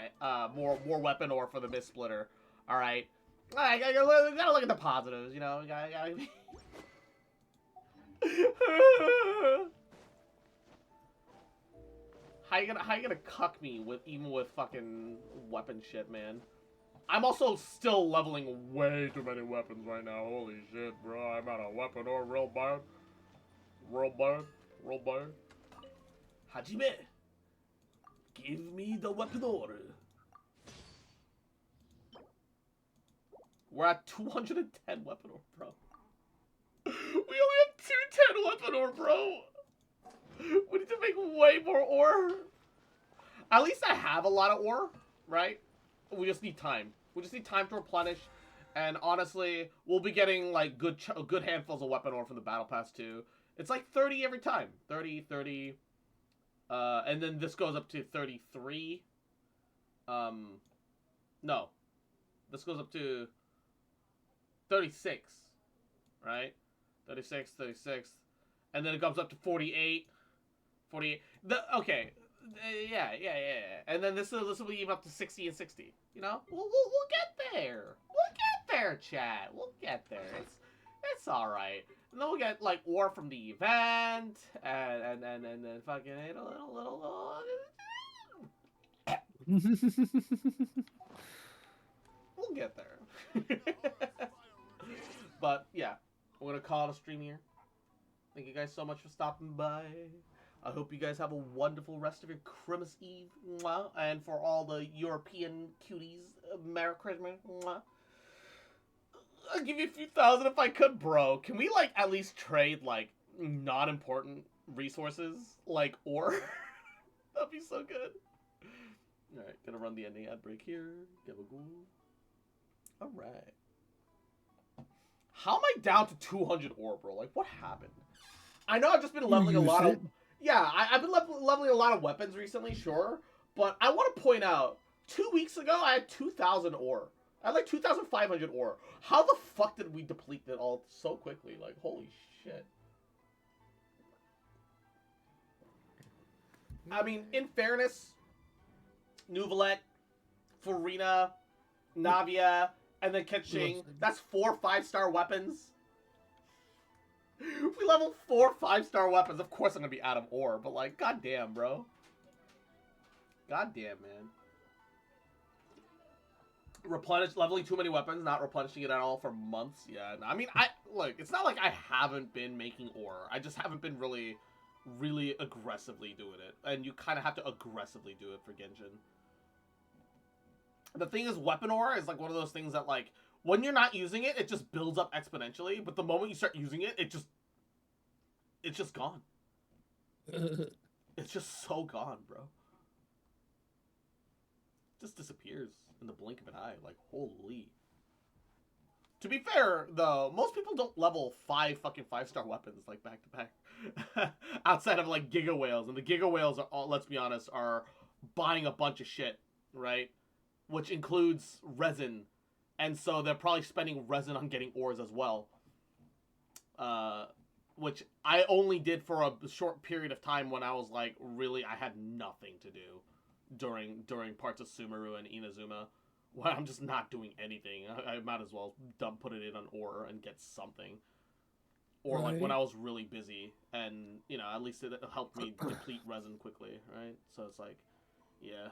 weapon ore for the missplitter. Alright. I gotta look at the positives, you know? Gotta... How you gonna cuck me even with fucking weapon shit, man? I'm also still leveling way too many weapons right now. Holy shit, bro. I'm out of weapon ore real bad. Real bad. Real bad. Hajime. Give me the weapon ore. We're at 210 weapon ore, bro. We only have 210 weapon ore, bro. We need to make way more ore. At least I have a lot of ore, right? We just need time. We just need time to replenish. And honestly, we'll be getting like good handfuls of weapon ore from the battle pass too. It's like 30 every time. 30, 30. And then this goes up to 33. No. This goes up to 36. Right? 36, 36. And then it comes up to 48. 48. Okay. Yeah. And then this will be even up to 60 and 60. You know? We'll get there. We'll get there, chat. We'll get there. It's alright. And then we'll get, like, ore from the event, and then fucking a little... We'll get there. But, yeah. We're gonna call it a stream here. Thank you guys so much for stopping by. I hope you guys have a wonderful rest of your Christmas Eve. Mwah. And for all the European cuties, Merry Christmas. Mwah. I'd give you a few thousand if I could, bro. Can we, like, at least trade, like, not important resources? Like, ore? That'd be so good. Alright, gonna run the ending ad break here. Gabagool. Alright. How am I down to 200 ore, bro? Like, what happened? I know I've just been leveling a lot of... Yeah, I've been leveling a lot of weapons recently, sure. But I want to point out, 2 weeks ago, I had 2,000 ore. I had like 2,500 ore. How the fuck did we deplete it all so quickly? Like, holy shit. I mean, in fairness, Nuvalet, Farina, Navia, and then Ketching, that's 4 5-star weapons. We level 4 5-star weapons. Of course I'm gonna be out of ore, but like, goddamn, bro. Goddamn, man. Leveling too many weapons, not replenishing it at all for months. Yeah, I mean, look, it's not like I haven't been making ore. I just haven't been really aggressively doing it. And you kind of have to aggressively do it for Genshin. The thing is, weapon ore is like one of those things that, like, when you're not using it, it just builds up exponentially. But the moment you start using it, it's just gone. It's just so gone, bro. It just disappears in the blink of an eye. Like, holy. To be fair, though, most people don't level 5 fucking 5-star weapons, like, back to back. Outside of, like, Giga Whales. And the Giga Whales, are all, let's be honest, are buying a bunch of shit, right? Which includes resin. And so they're probably spending resin on getting ores as well. Which I only did for a short period of time when I was, like, really, I had nothing to do during parts of Sumeru and Inazuma. Where I'm just not doing anything. I might as well put it in on ore and get something. Or, like, when I was really busy. And, you know, at least it helped me deplete resin quickly, right? So it's like, yeah.